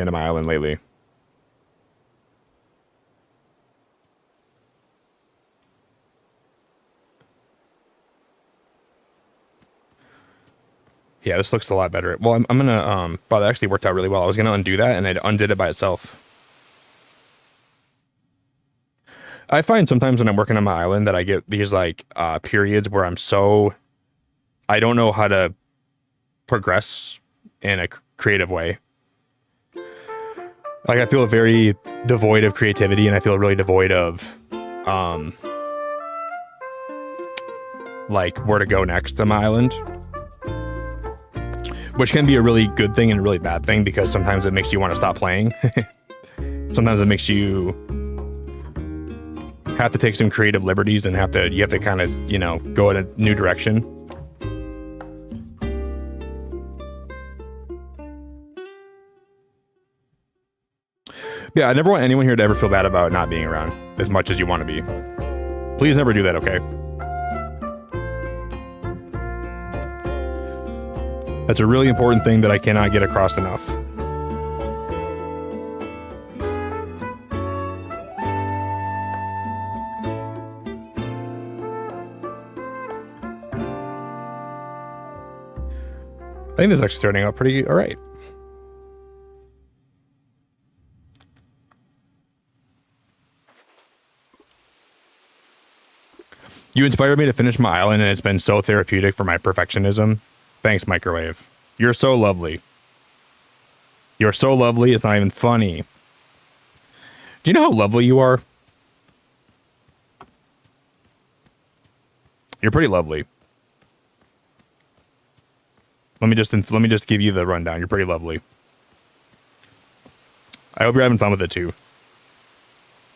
into my island lately. Yeah, this looks a lot better. Well, I'm gonna, wow, that actually worked out really well. I was gonna undo that, and it undid it by itself. I find sometimes when I'm working on my island that I get these, like, periods where I don't know how to progress in a creative way. Like, I feel very devoid of creativity, and I feel really devoid of, like, where to go next on my island. Which can be a really good thing and a really bad thing, because sometimes it makes you want to stop playing. Sometimes it makes you have to take some creative liberties and you have to kind of, you know, go in a new direction. Yeah, I never want anyone here to ever feel bad about not being around as much as you want to be. Please never do that, okay? That's a really important thing that I cannot get across enough. I think this is actually starting out pretty all right. You inspired me to finish my island, and it's been so therapeutic for my perfectionism. Thanks, Microwave. You're so lovely. You're so lovely, it's not even funny. Do you know how lovely you are? You're pretty lovely. Let me just give you the rundown. You're pretty lovely. I hope you're having fun with it too.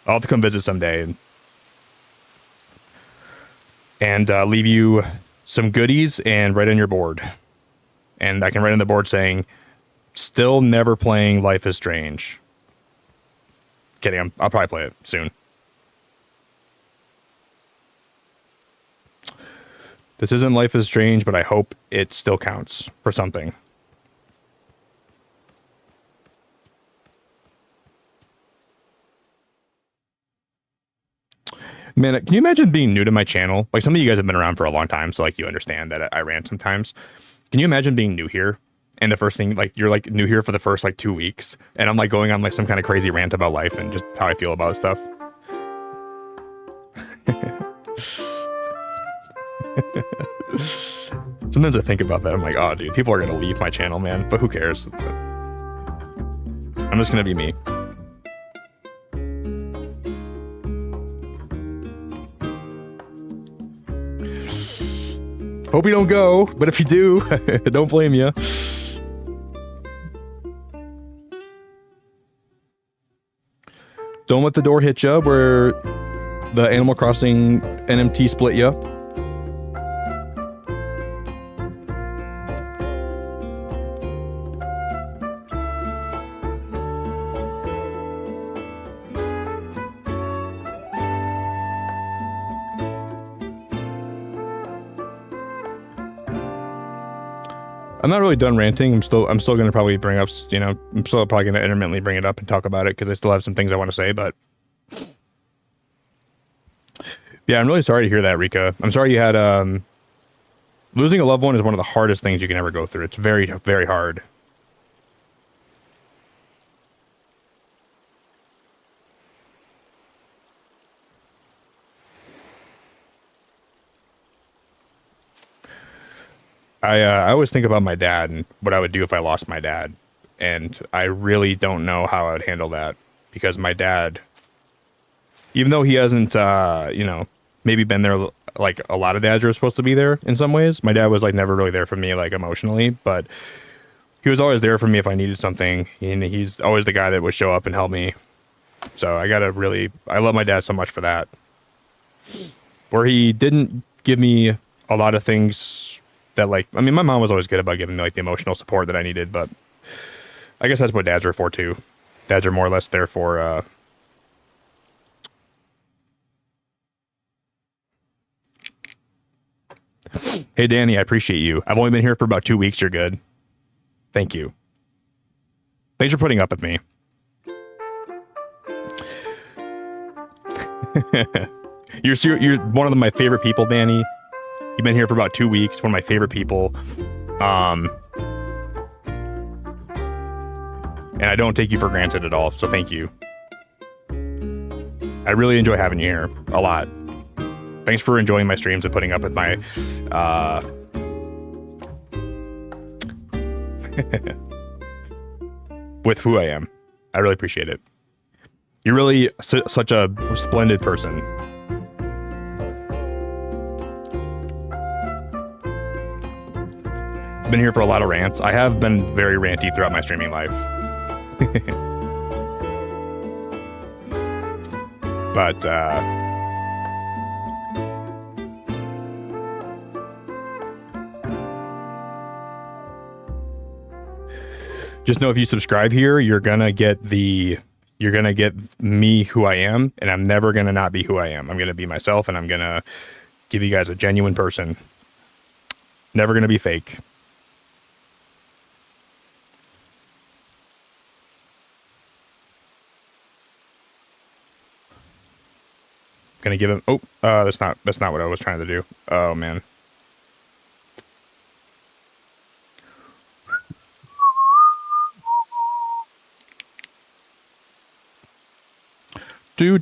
I'll have to come visit someday and leave you some goodies and write on your board. And I can write on the board saying, still never playing Life is Strange. Kidding, I'll probably play it soon. This isn't Life is Strange, but I hope it still counts for something. Man, can you imagine being new to my channel? Like, some of you guys have been around for a long time, so, like, you understand that I rant sometimes. Can you imagine being new here? And the first thing, like, you're, like, new here for the first, like, 2 weeks, and I'm, like, going on, like, some kind of crazy rant about life and just how I feel about stuff. Sometimes I think about that. I'm like, oh, dude, people are going to leave my channel, man. But who cares? I'm just going to be me. Hope you don't go, but if you do, don't blame you. Don't let the door hit you where the Animal Crossing NMT split you. I'm not really done ranting. I'm still going to probably bring up, you know, I'm still probably going to intermittently bring it up and talk about it because I still have some things I want to say, but yeah, I'm really sorry to hear that, Rika. I'm sorry you had, losing a loved one is one of the hardest things you can ever go through. It's very, very hard. I always think about my dad and what I would do if I lost my dad. And I really don't know how I would handle that. Because my dad, even though he hasn't, you know, maybe been there like a lot of dads are supposed to be there in some ways. My dad was like never really there for me, like emotionally. But he was always there for me if I needed something. And he's always the guy that would show up and help me. So I love my dad so much for that. Where he didn't give me a lot of things that, like, I mean, my mom was always good about giving me, like, the emotional support that I needed, but I guess that's what dads are for, too. Dads are more or less there for, Hey, Danny, I appreciate you. I've only been here for about 2 weeks. You're good. Thank you. Thanks for putting up with me. You're one of my favorite people, Danny. You've been here for about 2 weeks. One of my favorite people. And I don't take you for granted at all, so thank you. I really enjoy having you here a lot. Thanks for enjoying my streams and putting up with my with who I am. I really appreciate it. You're really such a splendid person. I've been here for a lot of rants. I have been very ranty throughout my streaming life. But just know if you subscribe here, you're gonna get me who I am, and I'm never gonna not be who I am. I'm gonna be myself, and I'm gonna give you guys a genuine person. Never gonna be fake. Gonna give him. Oh, that's not what I was trying to do. Oh man. Do.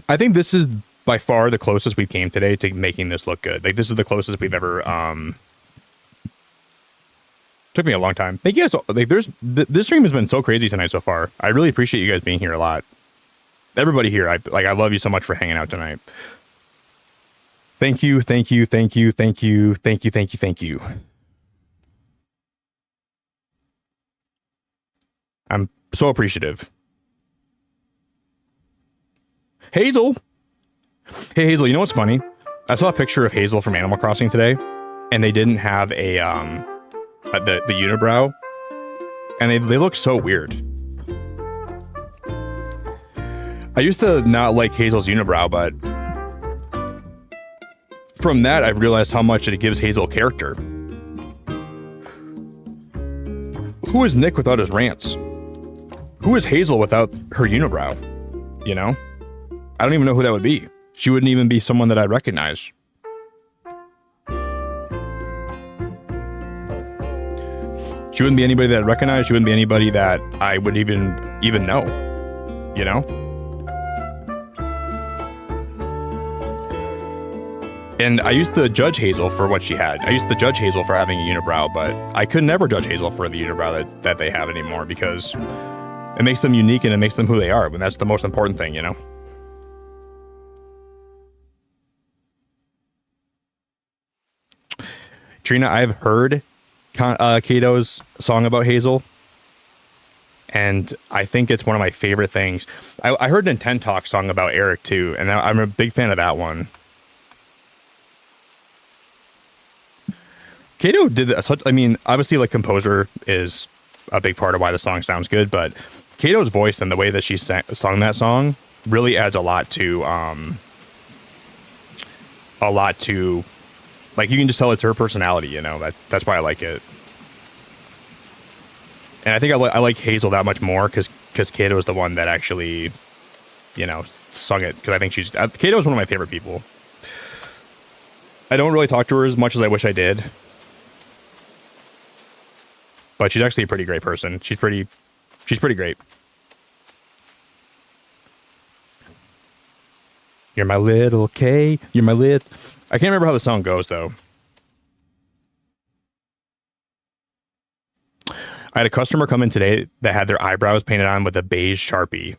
I think this is by far the closest we came today to making this look good. Like, this is the closest we've ever, took me a long time. Thank you guys. Like, this stream has been so crazy tonight so far. I really appreciate you guys being here a lot. Everybody here, I love you so much for hanging out tonight. Thank you. I'm so appreciative. Hazel! Hey, Hazel, you know what's funny? I saw a picture of Hazel from Animal Crossing today, and they didn't have the unibrow, and they look so weird. I used to not like Hazel's unibrow, but from that, I've realized how much it gives Hazel character. Who is Nick without his rants? Who is Hazel without her unibrow? You know? I don't even know who that would be. She wouldn't even be someone that I'd recognize. She wouldn't be anybody that I'd recognize. She wouldn't be anybody that I would even know. You know? And I used to judge Hazel for what she had. I used to judge Hazel for having a unibrow, but I could never judge Hazel for the unibrow that they have anymore, because it makes them unique and it makes them who they are. And that's the most important thing, you know? Trina, I've heard Kato's song about Hazel, and I think it's one of my favorite things. I heard Nintendo's song about Eric too, and I'm a big fan of that one. Kato did such. I mean, obviously, like, composer is a big part of why the song sounds good, but Kato's voice and the way that she sung that song really adds a lot to. Like, you can just tell it's her personality, you know. That's why I like it. And I think I like Hazel that much more because Kato is the one that actually, you know, sung it. Because I think Kato is one of my favorite people. I don't really talk to her as much as I wish I did. But she's actually a pretty great person. She's pretty great. You're my little K. You're my I can't remember how the song goes, though. I had a customer come in today that had their eyebrows painted on with a beige Sharpie.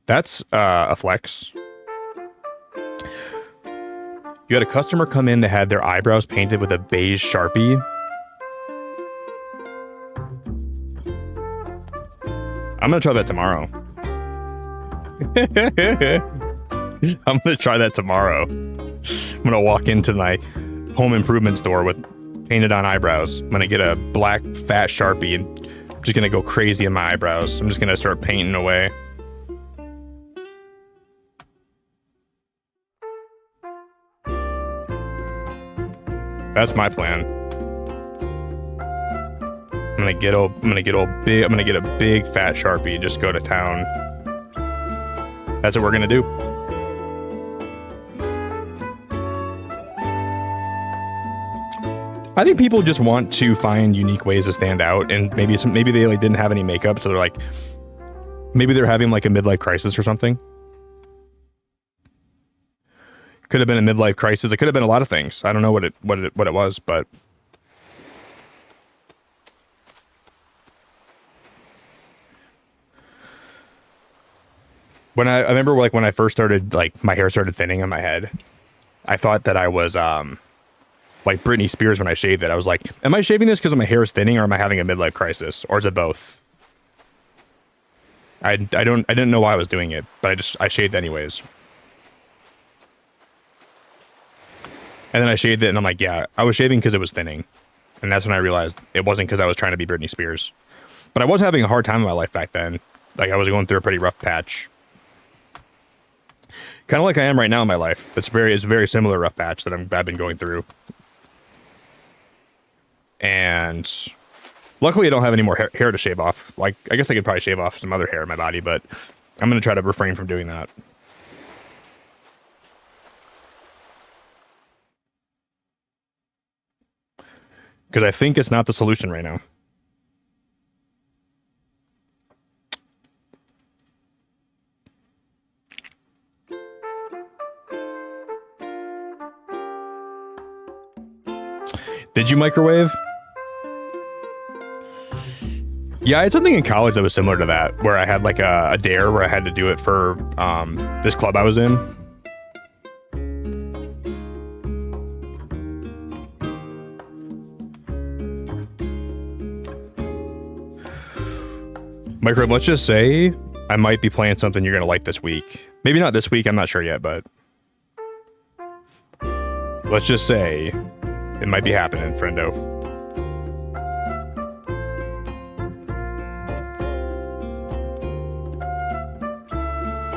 That's a flex. You had a customer come in that had their eyebrows painted with a beige Sharpie. I'm going to try that tomorrow. I'm going to try that tomorrow. I'm going to walk into my home improvement store with painted on eyebrows. I'm going to get a black fat Sharpie and I'm just going to go crazy in my eyebrows. I'm just going to start painting away. That's my plan. I'm gonna get a big fat Sharpie, just go to town. That's what we're gonna do. I think people just want to find unique ways to stand out, and maybe they like didn't have any makeup, so they're like, maybe they're having like a midlife crisis or something. Could have been a midlife crisis. It could have been a lot of things. I don't know what it was, but when I remember like when I first started, like my hair started thinning on my head, I thought that I was like Britney Spears when I shaved it. I was like, am I shaving this because my hair is thinning, or am I having a midlife crisis, or is it both? I didn't know why I was doing it, but I shaved anyways. And then I shaved it, and I'm like, yeah, I was shaving because it was thinning. And that's when I realized it wasn't because I was trying to be Britney Spears. But I was having a hard time in my life back then. Like, I was going through a pretty rough patch. Kind of like I am right now in my life. It's a very similar rough patch that I've been going through. And luckily I don't have any more hair to shave off. Like, I guess I could probably shave off some other hair in my body, but I'm going to try to refrain from doing that. Because I think it's not the solution right now. Did you microwave? Yeah, I had something in college that was similar to that, where I had like a dare where I had to do it for this club I was in. Microwave, let's just say I might be playing something you're gonna like this week. Maybe not this week, I'm not sure yet, but let's just say it might be happening, friendo.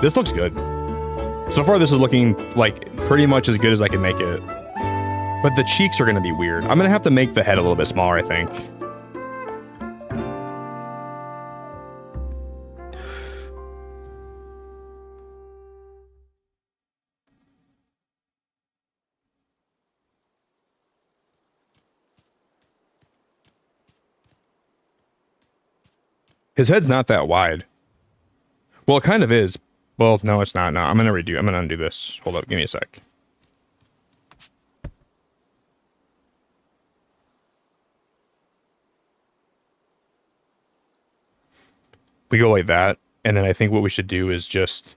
This looks good. So far, this is looking like pretty much as good as I can make it. But the cheeks are going to be weird. I'm going to have to make the head a little bit smaller, I think. His head's not that wide. Well, it kind of is. Well, no, it's not. No, I'm going to undo this. Hold up. Give me a sec. We go like that. And then I think what we should do is just...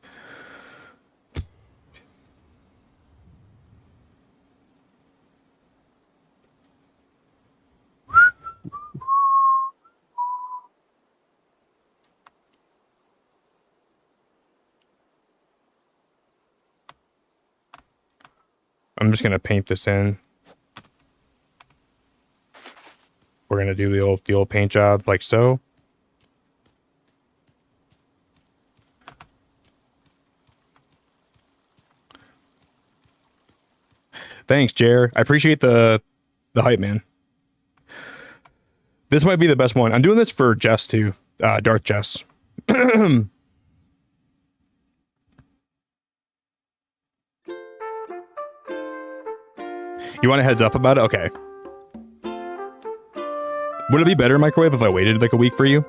I'm just going to paint this in. We're going to do the old paint job like so. Thanks, Jer. I appreciate the hype, man. This might be the best one. I'm doing this for Jess too. Darth Jess. You want a heads up about it? Okay. Would it be better, Microwave, if I waited like a week for you?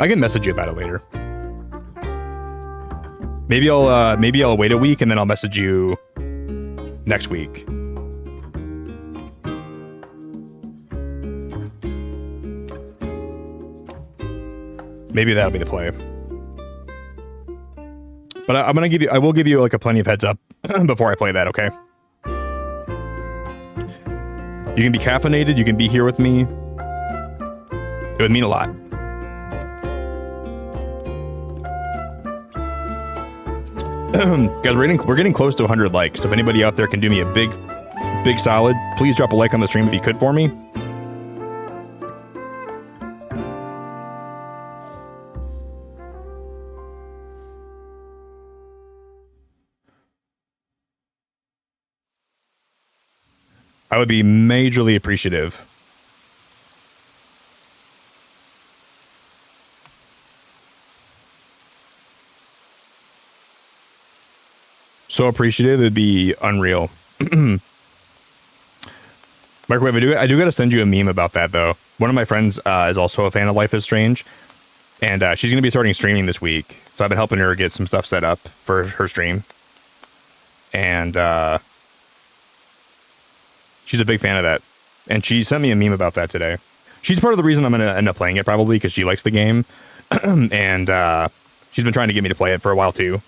I can message you about it later. Maybe I'll wait a week and then I'll message you next week. Maybe that'll be the play. But I will give you like a plenty of heads up before I play that, okay? You can be caffeinated, you can be here with me. It would mean a lot. Guys, we're getting close to 100 likes. So if anybody out there can do me a big solid, please drop a like on the stream if you could for me. I would be majorly appreciative. So appreciative, it'd be unreal. Microwave, I do got to send you a meme about that, though. One of my friends is also a fan of Life is Strange, and she's going to be starting streaming this week. So I've been helping her get some stuff set up for her stream. And she's a big fan of that. And she sent me a meme about that today. She's part of the reason I'm going to end up playing it, probably, because she likes the game. And she's been trying to get me to play it for a while, too.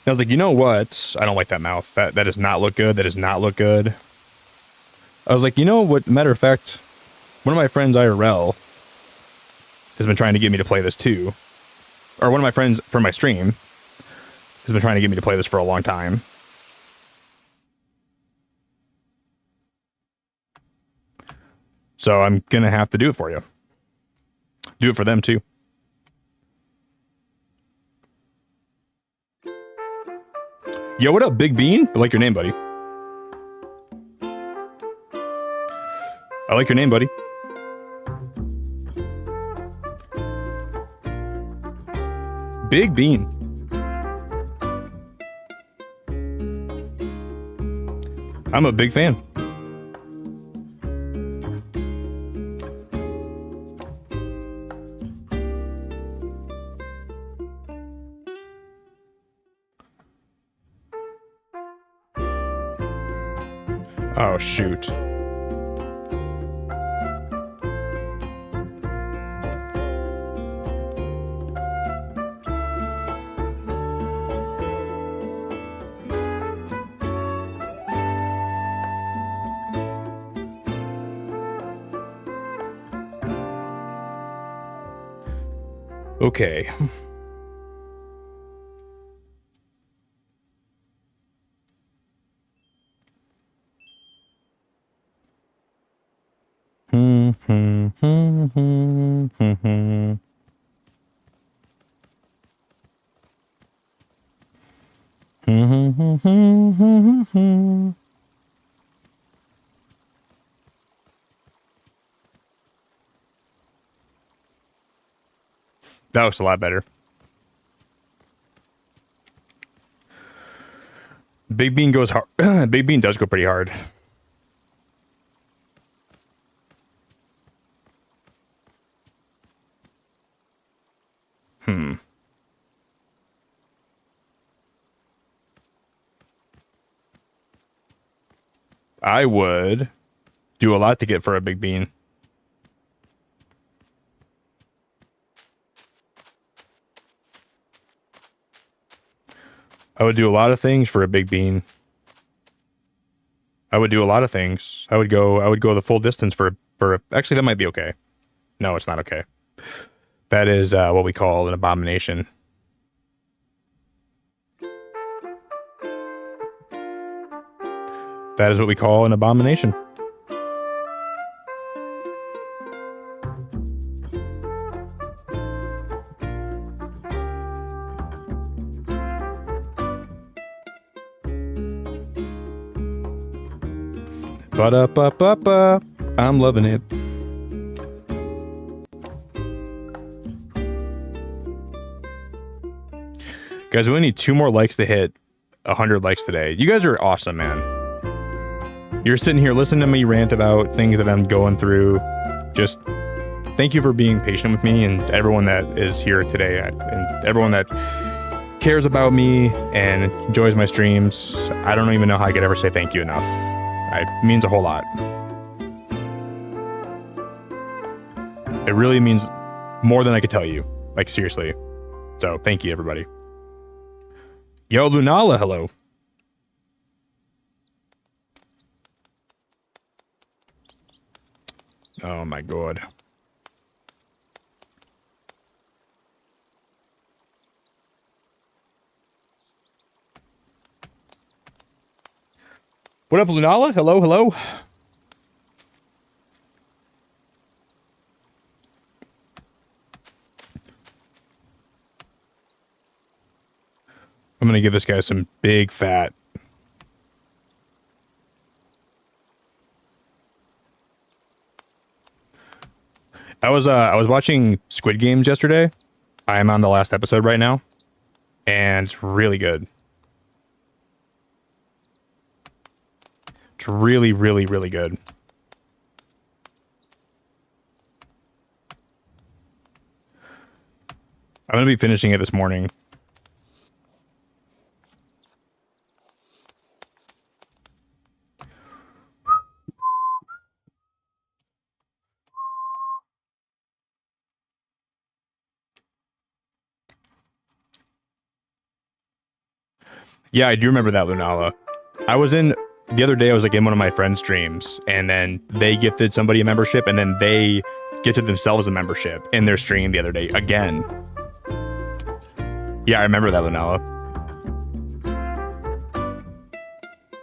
And I was like, you know what? I don't like that mouth. That does not look good. That does not look good. I was like, you know what? Matter of fact, one of my friends, IRL, has been trying to get me to play this, too. Or one of my friends from my stream has been trying to get me to play this for a long time. So I'm going to have to do it for you. Do it for them, too. Yo, what up, Big Bean? I like your name, buddy. I like your name, buddy. Big Bean. I'm a big fan. Oh, shoot. Okay. That looks a lot better. Big Bean goes hard. Big Bean does go pretty hard. I would do a lot to get for a Big Bean. I would do a lot of things for a Big Bean. I would do a lot of things. I would go the full distance for actually, that might be okay. No, it's not okay. That is what we call an abomination. That is what we call an abomination. Ba-da-ba-ba-ba. I'm loving it. Guys, we only need 2 more likes to hit 100 likes today. You guys are awesome, man. You're sitting here listening to me rant about things that I'm going through. Just thank you for being patient with me, and everyone that is here today, and everyone that cares about me and enjoys my streams. I don't even know how I could ever say thank you enough. It means a whole lot. It really means more than I could tell you. Like, seriously. So, thank you, everybody. Yo, Lunala, hello. Oh my god. What up, Lunala? Hello, hello. I'm gonna give this guy some big fat I was watching Squid Games yesterday. I'm on the last episode right now, and it's really good. It's really, really, really good. I'm gonna be finishing it this morning. Yeah, I do remember that, Lunala. The other day I was like in one of my friends' streams, and then they gifted somebody a membership, and then they gifted themselves a membership in their stream the other day again. Yeah, I remember that, Lunala.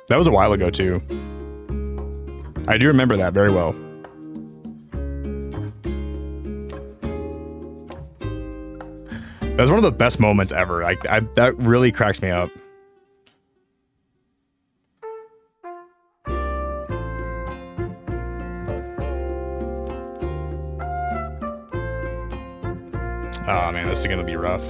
That was a while ago too. I do remember that very well. That was one of the best moments ever. That really cracks me up. Oh man, this is gonna be rough.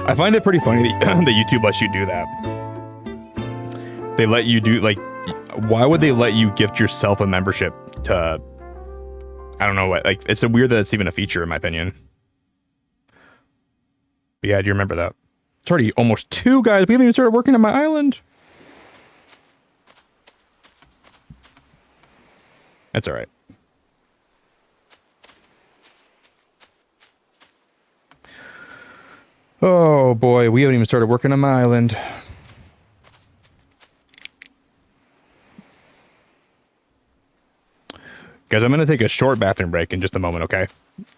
I find it pretty funny that, that YouTube lets you do that. They let you do, like, why would they let you gift yourself a membership to, I don't know what, like, it's so weird that it's even a feature in my opinion. But yeah, do you remember that? It's already almost 2, guys. We haven't even started working on my island. That's all right. Oh boy, we haven't even started working on my island. Guys, I'm going to take a short bathroom break in just a moment, okay?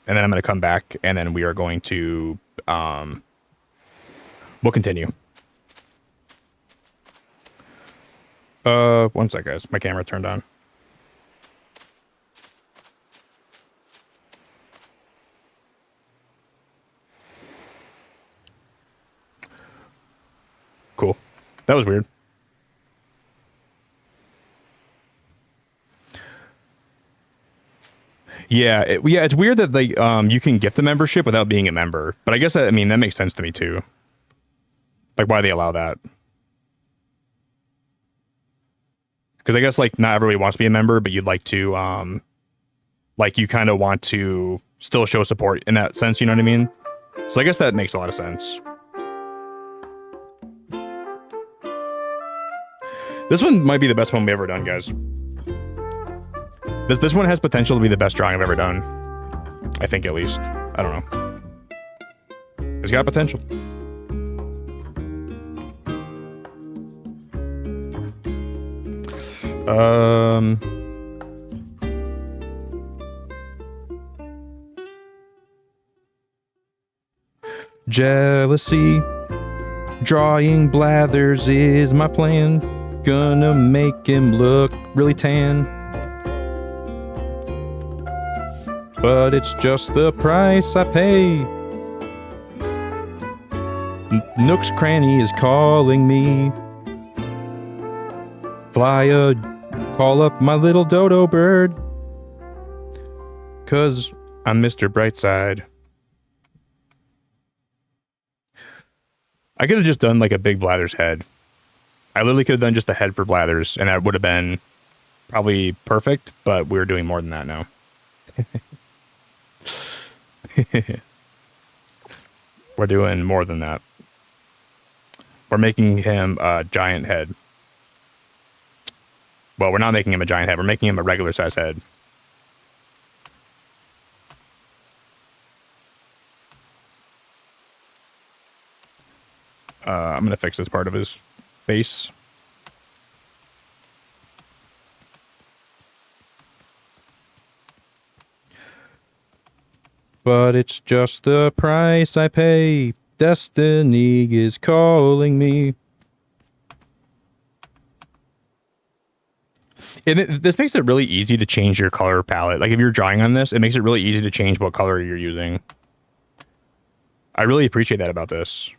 And then I'm going to come back, and then we are going to, we'll continue. One sec, guys. My camera turned on. Cool. That was weird. Yeah, it's weird that like you can gift a membership without being a member, but I guess that that makes sense to me too. Like why they allow that? Because I guess like not everybody wants to be a member, but you'd like to like you kind of want to still show support in that sense. You know what I mean? So I guess that makes a lot of sense. This one might be the best one we've ever done, guys. This one has potential to be the best drawing I've ever done. I think, at least. I don't know. It's got potential. Jealousy. Drawing Blathers is my plan. Gonna make him look really tan. But it's just the price I pay. Nook's Cranny is calling me. Call up my little dodo bird. 'Cause I'm Mr. Brightside. I could have just done like a big Blathers head. I literally could have done just a head for Blathers, and that would have been probably perfect, but we're doing more than that now. We're doing more than that. We're making him a giant head. Well, we're not making him a giant head. We're making him a regular size head. I'm going to fix this part of his face. But it's just the price I pay. Destiny is calling me. And this makes it really easy to change your color palette. Like if you're drawing on this, it makes it really easy to change what color you're using. I really appreciate that about this.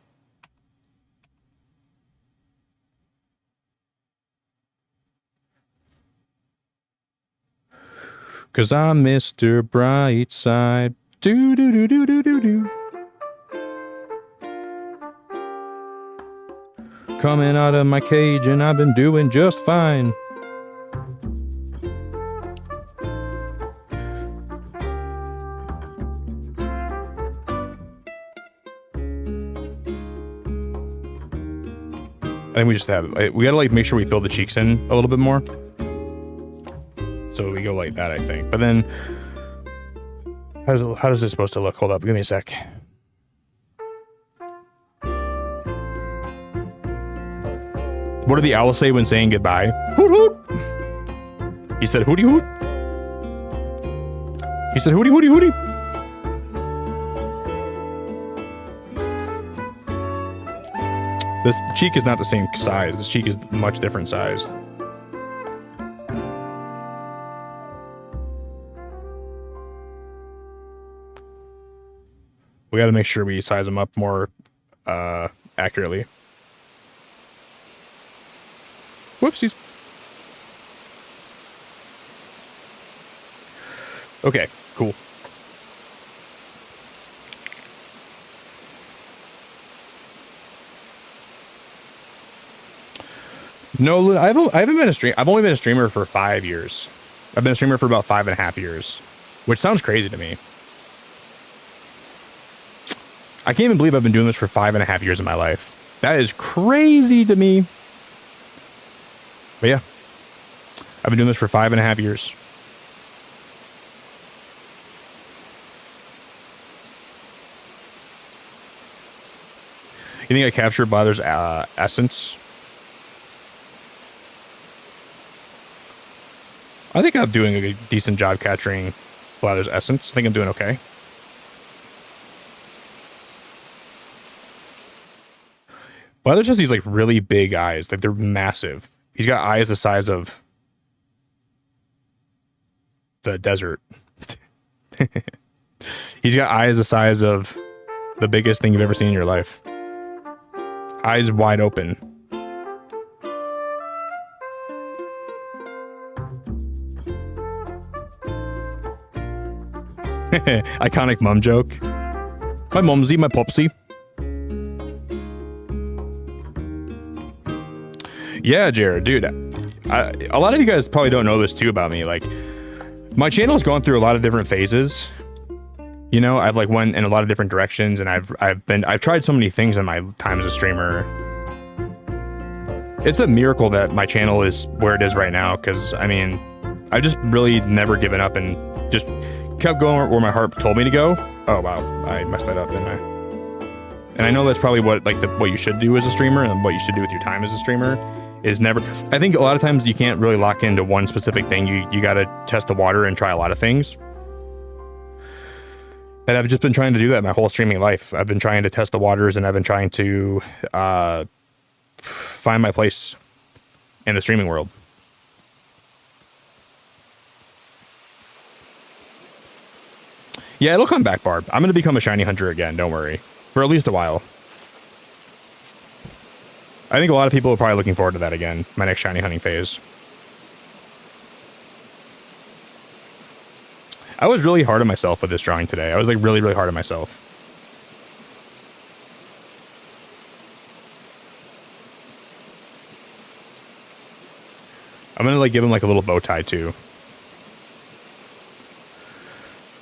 'Cause I'm Mr. Brightside. Do do do do do do do. Coming out of my cage and I've been doing just fine. I think we just have, we gotta like make sure we fill the cheeks in a little bit more. So we go like that, I think. But then, how does this supposed to look? Hold up, give me a sec. What did the owl say when saying goodbye? Hoot hoot! He said hooty hoot. He said hooty hooty hooty. This cheek is not the same size. This cheek is much different size. We got to make sure we size them up more accurately. Whoopsies. Okay, cool. No, I haven't been a streamer. I've only been a streamer for 5 years. I've been a streamer for about 5.5 years, which sounds crazy to me. I can't even believe I've been doing this for 5.5 years of my life. That is crazy to me. But yeah, I've been doing this for 5.5 years. You think I captured Blather's essence? I think I'm doing a decent job capturing Blather's essence. I think I'm doing okay. Blather's has these like really big eyes. Like they're massive. He's got eyes the size of the desert. He's got eyes the size of the biggest thing you've ever seen in your life. Eyes wide open. Iconic mom joke. My mumsy, my popsy. Yeah, Jared, dude. A lot of you guys probably don't know this too about me. Like, my channel has gone through a lot of different phases. You know, I've like went in a lot of different directions, and I've tried so many things in my time as a streamer. It's a miracle that my channel is where it is right now, because I mean, I've just really never given up and just kept going where my heart told me to go. Oh wow, I messed that up, didn't I? And I know that's probably what what you should do as a streamer, and what you should do with your time as a streamer is never. I think a lot of times you can't really lock into one specific thing. You got to test the water and try a lot of things. And I've just been trying to do that my whole streaming life. I've been trying to test the waters, and I've been trying to find my place in the streaming world. Yeah, it'll come back, Barb. I'm going to become a shiny hunter again, don't worry. For at least a while. I think a lot of people are probably looking forward to that again, my next shiny hunting phase. I was really hard on myself with this drawing today. I was like really, really hard on myself. I'm gonna like give him like a little bow tie too.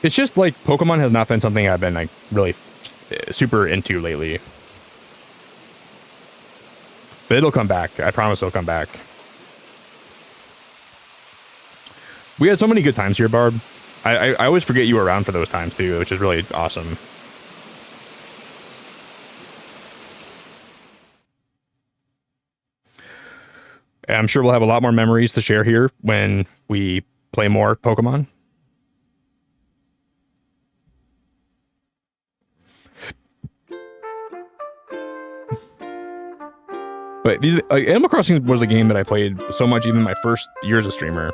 It's just like Pokemon has not been something I've been like really super into lately. But it'll come back. I promise it'll come back. We had so many good times here, Barb. I always forget you were around for those times too, which is really awesome. And I'm sure we'll have a lot more memories to share here when we play more Pokemon. But these, Animal Crossing was a game that I played so much even my first year as a streamer.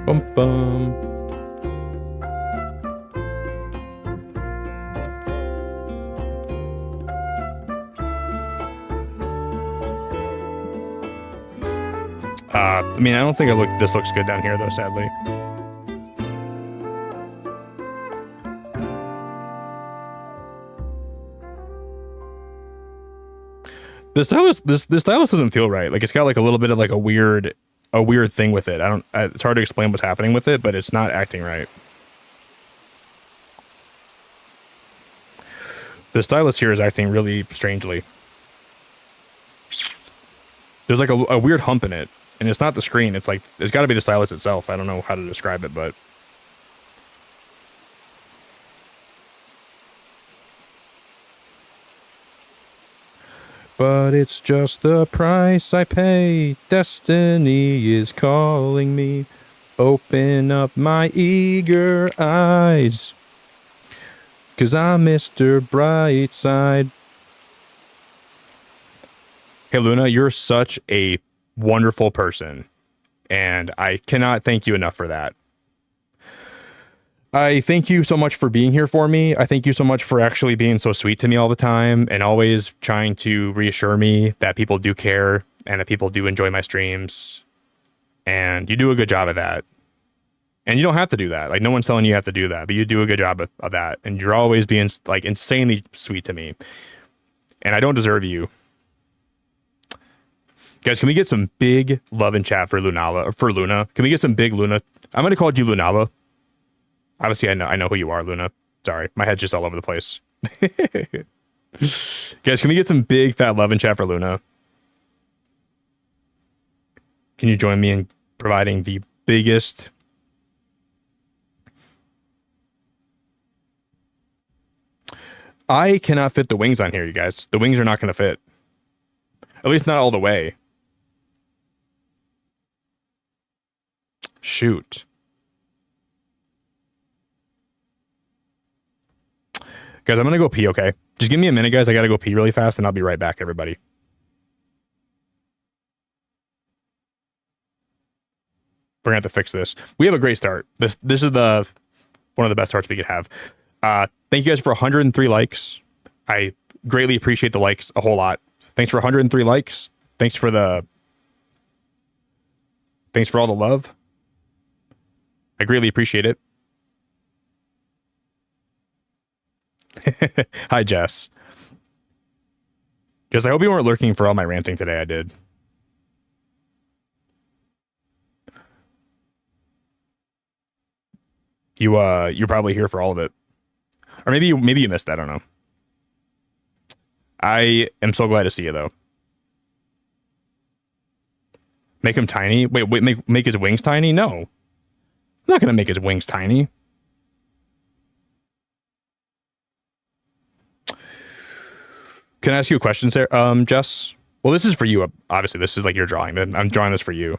Bum bum. I mean, I don't think this looks good down here, though, sadly. The stylus, this stylus doesn't feel right. Like, it's got like a little bit of like a weird thing with it. It's hard to explain what's happening with it, but it's not acting right. The stylus here is acting really strangely. There's like a weird hump in it, and it's not the screen. It's like, it's got to be the stylus itself. I don't know how to describe it, but it's just the price I pay. Destiny is calling me. Open up my eager eyes, 'cause I'm Mr. Brightside. Hey, Luna, you're such a wonderful person, and I cannot thank you enough for that. I thank you so much for being here for me. I thank you so much for actually being so sweet to me all the time and always trying to reassure me that people do care and that people do enjoy my streams. And you do a good job of that. And you don't have to do that. Like, no one's telling you have to do that, but you do a good job of that. And you're always being like insanely sweet to me. And I don't deserve you. Guys, can we get some big love in chat for Luna? Can we get some big Luna? I'm gonna call you Lunala. Obviously, I know who you are, Luna. Sorry, my head's just all over the place. Guys, can we get some big fat love in chat for Luna? Can you join me in providing the biggest? I cannot fit the wings on here, you guys. The wings are not going to fit. At least not all the way. Shoot. Guys, I'm going to go pee, okay? Just give me a minute, guys. I got to go pee really fast, and I'll be right back, everybody. We're going to have to fix this. We have a great start. This is one of the best starts we could have. Thank you guys for 103 likes. I greatly appreciate the likes a whole lot. Thanks for 103 likes. Thanks for all the love. I greatly appreciate it. Hi, Jess. Guys, I hope you weren't lurking for all my ranting today. I did. You're probably here for all of it. Or maybe you missed that, I don't know. I am so glad to see you, though. Make him tiny? Wait, make his wings tiny? No. I'm not going to make his wings tiny. Can I ask you a question, Sarah? Jess? Well, this is for you, obviously. This is like your drawing. I'm drawing this for you.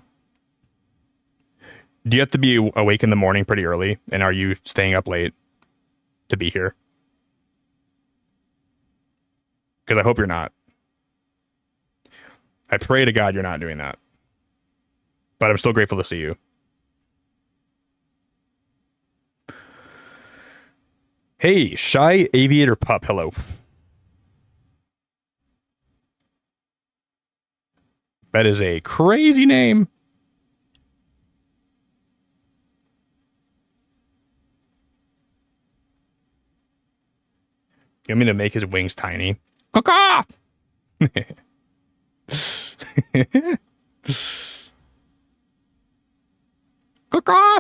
Do you have to be awake in the morning pretty early? And are you staying up late to be here? Because I hope you're not. I pray to God you're not doing that. But I'm still grateful to see you. Hey, Shy Aviator Pup, hello. That is a crazy name. You want me to make his wings tiny? Caw-caw! Caw-caw!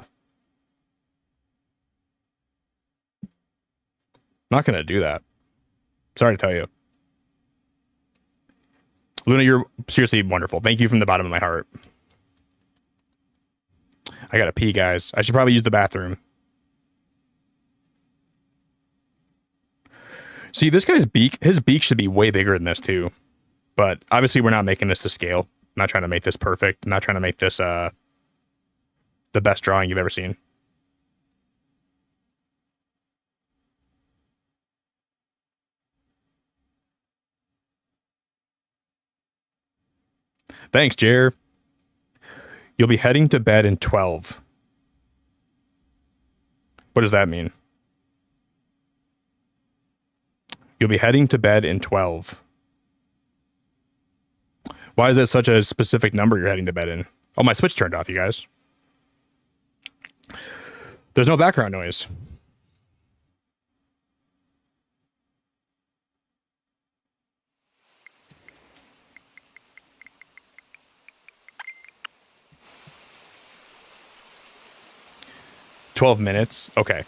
Not gonna do that. Sorry to tell you. Luna, you're seriously wonderful. Thank you from the bottom of my heart. I gotta pee, guys. I should probably use the bathroom. See, this guy's beak, his beak should be way bigger than this too. But obviously we're not making this to scale. I'm not trying to make this perfect. I'm not trying to make this the best drawing you've ever seen. Thanks, Jer. You'll be heading to bed in 12. What does that mean? You'll be heading to bed in 12. Why is that such a specific number you're heading to bed in? Oh, my Switch turned off, you guys. There's no background noise. "12 minutes? Okay.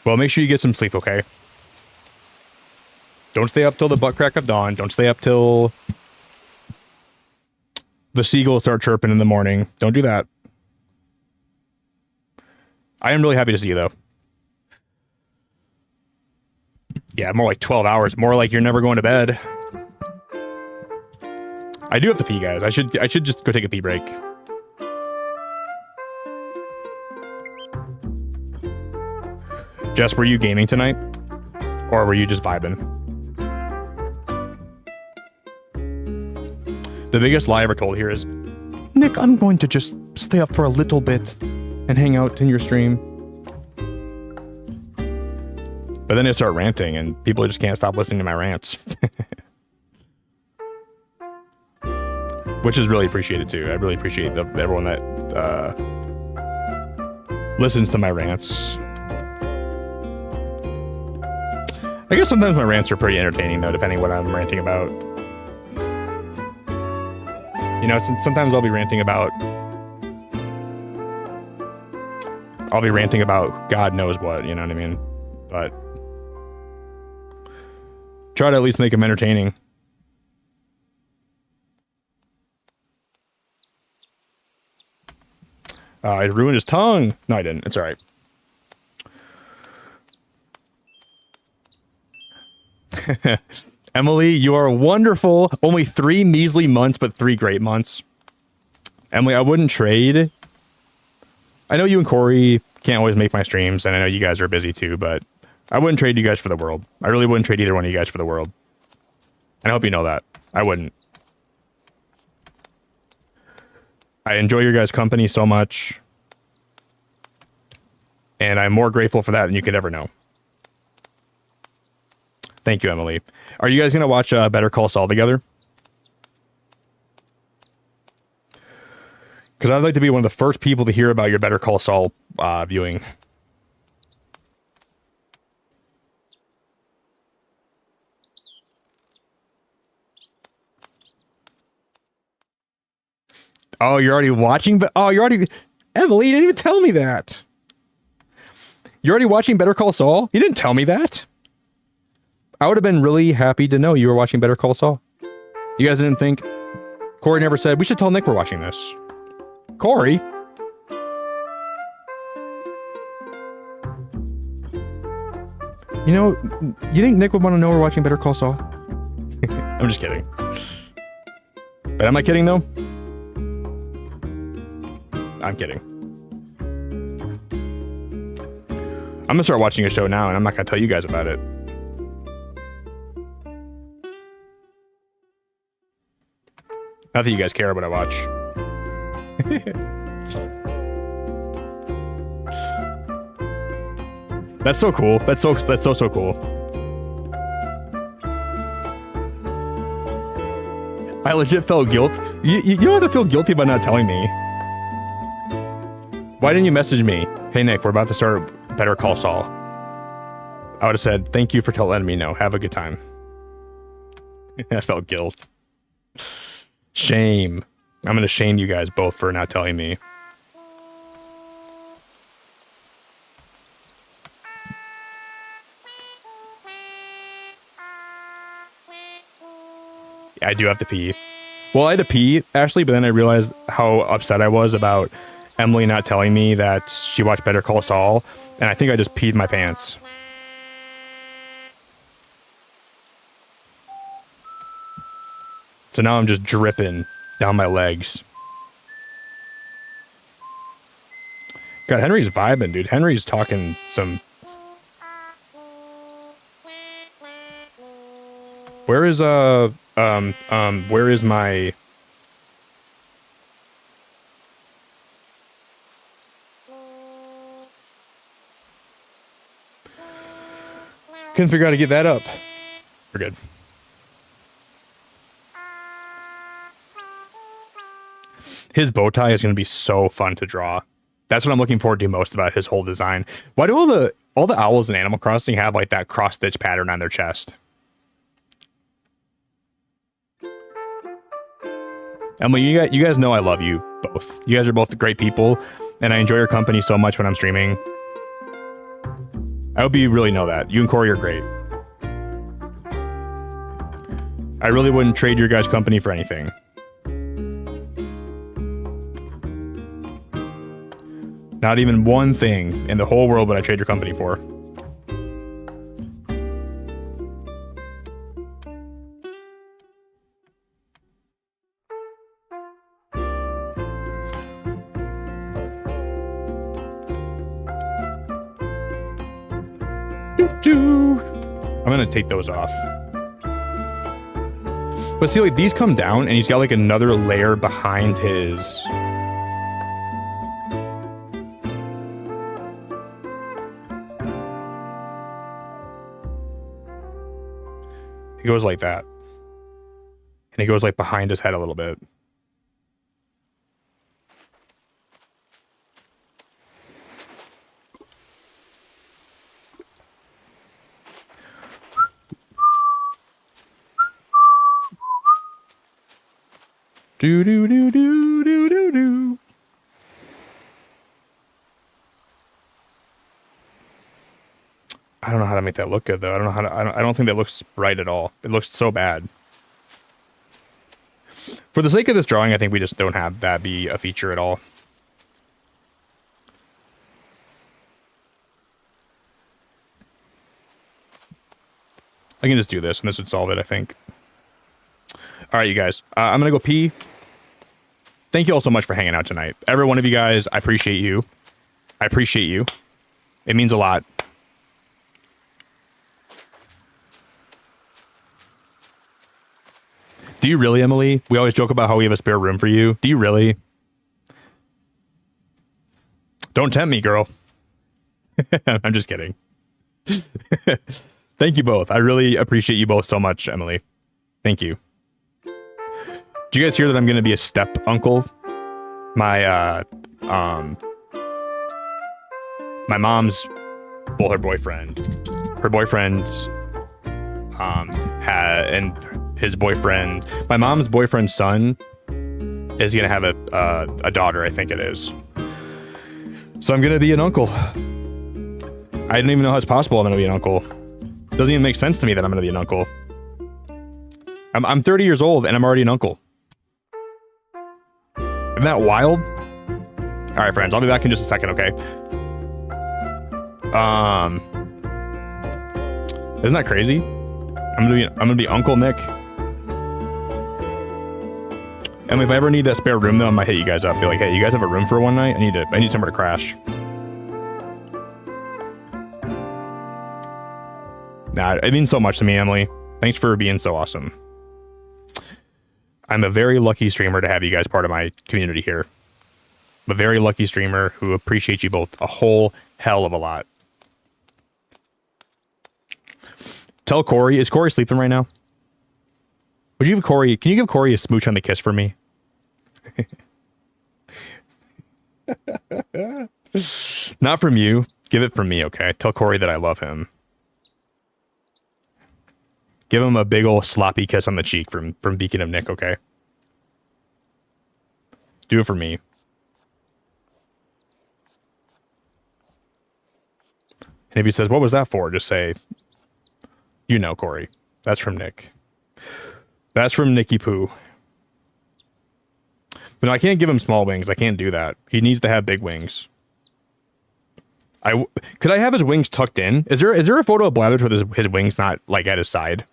Well, make sure you get some sleep, okay? Don't stay up till the butt crack of dawn. Don't stay up till the seagulls start chirping in the morning. Don't do that. I am really happy to see you, though. Yeah, more like 12 hours. More like you're never going to bed. I do have to pee, guys. I should just go take a pee break. Jess, were you gaming tonight? Or were you just vibing? The biggest lie I ever told here is, Nick, I'm going to just stay up for a little bit and hang out in your stream. But then I start ranting and people just can't stop listening to my rants. Which is really appreciated too. I really appreciate everyone that listens to my rants. I guess sometimes my rants are pretty entertaining though, depending what I'm ranting about. You know, sometimes I'll be ranting about God knows what, you know what I mean? But try to at least make them entertaining. I ruined his tongue. No, I didn't. It's all right. Emily, you are wonderful. Only 3 measly months, but 3 great months. Emily, I wouldn't trade. I know you and Corey can't always make my streams, and I know you guys are busy too, but I wouldn't trade you guys for the world. I really wouldn't trade either one of you guys for the world. And I hope you know that. I wouldn't. I enjoy your guys' company so much. And I'm more grateful for that than you could ever know. Thank you, Emily. Are you guys going to watch Better Call Saul together? Because I'd like to be one of the first people to hear about your Better Call Saul viewing. Oh, you're already watching? Emily, you didn't even tell me that. You're already watching Better Call Saul? You didn't tell me that. I would have been really happy to know you were watching Better Call Saul. You guys didn't think? Corey never said, we should tell Nick we're watching this. Corey? You know, you think Nick would want to know we're watching Better Call Saul? I'm just kidding. But am I kidding, though? I'm kidding. I'm gonna start watching a show now, and I'm not gonna tell you guys about it. Not that you guys care what I watch. That's so cool. That's so cool. I legit felt guilt. You don't have to feel guilty about not telling me. Why didn't you message me? Hey Nick, we're about to start Better Call Saul. I would have said, thank you for letting me know. Have a good time. I felt guilt. Shame. I'm going to shame you guys both for not telling me. Yeah, I do have to pee. Well, I had to pee, Ashley, but then I realized how upset I was about Emily not telling me that she watched Better Call Saul, and I think I just peed my pants. So now I'm just dripping down my legs. God, Henry's vibing, dude. Henry's talking some... Where is my... Couldn't figure out how to get that up. We're good. His bow tie is going to be so fun to draw. That's what I'm looking forward to most about his whole design. Why do all the owls in Animal Crossing have like that cross stitch pattern on their chest? Emily, you guys know I love you both. You guys are both great people, and I enjoy your company so much when I'm streaming. I hope you really know that. You and Corey are great. I really wouldn't trade your guys' company for anything. Not even one thing in the whole world would I trade your company for. I'm gonna take those off. But see, like, these come down and he's got like another layer behind his... He goes like that. And he goes like behind his head a little bit. Do do do do do do do. I don't know how to make that look good though. I don't know how to. I don't think that looks right at all. It looks so bad. For the sake of this drawing, I think we just don't have that be a feature at all. I can just do this, and this would solve it, I think. All right, you guys. I'm gonna go pee. Thank you all so much for hanging out tonight. Every one of you guys, I appreciate you. I appreciate you. It means a lot. Do you really, Emily? We always joke about how we have a spare room for you. Do you really? Don't tempt me, girl. I'm just kidding. Thank you both. I really appreciate you both so much, Emily. Thank you. Do you guys hear that I'm going to be a step uncle? My mom's, well, her boyfriend's, and his boyfriend, my mom's boyfriend's son is going to have a daughter, I think it is. So I'm going to be an uncle. I didn't even know how it's possible I'm going to be an uncle. It doesn't even make sense to me that I'm going to be an uncle. I'm 30 years old and I'm already an uncle. Isn't that wild? All right, friends, I'll be back in just a second, okay? Isn't that crazy? I'm gonna be Uncle Nick. And if I ever need that spare room, though, I might hit you guys up. Be like, hey, you guys have a room for one night? I need somewhere to crash. Nah, it means so much to me, Emily. Thanks for being so awesome. I'm a very lucky streamer to have you guys part of my community here. I'm a very lucky streamer who appreciates you both a whole hell of a lot. Tell Corey, is Corey sleeping right now? Would you give Corey, can you give Corey a smooch on the kiss for me? Not from you. Give it from me, okay? Tell Corey that I love him. Give him a big old sloppy kiss on the cheek from Beacon of Nick, okay? Do it for me. And if he says, what was that for? Just say, you know, Corey. That's from Nick. That's from Nicky Poo. But no, I can't give him small wings. I can't do that. He needs to have big wings. Could I have his wings tucked in? Is there a photo of Blathers with his wings not like at his side?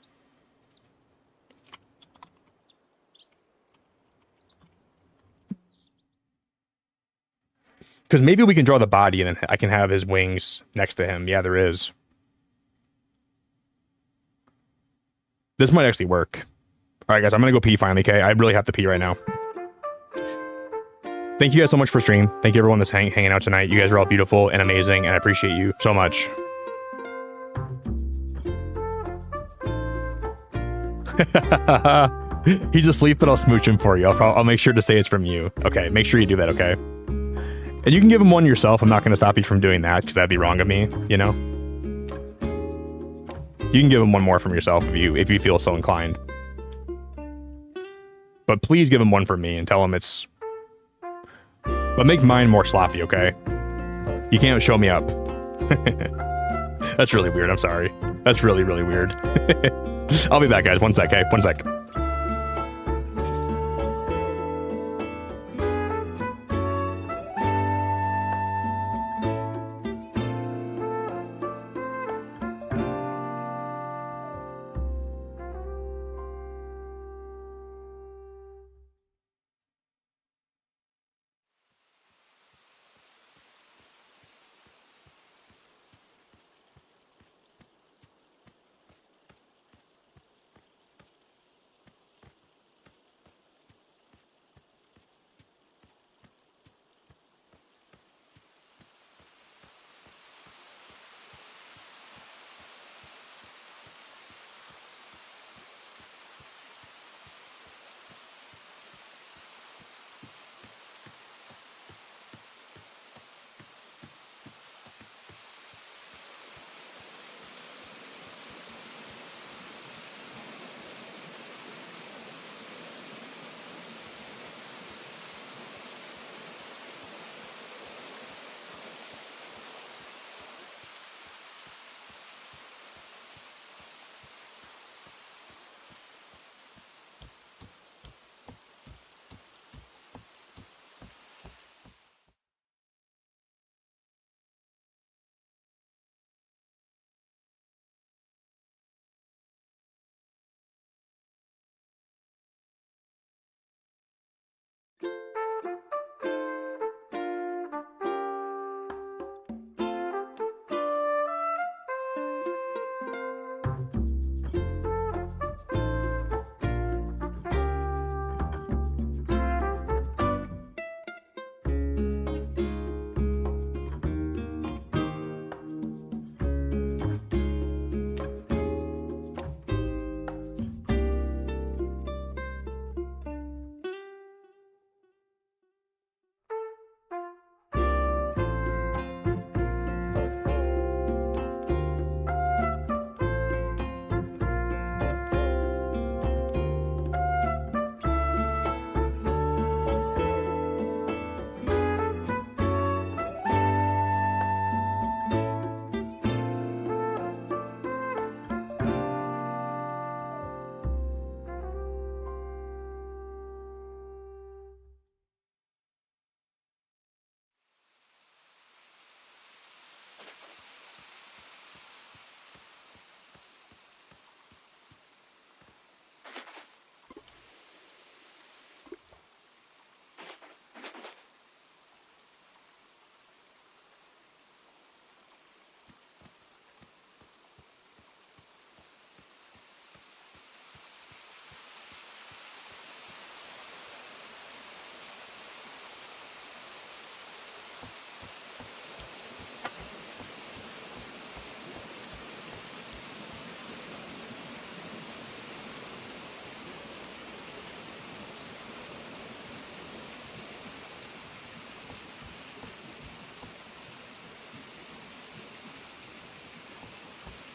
Because maybe we can draw the body and then I can have his wings next to him. Yeah, there is. This might actually work. All right, guys, I'm going to go pee finally, okay? I really have to pee right now. Thank you guys so much for stream. Thank you everyone that's hanging out tonight. You guys are all beautiful and amazing, and I appreciate you so much. He's asleep, but I'll smooch him for you. I'll make sure to say it's from you. Okay, make sure you do that, okay? And you can give him one yourself. I'm not going to stop you from doing that because that'd be wrong of me, you know? You can give him one more from yourself if you feel so inclined. But please give him one for me and tell him it's... But make mine more sloppy, okay? You can't show me up. That's really weird, I'm sorry. That's really, really weird. I'll be back, guys. One sec, okay? One sec.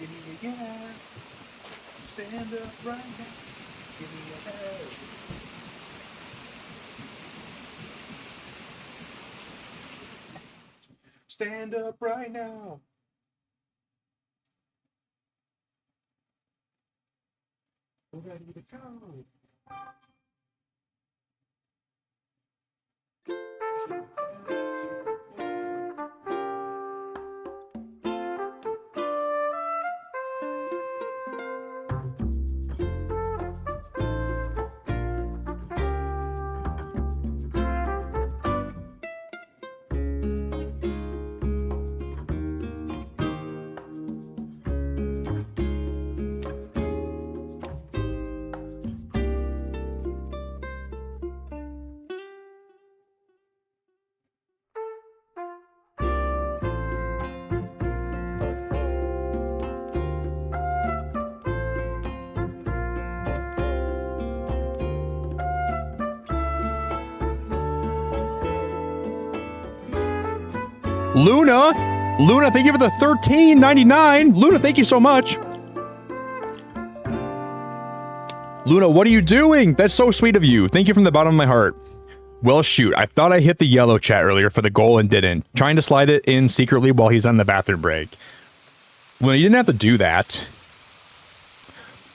Give me a yeah. Stand up right now. Give me a hell. Stand up right now. We're ready to go. Luna! Luna, thank you for the $13.99. Luna, thank you so much. Luna, what are you doing? That's so sweet of you. Thank you from the bottom of my heart. Well, shoot, I thought I hit the yellow chat earlier for the goal and didn't. Trying to slide it in secretly while he's on the bathroom break. Well, you didn't have to do that.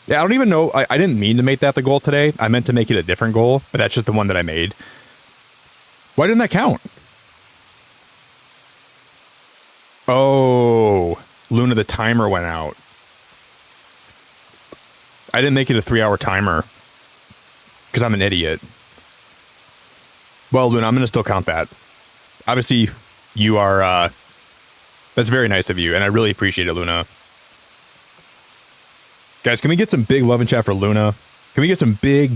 Yeah, I don't even know. I didn't mean to make that the goal today. I meant to make it a different goal, but that's just the one that I made. Why didn't that count? Oh, Luna, the timer went out. I didn't make it a 3-hour timer because I'm an idiot. Well, Luna, I'm going to still count that. Obviously, you are, that's very nice of you, and I really appreciate it, Luna. Guys, can we get some big love and chat for Luna? Can we get some big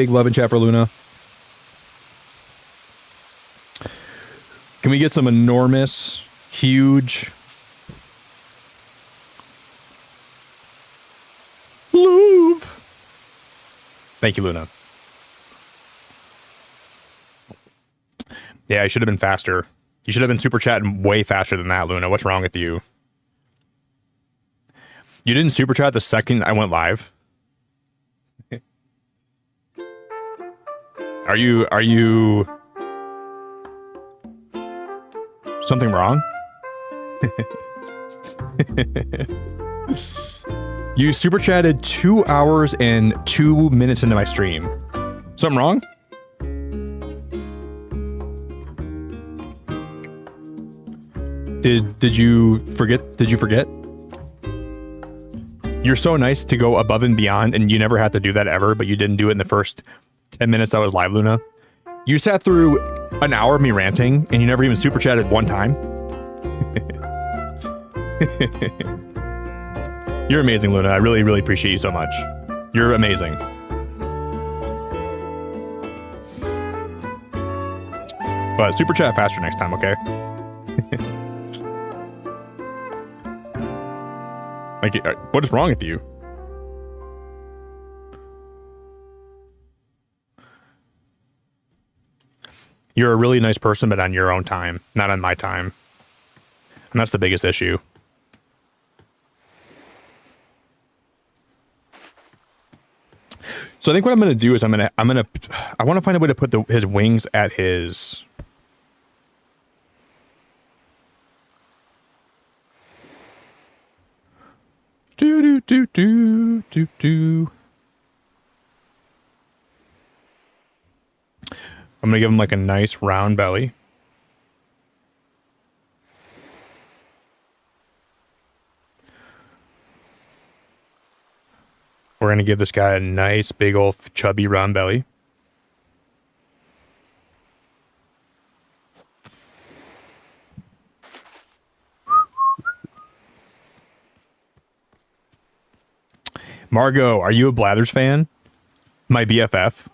love and chat for Luna? Can we get some enormous, huge love? Thank you, Luna. Yeah, I should have been faster. You should have been super chatting way faster than that, Luna. What's wrong with you? You didn't super chat the second I went live? Are you something wrong? You super chatted 2 hours and 2 minutes into my stream. Something wrong? Did you forget? Did you forget? You're so nice to go above and beyond, and you never had to do that ever, but you didn't do it in the first 10 minutes I was live, Luna. You sat through an hour of me ranting, and you never even super chatted one time. You're amazing, Luna. I really, really appreciate you so much. You're amazing. But super chat faster next time, okay? Like, what is wrong with you? You're a really nice person, but on your own time, not on my time. And that's the biggest issue. So I think what I'm going to do is I want to find a way to put his wings at his... Do. I'm gonna give him like a nice round belly. We're gonna give this guy a nice big old chubby round belly. Margot, are you a Blathers fan? My BFF.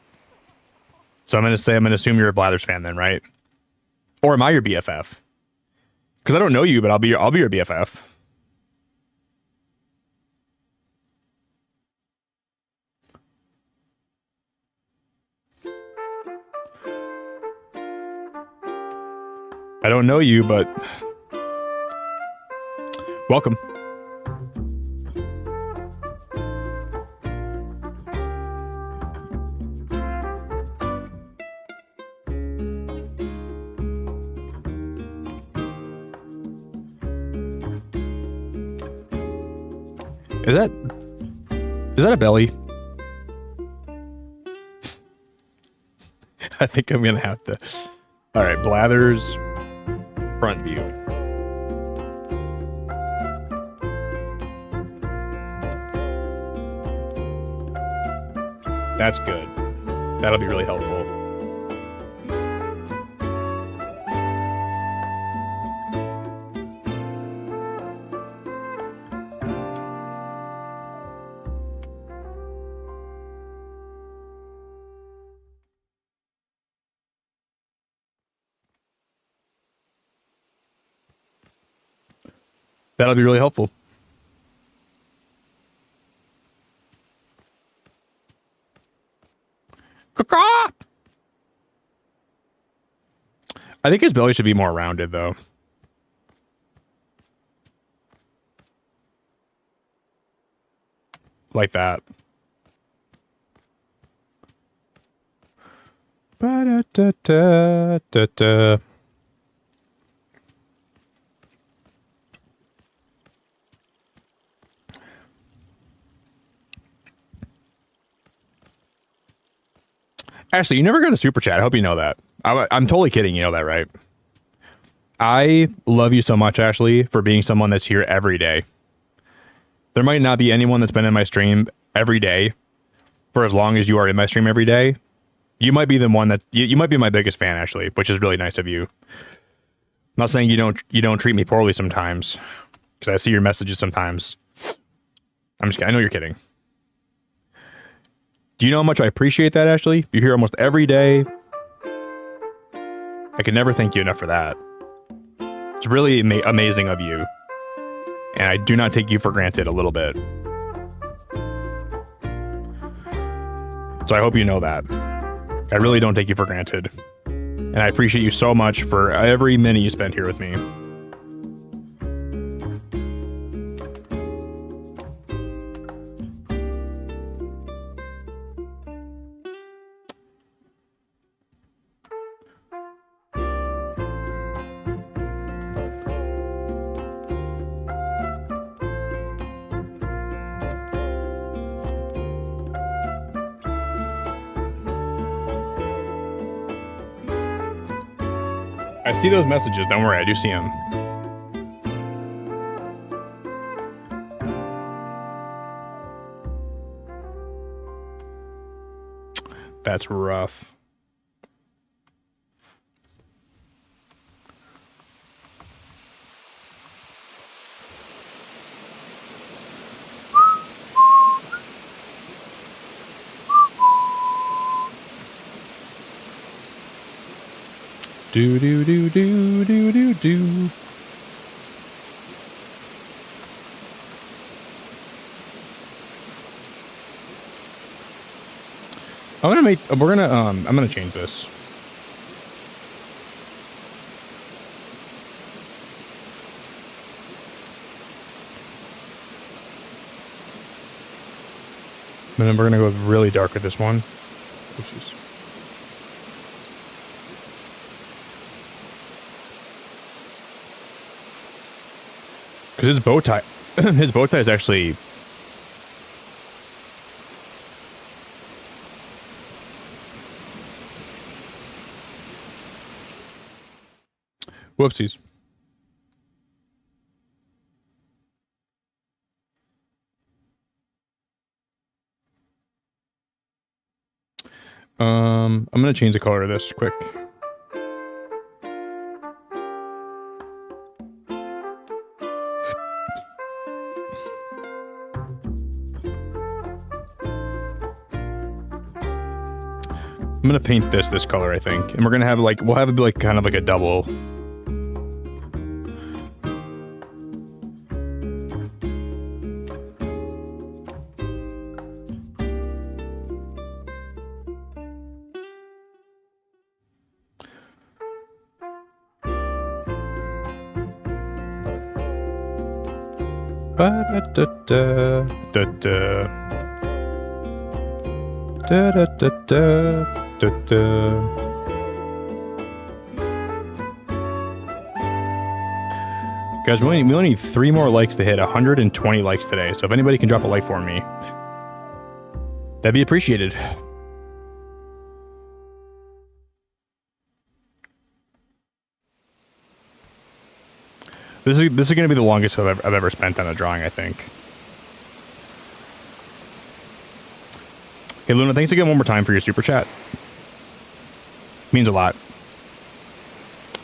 So I'm gonna assume you're a Blathers fan then, right? Or am I your BFF? Because I don't know you, but I'll be your BFF. I don't know you, but welcome. Is that a belly? I think I'm gonna have to. All right, Blathers front view. That's good. That'll be really helpful. That'll be really helpful. Caw-caw! I think his belly should be more rounded, though. Like that. Ba-da-da-da-da-da. Ashley, you never got a super chat. I hope you know that. I'm totally kidding. You know that, right? I love you so much, Ashley, for being someone that's here every day. There might not be anyone that's been in my stream every day for as long as you are in my stream every day. You might be the one that you might be my biggest fan, Ashley, which is really nice of you. I'm not saying you don't treat me poorly sometimes, because I see your messages sometimes. I'm just kidding. I know you're kidding. Do you know how much I appreciate that, Ashley? You're here almost every day. I can never thank you enough for that. It's really amazing of you. And I do not take you for granted a little bit. So I hope you know that. I really don't take you for granted. And I appreciate you so much for every minute you spent here with me. I see those messages. Don't worry, I do see them. That's rough. Do do do do do do do. I'm gonna change this. And then we're gonna go really dark with this one. Oopsies. Because his bow tie is actually. Whoopsies. I'm gonna change the color of this quick. I'm gonna paint this color, I think, and we're gonna have we'll have it be kind of like a double. Guys, we only need 3 more likes to hit 120 likes today. So if anybody can drop a like for me, that'd be appreciated. This is going to be the longest I've ever spent on a drawing, I think. Hey, Luna, thanks again one more time for your super chat. Means a lot.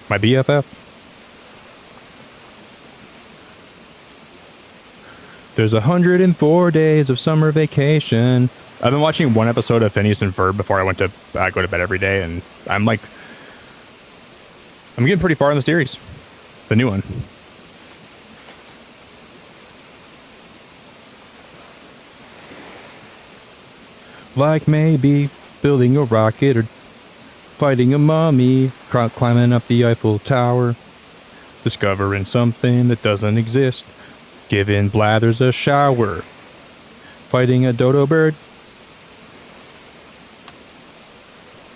My BFF. There's 104 days of summer vacation. I've been watching one episode of Phineas and Ferb before I went to go to bed every day, and I'm getting pretty far in the series. The new one. Like maybe building a rocket or Fighting a mummy, climbing up the Eiffel Tower, discovering something that doesn't exist, giving blathers a shower, fighting a dodo bird.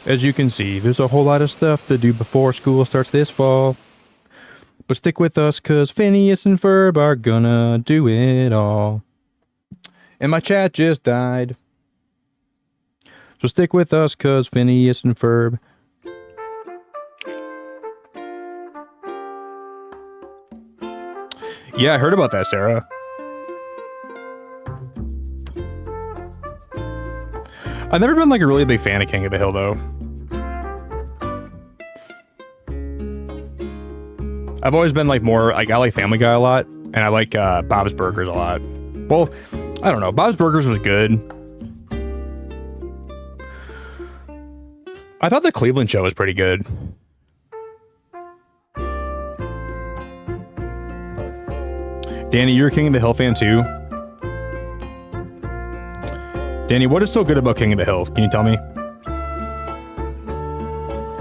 As you can see, there's a whole lot of stuff to do before school starts this fall. But stick with us, cause Phineas and Ferb are gonna do it all. And my chat just died. So stick with us, cause Phineas and Ferb. Yeah, I heard about that, Sarah. I've never been like a really big fan of King of the Hill, though. I've always been like more like I like Family Guy a lot, and I like Bob's Burgers a lot. Well, I don't know. Bob's Burgers was good. I thought the Cleveland show was pretty good. Danny, you're a King of the Hill fan too? Danny, what is so good about King of the Hill? Can you tell me?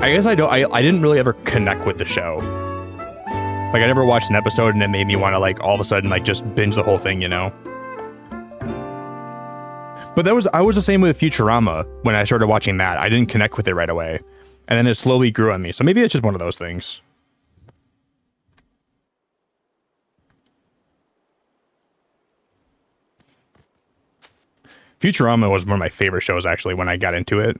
I guess I didn't really ever connect with the show. Like, I never watched an episode and it made me want to, like, all of a sudden, like, just binge the whole thing, you know? But I was the same with Futurama when I started watching that. I didn't connect with it right away. And then it slowly grew on me. So maybe it's just one of those things. Futurama was one of my favorite shows, actually, when I got into it.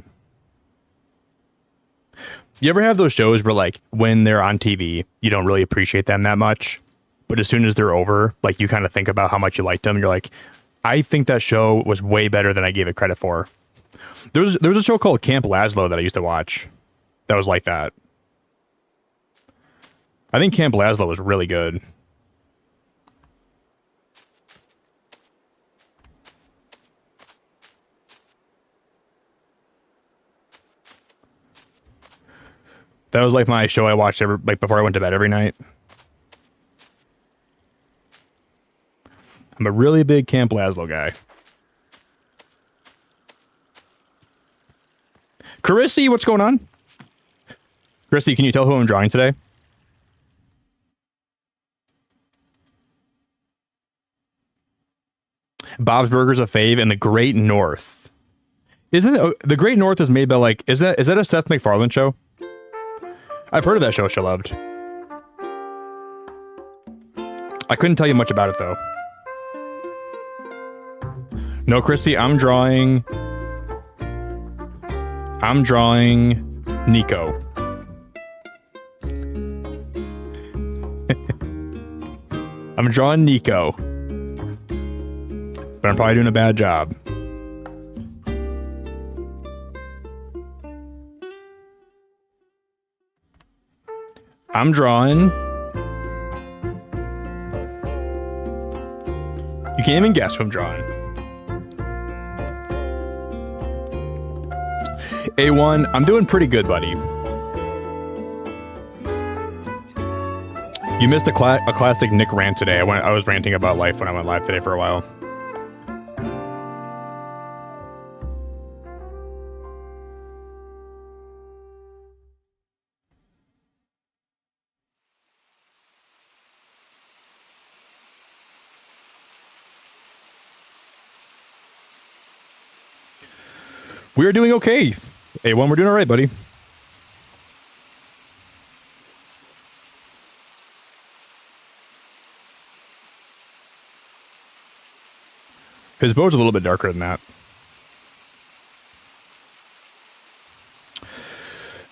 You ever have those shows where, like, when they're on TV, you don't really appreciate them that much, but as soon as they're over, like, you kind of think about how much you liked them, and you're like, I think that show was way better than I gave it credit for. There was a show called Camp Lazlo that I used to watch that was like that. I think Camp Lazlo was really good. That was like my show I watched before I went to bed every night. I'm a really big Camp Lazlo guy. Carissy, what's going on? Carissy, can you tell who I'm drawing today? Bob's Burgers a fave and The Great North. Isn't it, The Great North is made by like is that a Seth MacFarlane show? I've heard of that show she loved. I couldn't tell you much about it, though. No, Christy, I'm drawing Nico. I'm drawing Nico. But I'm probably doing a bad job. I'm drawing. You can't even guess who I'm drawing. A1, I'm doing pretty good, buddy. You missed a classic Nick rant today. I was ranting about life when I went live today for a while. We're doing okay. A1, we're doing all right, buddy. His bow's a little bit darker than that.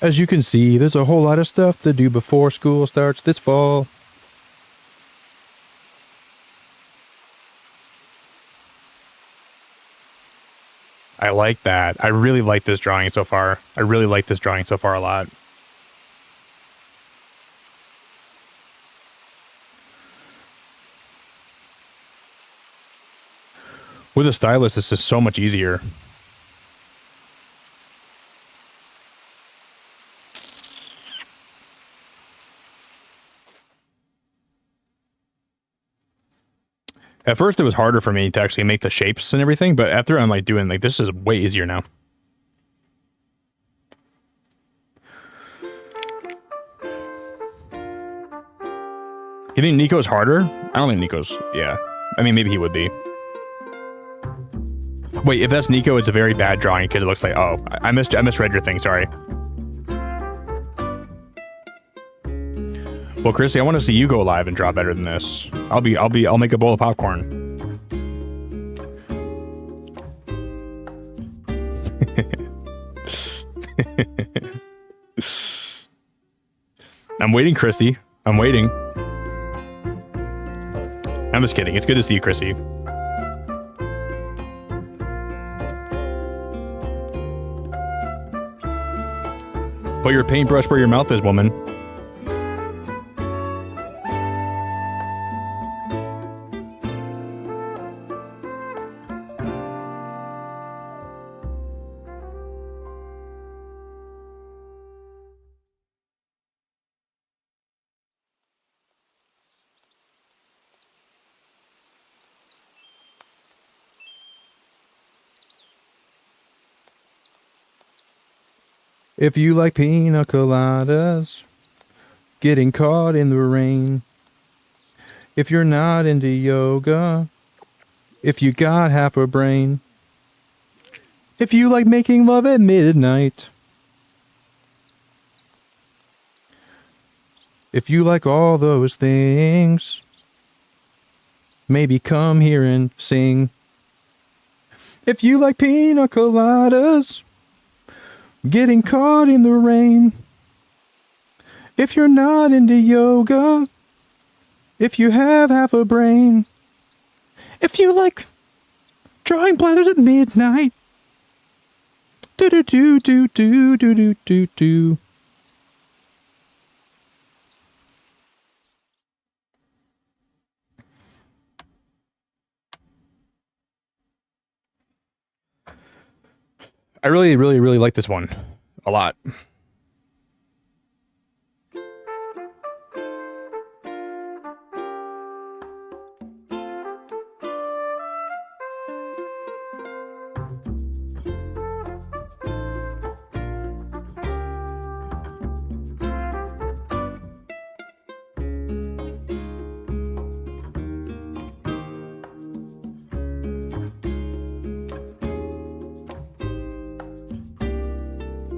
As you can see, there's a whole lot of stuff to do before school starts this fall. I like that. I really like this drawing so far. I really like this drawing so far a lot. With a stylus, this is so much easier. At first, it was harder for me to actually make the shapes and everything, but after I'm like doing like this is way easier now. You think Nico's harder? I don't think Nico's... Yeah. I mean, maybe he would be. Wait, if that's Nico, it's a very bad drawing because it looks like... Oh, I misread your thing, sorry. Well, Chrissy, I want to see you go live and draw better than this. I'll make a bowl of popcorn. I'm waiting, Chrissy. I'm waiting. I'm just kidding. It's good to see you, Chrissy. Put your paintbrush where your mouth is, woman. If you like pina coladas, getting caught in the rain. If you're not into yoga, if you got half a brain. If you like making love at midnight. If you like all those things, maybe come here and sing. If you like pina coladas, getting caught in the rain. If you're not into yoga, if you have half a brain. If you like drawing blathers at midnight. Do do do do do do do do do. I really like this one a lot.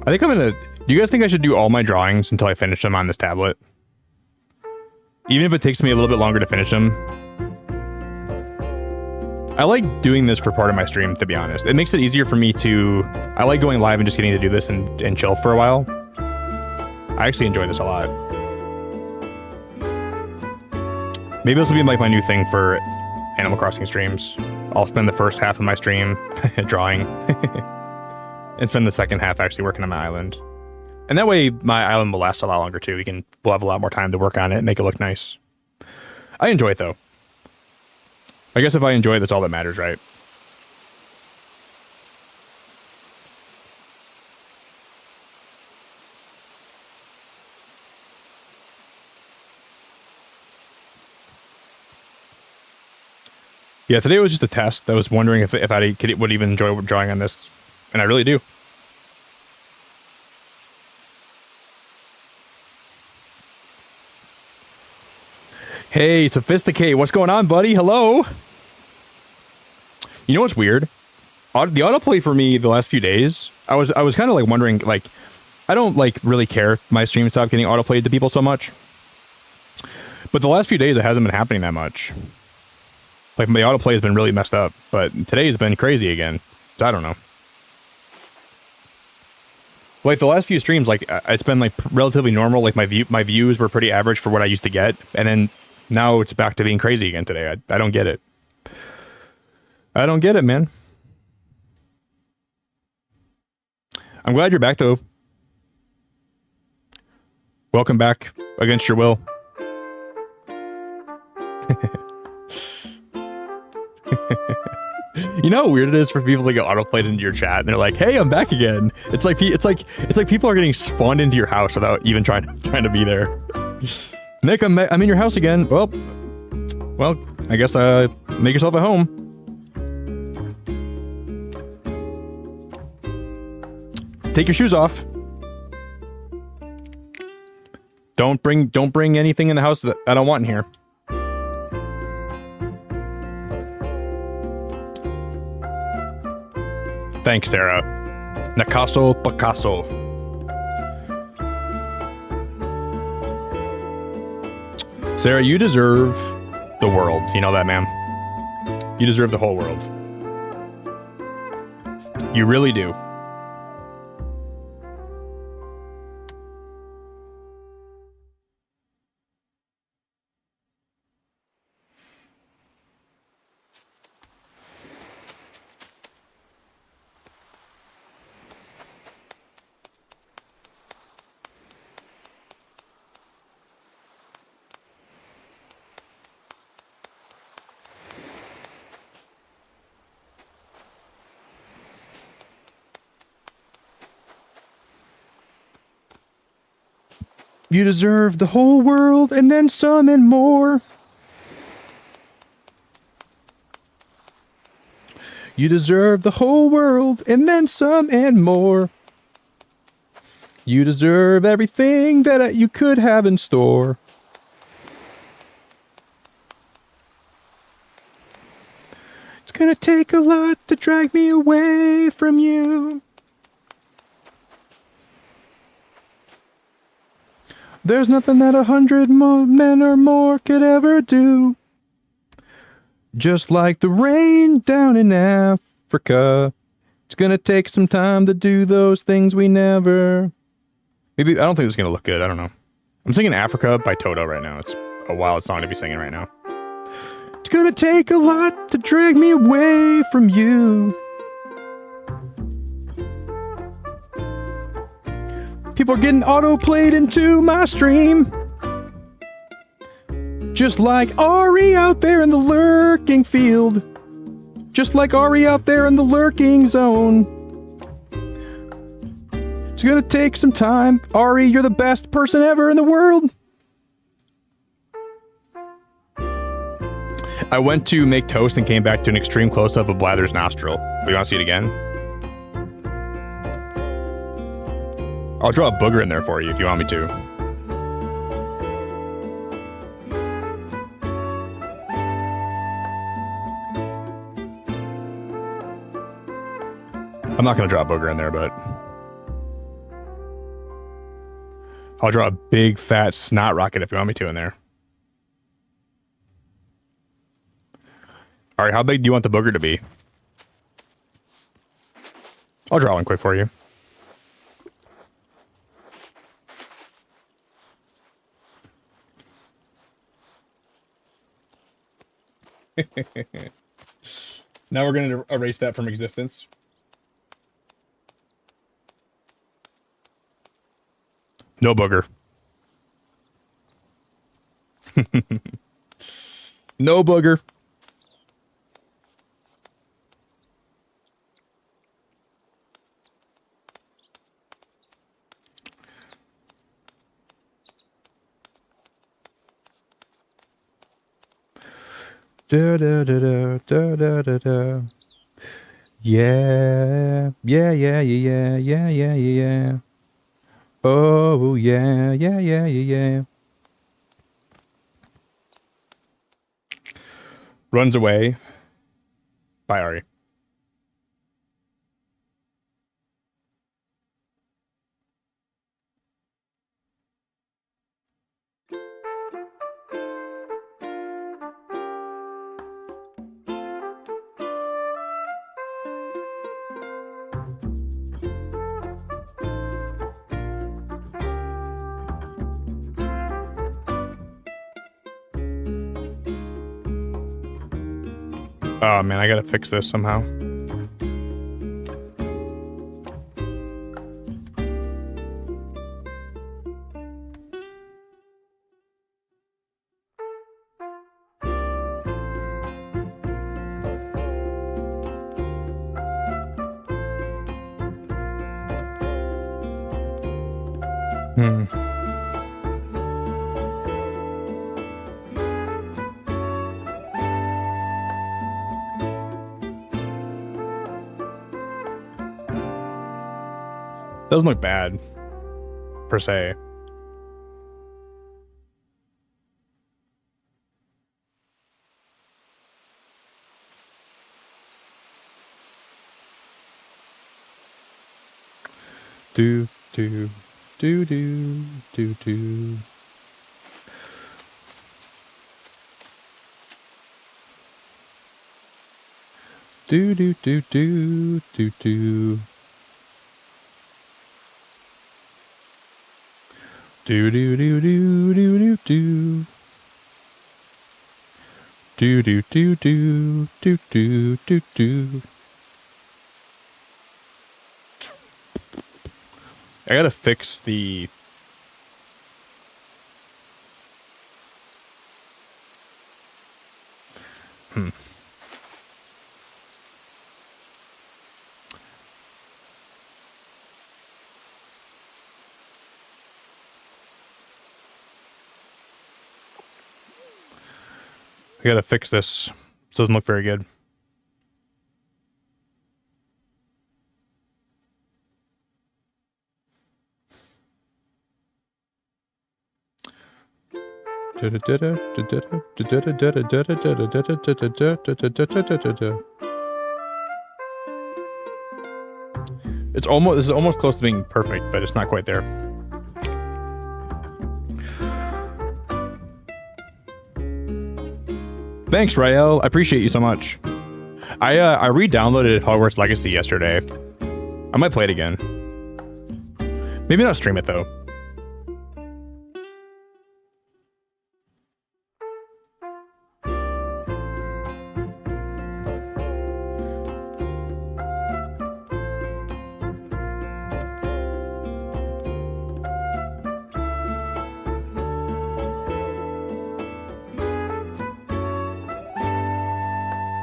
I think I'm gonna... Do you guys think I should do all my drawings until I finish them on this tablet? Even if it takes me a little bit longer to finish them. I like doing this for part of my stream, to be honest. It makes it easier for me to... I like going live and just getting to do this and chill for a while. I actually enjoy this a lot. Maybe this will be like my new thing for Animal Crossing streams. I'll spend the first half of my stream drawing. And spend the second half actually working on my island. And that way my island will last a lot longer too. We'll have a lot more time to work on it and make it look nice. I enjoy it though. I guess if I enjoy it, that's all that matters, right? Yeah, today was just a test. I was wondering if I would even enjoy drawing on this. And I really do. Hey, Sophisticate, what's going on, buddy? Hello. You know what's weird? The autoplay for me the last few days, I was kind of like wondering, like, I don't like really care if my stream stopped getting autoplayed to people so much. But the last few days it hasn't been happening that much. Like my autoplay has been really messed up, but today's been crazy again. So I don't know. Like the last few streams, like it's been like relatively normal. Like my views were pretty average for what I used to get, and then now it's back to being crazy again today. I don't get it. I don't get it, man. I'm glad you're back though. Welcome back against your will. You know how weird it is for people to get autoplayed into your chat and they're like, "Hey, I'm back again." It's like people are getting spawned into your house without even trying to be there. Nick, I'm in your house again. Well, I guess make yourself at home. Take your shoes off. Don't bring anything in the house that I don't want in here. Thanks, Sarah. Nakaso Picasso. Sarah, you deserve the world. You know that, ma'am? You deserve the whole world. You really do. You deserve the whole world and then some and more. You deserve the whole world and then some and more. You deserve everything that you could have in store. It's gonna take a lot to drag me away from you. There's nothing that 100 men or more could ever do. Just like the rain down in Africa. It's gonna take some time to do those things we never... Maybe, I don't think it's gonna look good, I don't know. I'm singing Africa by Toto right now. It's a wild song to be singing right now. It's gonna take a lot to drag me away from you. People are getting auto-played into my stream. Just like Ari out there in the lurking field. Just like Ari out there in the lurking zone. It's gonna take some time. Ari, you're the best person ever in the world. I went to make toast and came back to an extreme close-up of Blather's nostril. We want to see it again? I'll draw a booger in there for you if you want me to. I'm not going to draw a booger in there, but... I'll draw a big, fat snot rocket if you want me to in there. Alright, how big do you want the booger to be? I'll draw one quick for you. Now we're going to erase that from existence. No booger. No booger. Da da da da da da da da. Yeah, yeah, yeah, yeah, yeah, yeah, yeah. Oh yeah, yeah, yeah, yeah. Runs away by Ari. Oh man, I gotta fix this somehow. Doesn't look bad, per se. Do do do do do do. Do do do do do do. Do do do do do do do. Do do do do do do do do. I gotta fix the. I gotta fix this. This doesn't look very good. It's almost. This is almost close to being perfect, but it's not quite there. Thanks, Rael. I appreciate you so much. I re-downloaded Hogwarts Legacy yesterday. I might play it again. Maybe not stream it though.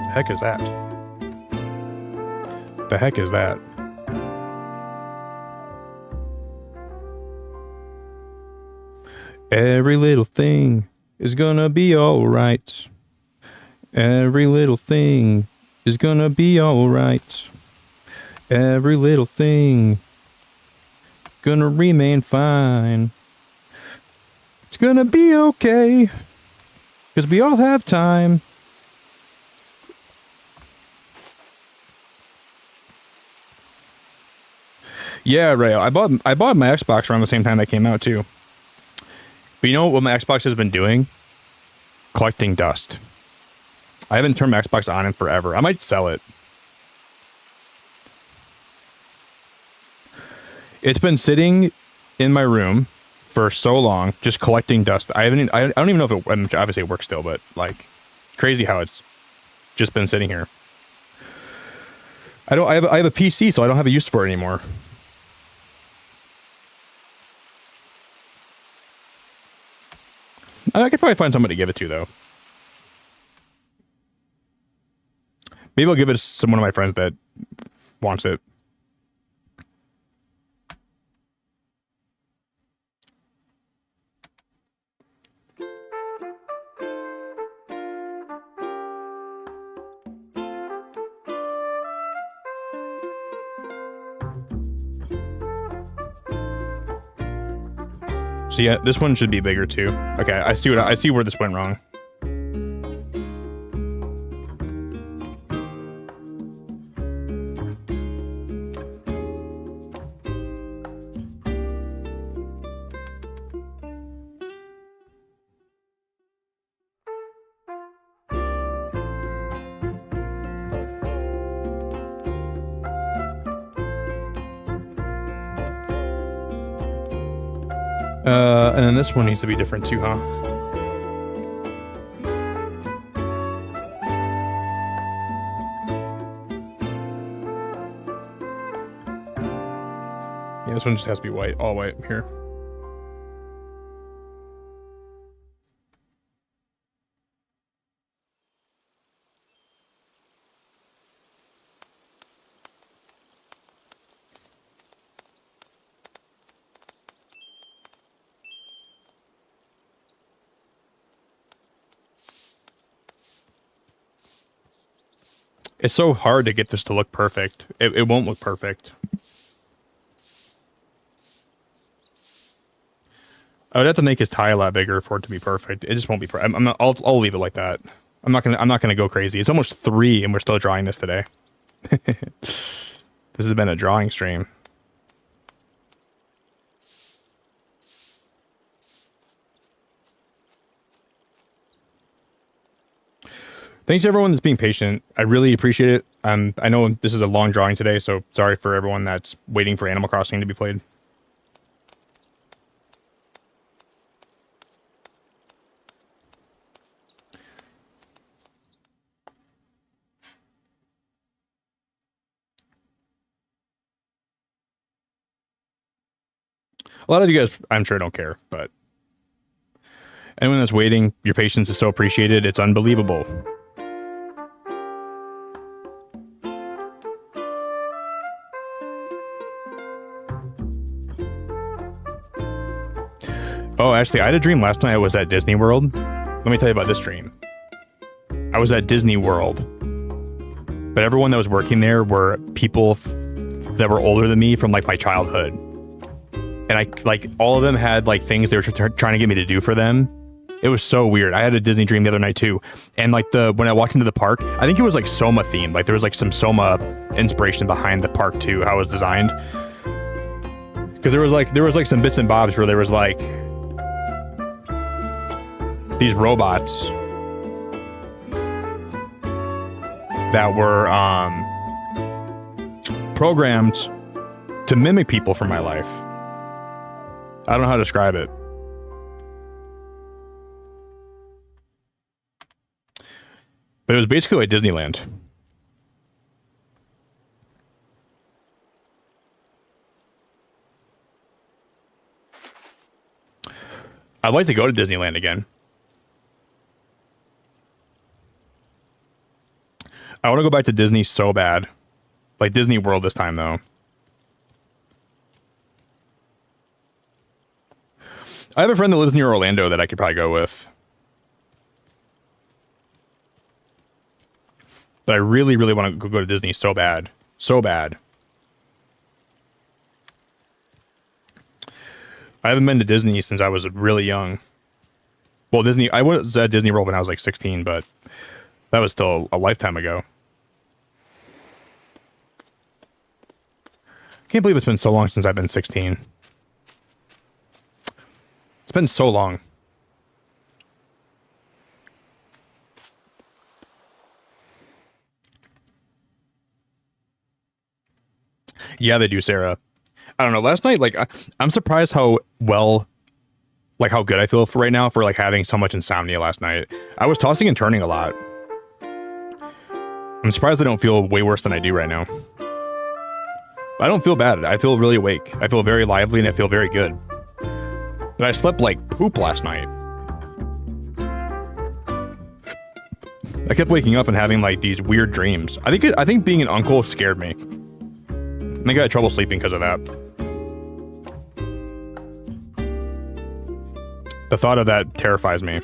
The heck is that? The heck is that? Every little thing is gonna be alright. Every little thing is gonna be alright. Every little thing gonna remain fine. It's gonna be okay, 'cause we all have time. Yeah, Rayo. I bought my Xbox around the same time that came out too. But you know what my Xbox has been doing? Collecting dust. I haven't turned my Xbox on in forever. I might sell it. It's been sitting in my room for so long, just collecting dust. I don't even know if it obviously it works still, but like crazy how it's just been sitting here. I have a PC, so I don't have a use for it anymore. I could probably find somebody to give it to, though. Maybe I'll give it to one of my friends that wants it. So yeah, this one should be bigger too. Okay, I see where this went wrong. And then this one needs to be different too, huh? Yeah, this one just has to be white, all white here. It's so hard to get this to look perfect. It won't look perfect. I would have to make his tie a lot bigger for it to be perfect. It just won't be perfect. I'll leave it like that. I'm not gonna go crazy. It's almost 3 and we're still drawing this today. This has been a drawing stream. Thanks to everyone that's being patient. I really appreciate it. I know this is a long drawing today, so sorry for everyone that's waiting for Animal Crossing to be played. A lot of you guys, I'm sure, don't care, but anyone that's waiting, your patience is so appreciated. It's unbelievable. Oh, actually, I had a dream last night. I was at Disney World. Let me tell you about this dream. I was at Disney World, but everyone that was working there were people that were older than me from like my childhood. And I like all of them had like things they were trying to get me to do for them. It was so weird. I had a Disney dream the other night too. And like when I walked into the park, I think it was like Soma themed. Like there was like some Soma inspiration behind the park too, how it was designed. Because there was like some bits and bobs where there was like these robots that were programmed to mimic people from my life. I don't know how to describe it. But it was basically like Disneyland. I'd like to go to Disneyland again. I want to go back to Disney so bad. Like Disney World this time, though. I have a friend that lives near Orlando that I could probably go with. But I really, really want to go to Disney so bad. So bad. I haven't been to Disney since I was really young. Well, I was at Disney World when I was like 16, but that was still a lifetime ago. Can't believe it's been so long since I've been 16. It's been so long. Yeah, they do, Sarah. I don't know. Last night, like, I'm surprised how well, like, how good I feel for right now for, like, having so much insomnia last night. I was tossing and turning a lot. I'm surprised I don't feel way worse than I do right now. I don't feel bad. I feel really awake. I feel very lively and I feel very good. But I slept like poop last night. I kept waking up and having like these weird dreams. I think being an uncle scared me. I think I had trouble sleeping because of that. The thought of that terrifies me.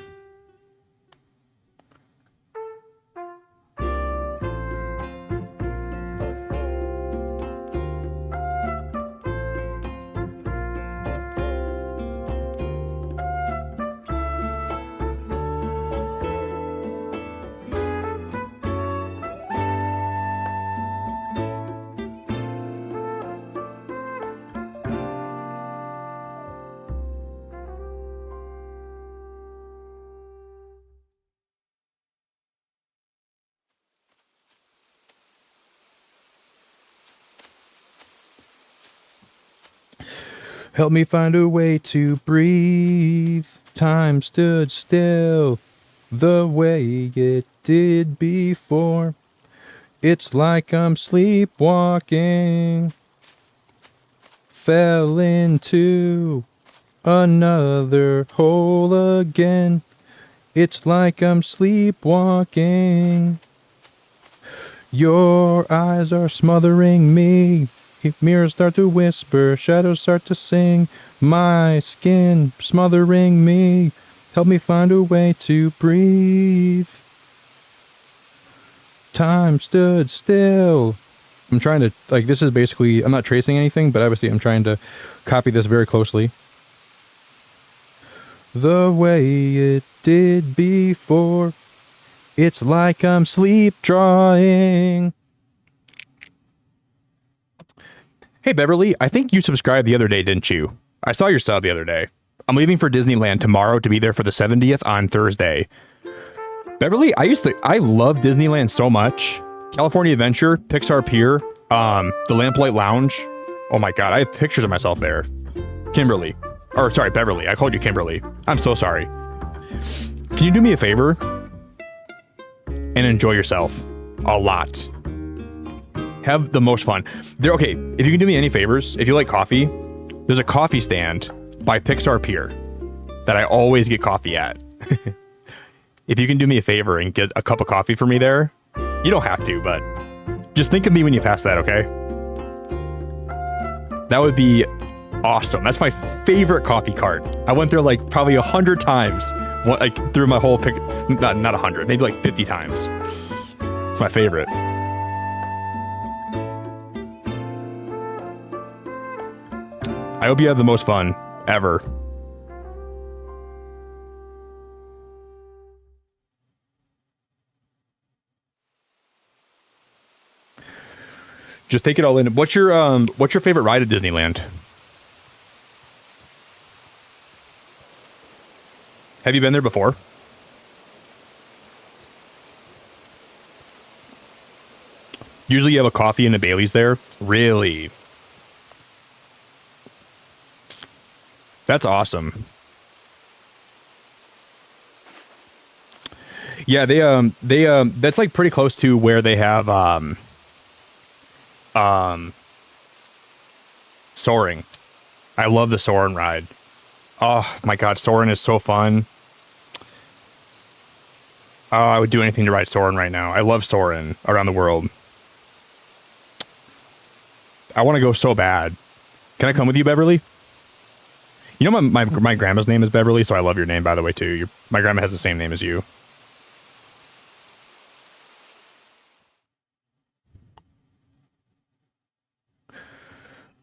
Help me find a way to breathe. Time stood still the way it did before. It's like I'm sleepwalking. Fell into another hole again. It's like I'm sleepwalking. Your eyes are smothering me. Mirrors start to whisper, shadows start to sing. My skin smothering me. Help me find a way to breathe. Time stood still. I'm trying to, like, this is basically, I'm not tracing anything, but obviously I'm trying to copy this very closely. The way it did before. It's like I'm sleep drawing. Hey, Beverly, I think you subscribed the other day, didn't you? I saw your sub the other day. I'm leaving for Disneyland tomorrow to be there for the 70th on Thursday. Beverly, I love Disneyland so much. California Adventure, Pixar Pier, the Lamplight Lounge. Oh my God, I have pictures of myself there. Kimberly, or sorry, Beverly. I called you Kimberly. I'm so sorry. Can you do me a favor and enjoy yourself a lot? Have the most fun. Okay, if you can do me any favors, if you like coffee, there's a coffee stand by Pixar Pier that I always get coffee at. If you can do me a favor and get a cup of coffee for me there, you don't have to, but just think of me when you pass that, okay? That would be awesome. That's my favorite coffee cart. I went there like probably 100 times, like through my whole not 100, maybe like 50 times. It's my favorite. I hope you have the most fun ever. Just take it all in. What's your favorite ride at Disneyland? Have you been there before? Usually you have a coffee and a Bailey's there. Really? That's awesome. Yeah, they that's like pretty close to where they have Soaring. I love the Soarin' ride. Oh my God, Soarin' is so fun. Oh, I would do anything to ride Soarin' right now. I love Soarin' around the world. I want to go so bad. Can I come with you, Beverly? You know my grandma's name is Beverly, so I love your name, by the way, too. My grandma has the same name as you.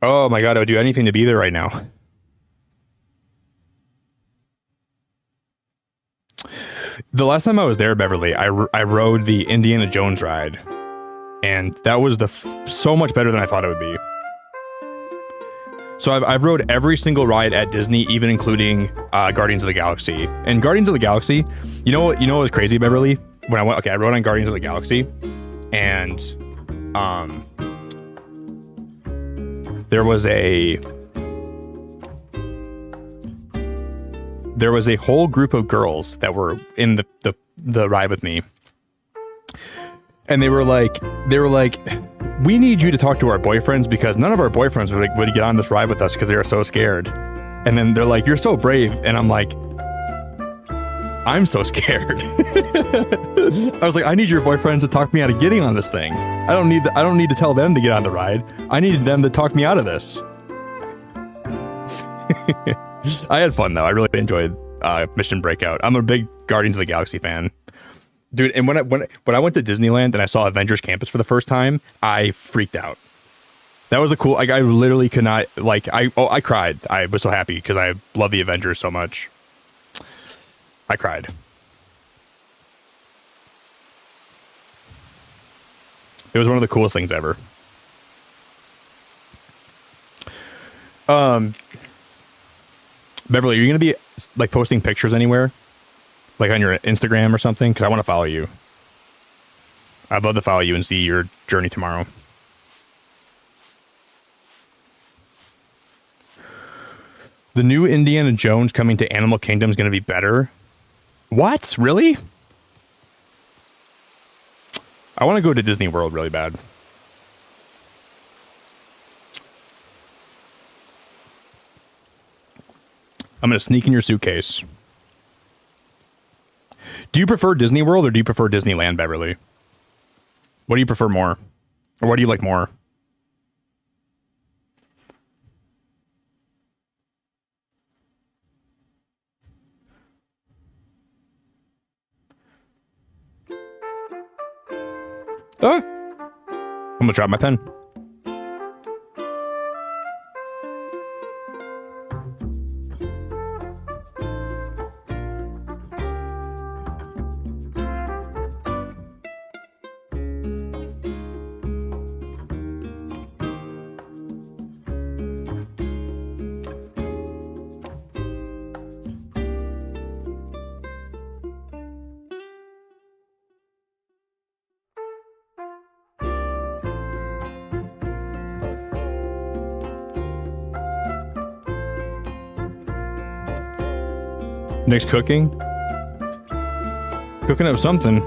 Oh my God, I would do anything to be there right now. The last time I was there, Beverly, I rode the Indiana Jones ride, and that was so much better than I thought it would be. So I've rode every single ride at Disney, even including Guardians of the Galaxy. And Guardians of the Galaxy, you know what was crazy, Beverly? When I rode on Guardians of the Galaxy, and there was a whole group of girls that were in the ride with me, and they were like, we need you to talk to our boyfriends because none of our boyfriends would get on this ride with us because they were so scared. And then they're like, you're so brave, and I'm like, I'm so scared. I was like, I need your boyfriend to talk me out of getting on this thing. I don't need to tell them to get on the ride. I needed them to talk me out of this. I had fun though. I really enjoyed Mission Breakout. I'm a big Guardians of the Galaxy fan, dude. And when I went to Disneyland and I saw Avengers Campus for the first time, I freaked out. That was a cool. Like I literally could not. I cried. I was so happy because I love the Avengers so much. I cried. It was one of the coolest things ever. Beverly, are you going to be like posting pictures anywhere? Like on your Instagram or something? Because I want to follow you. I'd love to follow you and see your journey tomorrow. The new Indiana Jones coming to Animal Kingdom is going to be better. What? Really? I want to go to Disney World really bad. I'm going to sneak in your suitcase. Do you prefer Disney World or do you prefer Disneyland, Beverly? What do you prefer more? Or what do you like more? I'm gonna drop my pen. Nick's cooking. Cooking up something.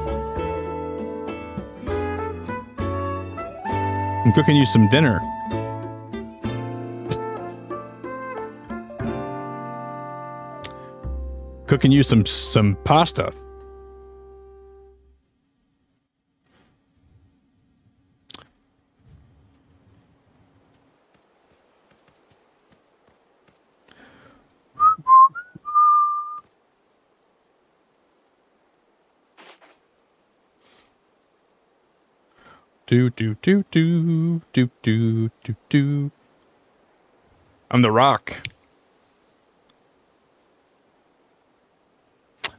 I'm cooking you some dinner. Cooking you some pasta. Do do do do do do do do. I'm the Rock.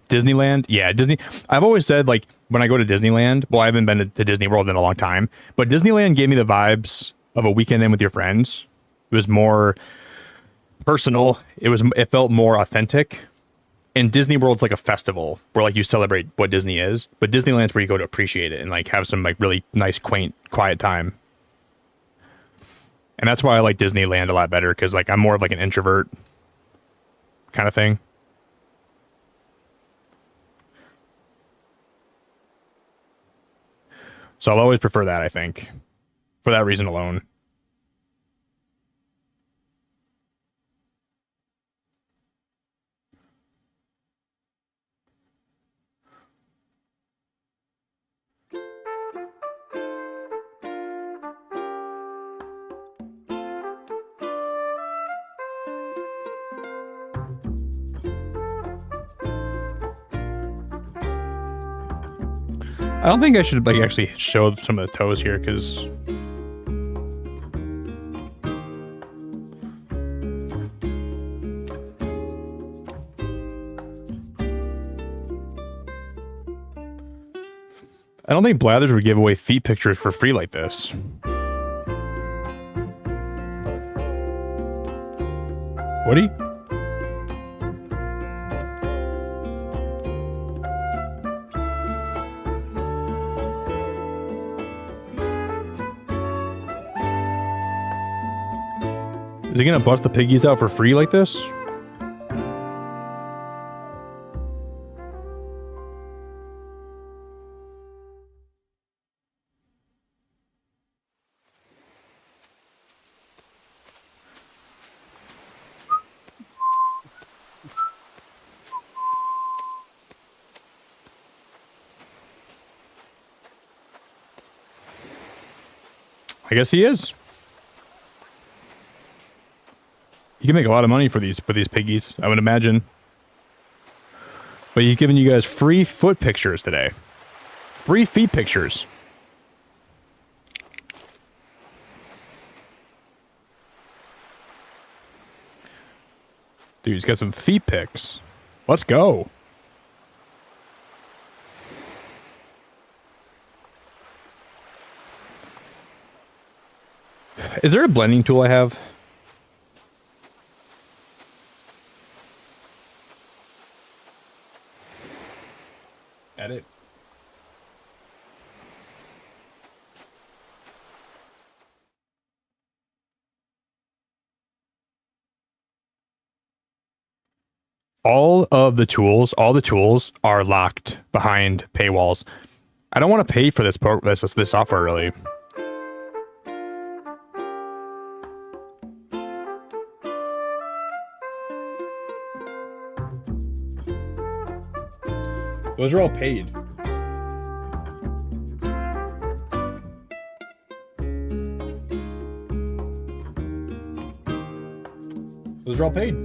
Disneyland, yeah, Disney. I've always said, like, when I go to Disneyland, well, I haven't been to Disney World in a long time, but Disneyland gave me the vibes of a weekend in with your friends. It was more personal. It felt more authentic. And Disney World's like a festival where, like, you celebrate what Disney is, but Disneyland's where you go to appreciate it and, like, have some, like, really nice, quaint, quiet time. And that's why I like Disneyland a lot better, because, like, I'm more of like an introvert kind of thing. So I'll always prefer that, I think, for that reason alone. I don't think I should, like, actually show some of the toes here, because I don't think Blathers would give away feet pictures for free like this. Would he? Is he gonna bust the piggies out for free like this? I guess he is. You can make a lot of money for these piggies, I would imagine. But he's giving you guys free foot pictures today. Free feet pictures. Dude, he's got some feet pics. Let's go. Is there a blending tool I have? Edit. All the tools are locked behind paywalls. I don't want to pay for this software, really. Those are all paid. Those are all paid.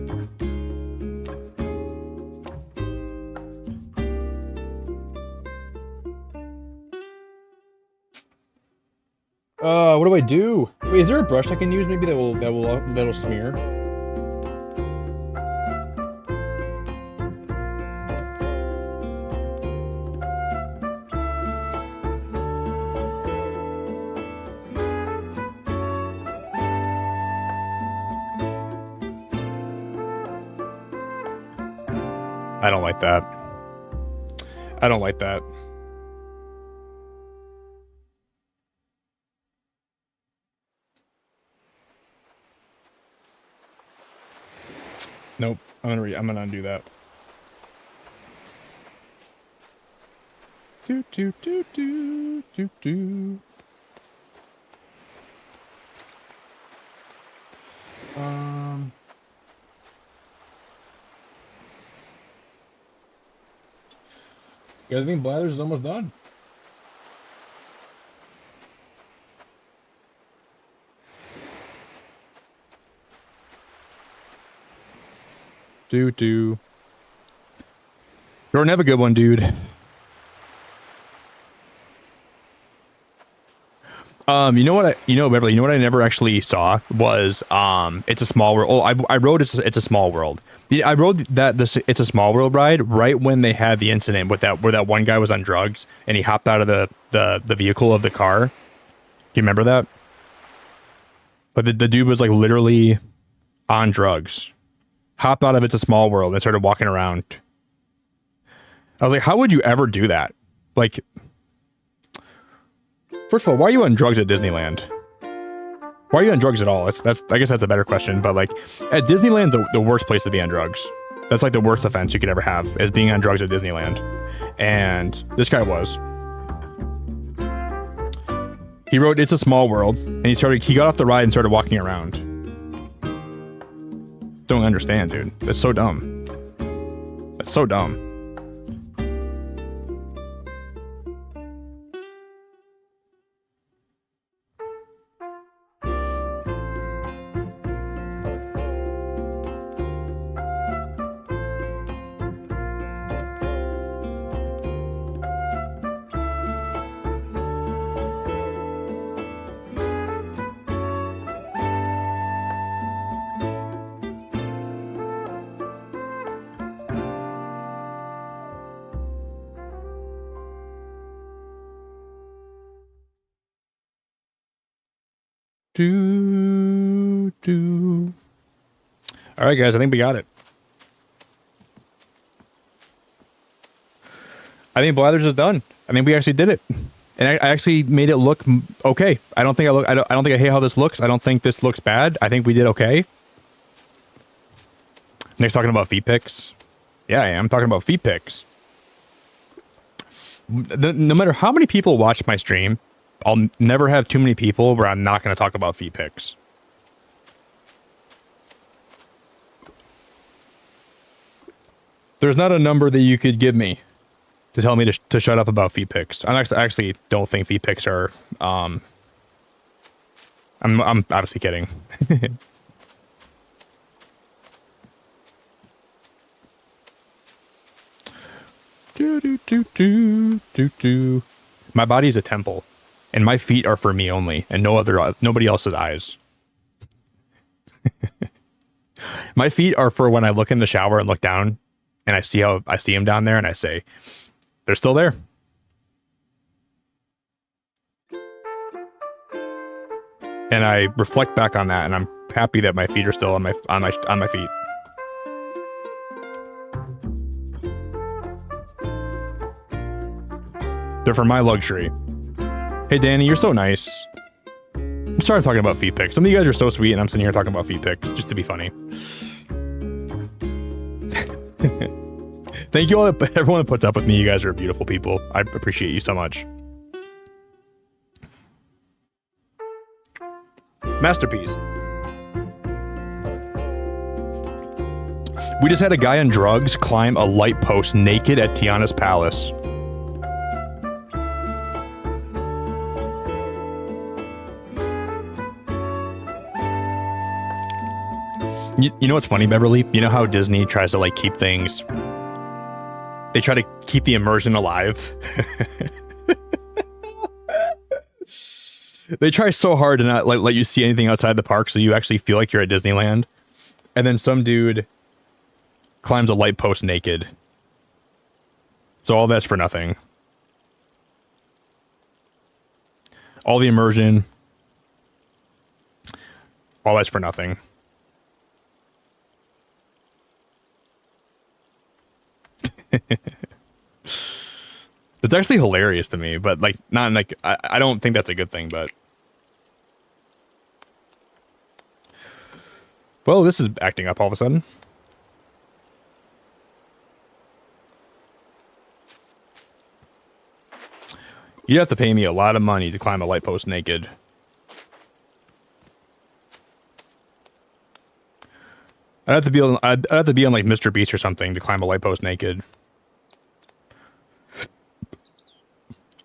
What do I do? Wait, is there a brush I can use maybe that'll smear? I don't like that. I don't like that. Nope. I'm gonna undo that. Do do do do do do. You guys think Blathers is almost done? Do. Jordan, have a good one, dude. Beverly, you know what I never actually saw was It's a Small World. Oh, I rode it's a Small World. I rode It's a Small World ride right when they had the incident with that where that one guy was on drugs and he hopped out of the vehicle of the car. Do you remember that? But the dude was like literally on drugs. Hopped out of It's a Small World and started walking around. I was like, how would you ever do that? Like, first of all, why are you on drugs at Disneyland? Why are you on drugs at all? I guess that's a better question. But like, at Disneyland's the worst place to be on drugs. That's like the worst offense you could ever have, is being on drugs at Disneyland. And this guy was. He wrote It's a Small World, and he got off the ride and started walking around. Don't understand, dude. That's so dumb. That's so dumb. All right, guys, I think we got it. I think Blathers is done. I think we actually did it, and I actually made it look okay. I don't think I don't think I hate how this looks. I don't think this looks bad. I think we did okay. Nick's talking about feet pics. Yeah, I am talking about feet pics. No matter how many people watch my stream, I'll never have too many people where I'm not going to talk about feet pics. There's not a number that you could give me to tell me to shut up about feet pics. I actually don't think feet pics are. I'm obviously kidding. Do. My body is a temple, and my feet are for me only, and nobody else's eyes. My feet are for when I look in the shower and look down, and I see them down there, and I say, they're still there. And I reflect back on that, and I'm happy that my feet are still on my feet. They're for my luxury. Hey, Danny, you're so nice. I'm sorry I'm talking about feet pics. Some of you guys are so sweet, and I'm sitting here talking about feet pics just to be funny. Thank you all, everyone that puts up with me. You guys are beautiful people. I appreciate you so much. Masterpiece. We just had a guy on drugs climb a light post naked at Tiana's palace. You know what's funny, Beverly? You know how Disney tries to like keep things... They try to keep the immersion alive. They try so hard to not let you see anything outside the park so you actually feel like you're at Disneyland. And then some dude climbs a light post naked. So all that's for nothing. All the immersion. All that's for nothing. It's actually hilarious to me, but like not like I don't think that's a good thing, but well, this is acting up all of a sudden. You'd have to pay me a lot of money to climb a light post naked. I'd have to be on, I'd have to be on like Mr. Beast or something to climb a light post naked.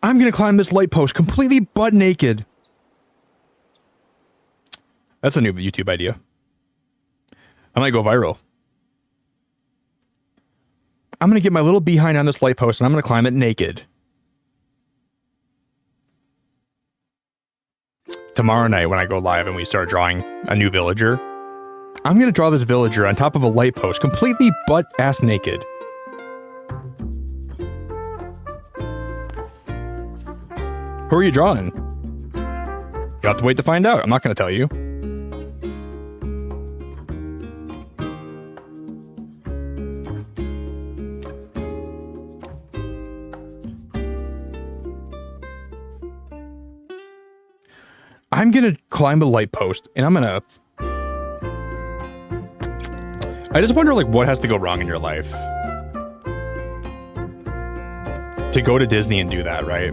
I'm gonna climb this light post completely butt naked. That's a new YouTube idea. I might go viral. I'm gonna get my little behind on this light post and I'm gonna climb it naked. Tomorrow night when I go live and we start drawing a new villager, I'm gonna draw this villager on top of a light post completely butt-ass naked. Who are you drawing? You'll have to wait to find out. I'm not gonna tell you. I'm gonna climb a light post and I'm gonna... I just wonder like what has to go wrong in your life to go to Disney and do that, right?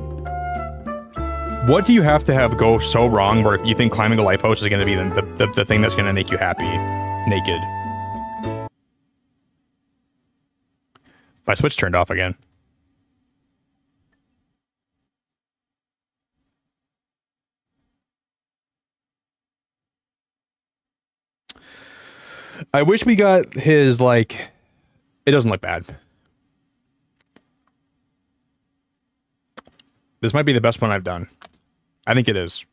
What do you have to have go so wrong where you think climbing a light post is gonna be the thing that's gonna make you happy naked? My Switch turned off again. I wish we got his, like... It doesn't look bad. This might be the best one I've done. I think it is.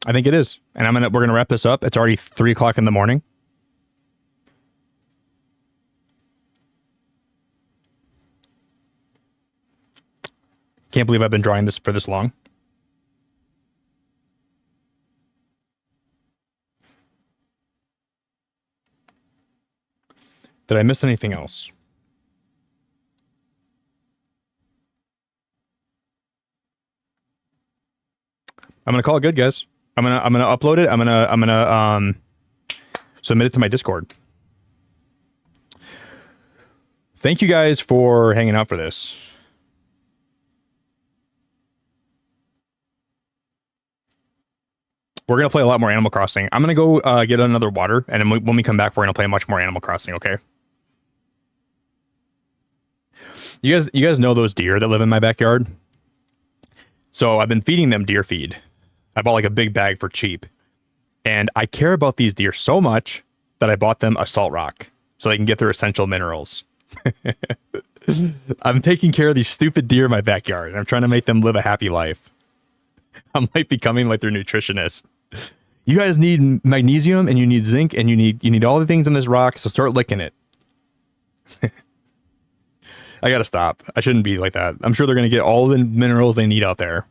I think it is. And we're gonna wrap this up. It's already 3 o'clock in the morning. Can't believe I've been drawing this for this long. Did I miss anything else? I'm gonna call it good, guys. I'm gonna upload it. I'm gonna submit it to my Discord. Thank you guys for hanging out for this. We're gonna play a lot more Animal Crossing. I'm gonna go get another water, and then when we come back, we're gonna play much more Animal Crossing. Okay. You guys know those deer that live in my backyard? So I've been feeding them deer feed. I bought like a big bag for cheap. And I care about these deer so much that I bought them a salt rock so they can get their essential minerals. I'm taking care of these stupid deer in my backyard and I'm trying to make them live a happy life. I'm like becoming like their nutritionist. You guys need magnesium and you need zinc and you need all the things in this rock, so start licking it. I gotta stop. I shouldn't be like that. I'm sure they're gonna get all the minerals they need out there.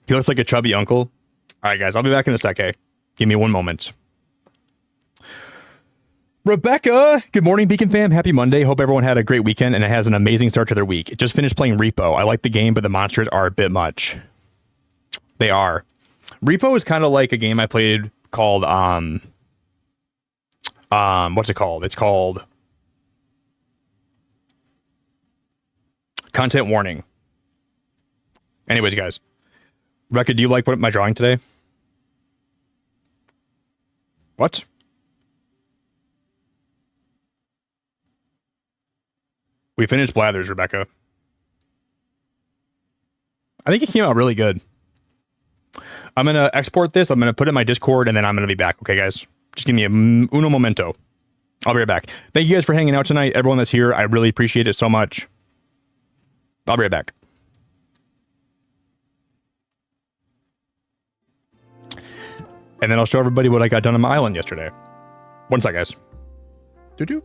He looks like a chubby uncle. All right, guys, I'll be back in a sec, hey? Give me one moment. Rebecca! Good morning, Beacon fam. Happy Monday. Hope everyone had a great weekend and it has an amazing start to their week. Just finished playing Repo. I like the game, but the monsters are a bit much. They are. Repo is kind of like a game I played called, what's it called? It's called Content Warning. Anyways, guys. Rebecca, do you like my drawing today? What? We finished Blathers, Rebecca. I think it came out really good. I'm going to export this. I'm going to put it in my Discord, and then I'm going to be back. Okay, guys? Just give me a uno momento. I'll be right back. Thank you guys for hanging out tonight. Everyone that's here, I really appreciate it so much. I'll be right back. And then I'll show everybody what I got done on my island yesterday. One sec, guys. Doo-doo.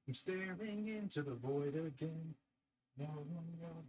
I'm staring into the void again. No, no, no.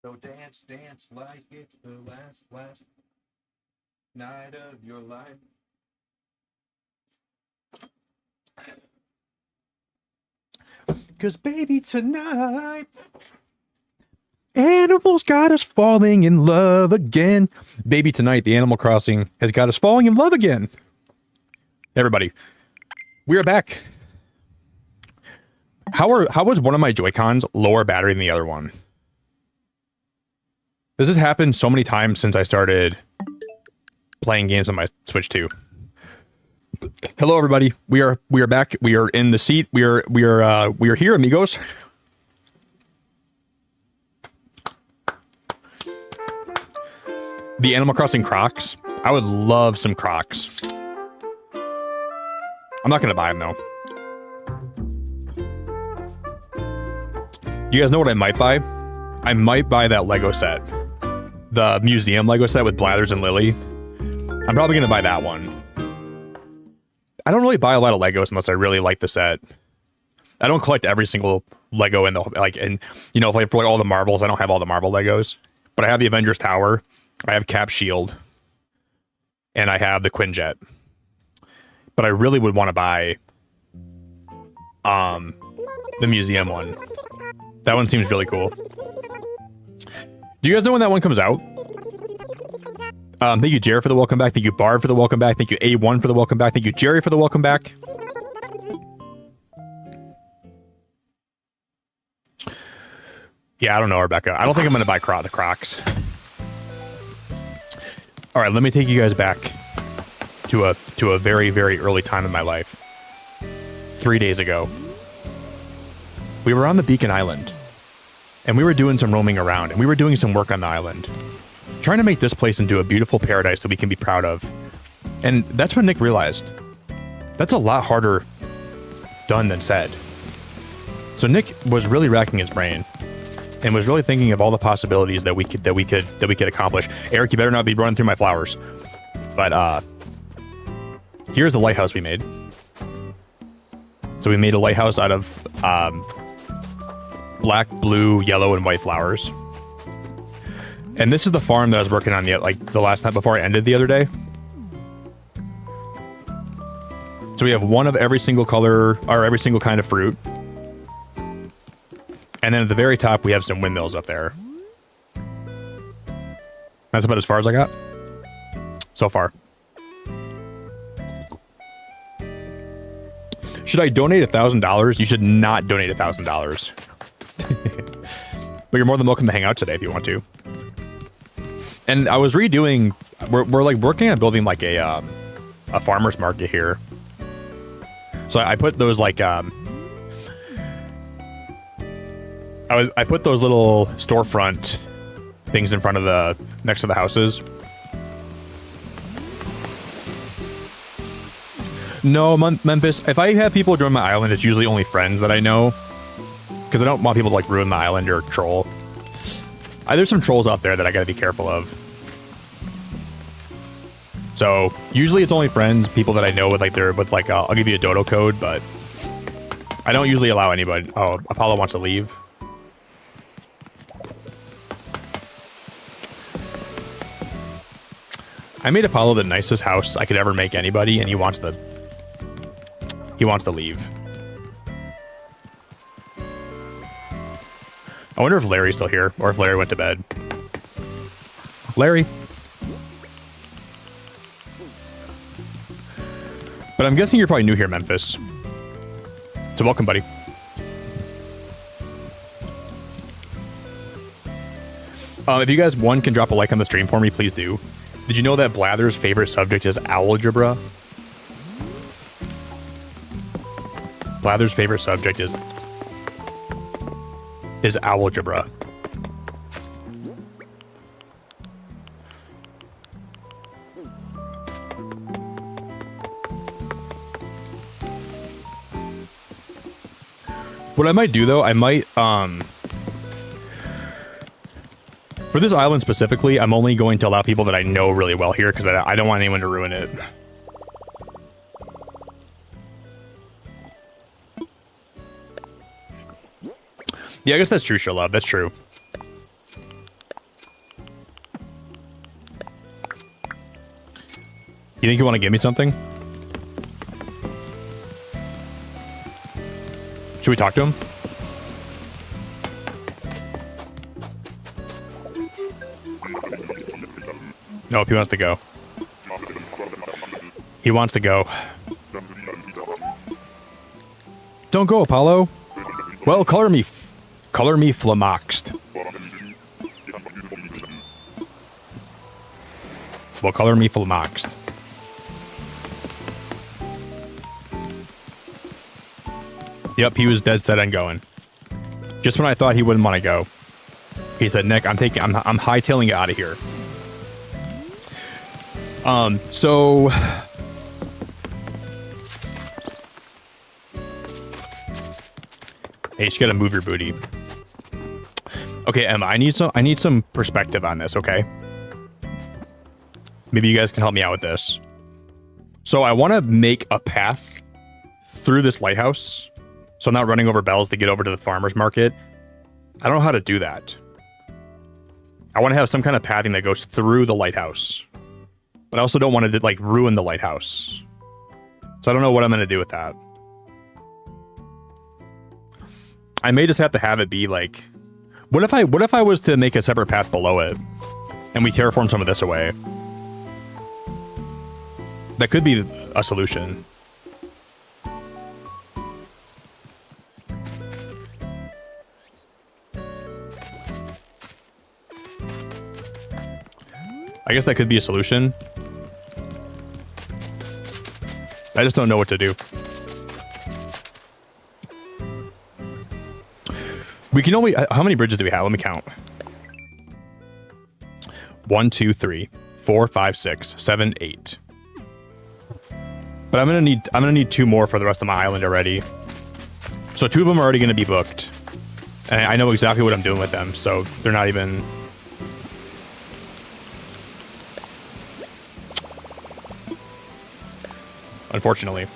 So dance, dance like it's the last night of your life. Cause baby, tonight, animals got us falling in love again. Baby, tonight, the Animal Crossing has got us falling in love again. Everybody, we are back. How was one of my Joy-Cons lower battery than the other one? This has happened so many times since I started playing games on my Switch 2. Hello, everybody. We are back. We are in the seat. We are here, amigos. The Animal Crossing Crocs. I would love some Crocs. I'm not gonna buy them though. You guys know what I might buy? I might buy that Lego set. The museum Lego set with Blathers and Lily. I'm probably gonna buy that one. I don't really buy a lot of Legos unless I really like the set. I don't collect every single Lego in the like, and you know, for like all the Marvels, I don't have all the Marvel Legos, but I have the Avengers Tower, I have Cap Shield, and I have the Quinjet. But I really would want to buy, the museum one. That one seems really cool. Do you guys know when that one comes out? Thank you, Jared, for the welcome back. Thank you, Barb, for the welcome back. Thank you, A1, for the welcome back. Thank you, Jerry, for the welcome back. Yeah, I don't know, Rebecca. I don't think I'm going to buy the Crocs. All right, let me take you guys back to a very, very early time in my life. 3 days ago. We were on the Beacon Island, and we were doing some roaming around, and we were doing some work on the island. Trying to make this place into a beautiful paradise that we can be proud of. And that's when Nick realized that's a lot harder done than said. So Nick was really racking his brain and was really thinking of all the possibilities that we could accomplish. Eric, you better not be running through my flowers. But here's the lighthouse we made. So we made a lighthouse out of black, blue, yellow, and white flowers. And this is the farm that I was working on the last night before I ended the other day. So we have one of every single color, or every single kind of fruit. And then at the very top, we have some windmills up there. That's about as far as I got. So far. Should I donate $1,000? You should not donate $1,000. But you're more than welcome to hang out today if you want to. And I was redoing, we're like working on building like a farmer's market here. So I put those like, I put those little storefront things in front of next to the houses. No, Memphis, if I have people join my island, it's usually only friends that I know. Because I don't want people to like ruin my island or troll. There's some trolls out there that I gotta be careful of. So usually it's only friends, people that I know with like I'll give you a dodo code, but I don't usually allow anybody. Oh, Apollo wants to leave. I made Apollo the nicest house I could ever make anybody, and he wants to leave. I wonder if Larry's still here, or if Larry went to bed. Larry. But I'm guessing you're probably new here, Memphis. So welcome, buddy. If you guys, can drop a like on the stream for me, please do. Did you know that Blather's favorite subject is algebra? Blather's favorite subject is algebra. What I might do though, I might for this island specifically, I'm only going to allow people that I know really well here because I don't want anyone to ruin it. Yeah, I guess that's true, Sherlove. That's true. You think you want to give me something? Should we talk to him? Nope, he wants to go. He wants to go. Don't go, Apollo. Well, color me flummoxed. Well, color me flummoxed. Yep, he was dead set on going. Just when I thought he wouldn't want to go, he said, "Nick, I'm hightailing you out of here." So hey, you just gotta move your booty. Okay, Emma, I need some perspective on this, okay? Maybe you guys can help me out with this. So I want to make a path through this lighthouse, so I'm not running over bells to get over to the farmer's market. I don't know how to do that. I want to have some kind of pathing that goes through the lighthouse, but I also don't want to like ruin the lighthouse. So I don't know what I'm going to do with that. I may just have to have it be like, what if I was to make a separate path below it and we terraform some of this away? That could be a solution. I guess that could be a solution. I just don't know what to do. We can only... How many bridges do we have? Let me count. 1, 2, 3, 4, 5, 6, 7, 8. But I'm gonna need 2 more for the rest of my island already. So 2 of them are already gonna be booked. And I know exactly what I'm doing with them, so they're not even... Unfortunately.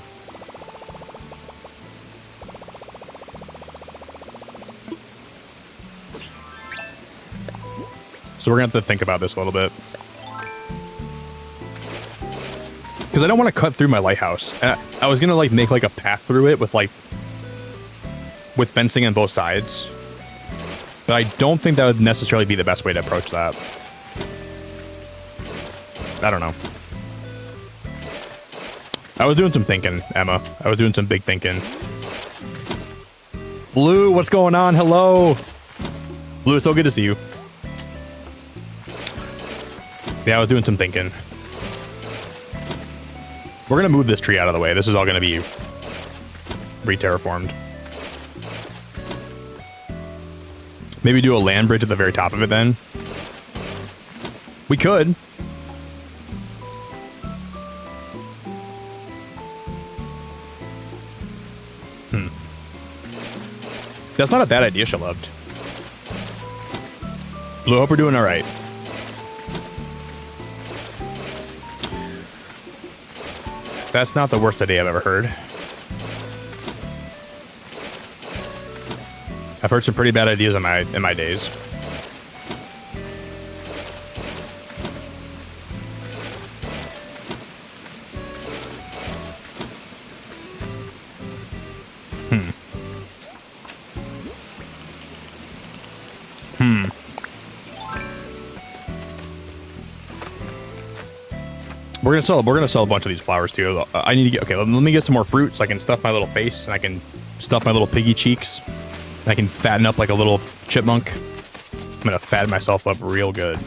So we're gonna have to think about this a little bit. Because I don't want to cut through my lighthouse. And I was gonna like make like a path through it with fencing on both sides. But I don't think that would necessarily be the best way to approach that. I don't know. I was doing some thinking, Emma. I was doing some big thinking. Blue, what's going on? Hello. Blue, it's so good to see you. Yeah, I was doing some thinking. We're gonna move this tree out of the way. This is all gonna be re-terraformed. Maybe do a land bridge at the very top of it then. We could. That's not a bad idea, Shalubed. Blue, hope we're doing all right. That's not the worst idea I've ever heard. I've heard some pretty bad ideas in my days. We're gonna sell a bunch of these flowers too. I need to get, okay, let me get some more fruit so I can stuff my little face and I can stuff my little piggy cheeks. And I can fatten up like a little chipmunk. I'm gonna fatten myself up real good.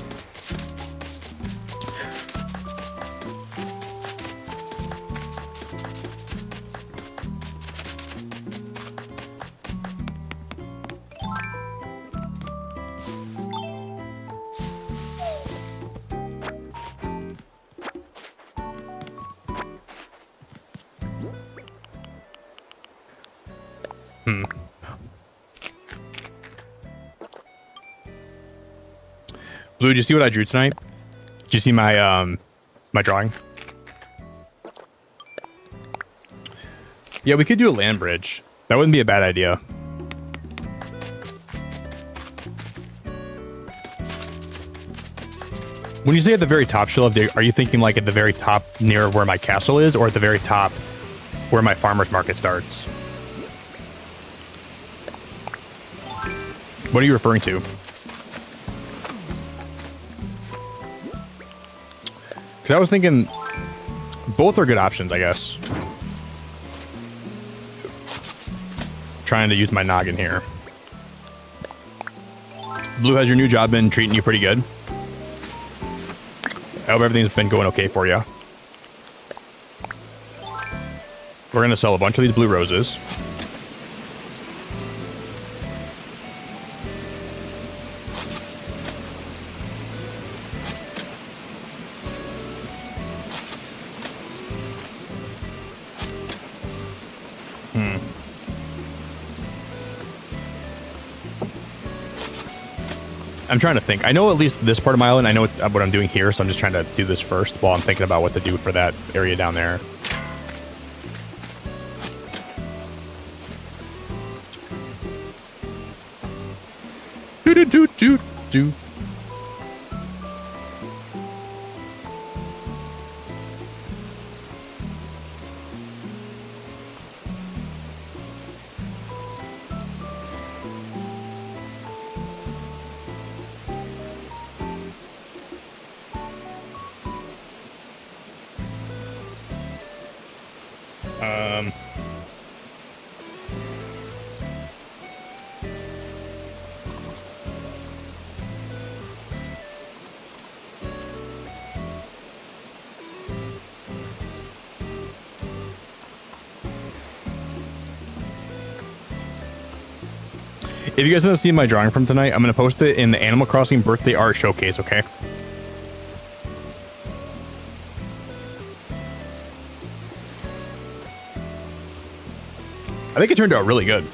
Blue, did you see what I drew tonight? Did you see my my drawing? Yeah, we could do a land bridge. That wouldn't be a bad idea. When you say at the very top, Shalov, are you thinking like at the very top near where my castle is, or at the very top where my farmer's market starts? What are you referring to? Because I was thinking both are good options, I guess. Trying to use my noggin here. Blue, has your new job been treating you pretty good? I hope everything's been going okay for you. We're gonna sell a bunch of these blue roses. I'm trying to think. I know at least this part of my island. I know what I'm doing here, so I'm just trying to do this first while I'm thinking about what to do for that area down there. Do. If you guys want to see my drawing from tonight, I'm going to post it in the Animal Crossing birthday art showcase, okay? I think it turned out really good.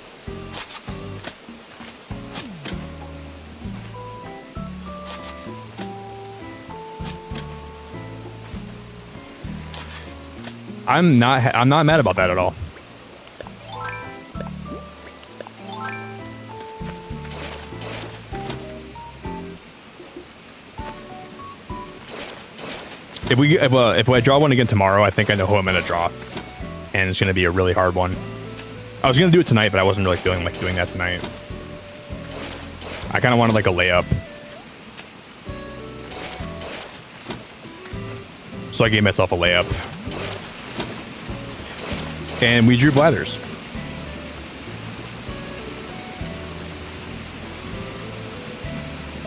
I'm not mad about that at all. If I draw one again tomorrow, I think I know who I'm gonna draw, and it's gonna be a really hard one. I was gonna do it tonight, but I wasn't really feeling like doing that tonight. I kind of wanted like a layup, so I gave myself a layup, and we drew bladders.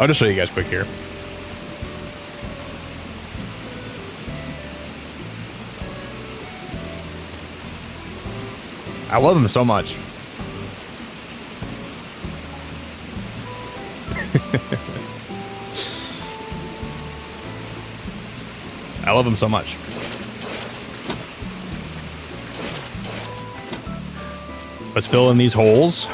I'll just show you guys quick here. I love him so much. I love him so much. Let's fill in these holes.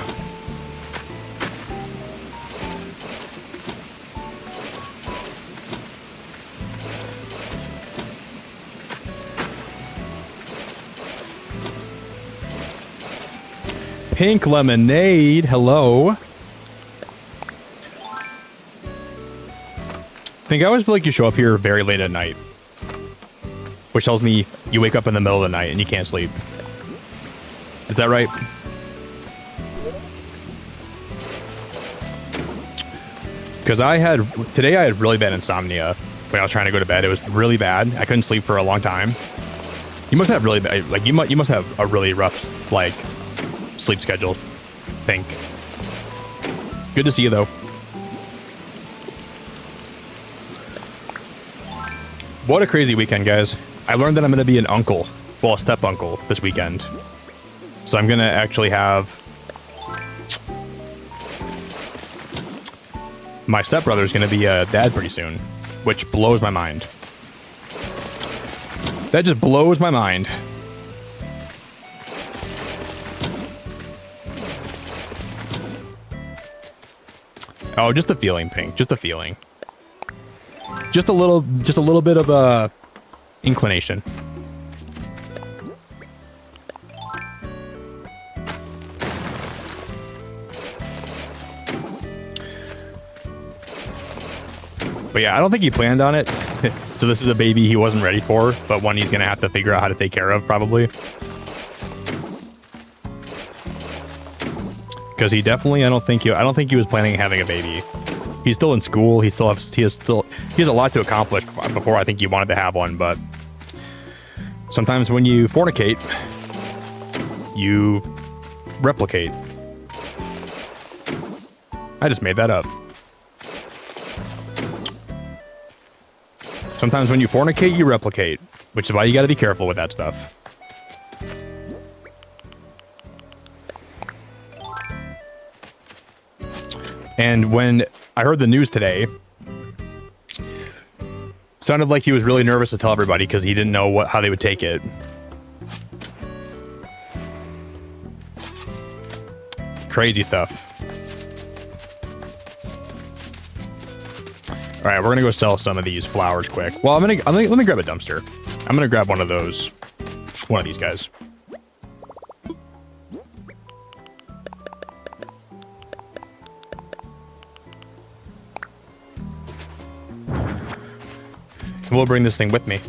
Pink lemonade, hello. I think I always feel like you show up here very late at night, which tells me you wake up in the middle of the night and you can't sleep. Is that right? Because today I had really bad insomnia when I was trying to go to bed. It was really bad. I couldn't sleep for a long time. You must have really bad, like you must have a really rough like sleep schedule, I think. Good to see you though. What a crazy weekend, guys. I learned that I'm going to be an uncle, well, a step uncle this weekend. So I'm going to actually have my stepbrother's going to be a dad pretty soon, which blows my mind. That just blows my mind. Oh, just a feeling, Pink. Just a feeling. Just a little bit of a inclination. But yeah, I don't think he planned on it. So this is a baby he wasn't ready for, but one he's gonna have to figure out how to take care of probably. Because he definitely, I don't think he was planning on having a baby. He's still in school. He has a lot to accomplish before I think he wanted to have one. But sometimes when you fornicate, you replicate. I just made that up. Sometimes when you fornicate, you replicate, which is why you got to be careful with that stuff. And when I heard the news today, sounded like he was really nervous to tell everybody because he didn't know how they would take it. Crazy stuff. All right, we're gonna go sell some of these flowers quick. Well, let me grab a dumpster. I'm gonna grab one of those, one of these guys. We'll bring this thing with me.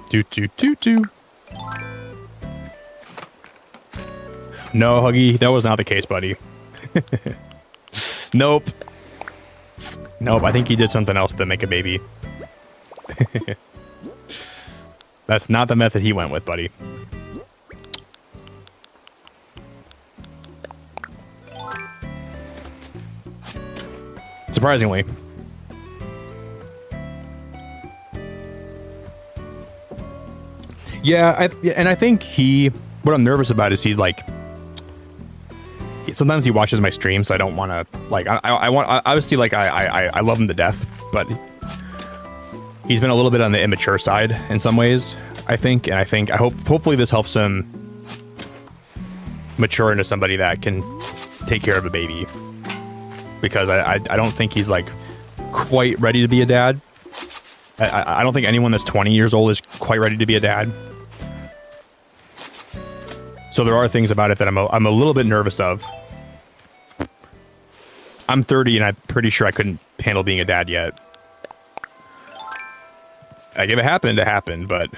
Toot. No, Huggy, that was not the case, buddy. Nope. Nope, I think he did something else to make a baby. That's not the method he went with, buddy. Surprisingly. Yeah, and I think what I'm nervous about is he's like, sometimes he watches my stream, so I don't want to, like, I obviously, like, I love him to death, but he's been a little bit on the immature side in some ways, I think, and hopefully this helps him mature into somebody that can take care of a baby, because I don't think he's, like, quite ready to be a dad. I don't think anyone that's 20 years old is quite ready to be a dad. So there are things about it that I'm a little bit nervous of. I'm 30 and I'm pretty sure I couldn't handle being a dad yet. Like, if it happened, it happened, but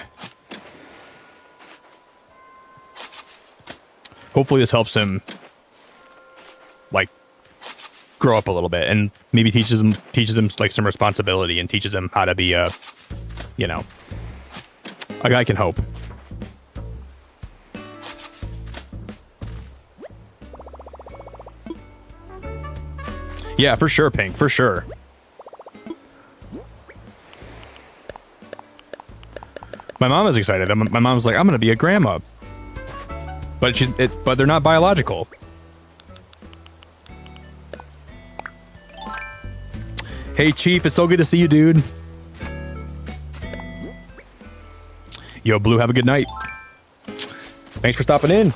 hopefully this helps him, like, grow up a little bit and maybe teaches him like some responsibility and teaches him how to be a guy can hope. Yeah, for sure, Pink, for sure. My mom is excited. My mom's like, I'm gonna be a grandma. But but they're not biological. Hey, Chief, it's so good to see you, dude. Yo, Blue, have a good night. Thanks for stopping in.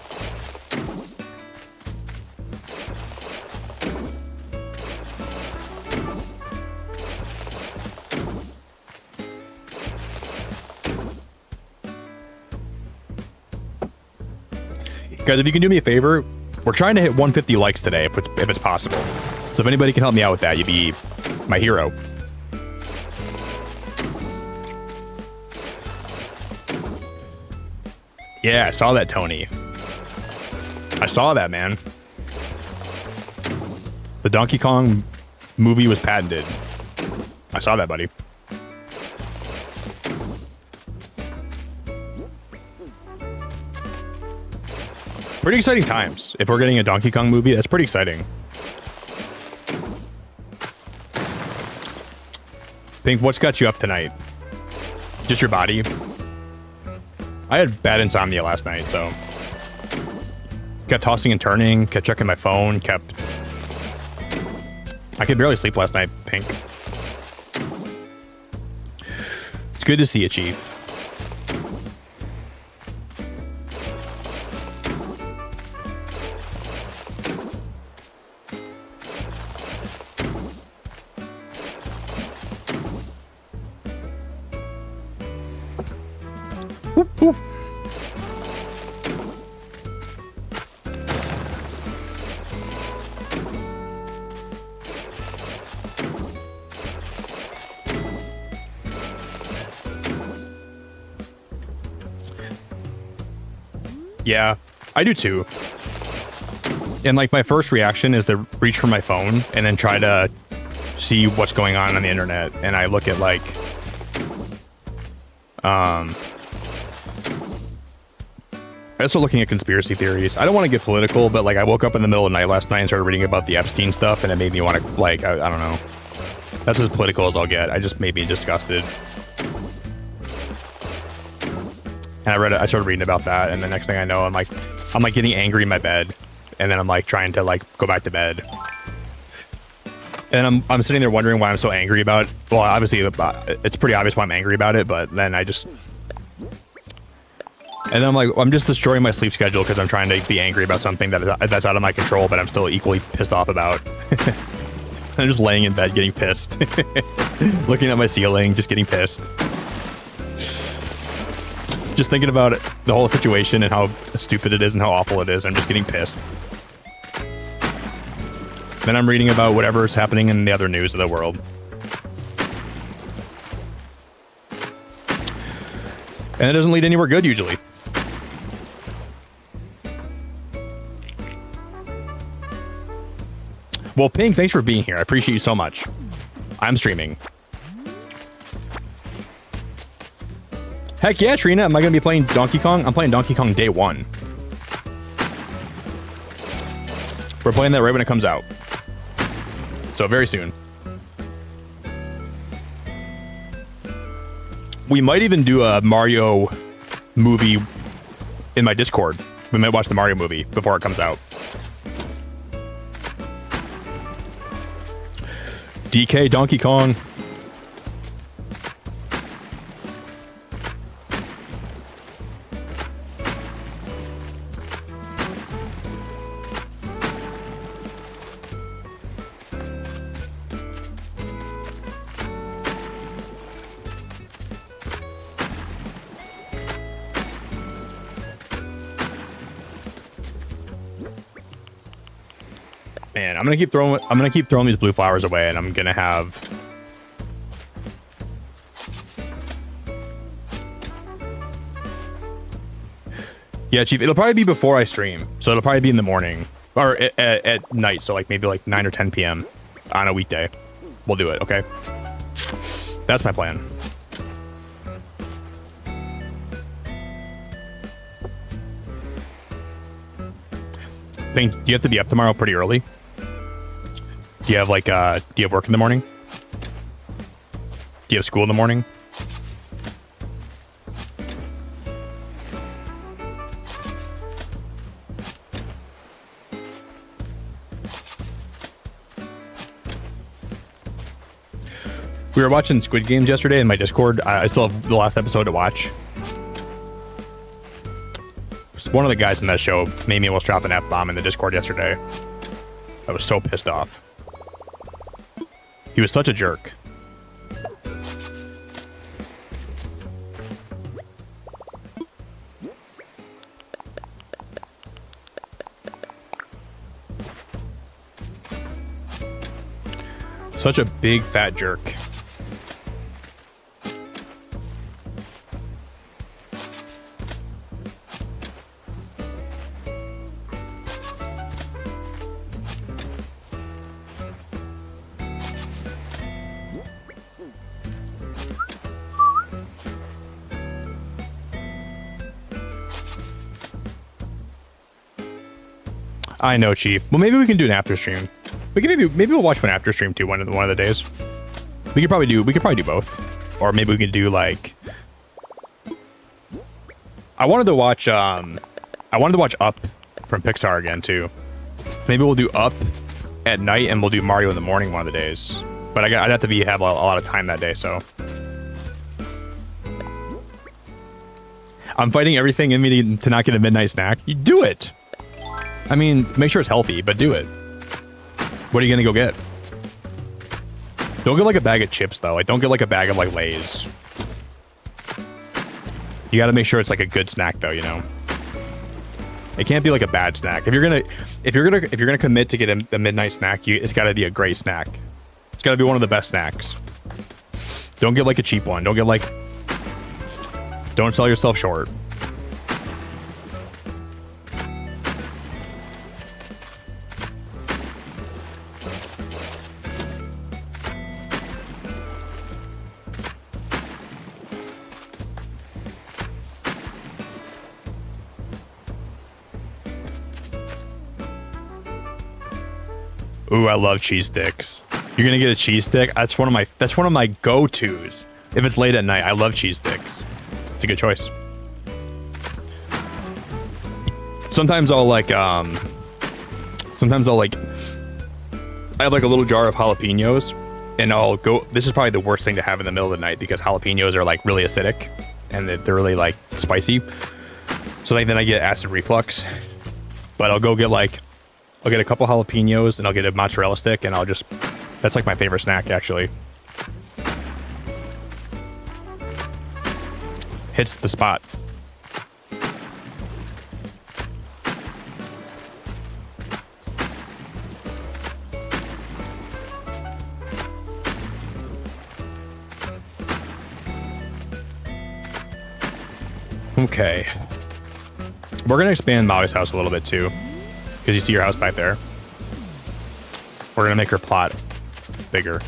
Guys, if you can do me a favor, we're trying to hit 150 likes today, if it's possible. So if anybody can help me out with that, you'd be my hero. Yeah, I saw that, Tony. I saw that, man. The Donkey Kong movie was patented. I saw that, buddy. Pretty exciting times. If we're getting a Donkey Kong movie, that's pretty exciting. Pink, what's got you up tonight? Just your body? I had bad insomnia last night, so kept tossing and turning, kept checking my phone, I could barely sleep last night, Pink. It's good to see you, Chief. Yeah, I do too. And like my first reaction is to reach for my phone and then try to see what's going on the internet. And I look at like, I also looking at conspiracy theories. I don't want to get political, but like I woke up in the middle of the night last night and started reading about the Epstein stuff, and it made me want to like, I don't know. That's as political as I'll get. I just made me disgusted. And I started reading about that, and the next thing I know, I'm like getting angry in my bed, and then I'm like trying to like go back to bed. And I'm sitting there wondering why I'm so angry about it. Well, obviously it's pretty obvious why I'm angry about it, but then and then I'm like, I'm just destroying my sleep schedule because I'm trying to be angry about something that's out of my control, but I'm still equally pissed off about. I'm just laying in bed getting pissed. Looking at my ceiling, just getting pissed. Just thinking about it, the whole situation and how stupid it is and how awful it is. I'm just getting pissed. Then I'm reading about whatever's happening in the other news of the world. And it doesn't lead anywhere good usually. Well, Pink, thanks for being here. I appreciate you so much. I'm streaming. Heck yeah, Trina. Am I going to be playing Donkey Kong? I'm playing Donkey Kong Day 1. We're playing that right when it comes out. So very soon. We might even do a Mario movie in my Discord. We might watch the Mario movie before it comes out. DK Donkey Kong. Man, I'm gonna keep throwing these blue flowers away, and I'm gonna have. Yeah, Chief. It'll probably be before I stream, so it'll probably be in the morning or at night. So like maybe like 9 or 10 p.m. on a weekday. We'll do it. Okay. That's my plan. Do you have to be up tomorrow pretty early? Do you have like do you have work in the morning? Do you have school in the morning? We were watching Squid Games yesterday in my Discord. I still have the last episode to watch. One of the guys in that show made me almost drop an F-bomb in the Discord yesterday. I was so pissed off. He was such a jerk. Such a big fat jerk. I know, Chief. Well, maybe we can do an after stream. We can maybe we'll watch one after stream too one of the days. We could probably do both, or maybe we could do like. I wanted to watch Up from Pixar again too. Maybe we'll do Up at night and we'll do Mario in the morning one of the days. But I'd have to have a lot of time that day, so. I'm fighting everything in me to not get a midnight snack. You do it. I mean, make sure it's healthy, but do it. What are you gonna go get? Don't get like a bag of chips though. Like, don't get like a bag of like Lay's. You gotta make sure it's like a good snack though, you know. It can't be like a bad snack. If you're gonna commit to get a midnight snack, it's gotta be a great snack. It's gotta be one of the best snacks. Don't get like a cheap one. Don't sell yourself short. Ooh, I love cheese sticks. You're gonna get a cheese stick? That's one of my go-tos. If it's late at night, I love cheese sticks. It's a good choice. Sometimes I'll like I have like a little jar of jalapenos, and I'll go. This is probably the worst thing to have in the middle of the night because jalapenos are like really acidic, and they're really like spicy. So like, then I get acid reflux. But I'll get a couple jalapenos, and I'll get a mozzarella stick, and that's like my favorite snack actually. Hits the spot. Okay. We're gonna expand Molly's house a little bit too, because you see your house back there. We're gonna make her plot bigger.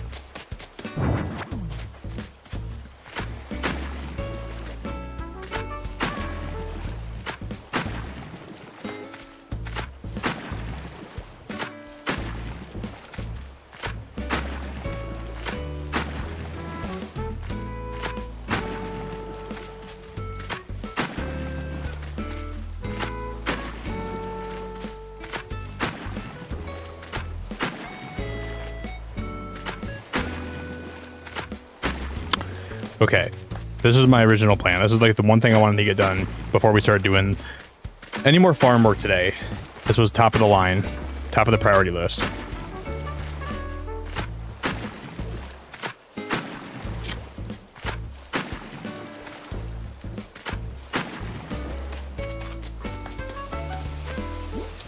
Okay, this is my original plan. This is like the one thing I wanted to get done before we started doing any more farm work today. This was top of the line, top of the priority list.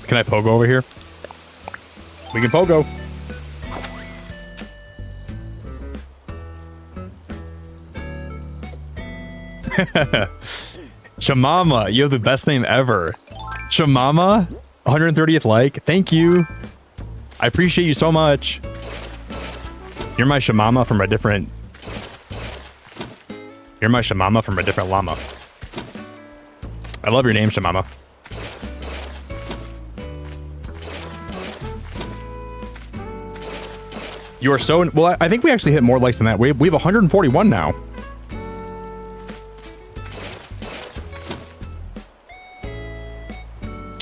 Can I pogo over here? We can pogo. Shamama, you have the best name ever. Shamama, 130th like. Thank you. I appreciate you so much. You're my Shamama from a different... You're my Shamama from a different llama. I love your name, Shamama. You are so... Well, I think we actually hit more likes than that. We have 141 now.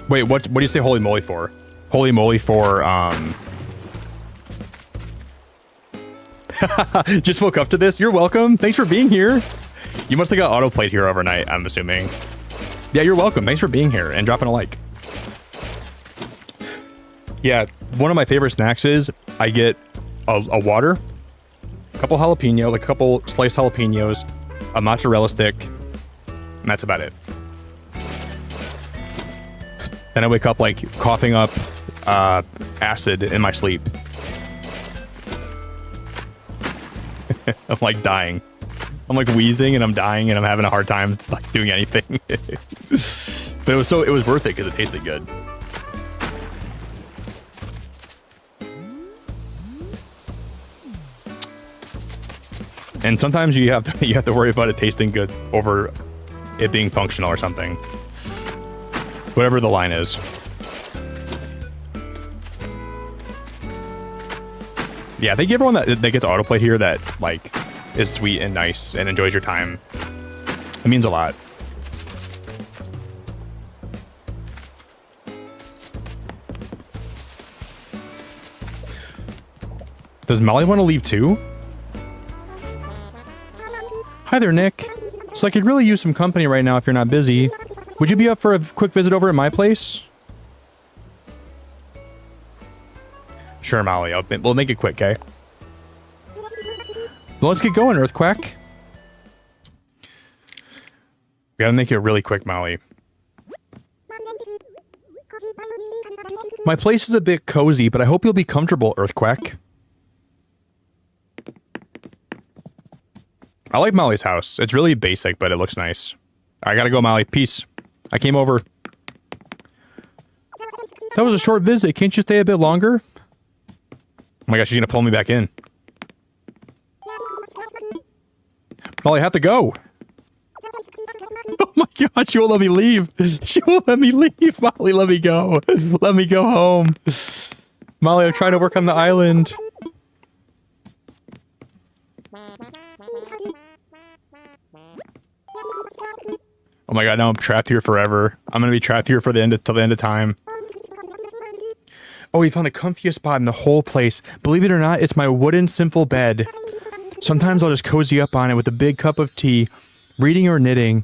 Wait, what do you say holy moly for? Holy moly for, Just woke up to this? You're welcome. Thanks for being here. You must have got autoplayed here overnight, I'm assuming. Yeah, you're welcome. Thanks for being here and dropping a like. Yeah, one of my favorite snacks is I get a water, a couple jalapeno, like a couple sliced jalapenos, a mozzarella stick, and that's about it. Then I wake up like coughing up acid in my sleep. I'm like dying. I'm like wheezing and I'm dying and I'm having a hard time like doing anything. But it was worth it because it tasted good. And sometimes you have to worry about it tasting good over it being functional or something. Whatever the line is. Yeah, thank you everyone that gets autoplay here that like is sweet and nice and enjoys your time. It means a lot. Does Molly want to leave too? Hi there, Nick. So I could really use some company right now if you're not busy. Would you be up for a quick visit over at my place? Sure, Molly. We'll make it quick, okay? Well, let's get going, Earthquack. We gotta make it really quick, Molly. My place is a bit cozy, but I hope you'll be comfortable, Earthquack. I like Molly's house. It's really basic, but it looks nice. I gotta go, Molly. Peace. I came over. That was a short visit. Can't you stay a bit longer? Oh my gosh, she's gonna pull me back in. Molly, I have to go. Oh my god, she won't let me leave. She won't let me leave. Molly, let me go. Let me go home. Molly, I'm trying to work on the island. Oh my god, now I'm trapped here forever. I'm gonna be trapped here for till the end of time. Oh, we found the comfiest spot in the whole place. Believe it or not, it's my wooden simple bed. Sometimes I'll just cozy up on it with a big cup of tea, reading or knitting.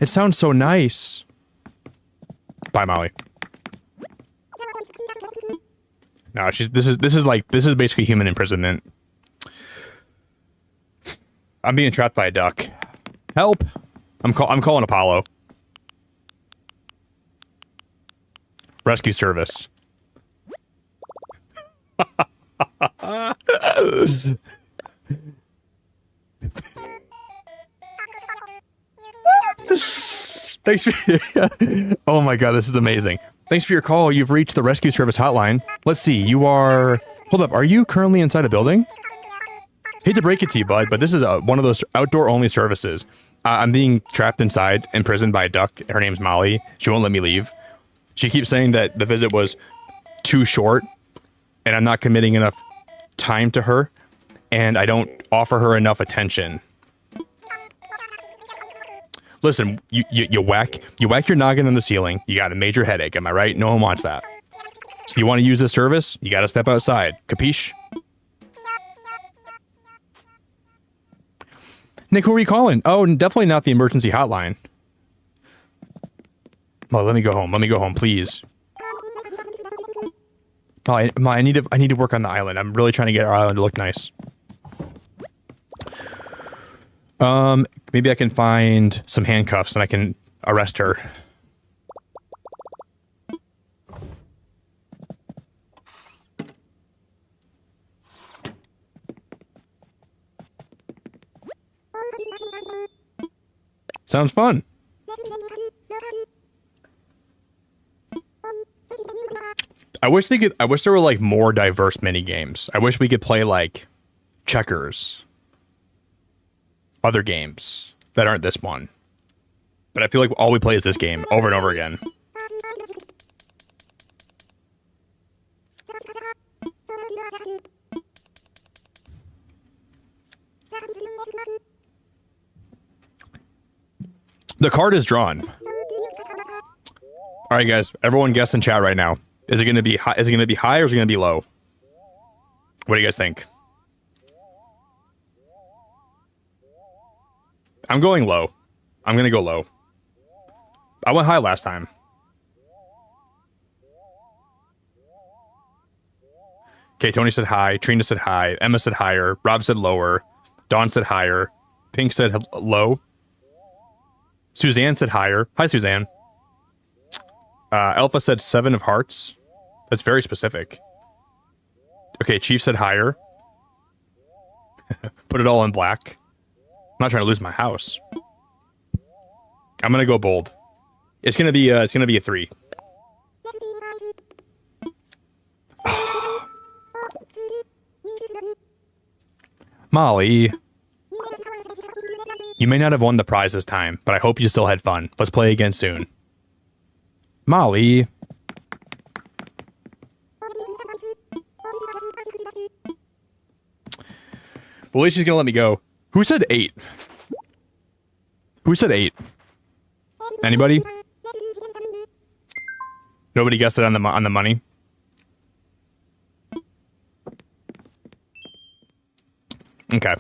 It sounds so nice. Bye, Molly. No, this is basically human imprisonment. I'm being trapped by a duck. Help! I'm calling Apollo. Rescue service. Thanks for oh my god, this is amazing. Thanks for your call. You've reached the rescue service hotline. Let's see, you are... Hold up, are you currently inside a building? Hate to break it to you, bud, but this is one of those outdoor-only services. I'm being trapped inside, imprisoned by a duck. Her name's Molly. She won't let me leave. She keeps saying that the visit was too short, and I'm not committing enough time to her, and I don't offer her enough attention. Listen, you whack your noggin on the ceiling, you got a major headache, am I right? No one wants that. So you want to use this service? You gotta step outside. Capiche? Nick, who are you calling? Oh, definitely not the emergency hotline. Well, let me go home. Let me go home, please. I need to work on the island. I'm really trying to get our island to look nice. Maybe I can find some handcuffs and I can arrest her. Sounds fun. I wish there were like more diverse mini games. I wish we could play like checkers. Other games that aren't this one. But I feel like all we play is this game over and over again. The card is drawn. All right, guys. Everyone guess in chat right now. Is it going to be high? Is it going to be high or is it going to be low? What do you guys think? I'm going low. I'm going to go low. I went high last time. Okay, Tony said high. Trina said high. Emma said higher. Rob said lower. Dawn said higher. Pink said low. Suzanne said higher. Hi, Suzanne. Alpha said 7 of hearts. That's very specific. Okay, Chief said higher. Put it all in black. I'm not trying to lose my house. I'm gonna go bold. It's gonna be a 3. Molly. You may not have won the prize this time, but I hope you still had fun. Let's play again soon. Molly. Well, at least she's gonna let me go. Who said 8? Who said 8? Anybody? Nobody guessed it on the money. Okay.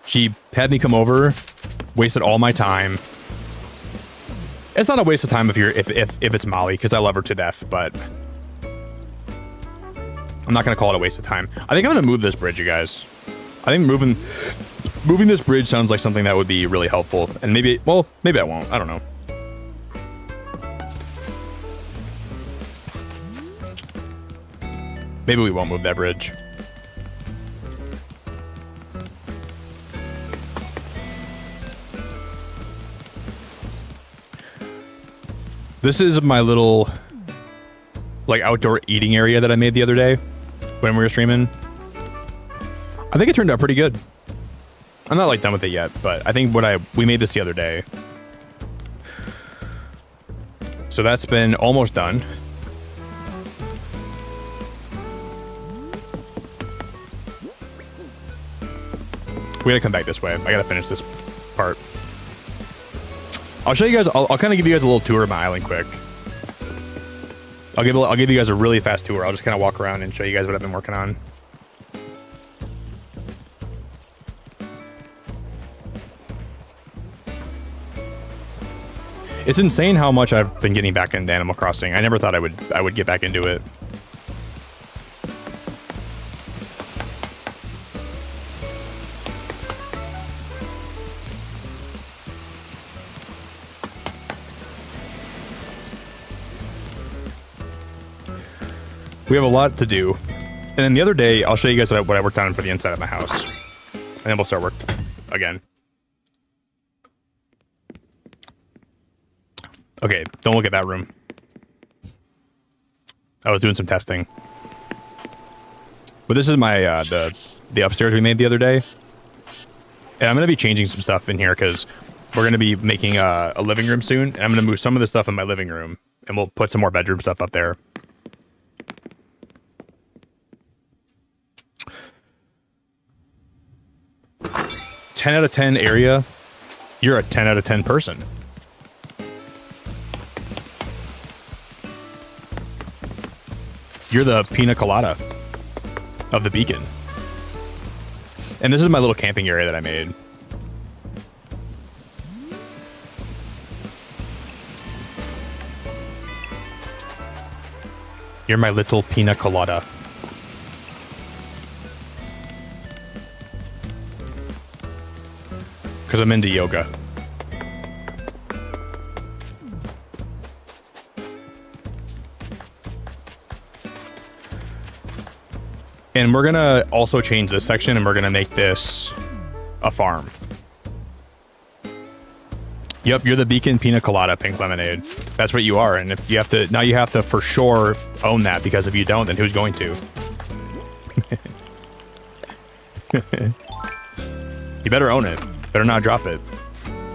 She had me come over, wasted all my time. It's not a waste of time if it's Molly, because I love her to death, but I'm not gonna call it a waste of time. I think I'm gonna move this bridge, you guys. I think moving this bridge sounds like something that would be really helpful, and maybe I won't. I don't know. Maybe we won't move that bridge. This is my little, like, outdoor eating area that I made the other day when we were streaming. I think it turned out pretty good. I'm not, like, done with it yet, but I think we made this the other day. So that's been almost done. We gotta come back this way. I gotta finish this part. I'll show you guys. I'll kind of give you guys a little tour of my island quick. I'll give you guys a really fast tour. I'll just kind of walk around and show you guys what I've been working on. It's insane how much I've been getting back into Animal Crossing. I never thought I would get back into it. We have a lot to do. And then the other day, I'll show you guys what I worked on for the inside of my house. And then we'll start work again. Okay, don't look at that room. I was doing some testing. But this is my the upstairs we made the other day. And I'm going to be changing some stuff in here because we're going to be making a living room soon. And I'm going to move some of the stuff in my living room. And we'll put some more bedroom stuff up there. Ten out of 10 area. You're a 10 out of 10 person. You're the pina colada of the beacon. And this is my little camping area that I made. You're my little pina colada. Because I'm into yoga. And we're going to also change this section and we're going to make this a farm. Yep, you're the beacon pina colada pink lemonade. That's what you are. And if you have to, now you have to for sure own that, because if you don't, then who's going to? You better own it. Better not drop it.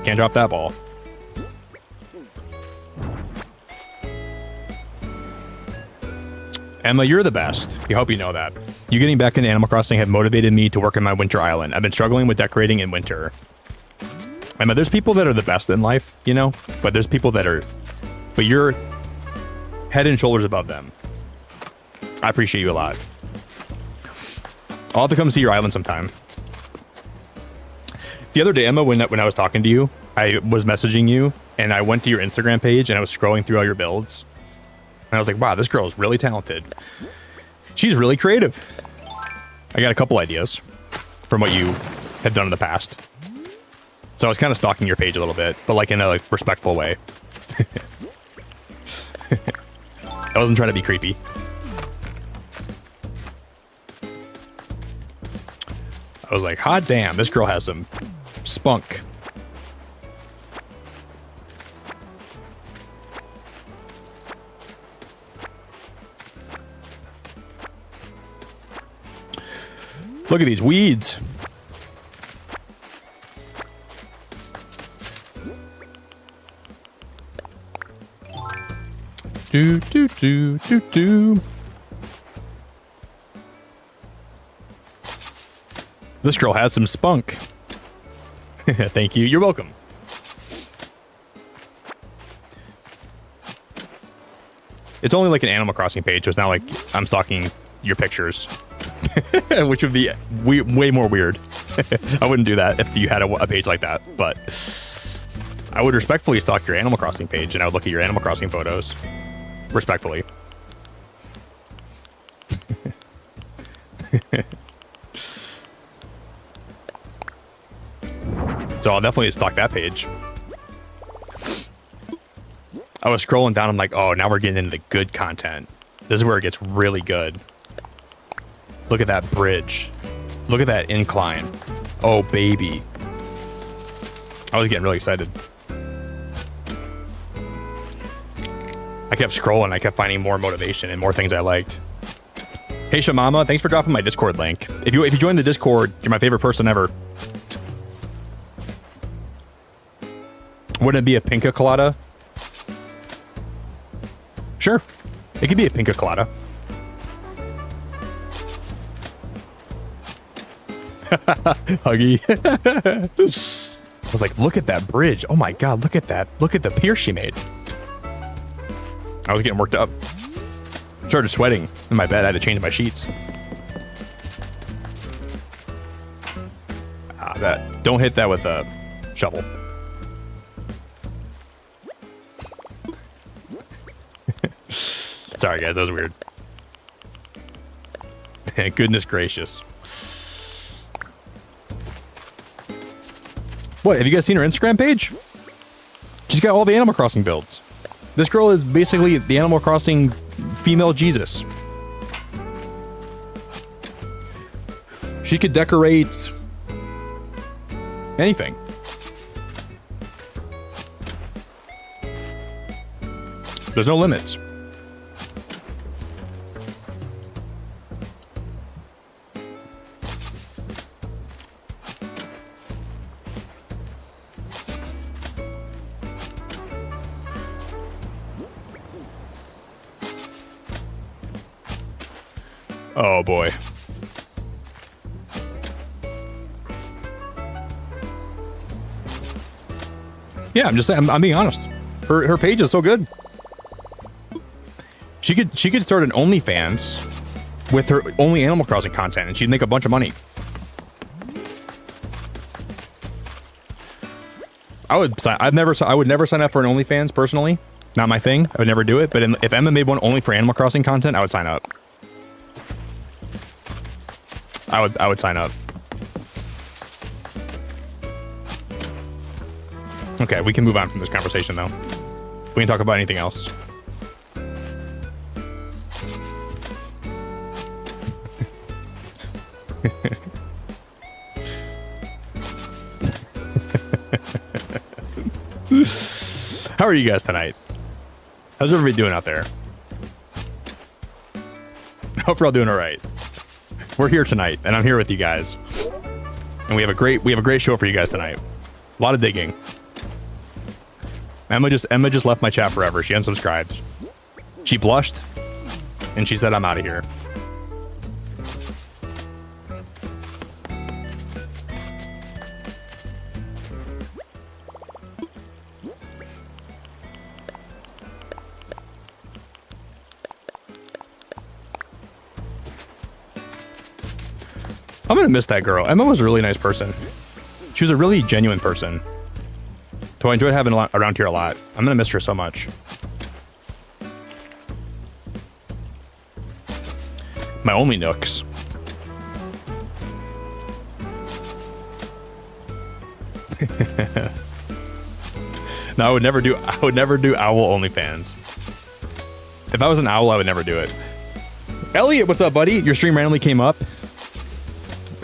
Can't drop that ball. Emma, you're the best. I hope you know that. You getting back into Animal Crossing have motivated me to work in my winter island. I've been struggling with decorating in winter. Emma, there's people that are the best in life, you know? But there's people that are... But you're head and shoulders above them. I appreciate you a lot. I'll have to come see your island sometime. The other day, Emma, when I was talking to you, I was messaging you, and I went to your Instagram page, and I was scrolling through all your builds. And I was like, wow, this girl is really talented. She's really creative. I got a couple ideas from what you have done in the past. So I was kind of stalking your page a little bit, but like in a respectful way. I wasn't trying to be creepy. I was like, hot damn, this girl has some spunk. Look at these weeds. Do, do, do, do, do. This girl has some spunk. Thank you. You're welcome. It's only like an Animal Crossing page, so it's not like I'm stalking your pictures. Which would be way more weird. I wouldn't do that if you had a page like that, but I would respectfully stalk your Animal Crossing page and I would look at your Animal Crossing photos. Respectfully. So I'll definitely stalk that page. I was scrolling down, I'm like, oh, now we're getting into the good content. This is where it gets really good. Look at that bridge. Look at that incline. Oh, baby. I was getting really excited. I kept scrolling. I kept finding more motivation and more things I liked. Hey, Shamama, thanks for dropping my Discord link. If you join the Discord, you're my favorite person ever. Wouldn't it be a pinka colada? Sure. It could be a pinka colada. Huggy. I was like, look at that bridge. Oh my god, look at that. Look at the pier she made. I was getting worked up. Started sweating in my bed. I had to change my sheets. That don't hit that with a shovel. Sorry guys, that was weird. Goodness gracious. What, have you guys seen her Instagram page? She's got all the Animal Crossing builds. This girl is basically the Animal Crossing female Jesus. She could decorate anything. There's no limits. Oh boy. Yeah, I'm just saying, I'm being honest. Her page is so good. She could start an OnlyFans with her only Animal Crossing content and she'd make a bunch of money. I would never sign up for an OnlyFans personally. Not my thing. I would never do it, but if Emma made one only for Animal Crossing content, I would sign up. I would sign up. Okay, we can move on from this conversation though. We can talk about anything else. How are you guys tonight? How's everybody doing out there? Hope we're all doing all right. We're here tonight, and I'm here with you guys, and we have a great show for you guys tonight. A lot of digging. Emma just left my chat forever. She unsubscribed. She blushed, and she said, "I'm out of here." I'm gonna miss that girl. Emma was a really nice person. She was a really genuine person. So I enjoyed having around here a lot. I'm gonna miss her so much. My only nooks. No, I would never do owl OnlyFans. If I was an owl, I would never do it. Elliot, what's up, buddy? Your stream randomly came up.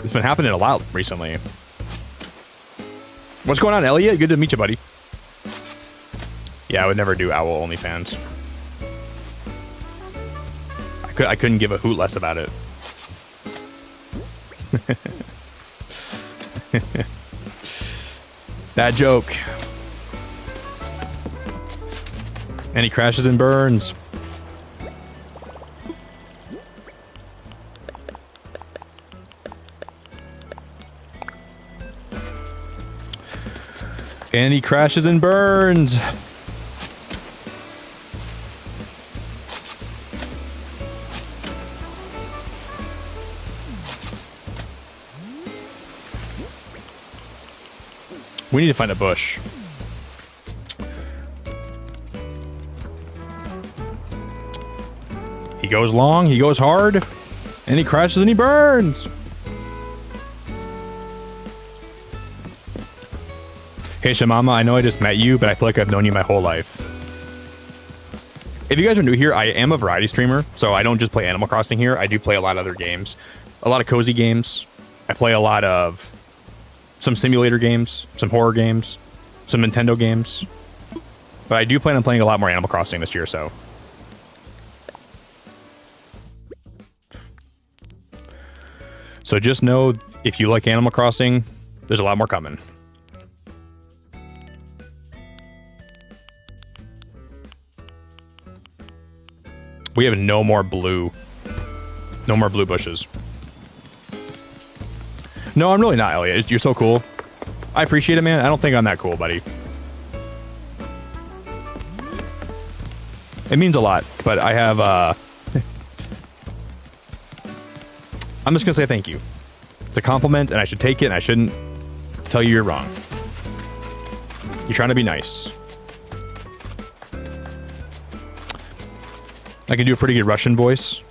It's been happening a lot recently. What's going on, Elliot? Good to meet you, buddy. Yeah, I would never do owl OnlyFans. I couldn't give a hoot less about it. That joke. And he crashes and burns. And he crashes and burns. We need to find a bush. He goes long, he goes hard, and he crashes and he burns. Hey Shamama, I know I just met you, but I feel like I've known you my whole life. If you guys are new here, I am a variety streamer, so I don't just play Animal Crossing here. I do play a lot of other games. A lot of cozy games. I play a lot of some simulator games, some horror games, some Nintendo games. But I do plan on playing a lot more Animal Crossing this year, so. So just know, if you like Animal Crossing, there's a lot more coming. We have no more blue bushes. No, I'm really not, Elliot. You're so cool. I appreciate it, man. I don't think I'm that cool, buddy. It means a lot, but I have, I'm just gonna say thank you. It's a compliment, and I should take it, and I shouldn't tell you you're wrong. You're trying to be nice. I can do a pretty good Russian voice.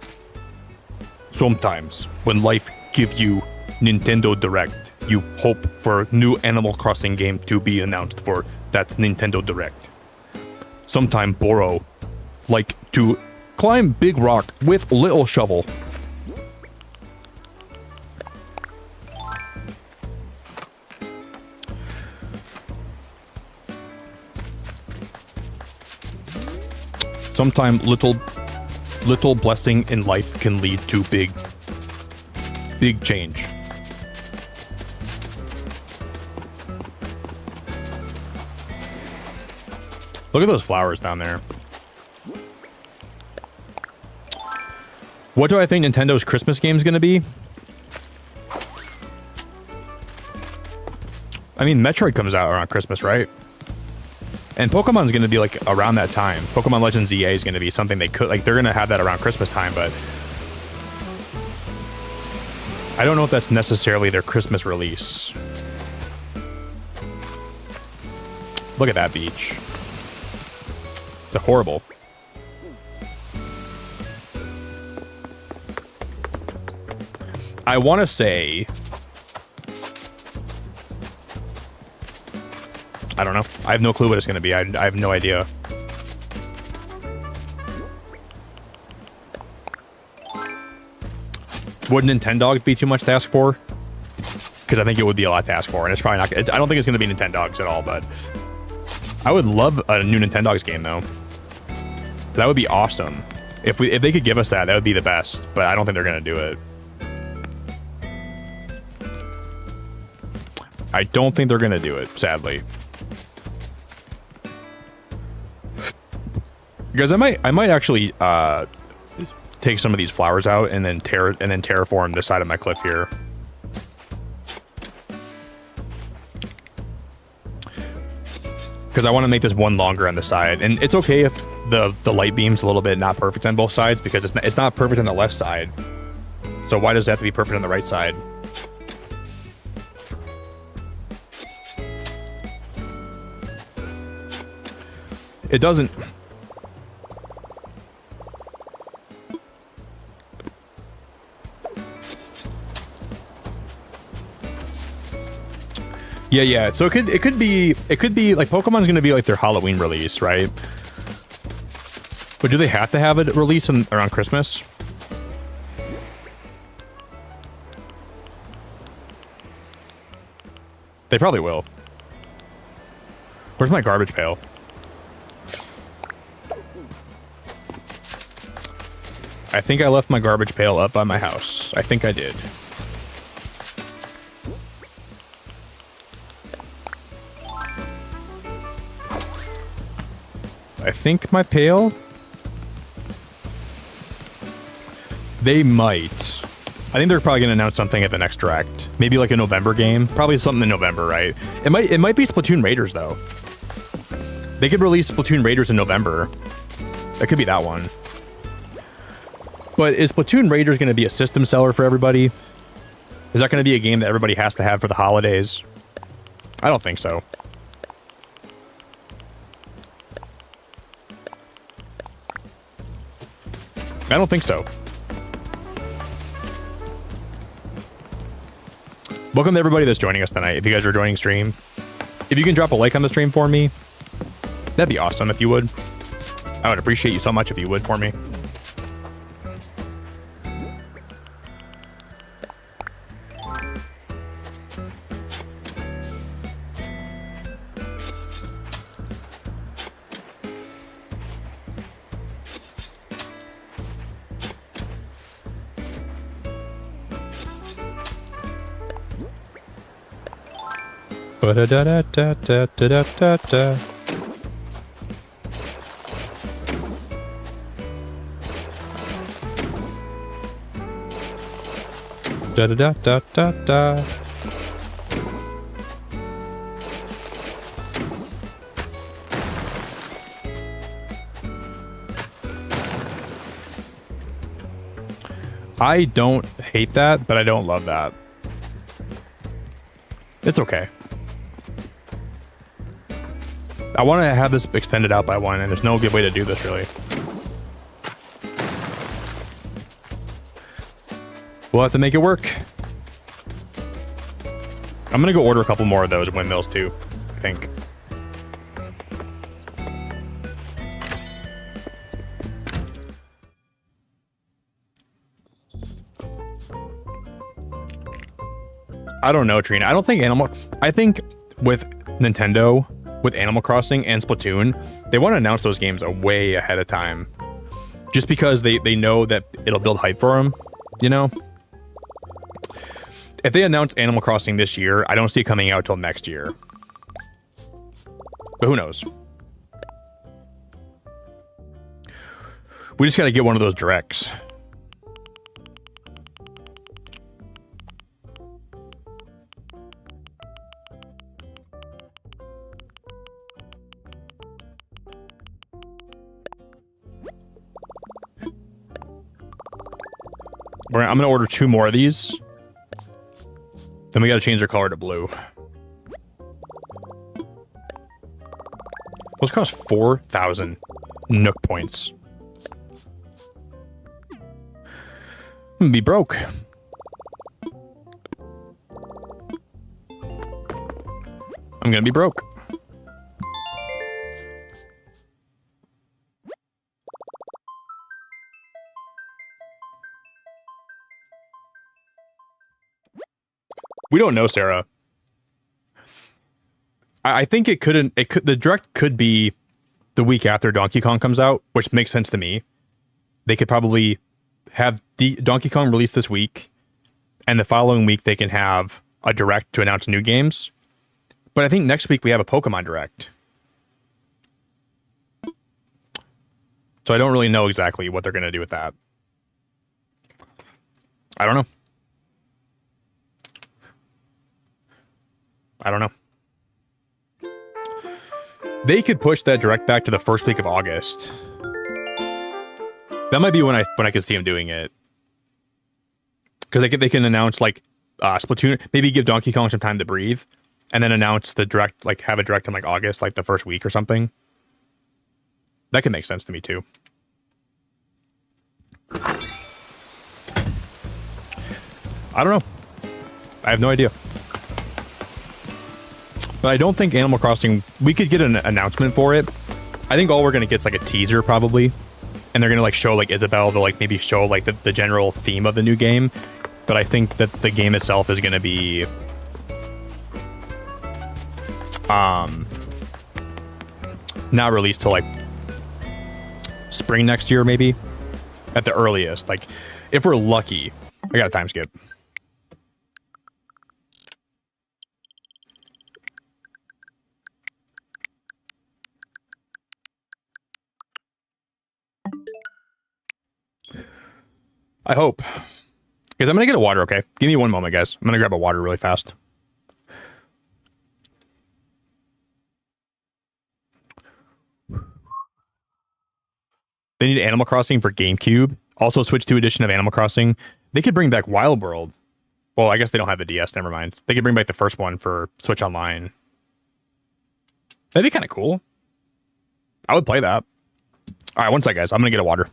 Sometimes, when life gives you Nintendo Direct, you hope for new Animal Crossing game to be announced for that Nintendo Direct. Sometime Boro like to climb big rock with little shovel. Sometime little blessing in life can lead to big change. Look at those flowers down there. What do I think Nintendo's Christmas game is going to be? I mean, Metroid comes out around Christmas, right? And Pokemon's going to be like around that time. Pokemon Legends EA is going to be something they could, like, they're going to have that around Christmas time, but I don't know if that's necessarily their Christmas release. Look at that beach. It's horrible. I want to say, I don't know. I have no clue what it's going to be. I have no idea. Would Nintendogs be too much to ask for? Because I think it would be a lot to ask for, and it's probably not. I don't think it's going to be Nintendogs at all, but I would love a new Nintendogs game though. That would be awesome. If they could give us that, that would be the best. But I don't think they're going to do it. I don't think they're going to do it, sadly. Because I might actually take some of these flowers out and then terraform this side of my cliff here. Because I want to make this one longer on the side, and it's okay if the light beam's a little bit not perfect on both sides, because it's not perfect on the left side. So why does it have to be perfect on the right side? It doesn't. Yeah. So it could be like Pokemon's gonna be like their Halloween release, right? But do they have to have it released around Christmas? They probably will. Where's my garbage pail? I think I left my garbage pail up by my house. I think I did. I think my pail... They might. I think they're probably going to announce something at the next Direct. Maybe like a November game. Probably something in November, right? It might be Splatoon Raiders, though. They could release Splatoon Raiders in November. That could be that one. But is Splatoon Raiders going to be a system seller for everybody? Is that going to be a game that everybody has to have for the holidays? I don't think so. I don't think so. Welcome to everybody that's joining us tonight. If you guys are joining stream, if you can drop a like on the stream for me, that'd be awesome if you would. I would appreciate you so much if you would for me. Da da da da da da da da. Da da da da da da. I don't hate that, but I don't love that. It's okay. I want to have this extended out by one, and there's no good way to do this, really. We'll have to make it work. I'm going to go order a couple more of those windmills, too, I think. I don't know, Trina. I think with Nintendo, with Animal Crossing and Splatoon, they want to announce those games a way ahead of time. Just because they know that it'll build hype for them, you know? If they announce Animal Crossing this year, I don't see it coming out till next year. But who knows? We just gotta get one of those directs. I'm gonna order 2 more of these. Then we gotta change their color to blue. Those cost 4,000 Nook points. I'm gonna be broke. I'm gonna be broke. We don't know, Sarah. I think it couldn't. It could. The direct could be the week after Donkey Kong comes out, which makes sense to me. They could probably have Donkey Kong released this week, and the following week they can have a direct to announce new games. But I think next week we have a Pokemon direct, so I don't really know exactly what they're going to do with that. I don't know. I don't know. They could push that direct back to the first week of August. That might be when I could see them doing it, because they can announce like Splatoon, maybe give Donkey Kong some time to breathe, and then announce the direct, like have a direct in like August, like the first week or something. That could make sense to me too. I don't know. I have no idea. But I don't think Animal Crossing, we could get an announcement for it. I think all we're going to get is like a teaser probably. And they're going to like show like Isabelle to like maybe show like the general theme of the new game. But I think that the game itself is going to be not released till like spring next year maybe at the earliest. Like if we're lucky. I got a time skip. I hope. Guys, I'm going to get a water, okay? Give me one moment, guys. I'm going to grab a water really fast. They need Animal Crossing for GameCube. Also, Switch 2 edition of Animal Crossing. They could bring back Wild World. Well, I guess they don't have the DS, never mind. They could bring back the first one for Switch Online. That'd be kind of cool. I would play that. All right, one sec, guys. I'm going to get a water.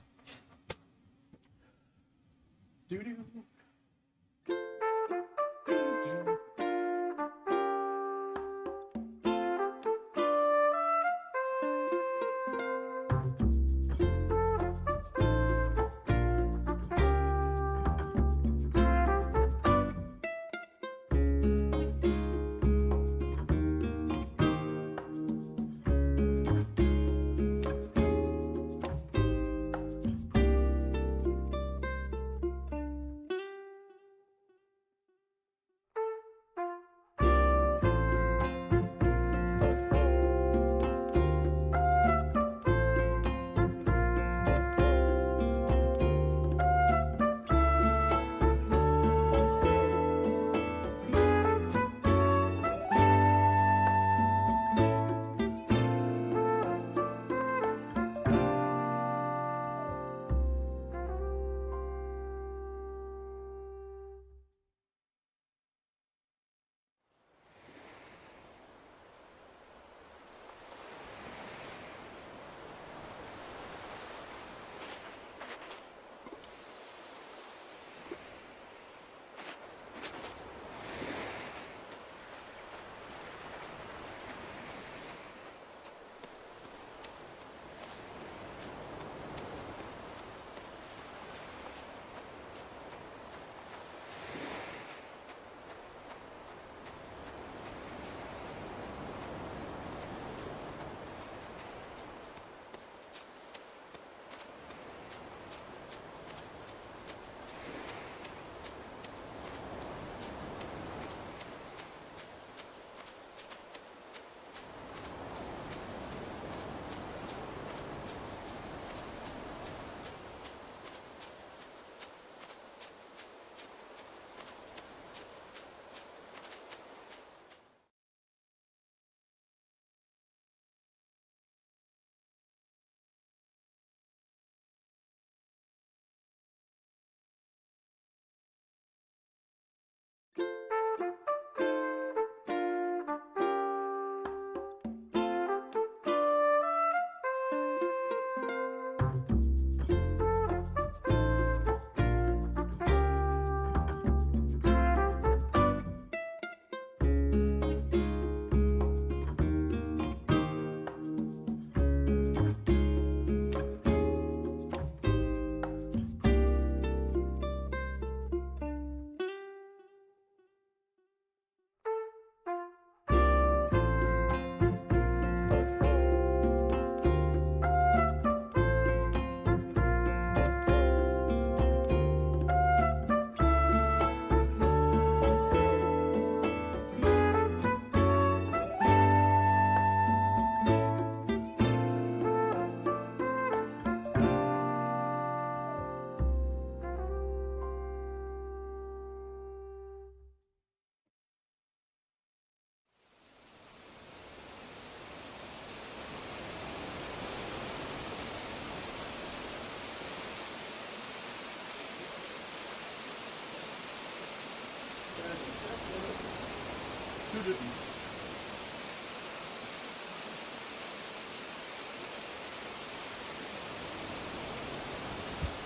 Who didn't?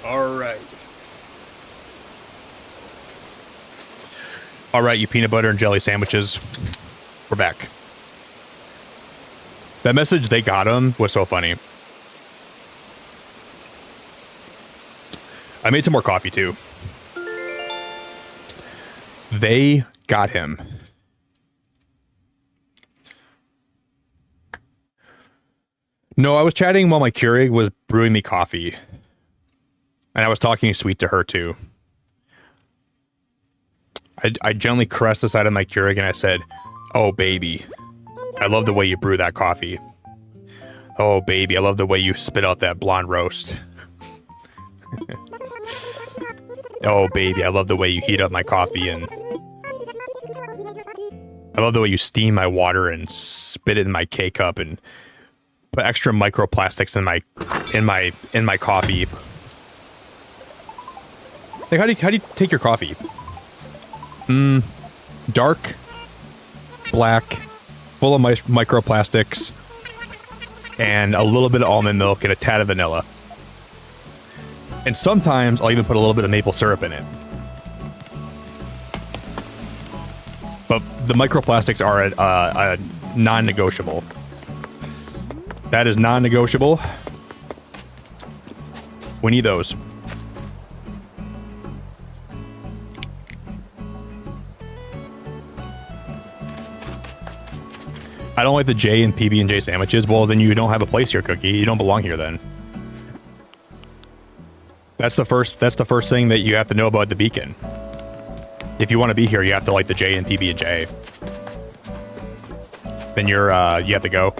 All right. All right, you peanut butter and jelly sandwiches. We're back. That message they got him was so funny. I made some more coffee too. They got him. No, I was chatting while my Keurig was brewing me coffee. And I was talking sweet to her too. I gently caressed the side of my Keurig and I said, "Oh, baby, I love the way you brew that coffee. Oh, baby, I love the way you spit out that blonde roast. Oh, baby, I love the way you heat up my coffee and I love the way you steam my water and spit it in my K-cup and put extra microplastics in my coffee." Like, how do you take your coffee? Dark, black, full of microplastics, and a little bit of almond milk and a tad of vanilla. And sometimes I'll even put a little bit of maple syrup in it. But the microplastics are a non-negotiable. That is non-negotiable. We need those. I don't like the J and PB&J sandwiches. Well, then you don't have a place here, Cookie. You don't belong here then. That's the first thing that you have to know about the Beacon. If you want to be here, you have to like the J and PB&J. Then you have to go.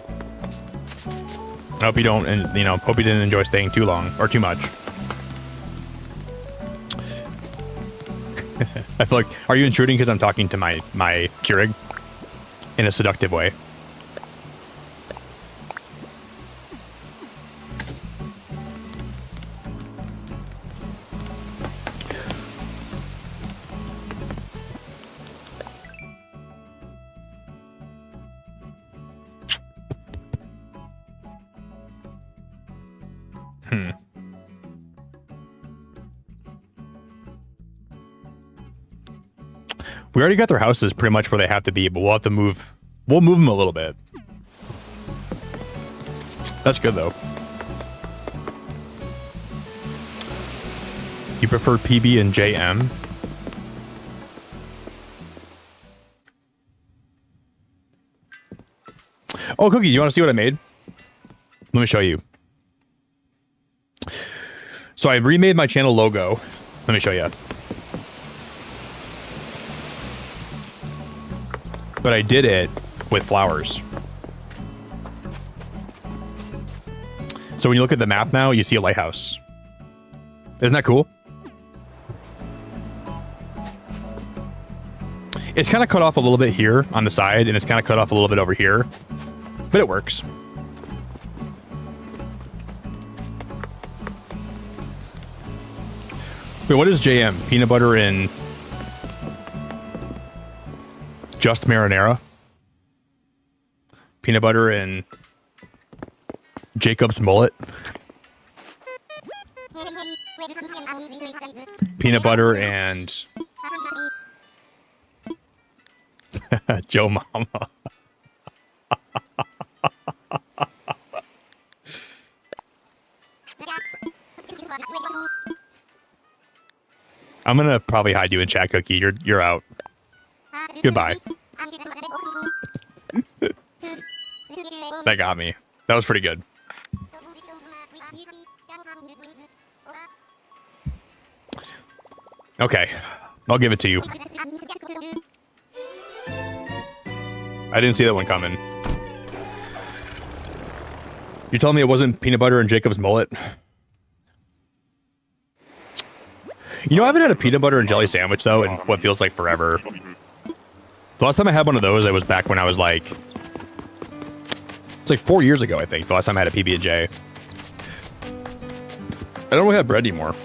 I hope you don't, and hope you didn't enjoy staying too long or too much. I feel like, are you intruding because I'm talking to my Keurig in a seductive way? We already got their houses pretty much where they have to be, but we'll have to move. We'll move them a little bit. That's good, though. You prefer PB and JM? Oh, Cookie, you want to see what I made? Let me show you. So I remade my channel logo. Let me show you. But I did it with flowers. So when you look at the map now, you see a lighthouse. Isn't that cool? It's kind of cut off a little bit here on the side, and it's kind of cut off a little bit over here. But it works. Wait, what is JM? Peanut butter and just marinara? Peanut butter and Jacob's mullet? Peanut butter and Joe Mama. I'm gonna probably hide you in chat, Cookie. You're out. Goodbye. That got me. That was pretty good. Okay, I'll give it to you. I didn't see that one coming. You telling me it wasn't peanut butter and Jacob's mullet? You know, I haven't had a peanut butter and jelly sandwich, though, in what feels like forever. The last time I had one of those, it was back when I was like... It's like 4 years ago, I think, the last time I had a PB&J. I don't really have bread anymore.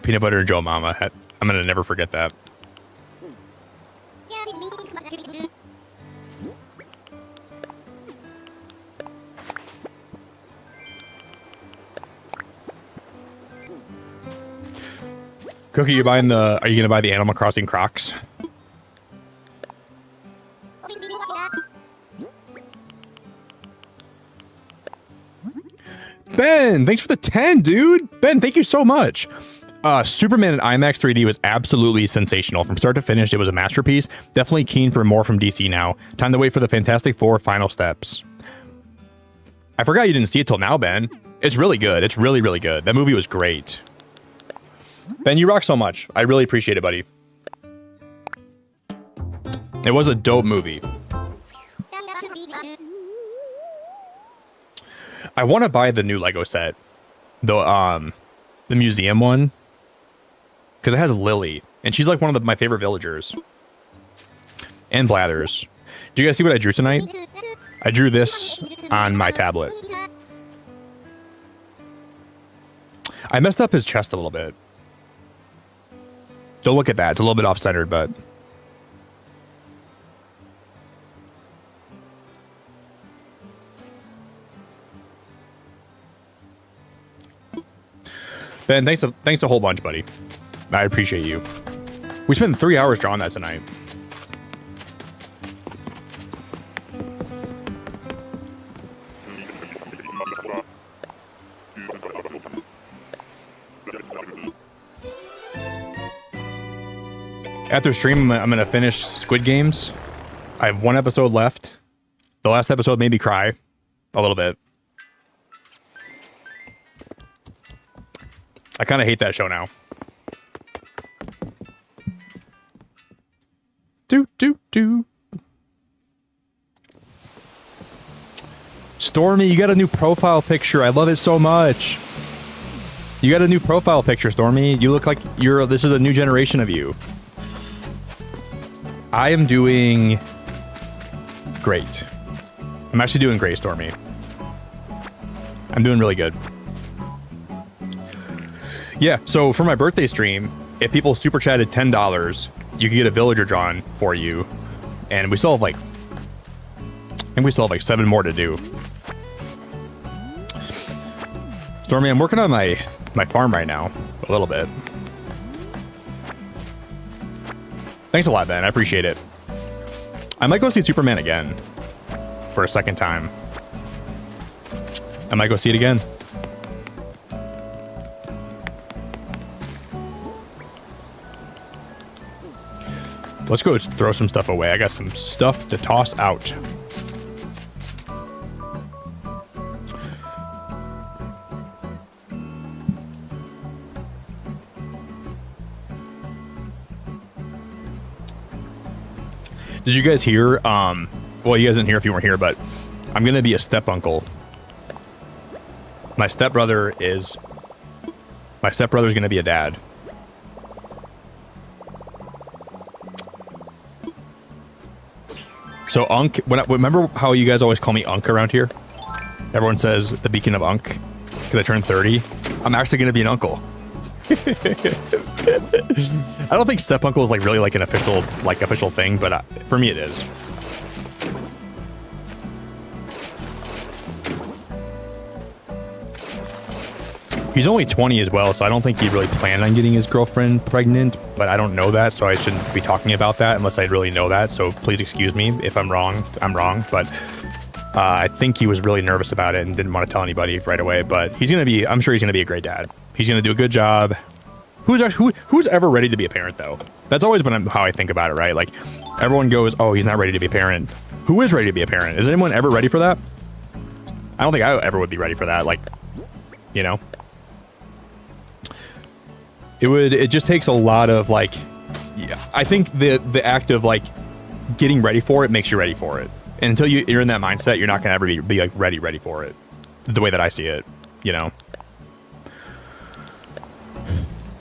Peanut butter and Joe Mama. I'm gonna never forget that. Cookie, are you gonna buy the Animal Crossing Crocs? Ben, thanks for the 10, dude. Ben, thank you so much. Superman in IMAX 3D was absolutely sensational. From start to finish, it was a masterpiece. Definitely keen for more from DC now. Time to wait for the Fantastic Four final steps. I forgot you didn't see it till now, Ben. It's really good. It's really, really good. That movie was great. Ben, you rock so much. I really appreciate it, buddy. It was a dope movie. I want to buy the new Lego set, the museum one, because it has Lily, and she's like one of my favorite villagers. And Blathers. Do you guys see what I drew tonight? I drew this on my tablet. I messed up his chest a little bit. Don't look at that. It's a little bit off-centered, but... Ben, thanks a whole bunch, buddy. I appreciate you. We spent 3 hours drawing that tonight. After stream, I'm going to finish Squid Games. I have 1 episode left. The last episode made me cry a little bit. I kind of hate that show now. Stormy, you got a new profile picture. I love it so much. You got a new profile picture, Stormy. You look like this is a new generation of you. I am doing great. I'm actually doing great, Stormy. I'm doing really good. Yeah, so for my birthday stream, if people super chatted $10, you can get a villager drawn for you. And we still have like, I think we still have like 7 more to do. Stormy, I'm working on my farm right now, a little bit. Thanks a lot, Ben. I appreciate it. I might go see Superman again for a second time. I might go see it again. Let's go throw some stuff away. I got some stuff to toss out. Did you guys hear? Well, you guys didn't hear if you weren't here, but I'm gonna be a step uncle. My stepbrother is gonna be a dad. So Unk, remember how you guys always call me Unk around here? Everyone says the beacon of Unk because I turned 30. I'm actually gonna be an uncle. I don't think step uncle is like really like an official thing, but for me it is. He's only 20 as well, so I don't think he really planned on getting his girlfriend pregnant, but I don't know that, so I shouldn't be talking about that unless I really know that, so please excuse me if I'm wrong. I'm wrong, but I think he was really nervous about it and didn't want to tell anybody right away, but I'm sure he's going to be a great dad. He's going to do a good job. Who's ever ready to be a parent, though? That's always been how I think about it, right? Like, everyone goes, oh, he's not ready to be a parent. Who is ready to be a parent? Is anyone ever ready for that? I don't think I ever would be ready for that, like, you know? It just takes a lot of, like, I think the act of, like, getting ready for it makes you ready for it. And until you're in that mindset, you're not going to ever be like, ready for it. The way that I see it, you know?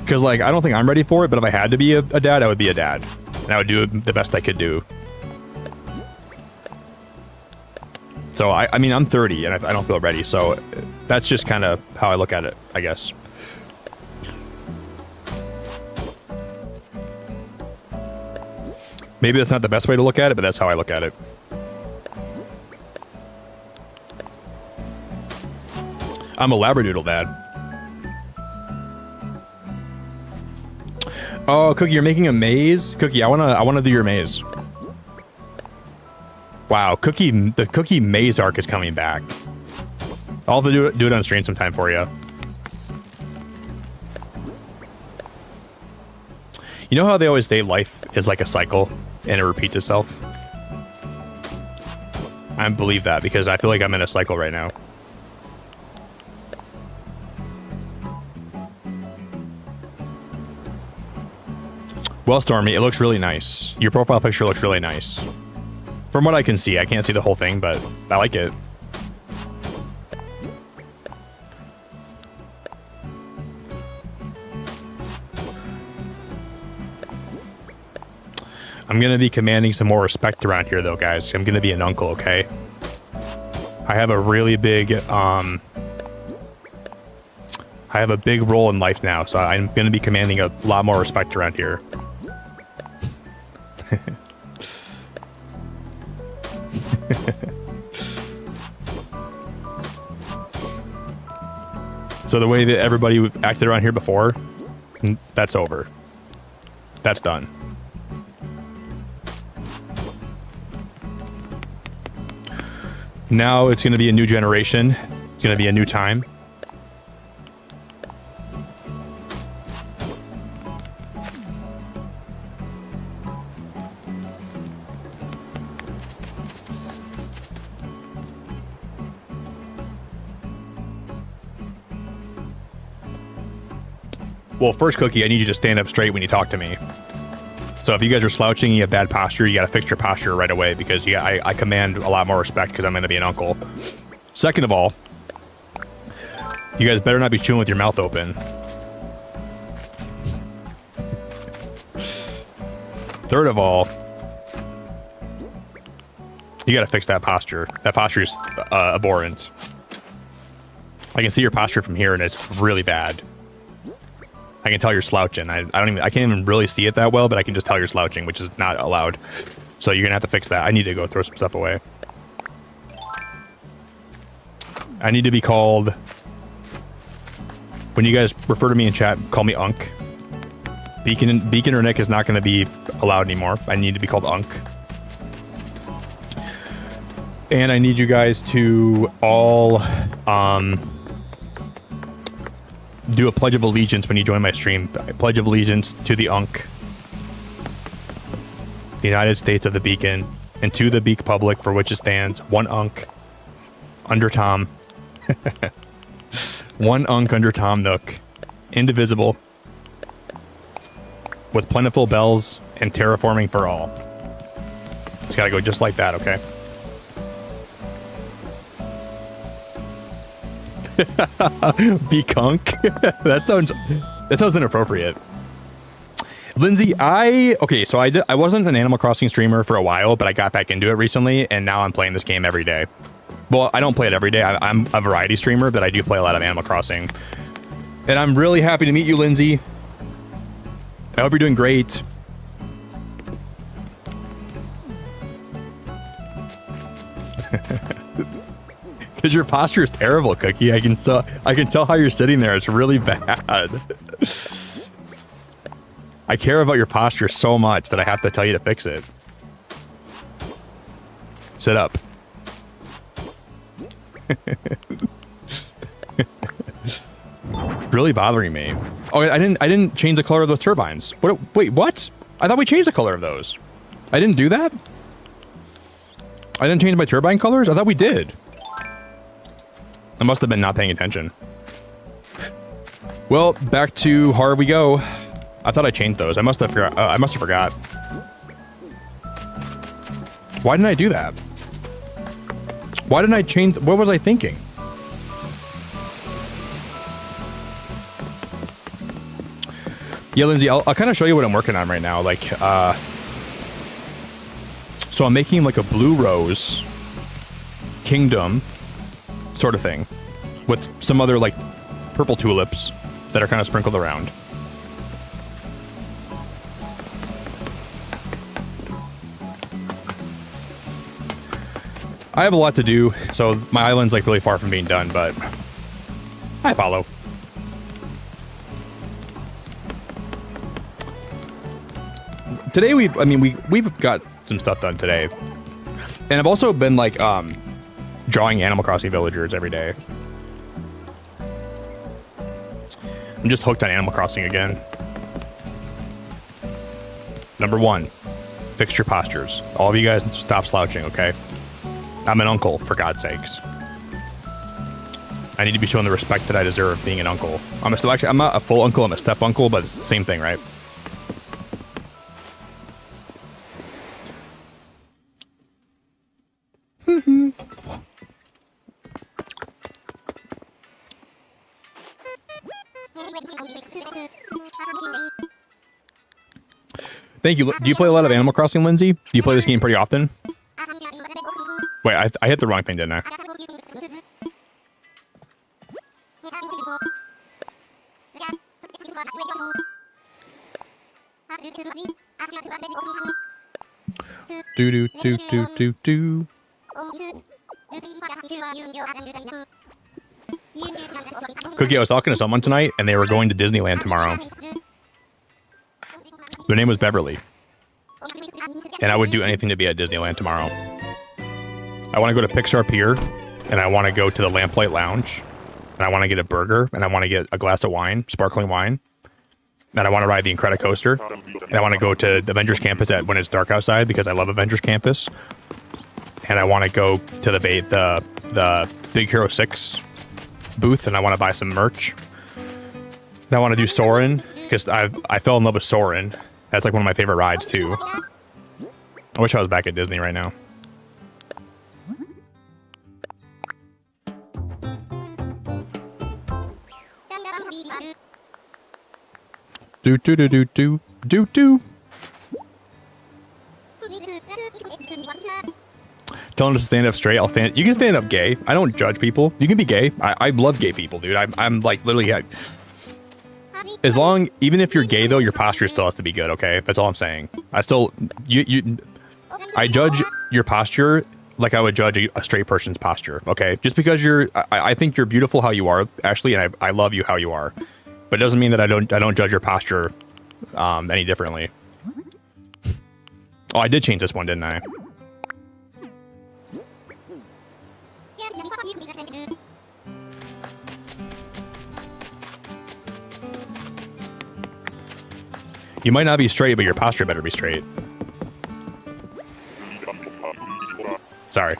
Because, like, I don't think I'm ready for it, but if I had to be a dad, I would be a dad. And I would do the best I could do. So, I mean, I'm 30, and I don't feel ready, so that's just kind of how I look at it, I guess. Maybe that's not the best way to look at it, but that's how I look at it. I'm a Labradoodle dad. Oh, Cookie, you're making a maze? Cookie, I wanna do your maze. Wow, the Cookie maze arc is coming back. I'll have to do it on stream sometime for you. You know how they always say life is like a cycle and it repeats itself? I believe that because I feel like I'm in a cycle right now. Well, Stormy, it looks really nice. Your profile picture looks really nice. From what I can see, I can't see the whole thing, but I like it. I'm gonna be commanding some more respect around here, though, guys. I'm gonna be an uncle, okay? I have a really big, I have a big role in life now, so I'm gonna be commanding a lot more respect around here. So the way that everybody acted around here before, that's over. That's done. Now it's going to be a new generation. It's going to be a new time. Well, first, Cookie, I need you to stand up straight when you talk to me. So if you guys are slouching and you have bad posture, you got to fix your posture right away because I command a lot more respect because I'm going to be an uncle. Second of all, you guys better not be chewing with your mouth open. Third of all, you got to fix that posture. That posture is abhorrent. I can see your posture from here and it's really bad. I can tell you're slouching. I can't even really see it that well, but I can just tell you're slouching, which is not allowed. So you're gonna have to fix that. I need to go throw some stuff away. I need to be called, when you guys refer to me in chat, call me Unk. Beacon or Nick is not gonna be allowed anymore. I need to be called Unk. And I need you guys to all do a Pledge of Allegiance when you join my stream. Pledge of Allegiance to the Unk, the United States of the Beacon, and to the Beak Public for which it stands, one Unk under Tom. One Unk under Tom Nook, indivisible, with plentiful bells and terraforming for all. It's gotta go just like that, okay? Bekunk. that sounds inappropriate. Lindsay, so I wasn't an Animal Crossing streamer for a while, but I got back into it recently, and now I'm playing this game every day. Well, I don't play it every day. I'm a variety streamer, but I do play a lot of Animal Crossing. And I'm really happy to meet you, Lindsay. I hope you're doing great. Because your posture is terrible, Cookie. I can tell how you're sitting there. It's really bad. I care about your posture so much that I have to tell you to fix it. Sit up. Really bothering me. Oh, I didn't change the color of those turbines. Wait, what? I thought we changed the color of those. I didn't do that? I didn't change my turbine colors? I thought we did. I must have been not paying attention. Well, back to Harv we go. I thought I changed those. I must have forgot. Why didn't I do that? Why didn't I change? What was I thinking? Yeah, Lindsay, I'll kind of show you what I'm working on right now. Like, so I'm making like a blue rose kingdom sort of thing with some other like purple tulips that are kind of sprinkled around. I have a lot to do, so my island's like really far from being done, but I follow. Today we've got some stuff done today. And I've also been like drawing Animal Crossing villagers every day. I'm just hooked on Animal Crossing again. Number 1, fix your postures. All of you guys stop slouching, okay? I'm an uncle, for God's sakes. I need to be shown the respect that I deserve being an uncle. I'm not a full uncle, I'm a step uncle, but it's the same thing, right? Thank you. Do you play a lot of Animal Crossing, Lindsay? Do you play this game pretty often? Wait, I hit the wrong thing, didn't I? Do. Cookie, I was talking to someone tonight, and they were going to Disneyland tomorrow. Their name was Beverly. And I would do anything to be at Disneyland tomorrow. I want to go to Pixar Pier, and I want to go to the Lamplight Lounge, and I want to get a burger, and I want to get a glass of wine, sparkling wine, and I want to ride the Incredicoaster, and I want to go to the Avengers Campus when it's dark outside because I love Avengers Campus, and I want to go to the Big Hero 6 booth, and I want to buy some merch, and I want to do Soarin' because I fell in love with Soarin'. That's like one of my favorite rides too. I wish I was back at Disney right now. Do. Telling us to stand up straight, I'll stand. You can stand up gay. I don't judge people. You can be gay. I love gay people, dude. I'm like literally. As long, even if you're gay though, your posture still has to be good. Okay, that's all I'm saying. I judge your posture like I would judge a straight person's posture. Okay, just because I think you're beautiful how you are, Ashley, and I love you how you are. But it doesn't mean that I don't judge your posture any differently. Oh, I did change this one, didn't I? You might not be straight, but your posture better be straight. Sorry.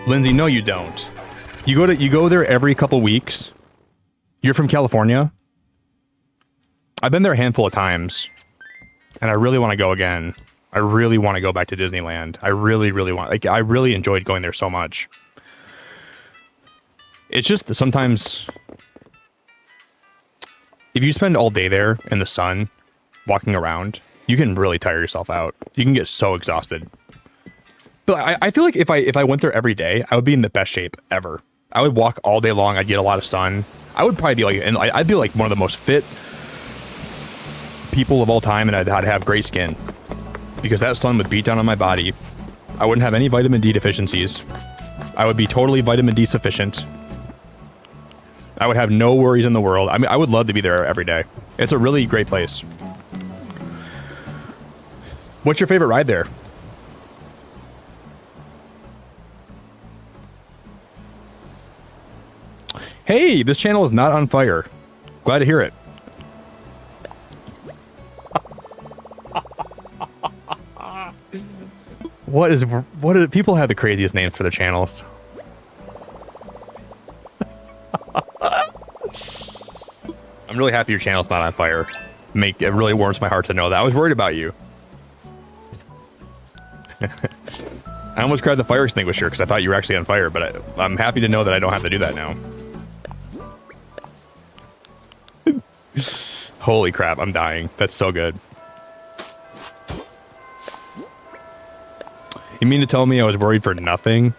Lindsay, no you don't. You go there every couple weeks. You're from California? I've been there a handful of times. And I really want to go again. I really want to go back to Disneyland. I really, really want. Like, I really enjoyed going there so much. It's just that sometimes if you spend all day there in the sun walking around, you can really tire yourself out. You can get so exhausted. But I feel like if I went there every day, I would be in the best shape ever. I would walk all day long. I'd get a lot of sun. I would probably be like, and I'd be like one of the most fit people of all time, and I'd have great skin because that sun would beat down on my body. I wouldn't have any vitamin D deficiencies. I would be totally vitamin D sufficient. I would have no worries in the world. I mean, I would love to be there every day. It's a really great place. What's your favorite ride there? Hey, this channel is not on fire. Glad to hear it. What do people have the craziest names for their channels? I'm really happy your channel's not on fire. It really warms my heart to know that. I was worried about you. I almost grabbed the fire extinguisher because I thought you were actually on fire, but I'm happy to know that I don't have to do that now. Holy crap, I'm dying. That's so good. You mean to tell me I was worried for nothing?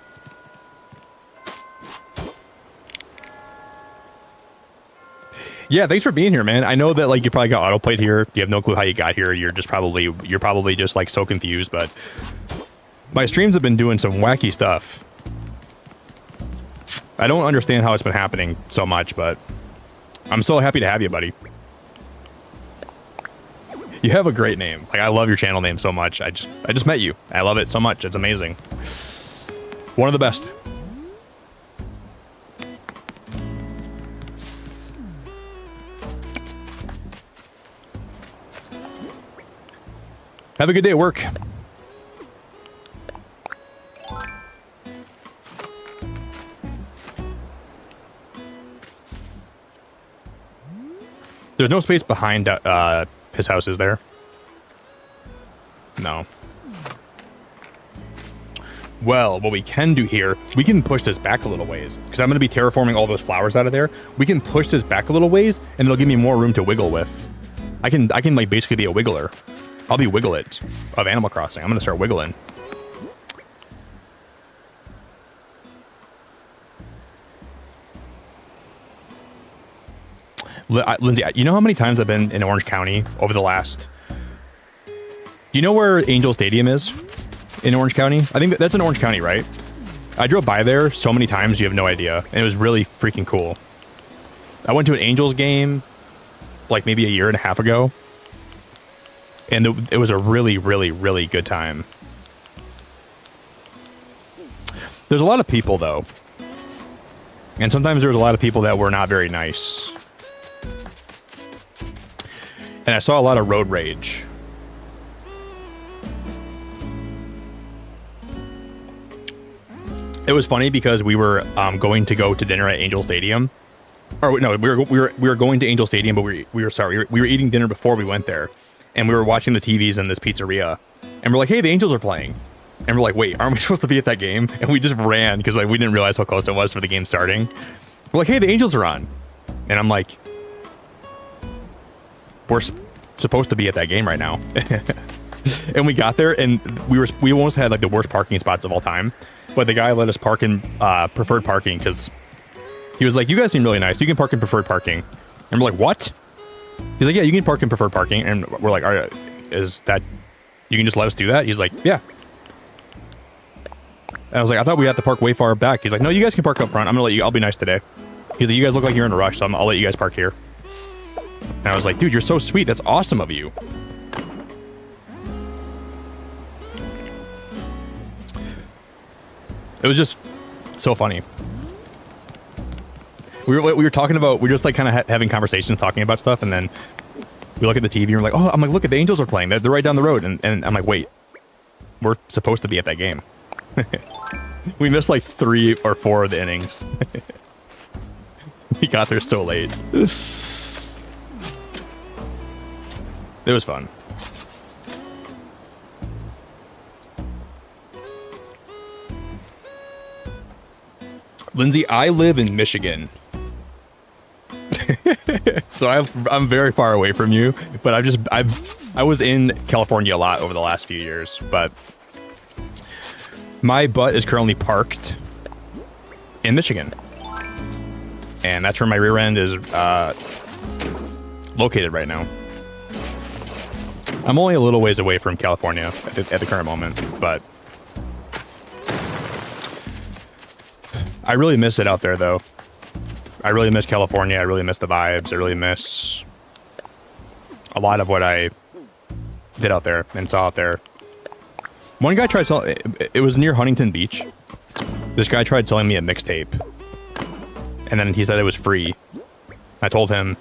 Yeah, thanks for being here, man. I know that like you probably got autoplayed here. You have no clue how you got here. You're probably just like so confused, but my streams have been doing some wacky stuff. I don't understand how it's been happening so much, but I'm so happy to have you, buddy. You have a great name. Like I love your channel name so much. I just met you. I love it so much. It's amazing. One of the best. Have a good day at work. There's no space behind his house, is there? No. Well, what we can do here, we can push this back a little ways. Because I'm going to be terraforming all those flowers out of there. We can push this back a little ways, and it'll give me more room to wiggle with. I can like basically be a wiggler. I'll be Wiggle-It of Animal Crossing. I'm going to start wiggling. Lindsay, you know how many times I've been in Orange County over the last... You know where Angel Stadium is in Orange County? I think that's in Orange County, right? I drove by there so many times you have no idea. And it was really freaking cool. I went to an Angels game like maybe a year and a half ago. And it was a really, really, really good time. There's a lot of people, though. And sometimes there's a lot of people that were not very nice. And I saw a lot of road rage. It was funny because we were going to go to dinner at Angel Stadium. Or no, we were going to Angel Stadium, but we were eating dinner before we went there. And we were watching the TVs in this pizzeria. And we're like, hey, the Angels are playing. And we're like, wait, aren't we supposed to be at that game? And we just ran because like we didn't realize how close it was for the game starting. We're like, hey, the Angels are on. And I'm like, we're supposed to be at that game right now. And we got there and we almost had like the worst parking spots of all time. But the guy let us park in preferred parking because he was like, you guys seem really nice. You can park in preferred parking. And we're like, what? He's like, yeah, you can park in preferred parking. And we're like, all right, is that, you can just let us do that? He's like, yeah. And I was like, I thought we had to park way far back. He's like, no, you guys can park up front. I'm gonna let you, I'll be nice today. He's like, you guys look like you're in a rush, so I'll let you guys park here. And I was like, dude, you're so sweet. That's awesome of you. It was just so funny. We were talking about, we were just like kind of having conversations, talking about stuff, and then we look at the TV and we're like, oh, I'm like, look at the Angels are playing. They're right down the road. And I'm like, wait, we're supposed to be at that game. We missed like 3 or 4 of the innings. We got there so late. It was fun. Lindsay, I live in Michigan. So I'm very far away from you, but I was in California a lot over the last few years, but my butt is currently parked in Michigan. And that's where my rear end is located right now. I'm only a little ways away from California at the current moment, but I really miss it out there, though. I really miss California. I really miss the vibes. I really miss a lot of what I did out there and saw out there. One guy tried selling, it was near Huntington Beach. This guy tried selling me a mixtape. And then he said it was free. I told him,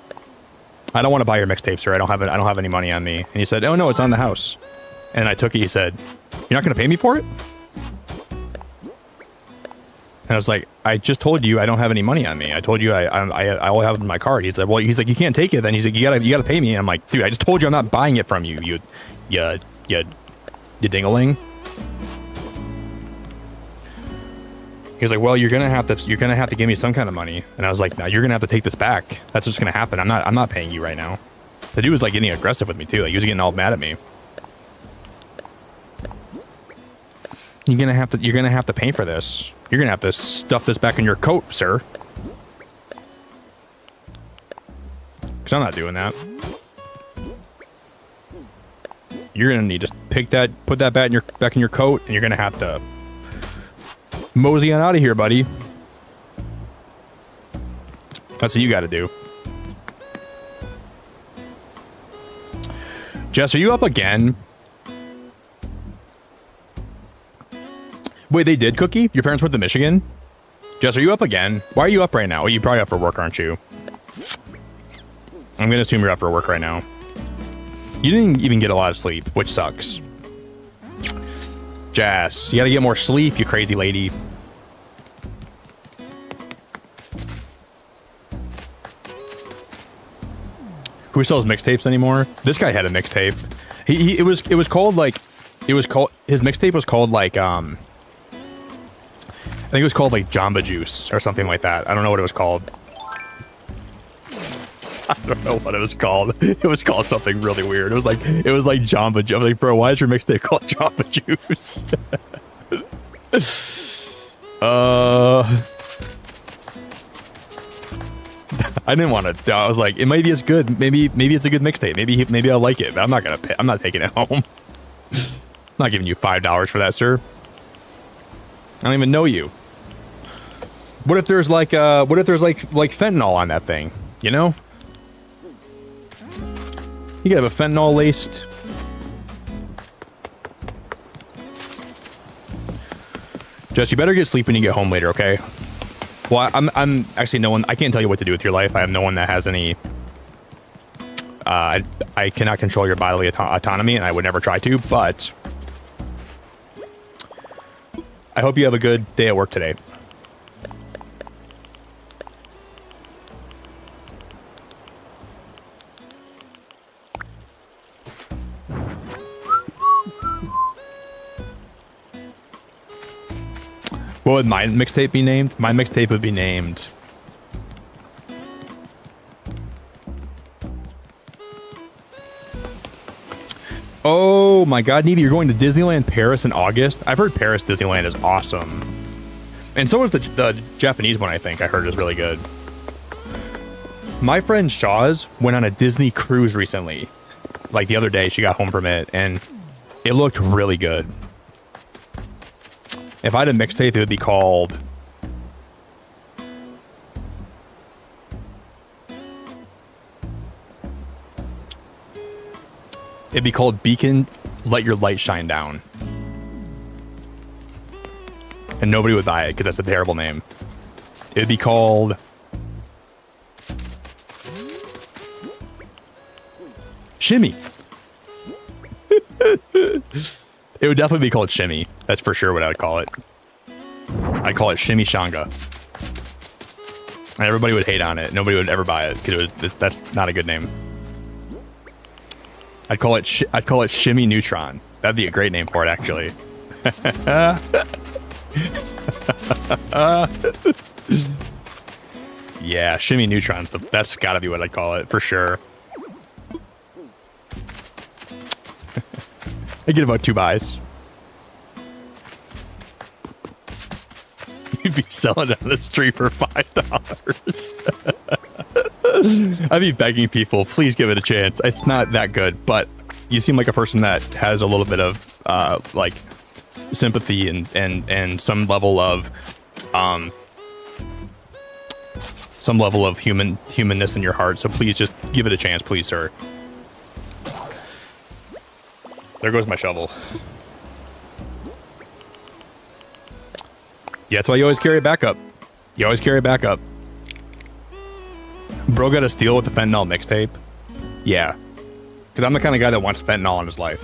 I don't want to buy your mixtape, sir. I don't have any money on me. And he said, oh no, it's on the house. And I took it. He said, you're not going to pay me for it? And I was like, I just told you I don't have any money on me. I told you I all have my card. He said, well, he's like, you can't take it. Then he's like, you gotta pay me. And I'm like, dude, I just told you I'm not buying it from you. You dingaling. He was like, well, you're gonna have to give me some kind of money. And I was like, no, you're gonna have to take this back. That's what's gonna happen. I'm not paying you right now. The dude was like getting aggressive with me too. Like he was getting all mad at me. You're gonna have to pay for this. You're gonna have to stuff this back in your coat, sir. Because I'm not doing that. You're gonna need to pick that, put that back in your coat, and you're gonna have to mosey on out of here, buddy. That's what you gotta do. Jess, are you up again? Wait, they did, Cookie? Your parents went to Michigan? Jess, are you up again? Why are you up right now? Well, you're probably up for work, aren't you? I'm gonna assume you're up for work right now. You didn't even get a lot of sleep, which sucks. Jess, you gotta get more sleep, you crazy lady. Who sells mixtapes anymore? This guy had a mixtape. It was called like, his mixtape was called like, I think it was called like Jamba Juice or something like that. I don't know what it was called. I don't know what it was called. It was called something really weird. It was like Jamba Juice. I was like, bro, why is your mixtape called Jamba Juice? I didn't want to. I was like, it might be as good. Maybe it's a good mixtape. Maybe I'll like it. But I'm not gonna pay. I'm not taking it home. I'm not giving you $5 for that, sir. I don't even know you. What if there's like fentanyl on that thing? You know? You could have a fentanyl laced. Jess, you better get sleep when you get home later, okay? Well, I'm actually no one. I can't tell you what to do with your life. I have no one that has any. I cannot control your bodily autonomy, and I would never try to. But I hope you have a good day at work today. What would my mixtape be named? My mixtape would be named... Oh my god, Needy, you're going to Disneyland Paris in August? I've heard Paris Disneyland is awesome. And so is the Japanese one, I think. I heard is really good. My friend Shaw's went on a Disney cruise recently. Like the other day, she got home from it, and it looked really good. If I had a mixtape, it would be called... It'd be called Beacon, Let Your Light Shine Down. And nobody would buy it, because that's a terrible name. It'd be called... Shimmy. It would definitely be called Shimmy. That's for sure what I would call it. I'd call it Shimmy Shanga. And everybody would hate on it. Nobody would ever buy it because that's not a good name. I'd call it Shimmy Neutron. That'd be a great name for it, actually. Yeah, Shimmy Neutron's that's got to be what I'd call it for sure. I get about 2 buys. You'd be selling it on the street for $5. I'd be begging people, please give it a chance. It's not that good, but you seem like a person that has a little bit of like sympathy and some level of humanness in your heart. So please just give it a chance, please, sir. There goes my shovel. Yeah, that's why you always carry a backup. You always carry a backup. Bro got a steal with the fentanyl mixtape. Yeah. Because I'm the kind of guy that wants fentanyl in his life.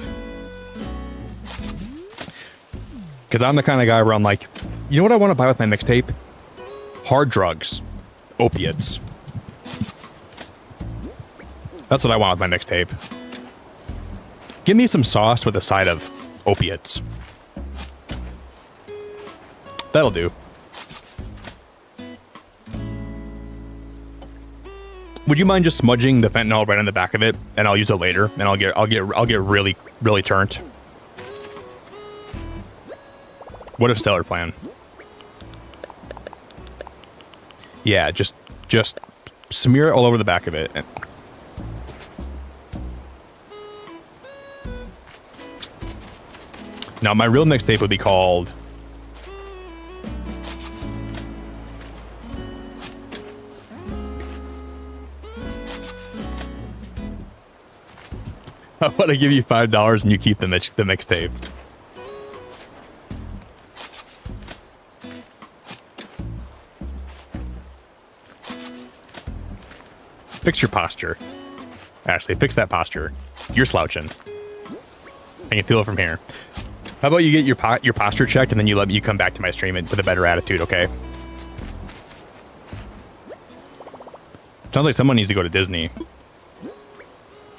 Because I'm the kind of guy where I'm like, you know what I want to buy with my mixtape? Hard drugs. Opiates. That's what I want with my mixtape. Give me some sauce with a side of opiates. That'll do. Would you mind just smudging the fentanyl right on the back of it, and I'll use it later, and I'll get really, really turnt. What a stellar plan. Yeah, just smear it all over the back of it. Now, my real mixtape would be called... I want to give you $5 and you keep the mixtape. Fix your posture. Ashley, fix that posture. You're slouching. I can feel it from here. How about you get your posture checked and then you let me come back to my stream with a better attitude, okay? Sounds like someone needs to go to Disney.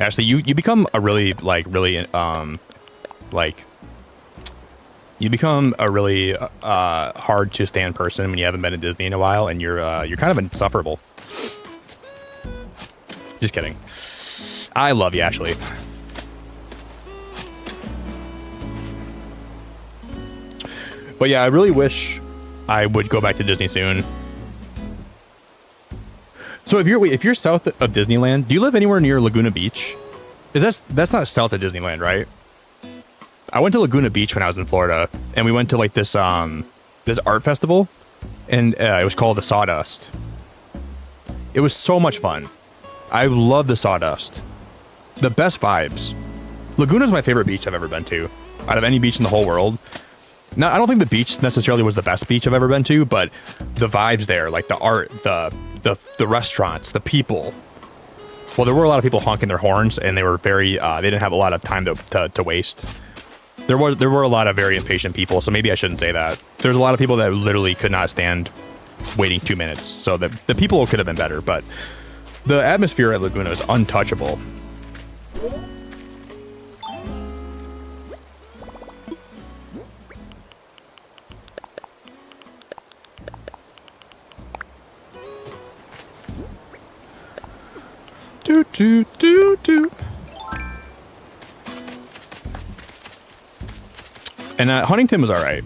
Ashley, you become a really you become a really hard to stand person when you haven't been to Disney in a while, and you're kind of insufferable. Just kidding. I love you, Ashley. But yeah, I really wish I would go back to Disney soon. So if you're south of Disneyland, do you live anywhere near Laguna Beach? That's not south of Disneyland, right? I went to Laguna Beach when I was in Florida, and we went to like this art festival, and it was called the Sawdust. It was so much fun. I love the Sawdust. The best vibes. Laguna's my favorite beach I've ever been to, out of any beach in the whole world. Now, I don't think the beach necessarily was the best beach I've ever been to, but the vibes there, like the art, the restaurants, the people. Well, there were a lot of people honking their horns, and they were very, they didn't have a lot of time to waste. There were a lot of very impatient people, so maybe I shouldn't say that. There's a lot of people that literally could not stand waiting 2 minutes. So the people could have been better, but the atmosphere at Laguna is untouchable. Do do do do. And Huntington was all right.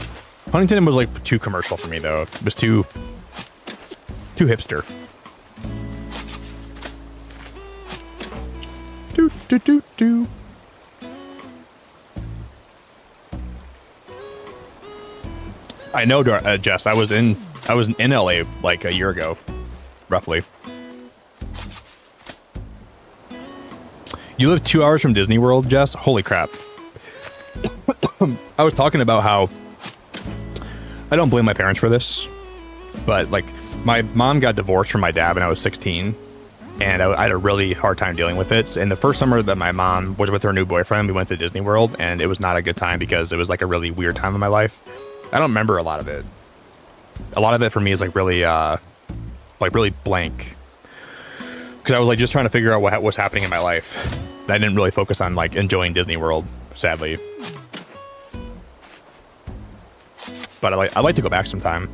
Huntington was like too commercial for me though. It was too hipster. Do do do do. I know, Jess. I was in LA like a year ago, roughly. You live 2 hours from Disney World, Jess? Holy crap. I was talking about how I don't blame my parents for this, but like my mom got divorced from my dad when I was 16, and I had a really hard time dealing with it. And the first summer that my mom was with her new boyfriend, we went to Disney World, and it was not a good time because it was like a really weird time in my life. I don't remember a lot of it. A lot of it for me is like really blank. Because I was like just trying to figure out what was happening in my life. I didn't really focus on like enjoying Disney World, sadly. But I'd like to go back sometime.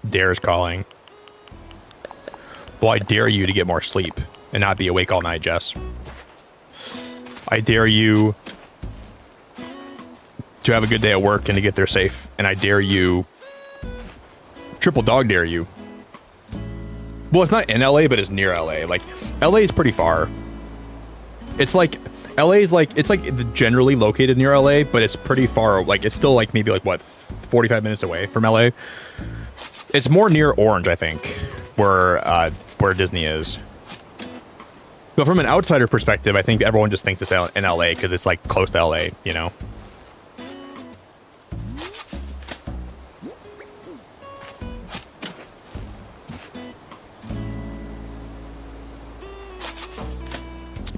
Dare's calling. Well, I dare you to get more sleep and not be awake all night, Jess. I dare you to have a good day at work and to get there safe. And I dare you, triple dog dare you. Well, it's not in LA, but it's near LA. Like, LA is pretty far. It's like, LA is like, it's like generally located near LA, but it's pretty far. Like, it's still like maybe like, what, 45 minutes away from LA? It's more near Orange, I think, where Disney is. But from an outsider perspective, I think everyone just thinks it's in LA because it's like close to LA, you know?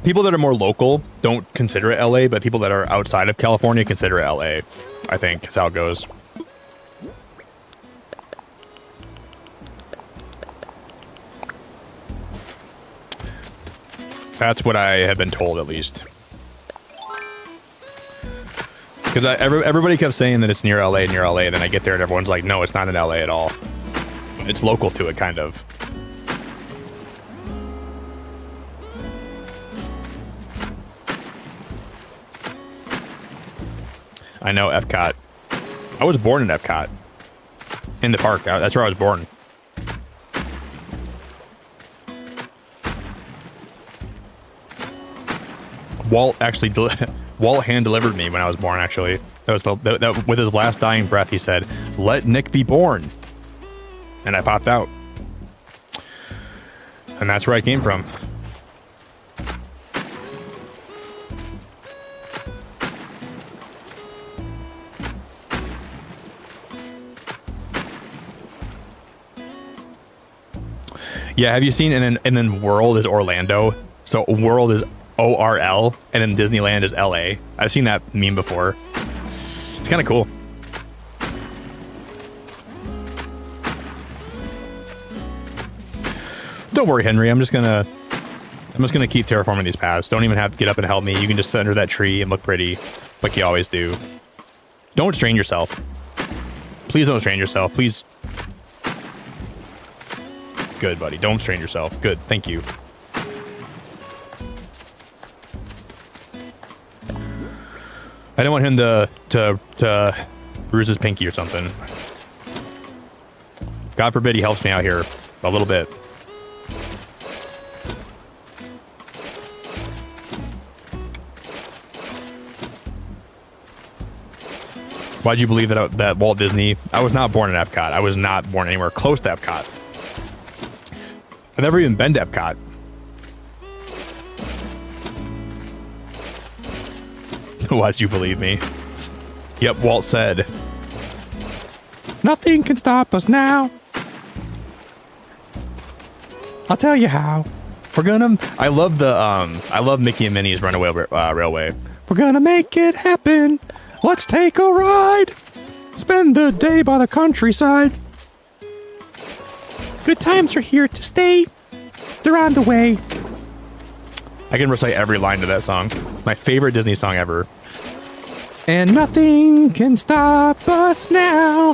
People that are more local don't consider it LA, but people that are outside of California consider it LA, I think, is how it goes. That's what I have been told, at least. Because everybody kept saying that it's near LA, and then I get there and everyone's like, no, it's not in LA at all. It's local to it, kind of. I know, Epcot. I was born in Epcot. In the park. That's where I was born. Walt actually Walt hand delivered me when I was born. Actually, that was that with his last dying breath. He said, "Let Nick be born," and I popped out, and that's where I came from. Yeah, have you seen? And then World is Orlando, so World is ORL, and then Disneyland is LA. I've seen that meme before. It's kind of cool. Don't worry, Henry. I'm just gonna keep terraforming these paths. Don't even have to get up and help me. You can just sit under that tree and look pretty, like you always do. Don't strain yourself. Please don't strain yourself. Please. Good, buddy. Don't strain yourself. Good. Thank you. I don't want him to bruise his pinky or something. God forbid he helps me out here a little bit. Why'd you believe that Walt Disney? I was not born in Epcot. I was not born anywhere close to Epcot. I've never even been to Epcot. Why'd you believe me? Yep, Walt said, "Nothing can stop us now. I'll tell you how. We're gonna." I love Mickey and Minnie's Runaway Railway. We're gonna make it happen. Let's take a ride. Spend the day by the countryside. Good times are here to stay. They're on the way. I can recite every line to that song. My favorite Disney song ever. And nothing can stop us now.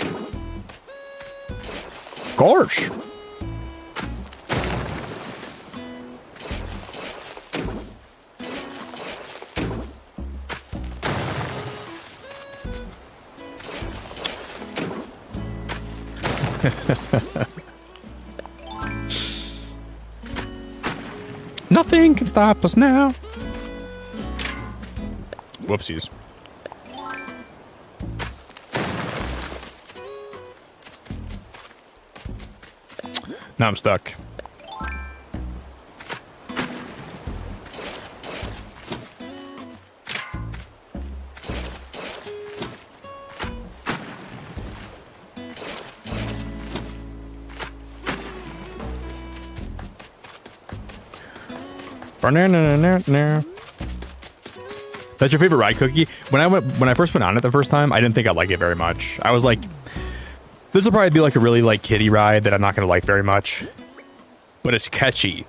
Gosh. Nothing can stop us now. Whoopsies. Now I'm stuck. That's your favorite ride, Cookie? When I first went on it the first time, I didn't think I'd like it very much. I was like, this will probably be like a really like kiddie ride that I'm not gonna like very much. But it's catchy.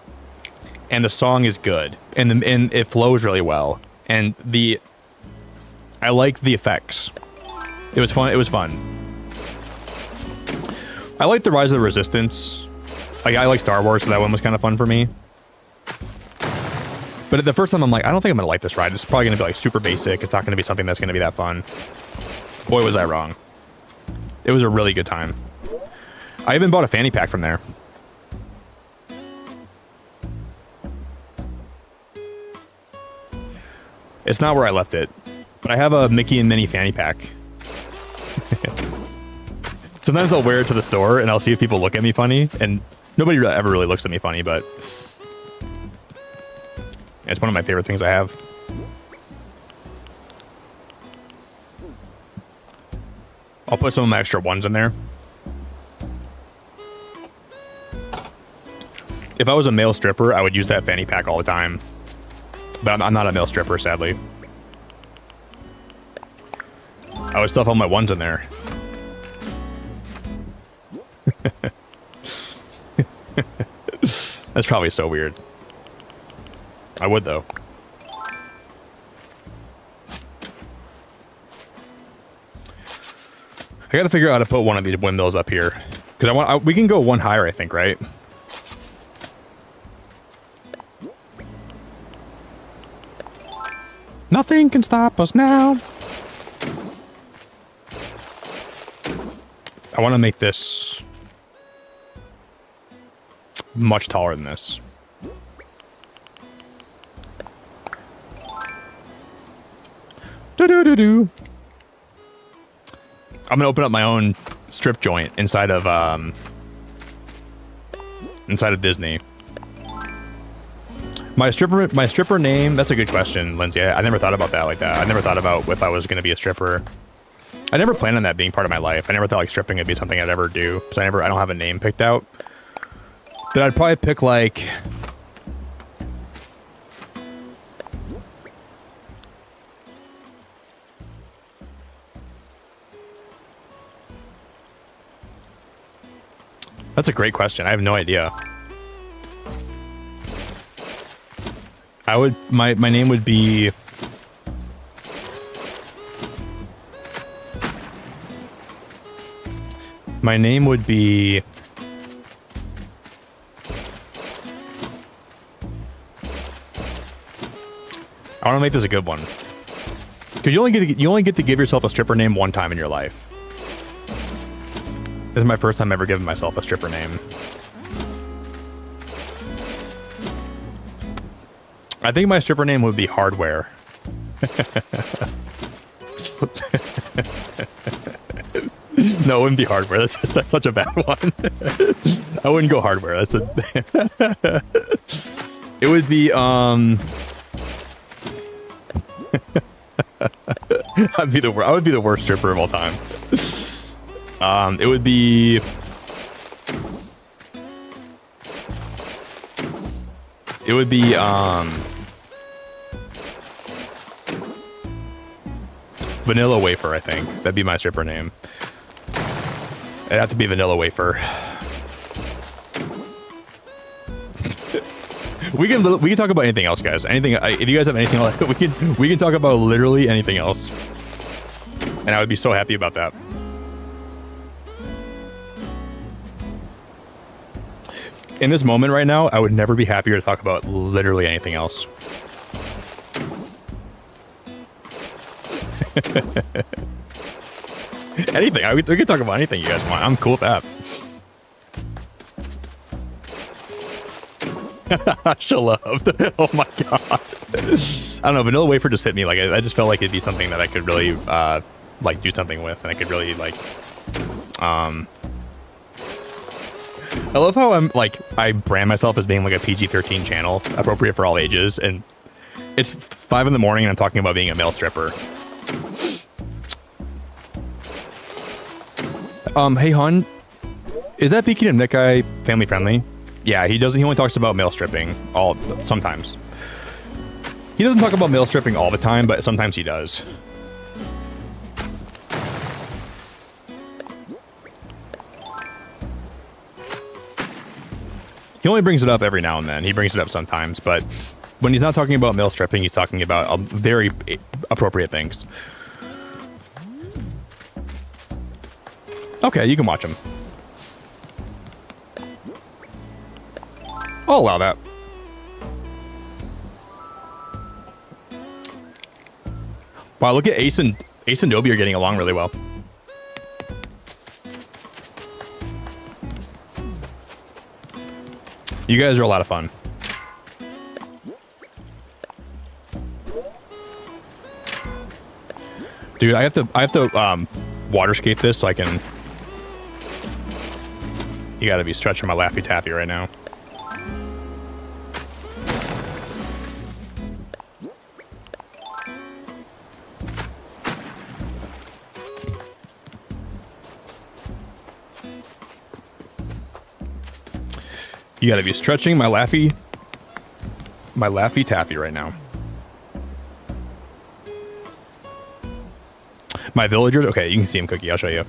And the song is good. And it flows really well. And I like the effects. It was fun. It was fun. I like the Rise of the Resistance. Like, I like Star Wars, so that one was kind of fun for me. But at the first time, I'm like, I don't think I'm going to like this ride. It's probably going to be like super basic. It's not going to be something that's going to be that fun. Boy, was I wrong. It was a really good time. I even bought a fanny pack from there. It's not where I left it, but I have a Mickey and Minnie fanny pack. Sometimes I'll wear it to the store and I'll see if people look at me funny, and nobody ever really looks at me funny, but it's one of my favorite things I have. I'll put some of my extra ones in there. If I was a male stripper, I would use that fanny pack all the time. But I'm not a male stripper, sadly. I would stuff all my ones in there. That's probably so weird. I would, though. I gotta figure out how to put one of these windmills up here. Because we can go one higher, I think, right? Nothing can stop us now. I want to make this much taller than this. Do-do-do-do. I'm gonna open up my own strip joint inside of Disney. My stripper name. That's a good question, Lindsay. I never thought about that like that. I never thought about if I was gonna be a stripper. I never planned on that being part of my life. I never thought like stripping would be something I'd ever do. Because I don't have a name picked out. Then I'd probably pick like. That's a great question. I have no idea. My name would be. My name would be. I want to make this a good one. Because you only get to give yourself a stripper name one time in your life. This is my first time ever giving myself a stripper name. I think my stripper name would be Hardware. No, it wouldn't be Hardware. That's such a bad one. I wouldn't go Hardware. That's a. It would be I would be the worst stripper of all time. It would be. It would be Vanilla Wafer, I think. That'd be my stripper name. It'd have to be Vanilla Wafer. We can talk about anything else, guys. Anything. If you guys have anything else, we can talk about literally anything else, and I would be so happy about that. In this moment right now, I would never be happier to talk about literally anything else. Anything. We can talk about anything you guys want. I'm cool with that. Shalom. Oh my god. I don't know. Vanilla Wafer just hit me. Like I just felt like it'd be something that I could really like do something with, and I could really like. I love how I brand myself as being like a PG-13 channel, appropriate for all ages, and it's 5 in the morning and I'm talking about being a male stripper. Hey hun, is that Beacon and Nick guy family friendly? Yeah, he doesn't. He only talks about male stripping sometimes. He doesn't talk about male stripping all the time, but sometimes he does. He only brings it up every now and then. He brings it up sometimes, but when he's not talking about male stripping, he's talking about very appropriate things. Okay, you can watch him. I'll allow that. Wow, look at Ace and Dobie are getting along really well. You guys are a lot of fun. Dude, I have to water skate this so I can. You gotta be stretching my Laffy Taffy right now. You gotta be stretching my Laffy Taffy right now. My villagers. Okay, you can see him, Cookie. I'll show you.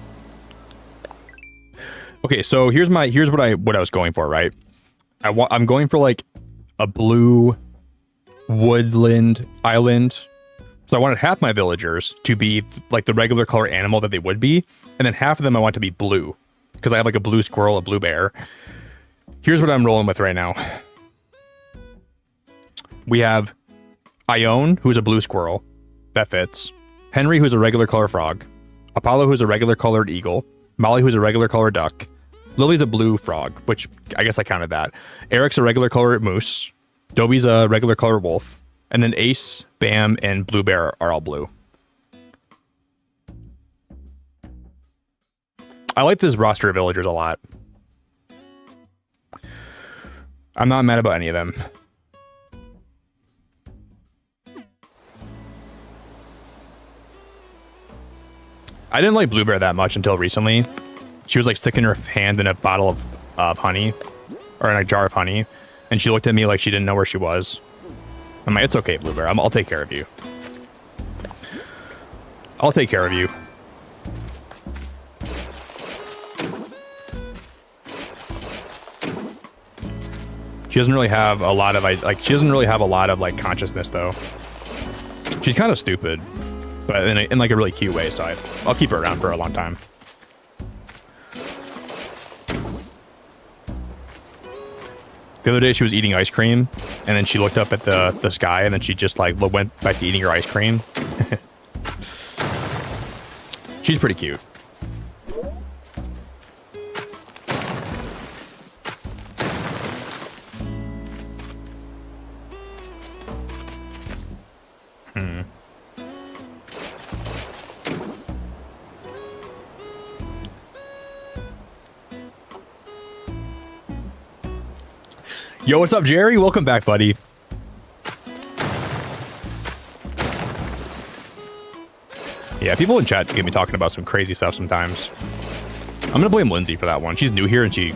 Okay, so here's what I was going for, right? I'm going for like a blue woodland island. So I wanted half my villagers to be like the regular color animal that they would be, and then half of them I want to be blue because I have like a blue squirrel, a blue bear. Here's what I'm rolling with right now. We have Ione, who's a blue squirrel. That fits. Henry, who's a regular color frog. Apollo, who's a regular colored eagle. Molly, who's a regular colored duck. Lily's a blue frog, which I guess I counted that. Eric's a regular colored moose. Dobie's a regular colored wolf. And then Ace, Bam, and Blue Bear are all blue. I like this roster of villagers a lot. I'm not mad about any of them. I didn't like Bluebear that much until recently. She was like sticking her hand in a bottle of honey, or in a jar of honey, and she looked at me like she didn't know where she was. I'm like, it's okay, Bluebear. I'll take care of you. I'll take care of you. She doesn't really have a lot of like consciousness though. She's kind of stupid, but in like a really cute way. So I'll keep her around for a long time. The other day she was eating ice cream, and then she looked up at the sky, and then she just like went back to eating her ice cream. She's pretty cute. Yo, what's up, Jerry? Welcome back, buddy. Yeah, people in chat get me talking about some crazy stuff sometimes. I'm gonna blame Lindsay for that one. She's new here and she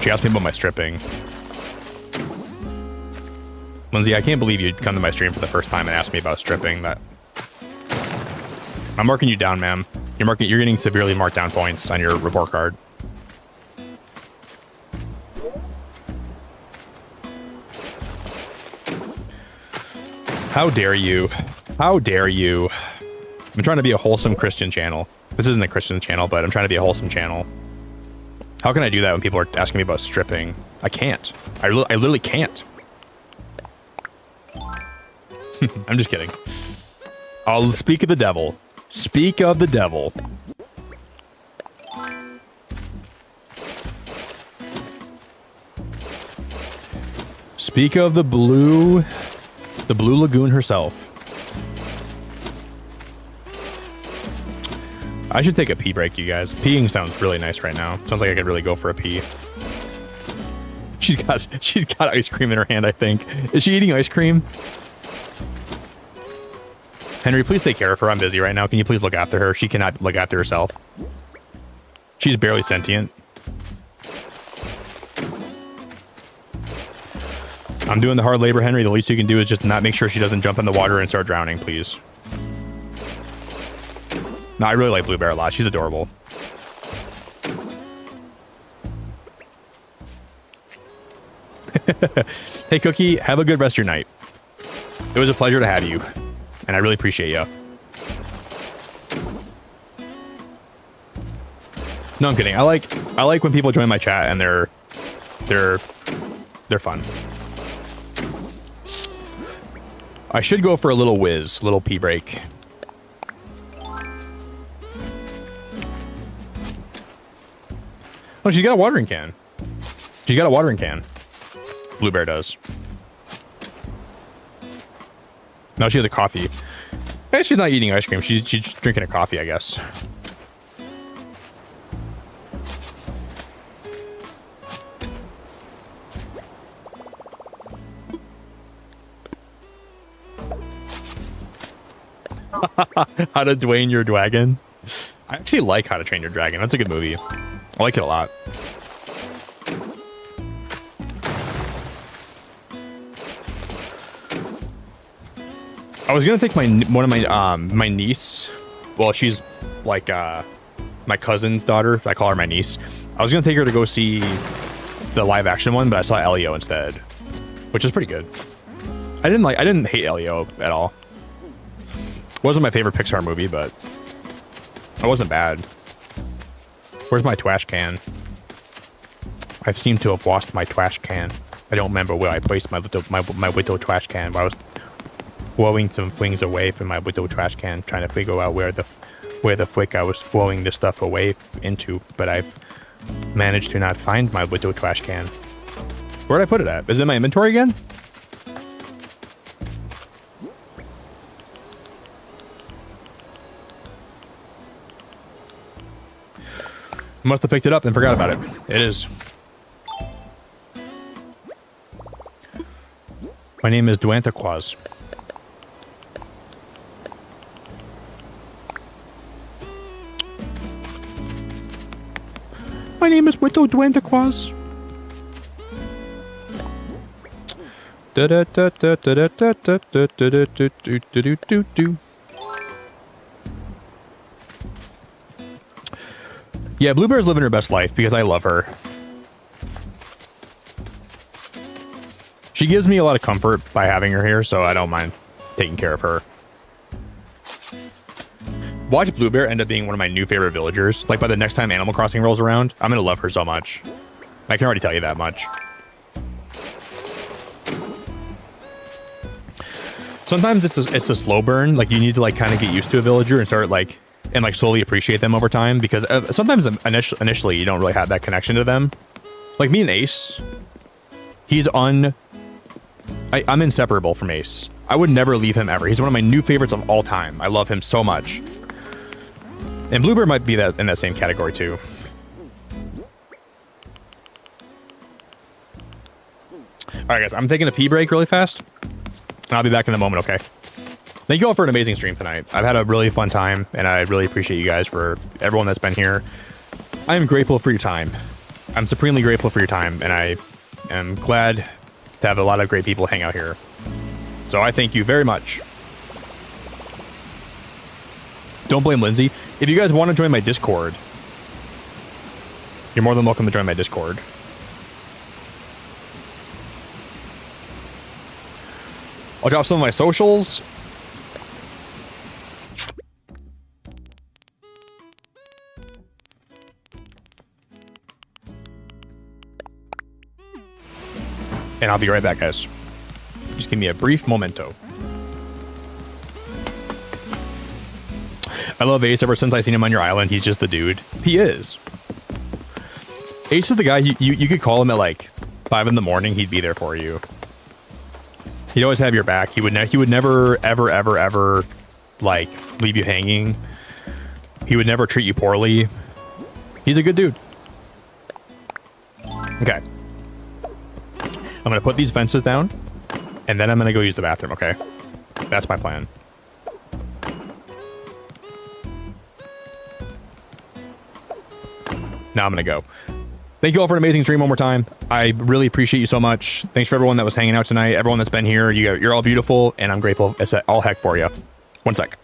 asked me about my stripping. Lindsay, I can't believe you'd come to my stream for the first time and ask me about stripping. I'm marking you down, ma'am. You're getting severely marked down points on your report card. How dare you? How dare you? I'm trying to be a wholesome Christian channel. This isn't a Christian channel, but I'm trying to be a wholesome channel. How can I do that when people are asking me about stripping? I can't. I literally can't. I'm just kidding. I'll speak of the devil. Speak of the devil. Speak of the Blue Lagoon herself. I should take a pee break, you guys. Peeing sounds really nice right now. Sounds like I could really go for a pee. She's got ice cream in her hand, I think. Is she eating ice cream? Henry, please take care of her. I'm busy right now. Can you please look after her? She cannot look after herself. She's barely sentient. I'm doing the hard labor, Henry. The least you can do is just not make sure she doesn't jump in the water and start drowning, please. No, I really like Blue Bear a lot. She's adorable. Hey, Cookie, have a good rest of your night. It was a pleasure to have you, and I really appreciate you. No, I'm kidding. I like when people join my chat and they're fun. I should go for a little little pee break. Oh, she's got a watering can. She's got a watering can. Blue Bear does. No, she has a coffee. Hey, she's not eating ice cream. She's just drinking a coffee, I guess. How to Dwayne Your Dragon. I actually like How to Train Your Dragon. That's a good movie. I like it a lot. I was gonna take my niece. Well, she's like my cousin's daughter. I call her my niece. I was gonna take her to go see the live action one, but I saw Elio instead, which is pretty good. I didn't hate Elio at all. Wasn't my favorite Pixar movie, but it wasn't bad. Where's my trash can? I seem to have lost my trash can. I don't remember where I placed my little trash can. But I was throwing some things away from my little trash can, trying to figure out where the frick I was throwing this stuff away into. But I've managed to not find my little trash can. Where'd I put it at? Is it in my inventory again? Must have picked it up and forgot about it. It is. My name is Duantaquaz. My name is Wito Duantaquaz. Yeah, Bluebear's living her best life because I love her. She gives me a lot of comfort by having her here, so I don't mind taking care of her. Watch Bluebear end up being one of my new favorite villagers. Like, by the next time Animal Crossing rolls around, I'm gonna love her so much. I can already tell you that much. Sometimes it's the slow burn. Like, you need to, like, kind of get used to a villager and start, like, and, like, slowly appreciate them over time. Because sometimes initially you don't really have that connection to them. Like, me and Ace, I'm inseparable from Ace. I would never leave him ever. He's one of my new favorites of all time. I love him so much. And Bluebear might be in that same category too. Alright guys, I'm taking a pee break really fast. And I'll be back in a moment, okay? Thank you all for an amazing stream tonight. I've had a really fun time, and I really appreciate you guys for everyone that's been here. I am grateful for your time. I'm supremely grateful for your time, and I am glad to have a lot of great people hang out here. So I thank you very much. Don't blame Lindsay. If you guys want to join my Discord, you're more than welcome to join my Discord. I'll drop some of my socials. And I'll be right back, guys. Just give me a brief momento. I love Ace. Ever since I seen him on your island, he's just the dude. He is. Ace is the guy you could call him at like 5 in the morning. He'd be there for you. He'd always have your back. He would never ever like leave you hanging. He would never treat you poorly. He's a good dude. Okay. I'm gonna put these fences down, and then I'm gonna go use the bathroom, okay? That's my plan. Now I'm gonna go. Thank you all for an amazing stream one more time. I really appreciate you so much. Thanks for everyone that was hanging out tonight, everyone that's been here. You're all beautiful, and I'm grateful. It's all heck for you. One sec.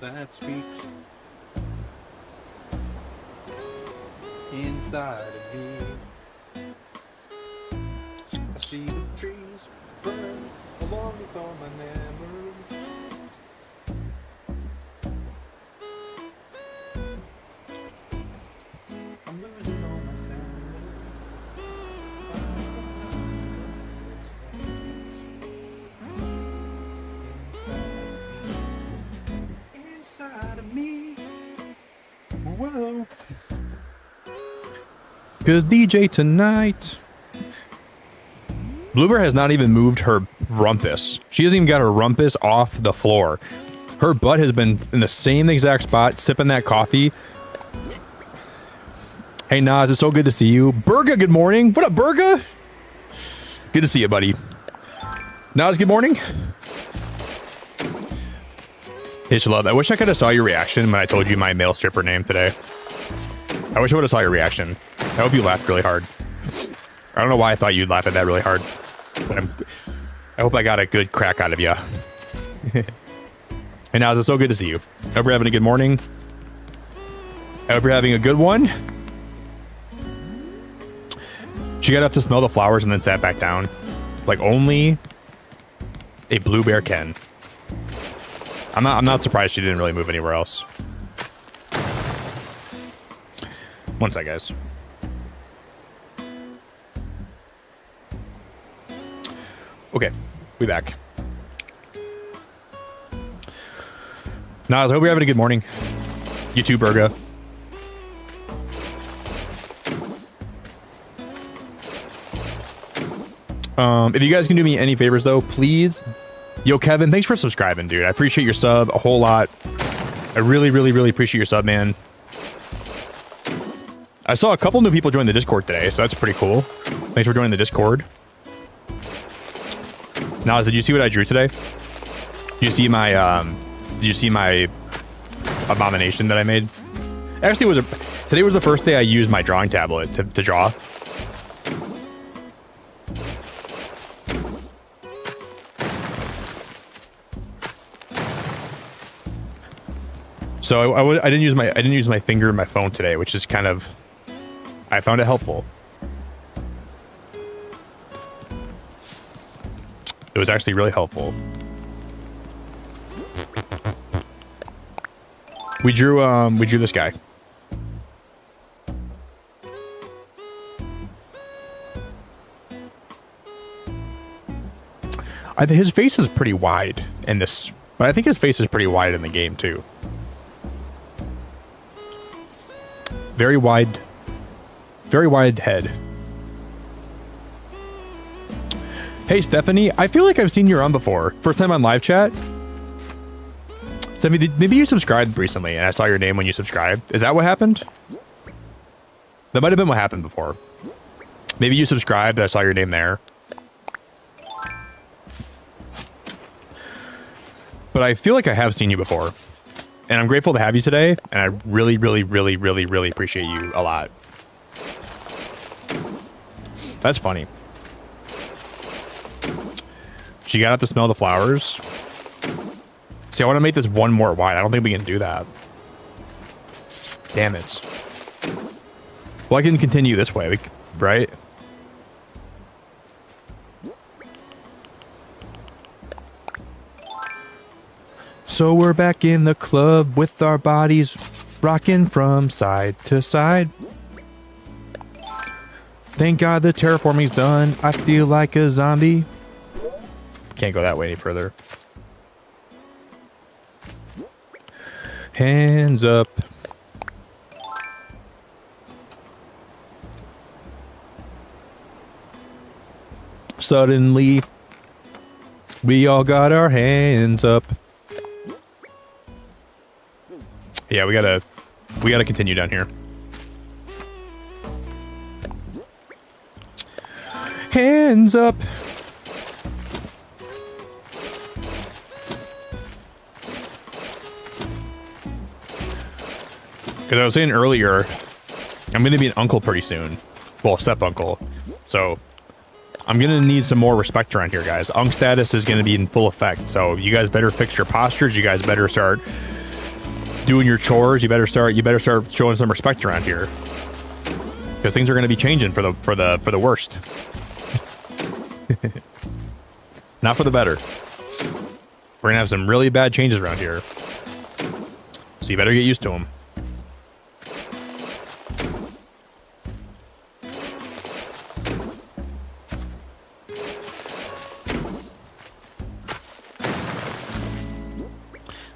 that speaks inside of me. I see the trees burn along with all my memories. I'm losing all my sanity. Inside of me. Whoa. Cause DJ tonight. Bluebird has not even moved her rumpus. She hasn't even got her rumpus off the floor. Her butt has been in the same exact spot, sipping that coffee. Hey Nas, it's so good to see you. Burga, good morning. What up, Burga? Good to see you, buddy. Nas, good morning. Hey, love. I wish I could have saw your reaction when I told you my male stripper name today. I wish I would have saw your reaction. I hope you laughed really hard. I don't know why I thought you'd laugh at that really hard. But I hope I got a good crack out of you. And now it's so good to see you. I hope you're having a good morning. I hope you're having a good one. She got up to smell the flowers and then sat back down. Like only a blue bear can. I'm not surprised she didn't really move anywhere else. One sec, guys. Okay, we back. Nas, I hope you're having a good morning. You too, Burga. If you guys can do me any favors, though, please. Yo, Kevin, thanks for subscribing, dude. I appreciate your sub a whole lot. I really, really, really appreciate your sub, man. I saw a couple new people join the Discord today, so that's pretty cool. Thanks for joining the Discord. Nas, did you see what I drew today? Did you see my abomination that I made? Actually, today was the first day I used my drawing tablet to draw. So I didn't use my finger and my phone today, which is kind of, I found it helpful. It was actually really helpful. We drew this guy. His face is pretty wide in this, but I think his face is pretty wide in the game too. Very wide head. Hey, Stephanie, I feel like I've seen you on before. First time on live chat. Stephanie, maybe you subscribed recently and I saw your name when you subscribed. Is that what happened? That might have been what happened before. Maybe you subscribed and I saw your name there. But I feel like I have seen you before. And I'm grateful to have you today. And I really, really, really, really, really appreciate you a lot. That's funny. She got up to smell the flowers. See, I want to make this one more wide. I don't think we can do that. Damn it. Well, I can continue this way, right? So we're back in the club with our bodies rocking from side to side. Thank God the terraforming's done. I feel like a zombie. Can't go that way any further. Hands up. Suddenly, we all got our hands up. Yeah, we gotta continue down here. Hands up. Because I was saying earlier, I'm going to be an uncle pretty soon. Well, step-uncle. So, I'm going to need some more respect around here, guys. Unk status is going to be in full effect. So, you guys better fix your postures. You guys better start doing your chores, you better start showing some respect around here, because things are going to be changing for the worst. Not for the better. We're gonna have some really bad changes around here, so you better get used to them.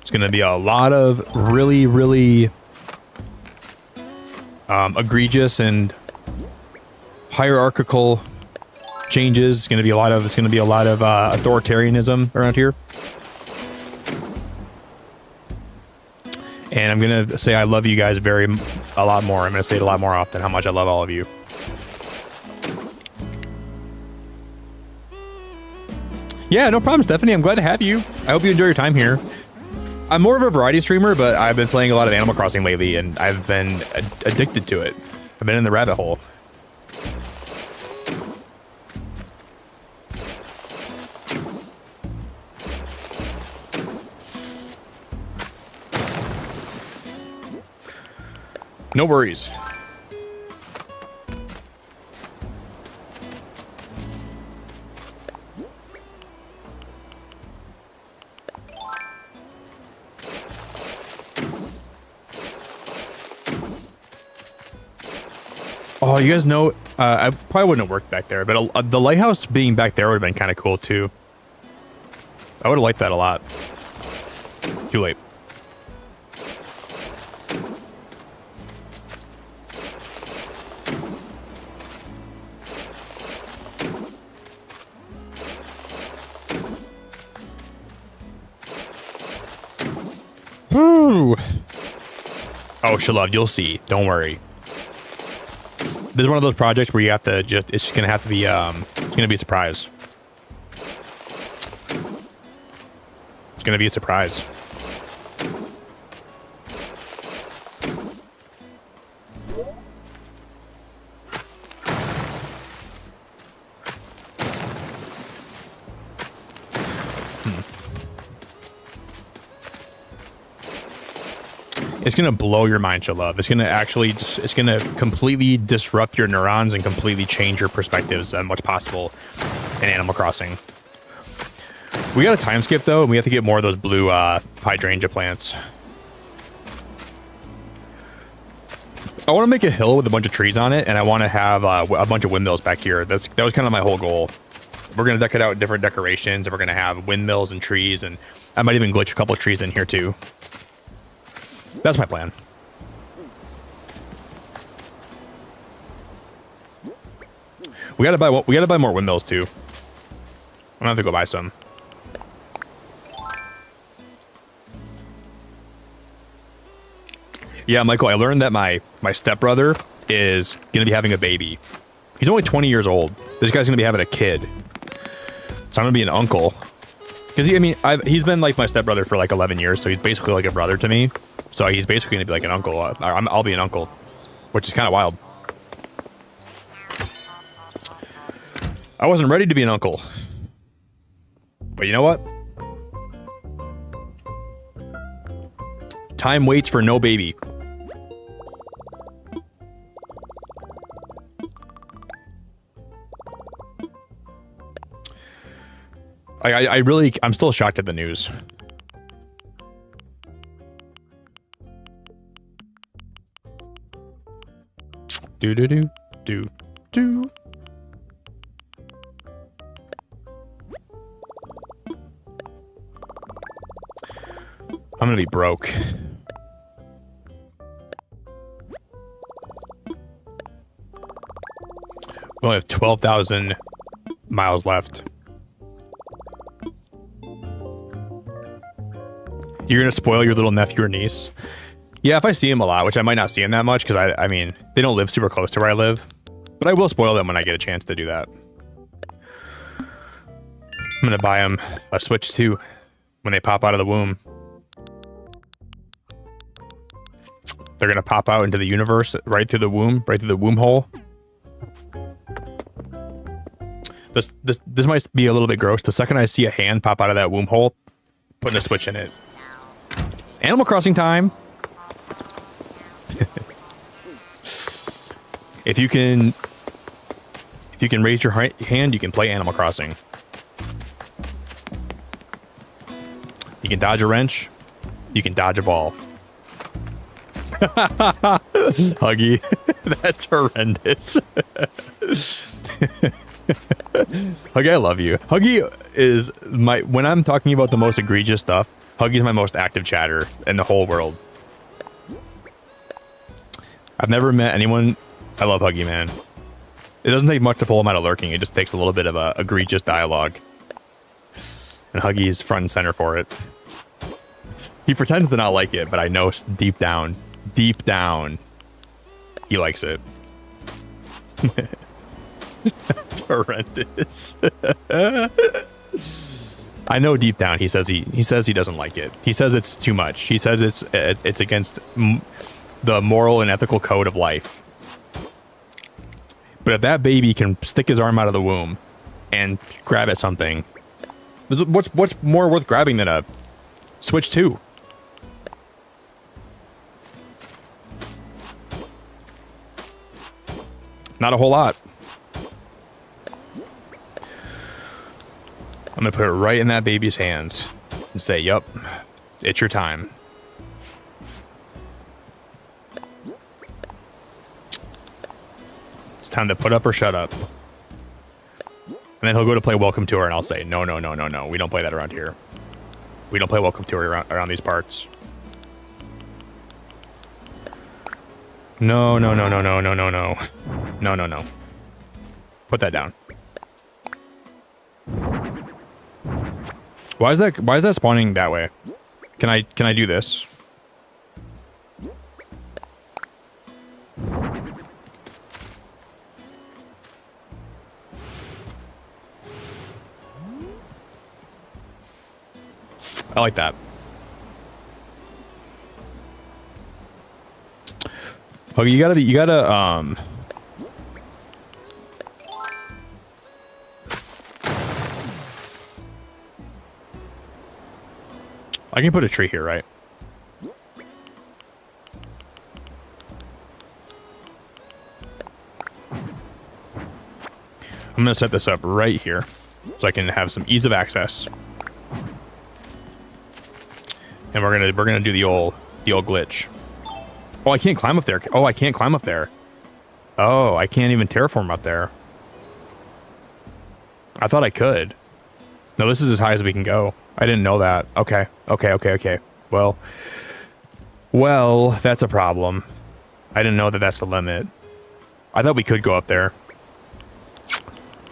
It's gonna be a lot of really, really egregious and hierarchical changes. It's gonna be a lot of authoritarianism around here. And I'm gonna say I love you guys a lot more. I'm gonna say it a lot more often, how much I love all of you. Yeah, no problem, Stephanie. I'm glad to have you. I hope you enjoy your time here. I'm more of a variety streamer, but I've been playing a lot of Animal Crossing lately, and I've been addicted to it. I've been in the rabbit hole. No worries. Oh, you guys know, I probably wouldn't have worked back there, but the lighthouse being back there would have been kind of cool too. I would have liked that a lot. Too late. Woo! Oh, Shalov, you'll see. Don't worry. This is one of those projects where you have to just, it's gonna have to be, it's gonna be a surprise. It's gonna be a surprise. It's gonna blow your mind, Shalov. It's gonna actually just, it's gonna completely disrupt your neurons and completely change your perspectives on what's possible in Animal Crossing. We got a time skip though, and we have to get more of those blue hydrangea plants. I want to make a hill with a bunch of trees on it, and I want to have a bunch of windmills back here. That was kind of my whole goal. We're gonna deck it out with different decorations, and we're gonna have windmills and trees, and I might even glitch a couple of trees in here too. That's my plan. We gotta buy more windmills too. I'm gonna have to go buy some. Yeah, Michael, I learned that my stepbrother is gonna be having a baby. He's only 20 years old. This guy's gonna be having a kid. So I'm gonna be an uncle. Because he's been like my stepbrother for like 11 years, so he's basically like a brother to me. So he's basically gonna be like an uncle. I'll be an uncle, which is kind of wild. I wasn't ready to be an uncle, but you know what? Time waits for no baby. I'm still shocked at the news. Do do do do do. I'm gonna be broke. We only have 12,000 miles left. You're gonna spoil your little nephew or niece. Yeah, if I see him a lot, which I might not see him that much, because I mean, they don't live super close to where I live. But I will spoil them when I get a chance to do that. I'm gonna buy them a Switch 2 when they pop out of the womb. They're gonna pop out into the universe right through the womb hole. This might be a little bit gross. The second I see a hand pop out of that womb hole, putting a Switch in it. Animal Crossing time. If you can raise your hand, you can play Animal Crossing. You can dodge a wrench. You can dodge a ball. Huggy, that's horrendous. Huggy, I love you. Huggy is when I'm talking about the most egregious stuff, Huggy is my most active chatter in the whole world. I've never met anyone. I love Huggy, man. It doesn't take much to pull him out of lurking. It just takes a little bit of egregious dialogue. And Huggy is front and center for it. He pretends to not like it, but I know deep down, he likes it. It's horrendous. I know deep down he says he doesn't like it. He says it's too much. He says it's against the moral and ethical code of life. But if that baby can stick his arm out of the womb and grab at something, what's more worth grabbing than a Switch 2? Not a whole lot. I'm gonna put it right in that baby's hands and say, yup, it's your time. It's time to put up or shut up. And then he'll go to play Welcome Tour and I'll say, no, we don't play that around here. We don't play Welcome Tour around these parts. No. No. Put that down. Why is that spawning that way? Can I do this? I like that. Okay, you gotta I can put a tree here, right? I'm gonna set this up right here so I can have some ease of access. And we're gonna do the old glitch. Oh, I can't climb up there. Oh, I can't climb up there. Oh, I can't even terraform up there. I thought I could. No, this is as high as we can go. I didn't know that. Okay. Well, that's a problem. I didn't know that that's the limit. I thought we could go up there.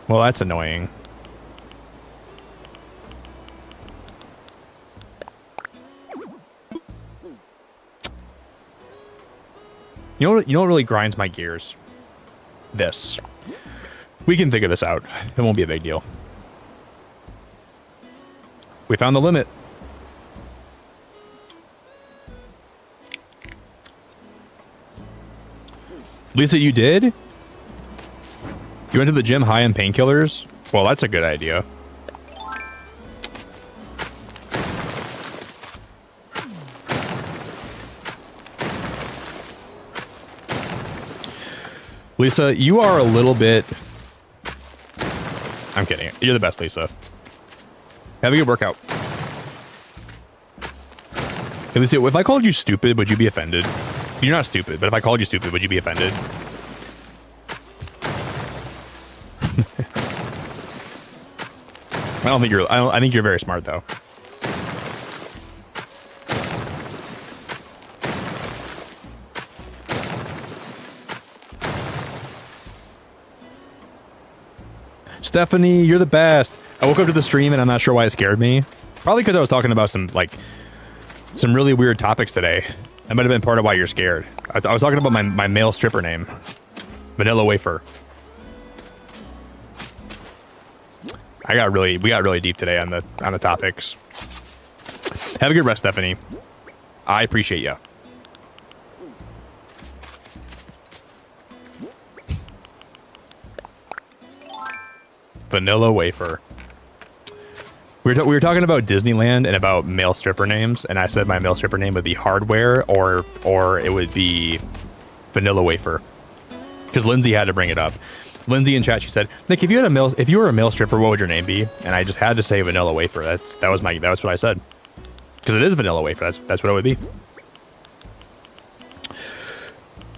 Well, that's annoying. You know what really grinds my gears? This. We can figure this out. It won't be a big deal. We found the limit. Lisa, you did? You went to the gym high on painkillers? Well, that's a good idea. Lisa, you are a little bit... I'm kidding. You're the best, Lisa. Have a good workout. Hey, Lisa, if I called you stupid, would you be offended? You're not stupid, but if I called you stupid, would you be offended? I think you're very smart, though. Stephanie, you're the best. I woke up to the stream and I'm not sure why it scared me. Probably because I was talking about some really weird topics today. That might have been part of why you're scared. I was talking about my male stripper name, Vanilla Wafer. We got really deep today on the topics. Have a good rest, Stephanie. I appreciate you. Vanilla Wafer. We were talking about Disneyland and about male stripper names, and I said my male stripper name would be Hardware or it would be Vanilla Wafer. because Lindsay had to bring it up. Lindsay in chat, she said, Nick, if you were a male stripper, what would your name be? And I just had to say vanilla wafer. That was what I said. Because it is vanilla wafer. That's what it would be.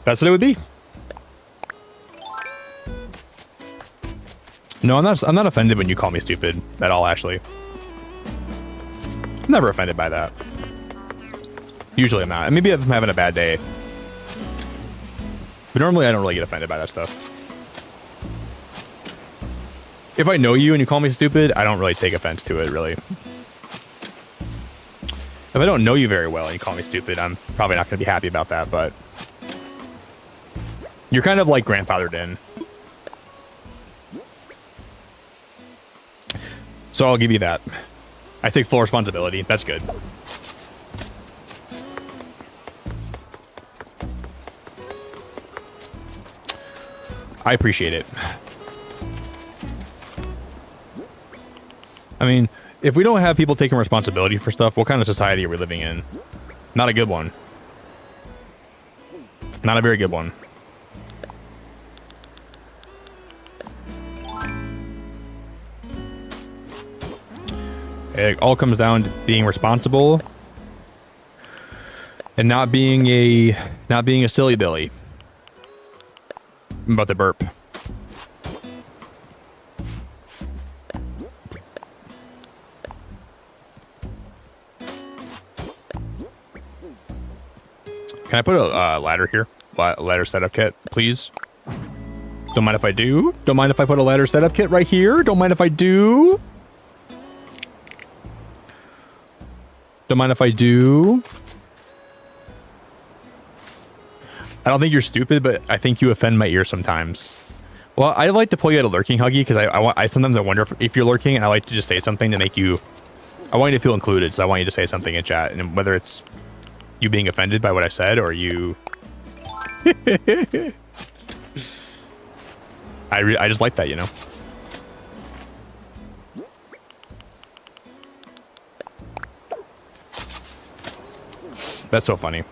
That's what it would be. No, I'm not offended when you call me stupid at all, Ashley. I'm never offended by that. Usually I'm not. Maybe if I'm having a bad day. But normally I don't really get offended by that stuff. If I know you and you call me stupid, I don't really take offense to it, really. If I don't know you very well and you call me stupid, I'm probably not going to be happy about that, but... You're kind of like grandfathered in. So I'll give you that. I take full responsibility. That's good. I appreciate it. I mean, if we don't have people taking responsibility for stuff, what kind of society are we living in? Not a good one. Not a very good one. It all comes down to being responsible and not being a silly Billy. I'm about to burp. Can I put a ladder here? Ladder setup kit, please? Don't mind if I do. Don't mind if I put a ladder setup kit right here. Don't mind if I do. Don't mind if I do. I don't think you're stupid, but I think you offend my ear sometimes. Well, I like to pull you at a lurking huggy because I sometimes I wonder if you're lurking, and I like to just say something to make you. I want you to feel included, so I want you to say something in chat, and whether it's you being offended by what I said or you. I just like that, you know. That's so funny.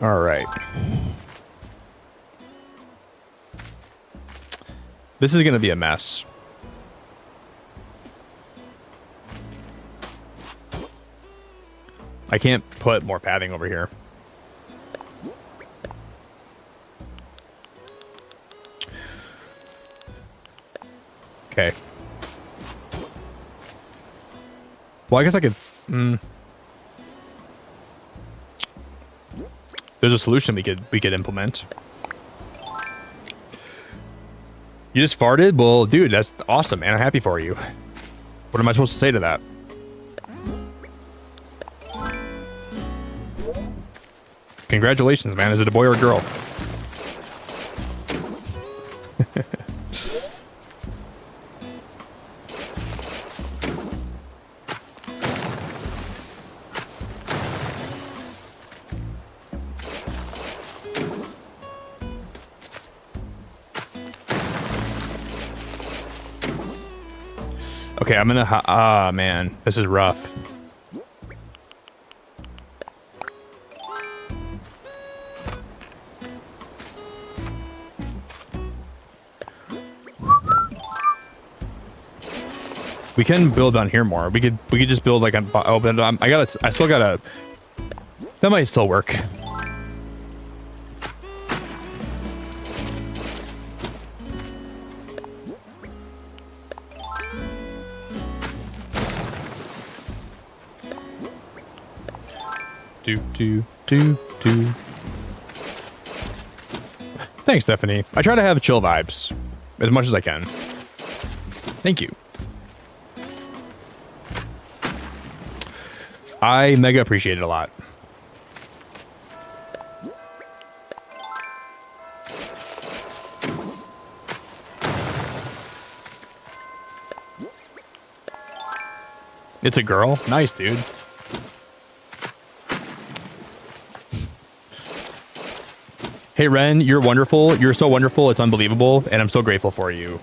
All right. This is going to be a mess. I can't put more padding over here. Okay. Well, I guess I could... There's a solution we could implement. You just farted? Well, dude, that's awesome, man. I'm happy for you. What am I supposed to say to that? Congratulations, man. Is it a boy or a girl? Okay, I'm gonna... Ah, man. This is rough. We can build on here more. We could just build like a... Oh, but I still gotta... That might still work. Do. Thanks, Stephanie. I try to have chill vibes as much as I can. Thank you. I mega appreciate it a lot. It's a girl? Nice, dude. Hey, Ren, you're wonderful. You're so wonderful. It's unbelievable. And I'm so grateful for you.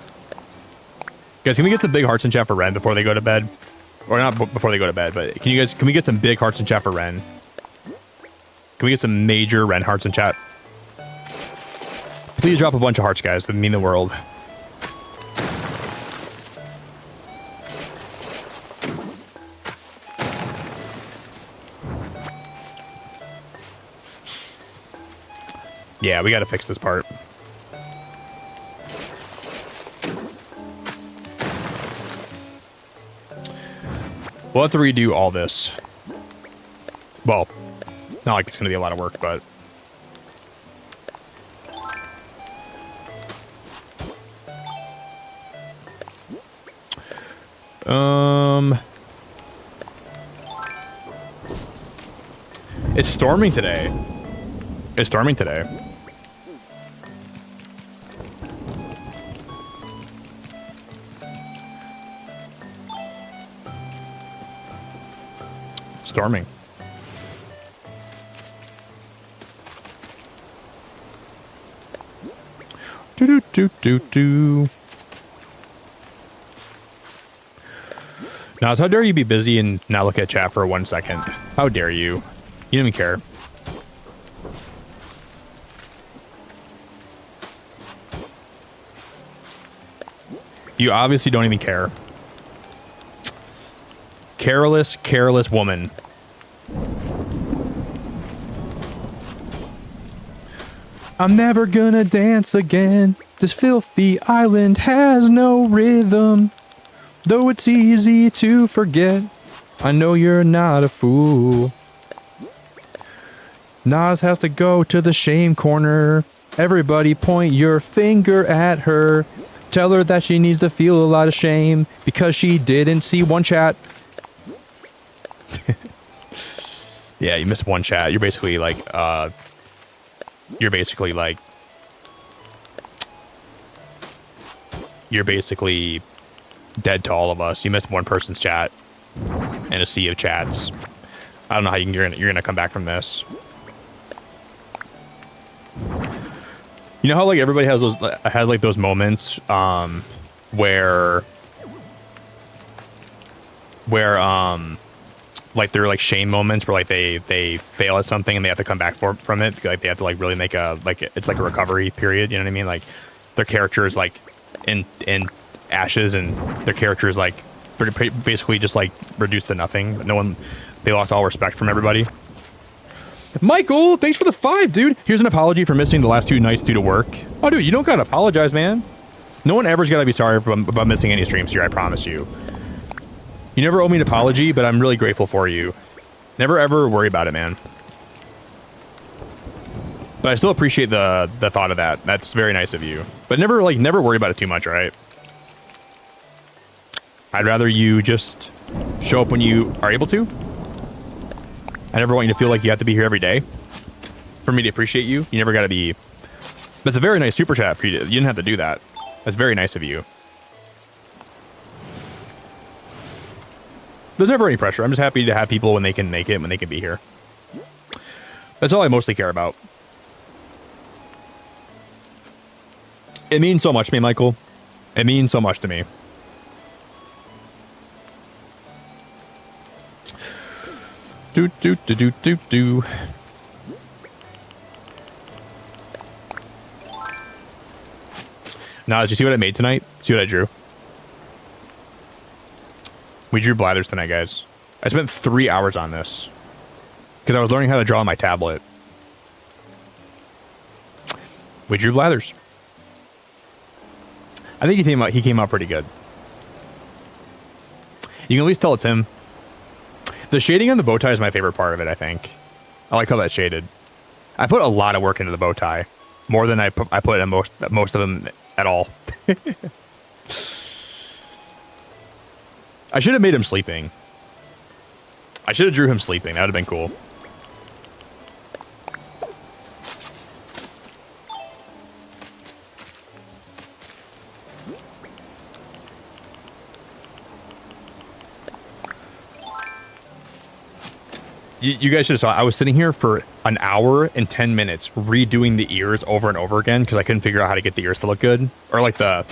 Guys, can we get some big hearts in chat for Ren before they go to bed? Or not before they go to bed, but can we get some big hearts in chat for Ren? Can we get some major Ren hearts in chat? Please drop a bunch of hearts, guys. That would mean the world. Yeah, we gotta fix this part. We'll have to redo all this. Well, not like it's gonna be a lot of work, but... It's storming today. It's storming today. Storming. Do do do do do. Now, how dare you be busy and not look at chat for 1 second? How dare you? You don't even care. You obviously don't even care. Careless, careless woman. I'm never gonna dance again. This filthy island has no rhythm. Though it's easy to forget, I know you're not a fool. Nas has to go to the shame corner. Everybody point your finger at her. Tell her that she needs to feel a lot of shame because she didn't see one chat. Yeah, you missed one chat. You're basically like, you're basically dead to all of us. You missed one person's chat and a sea of chats. I don't know how you're gonna come back from this. You know how like everybody has those moments where like they're like shame moments where like they fail at something and they have to come back from it. Like they have to like really make it's like a recovery period. You know what I mean? Like their character is like in ashes and their character is like basically just like reduced to nothing. They lost all respect from everybody. Michael, thanks for the 5, dude. Here's an apology for missing the last 2 nights due to work. Oh, dude, you don't gotta apologize, man. No one ever's gotta be sorry about missing any streams here, I promise you. You never owe me an apology, but I'm really grateful for you. Never ever worry about it, man. But I still appreciate the thought of that. That's very nice of you. But never worry about it too much, alright? I'd rather you just show up when you are able to. I never want you to feel like you have to be here every day for me to appreciate you. You never got to be... That's a very nice super chat for you. You didn't have to do that. That's very nice of you. There's never any pressure. I'm just happy to have people when they can make it, when they can be here. That's all I mostly care about. It means so much to me, Michael. It means so much to me. Do do do do do do. Now, did you see what I made tonight? See what I drew? We drew bladders tonight, guys. I spent 3 hours on this because I was learning how to draw on my tablet. We drew bladders. I think he came out pretty good. You can at least tell it's him. The shading on the bow tie is my favorite part of it, I think. I like how that's shaded. I put a lot of work into the bow tie. More than I put in most of them at all. I should have made him sleeping. I should have drew him sleeping. That would have been cool. You guys should have saw. I was sitting here for an hour and 10 minutes redoing the ears over and over again because I couldn't figure out how to get the ears to look good, or like the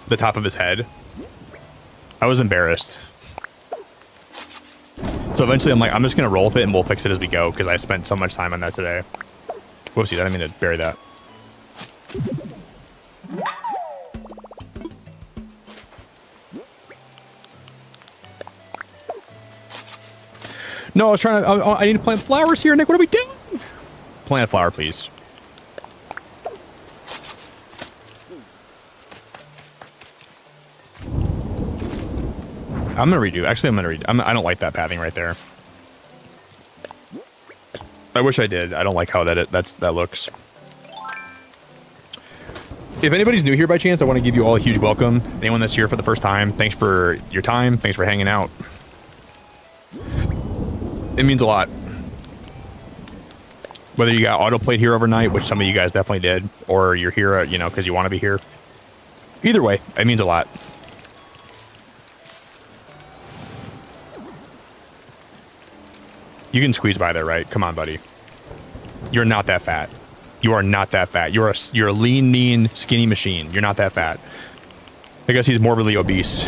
top of his head. I was embarrassed. So eventually I'm like, I'm just going to roll with it and we'll fix it as we go because I spent so much time on that today. Whoopsie, I didn't mean to bury that. No, I was trying to... I need to plant flowers here, Nick. What are we doing? Plant a flower, please. I'm going to redo. Actually, I'm going to redo. I don't like that pathing right there. I wish I did. I don't like how that looks. If anybody's new here by chance, I want to give you all a huge welcome. Anyone that's here for the first time, thanks for your time. Thanks for hanging out. It means a lot. Whether you got autoplayed here overnight, which some of you guys definitely did, or you're here, you know, because you want to be here. Either way, it means a lot. You can squeeze by there, right? Come on, buddy. You're not that fat. You are not that fat. You're a lean, mean, skinny machine. You're not that fat. I guess he's morbidly obese.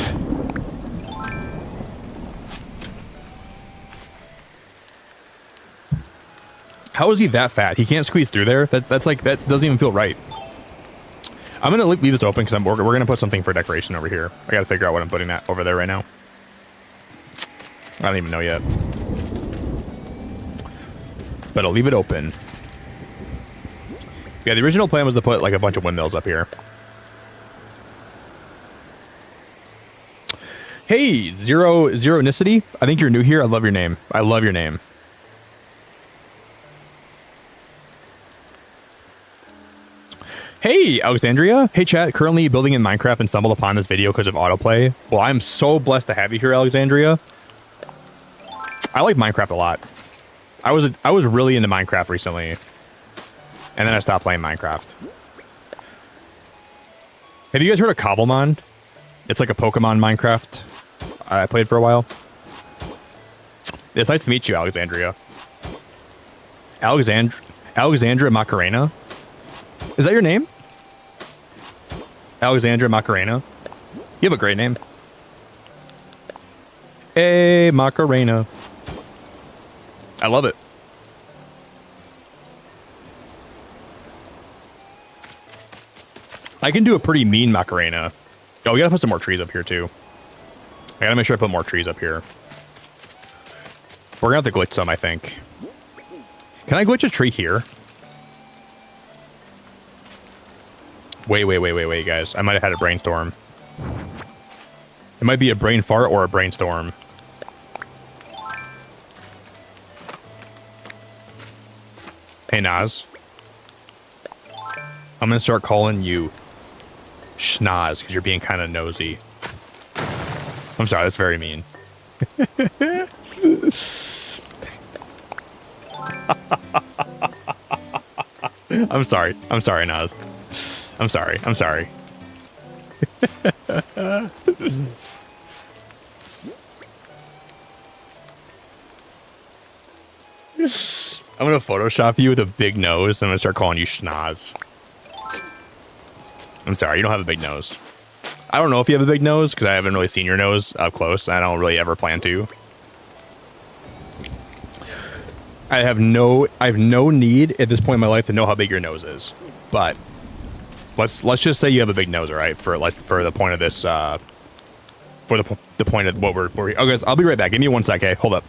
How is he that fat? He can't squeeze through there? That's like, that doesn't even feel right. I'm going to leave this open because we're going to put something for decoration over here. I got to figure out what I'm putting that over there right now. I don't even know yet. But I'll leave it open. Yeah, the original plan was to put like a bunch of windmills up here. Hey, Zeronicity. I think you're new here. I love your name. I love your name. Hey, Alexandria. Hey, chat. Currently building in Minecraft and stumbled upon this video because of autoplay. Well, I'm so blessed to have you here, Alexandria. I like Minecraft a lot. I was really into Minecraft recently, and then I stopped playing Minecraft. Have you guys heard of Cobblemon? It's like a Pokemon Minecraft. I played for a while. It's nice to meet you, Alexandria. Alexandra Macarena? Is that your name? Alexandra Macarena? You have a great name. Hey, Macarena. I love it. I can do a pretty mean Macarena. Oh, we gotta put some more trees up here, too. I gotta make sure I put more trees up here. We're gonna have to glitch some, I think. Can I glitch a tree here? Wait, guys. I might have had a brainstorm. It might be a brain fart or a brainstorm. Hey, Naz. I'm gonna start calling you Schnoz because you're being kind of nosy. I'm sorry, that's very mean. I'm sorry, Naz. I'm sorry. I'm gonna Photoshop you with a big nose and I'm gonna start calling you Schnoz. I'm sorry, you don't have a big nose. I don't know if you have a big nose because I haven't really seen your nose up close. I don't really ever plan to. I have no need at this point in my life to know how big your nose is. But let's just say you have a big nose, all right? For the point of this, for the point of what we're oh, guys, I'll be right back. Give me 1 sec, okay? Hold up.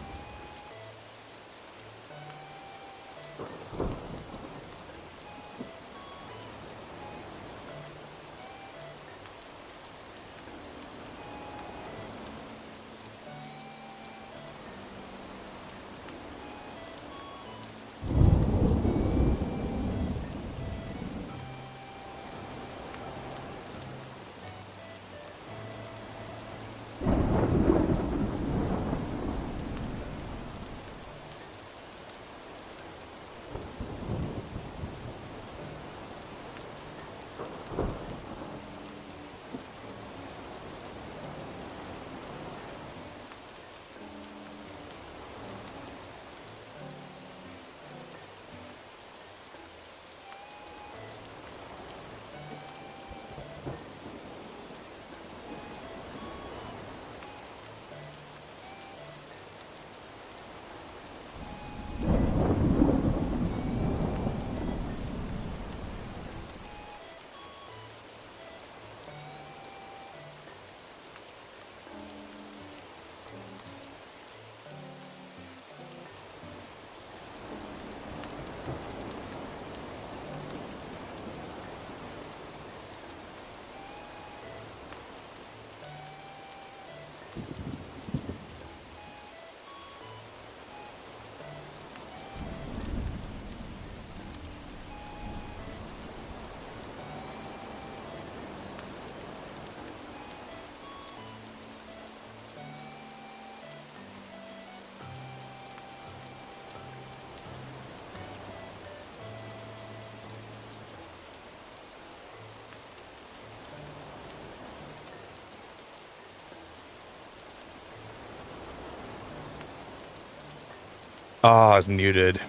Oh, I was muted.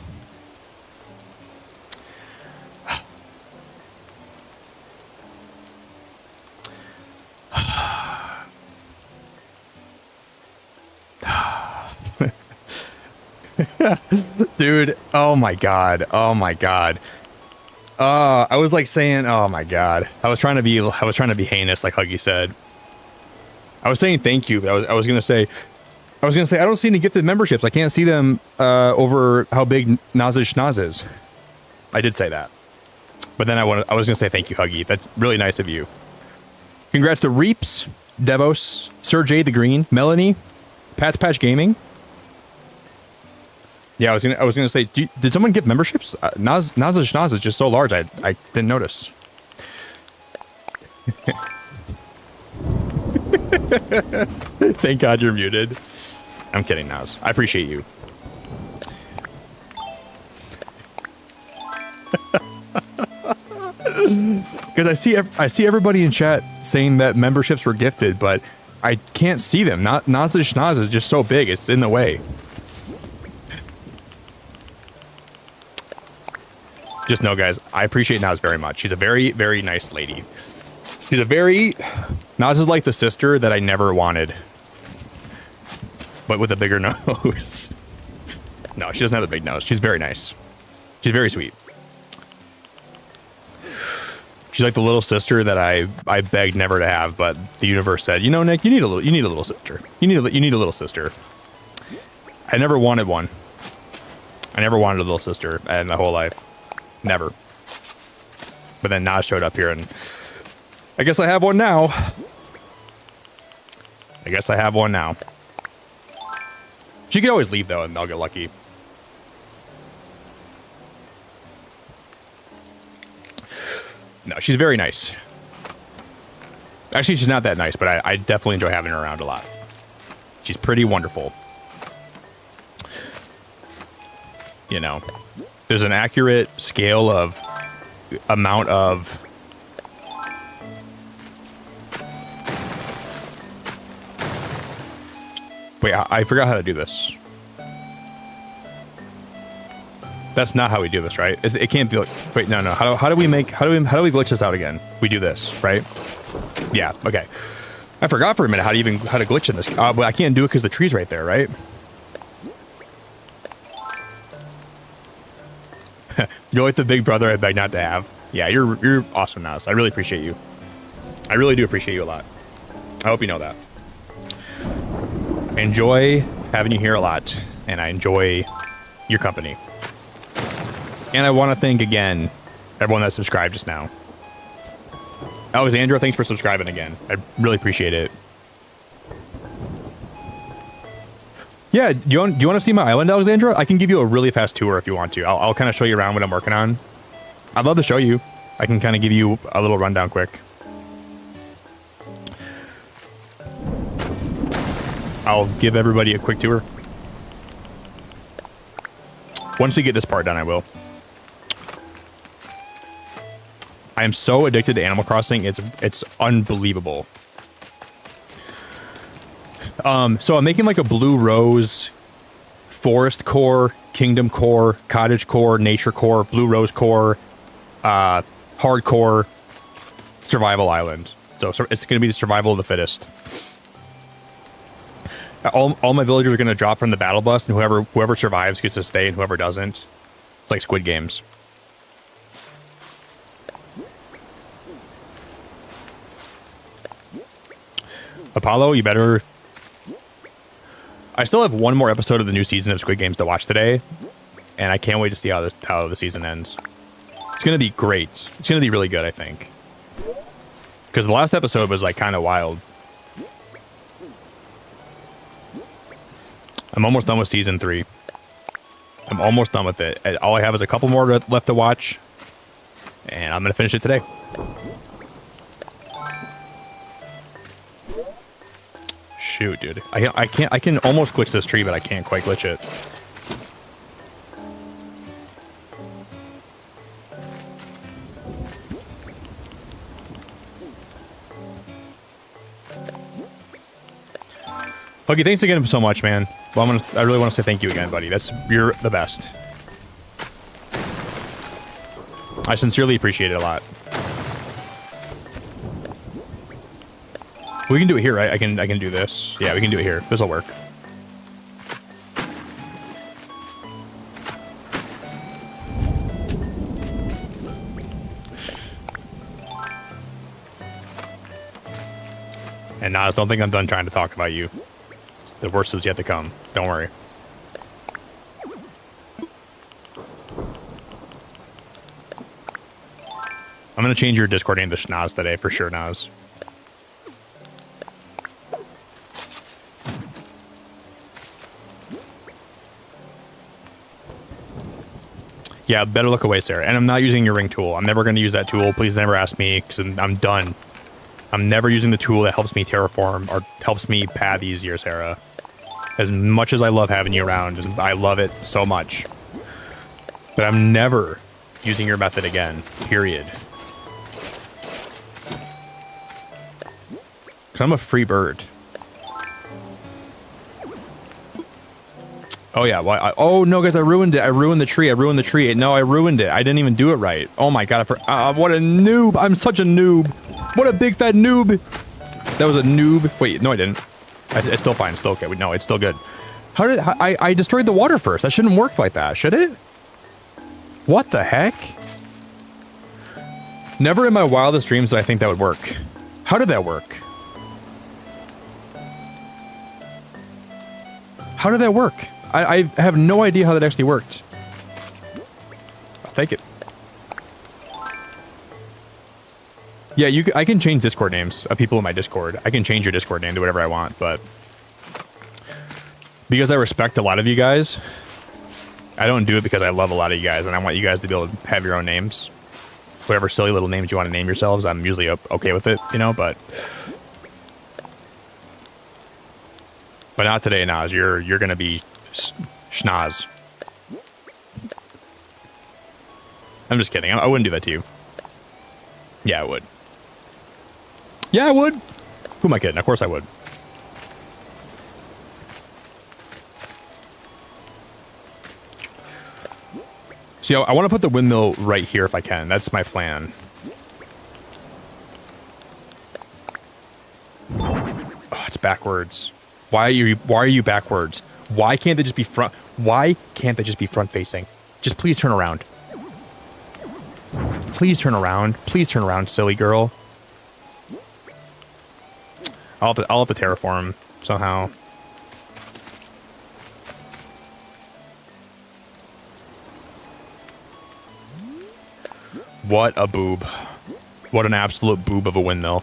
Dude, oh my god. Oh my god. I was like saying, oh my god. I was trying to be heinous like Huggy said. I was saying thank you, but I was going to say I don't see any gifted memberships. I can't see them over how big Naz's Schnoz is. I did say that. But then I was going to say thank you, Huggy. That's really nice of you. Congrats to Reeps, Devos, Sir J the Green, Melanie, Pat's Patch Gaming. Yeah, I was gonna say, did someone give memberships? Naz's Schnoz is just so large, I didn't notice. Thank God you're muted. I'm kidding, Naz. I appreciate you. Because I see everybody in chat saying that memberships were gifted, but I can't see them. Naz's Schnoz is just so big, it's in the way. Just know, guys, I appreciate Naz very much. She's a very, very nice lady. Naz is like the sister that I never wanted, but with a bigger nose. No, she doesn't have a big nose. She's very nice. She's very sweet. She's like the little sister that I begged never to have, but the universe said, you know, Nick, you need a little sister. You need a little sister. I never wanted one. I never wanted a little sister in my whole life. Never. But then Naz showed up here and I guess I have one now. She could always leave though and I'll get lucky. No, she's very nice. Actually, she's not that nice, but I definitely enjoy having her around a lot. She's pretty wonderful. You know, there's an accurate scale of amount of wait, I forgot how to do this. That's not how we do this, right? It can't be like, wait, no. How do we glitch this out again? We do this, right? Yeah, okay. I forgot for a minute how to glitch in this. But I can't do it because the tree's right there, right? You're like the big brother I beg not to have. Yeah, you're awesome, Naz. I really appreciate you. I really do appreciate you a lot. I hope you know that. I enjoy having you here a lot, and I enjoy your company. And I want to thank again everyone that subscribed just now. Alexandra, thanks for subscribing again. I really appreciate it. Yeah, do you want to see my island, Alexandra? I can give you a really fast tour if you want to. I'll kind of show you around what I'm working on. I'd love to show you. I can kind of give you a little rundown quick. I'll give everybody a quick tour. Once we get this part done, I will. I am so addicted to Animal Crossing. It's unbelievable. So I'm making like a blue rose, forest core, kingdom core, cottage core, nature core, blue rose core, hardcore survival island. So it's going to be the survival of the fittest. All my villagers are going to drop from the battle bus, and whoever survives gets to stay, and whoever doesn't, it's like Squid Games. Apollo, you better... I still have one more episode of the new season of Squid Games to watch today, and I can't wait to see how the season ends. It's going to be great. It's going to be really good, I think. Because the last episode was like kind of wild. I'm almost done with season 3. I'm almost done with it. And all I have is a couple more left to watch, and I'm gonna finish it today. Shoot, dude. I can't. I can almost glitch this tree, but I can't quite glitch it. Huggy, thanks again so much, man. Well, I really want to say thank you again, buddy. You're the best. I sincerely appreciate it a lot. We can do it here, right? I can do this. Yeah, we can do it here. This'll work. And Nas, don't think I'm done trying to talk about you. The worst is yet to come. Don't worry. I'm gonna change your Discord name to Schnoz today for sure, Nas. Yeah, better look away, Sarah. And I'm not using your ring tool. I'm never gonna use that tool. Please never ask me, because I'm done. I'm never using the tool that helps me terraform or helps me pad easier, Sarah. As much as I love having you around, I love it so much. But I'm never using your method again, period. Because I'm a free bird. Oh, yeah. Well, oh, no, guys, I ruined it. I ruined the tree. I ruined the tree. No, I ruined it. I didn't even do it right. Oh, my God. What a noob. I'm such a noob. What a big, fat noob. That was a noob. Wait, no, I didn't. It's still fine. It's still okay. No, it's still good. I destroyed the water first. That shouldn't work like that, should it? What the heck? Never in my wildest dreams did I think that would work. How did that work? How did that work? I have no idea how that actually worked. I'll take it. Yeah, I can change Discord names of people in my Discord. I can change your Discord name to whatever I want, but because I respect a lot of you guys, I don't do it because I love a lot of you guys, and I want you guys to be able to have your own names. Whatever silly little names you want to name yourselves, I'm usually okay with it, you know, but not today, Nas. You're gonna be Schnoz. I'm just kidding. I wouldn't do that to you. Yeah, I would. Yeah, I would. Who am I kidding? Of course I would. See, I want to put the windmill right here if I can. That's my plan. Oh, it's backwards. Why are you backwards? Why can't they just be front? Why can't they just be front facing? Just please turn around. Please turn around. Please turn around, silly girl. I'll have to terraform somehow. What a boob. What an absolute boob of a windmill.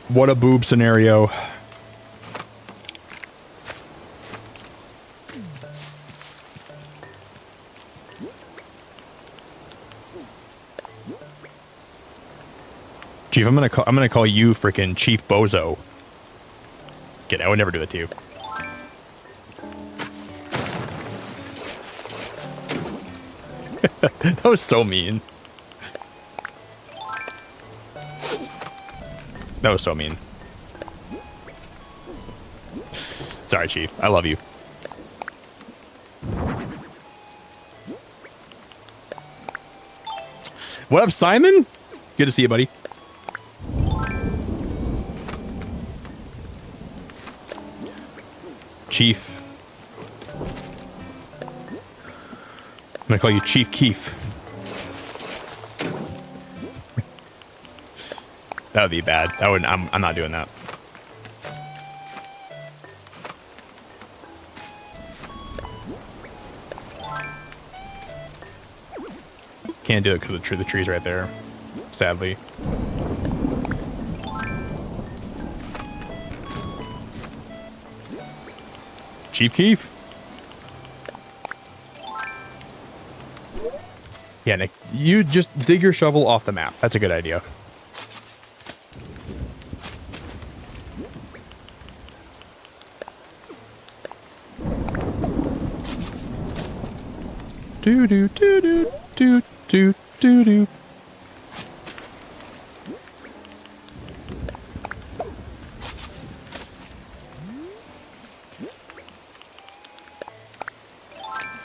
What a boob scenario. Chief, I'm gonna call you freaking Chief Bozo. Get, I would never do that to you. That was so mean. That was so mean. Sorry, Chief. I love you. What up, Simon? Good to see you, buddy. Chief. I'm gonna call you Chief Keef. That would be bad. That would. I'm not doing that. Can't do it because the tree's right there. Sadly. Chief Keef? Yeah, Nick, you just dig your shovel off the map. That's a good idea. Do do do do do do do do.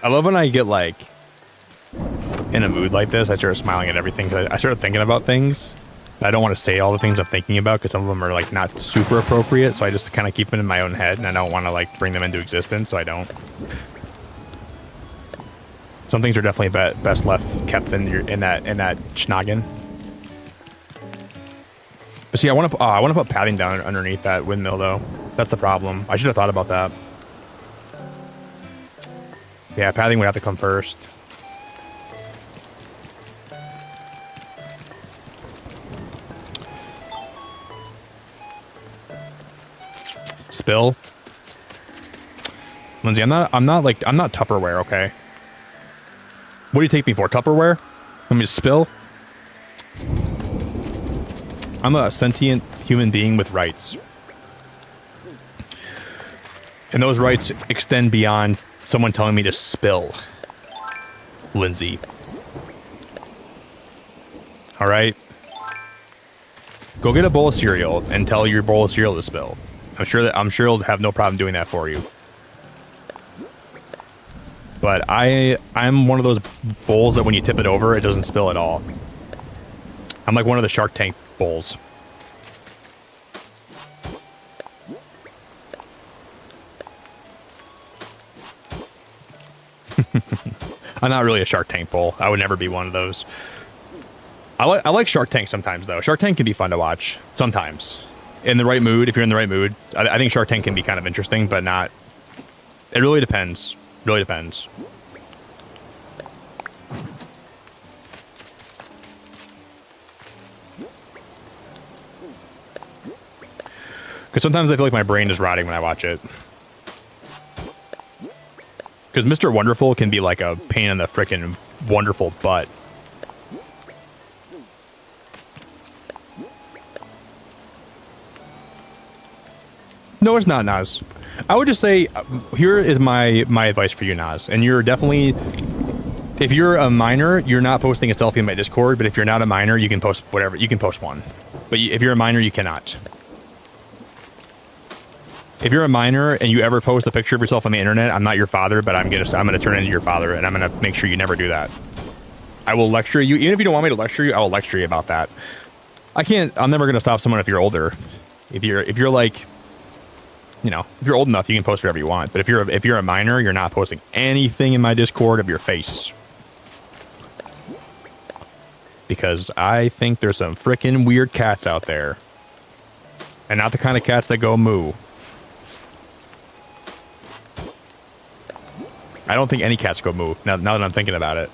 I love when I get like in a mood like this. I start smiling at everything because I started thinking about things. I don't want to say all the things I'm thinking about because some of them are like not super appropriate. So I just kind of keep them in my own head, and I don't want to like bring them into existence. So I don't. Some things are definitely best left kept in that schnoggin. But see, I want to put padding down underneath that windmill though. That's the problem. I should have thought about that. Yeah, padding would have to come first. Spill. Lindsay, I'm not Tupperware, okay? What do you take me for? Tupperware? Let me just spill? I'm a sentient human being with rights. And those rights extend beyond someone telling me to spill. Lindsay. Alright? Go get a bowl of cereal and tell your bowl of cereal to spill. I'm sure it'll have no problem doing that for you. But I'm one of those bowls that when you tip it over, it doesn't spill at all. I'm like one of the Shark Tank bowls. I'm not really a Shark Tank bowl. I would never be one of those. I like Shark Tank sometimes, though. Shark Tank can be fun to watch. Sometimes. In the right mood, if you're in the right mood. I think Shark Tank can be kind of interesting, but not... It really depends. Really depends. Because sometimes I feel like my brain is rotting when I watch it. Because Mr. Wonderful can be like a pain in the frickin' wonderful butt. No, it's not, Naz. I would just say, here is my advice for you, Naz. And you're definitely, if you're a minor, you're not posting a selfie in my Discord. But if you're not a minor, you can post whatever. You can post one. But if you're a minor, you cannot. If you're a minor and you ever post a picture of yourself on the internet, I'm not your father, but I'm gonna turn into your father, and I'm gonna make sure you never do that. I will lecture you, even if you don't want me to lecture you. I will lecture you about that. I'm never gonna stop someone if you're older. If you're like, you know, if you're old enough, you can post whatever you want. But if you're a minor, you're not posting anything in my Discord of your face. Because I think there's some frickin' weird cats out there. And not the kind of cats that go moo. I don't think any cats go moo, now that I'm thinking about it.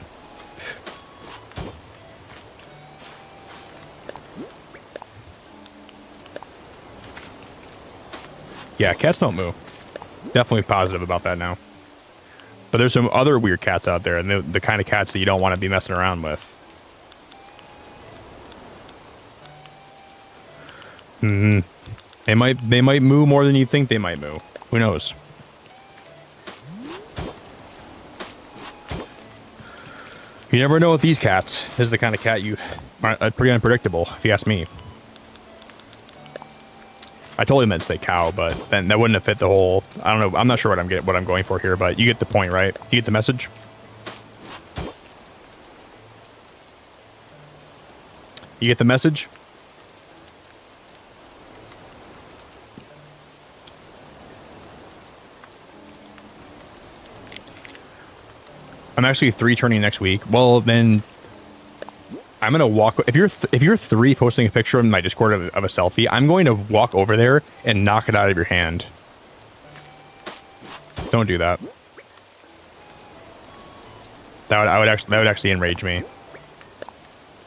Yeah, cats don't moo. Definitely positive about that now. But there's some other weird cats out there, and the kind of cats that you don't want to be messing around with. They might moo more than you think they might moo. Who knows? You never know with these cats. This is the kind of cat you are pretty unpredictable, if you ask me. I totally meant to say cow, but then that wouldn't have fit the whole. I don't know. I'm not sure what I'm going for here, but you get the point, right? You get the message. You get the message. I'm actually 3 turning next week. Well, then I'm gonna walk. If you're 3 posting a picture in my Discord of a selfie, I'm going to walk over there and knock it out of your hand. Don't do that. That would actually enrage me.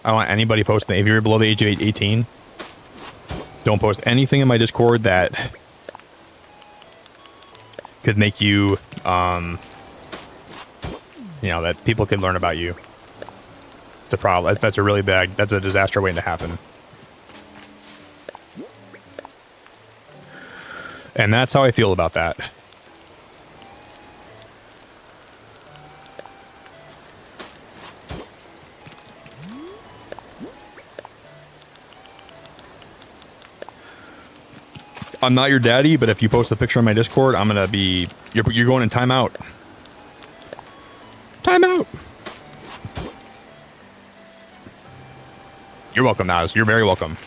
I don't want anybody posting. If you're below the age of 18, don't post anything in my Discord that could make you, you know, that people could learn about you. It's a problem. That's a really bad, that's a disaster waiting to happen. And that's how I feel about that. I'm not your daddy, but if you post a picture on my Discord, I'm gonna be, you're going in timeout. Timeout. You're welcome, Naz. You're very welcome.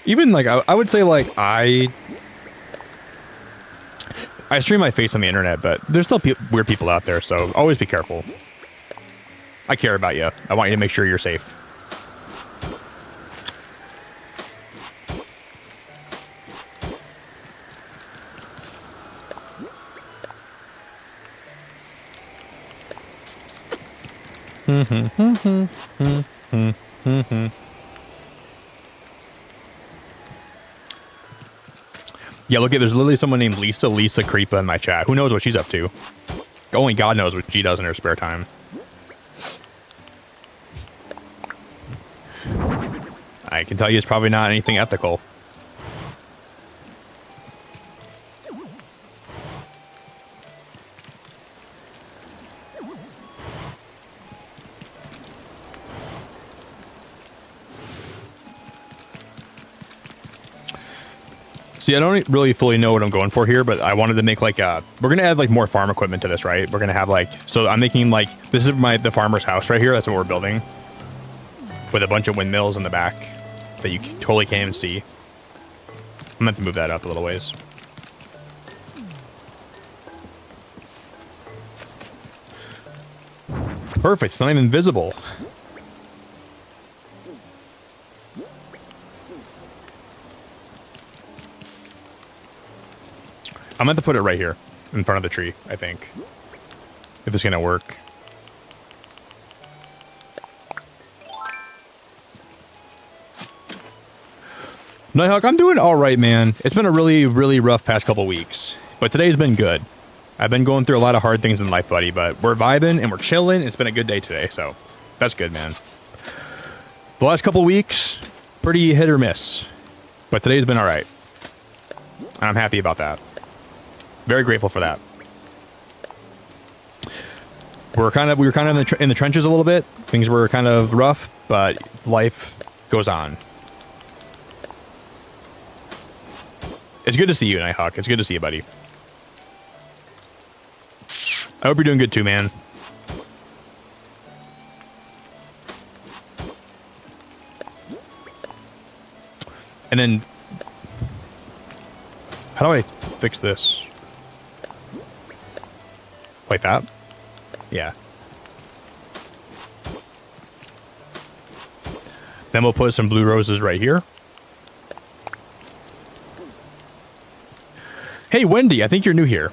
Even like I would say like I stream my face on the internet, but there's still weird people out there, so always be careful. I care about you. I want you to make sure you're safe. Yeah, look at, there's literally someone named Lisa Creepa in my chat. Who knows what she's up to? Only God knows what she does in her spare time. I can tell you it's probably not anything ethical. See, I don't really fully know what I'm going for here, but I wanted to make like a, we're going to add like more farm equipment to this, right? We're going to have like, so I'm making like, this is the farmer's house right here. That's what we're building. With a bunch of windmills in the back that you totally can't even see. I'm going to have to move that up a little ways. Perfect. It's not even visible. I'm going to put it right here in front of the tree, I think. If it's going to work. Nighthawk, I'm doing all right, man. It's been a really, really rough past couple weeks. But today's been good. I've been going through a lot of hard things in life, buddy. But we're vibing and we're chilling. It's been a good day today, so that's good, man. The last couple weeks, pretty hit or miss. But today's been all right. I'm happy about that. Very grateful for that. We were kind of in the trenches a little bit. Things were kind of rough, but life goes on. It's good to see you, Nighthawk. It's good to see you, buddy. I hope you're doing good too, man. And then, how do I fix this? Like that? Yeah. Then we'll put some blue roses right here. Hey, Wendy, I think you're new here.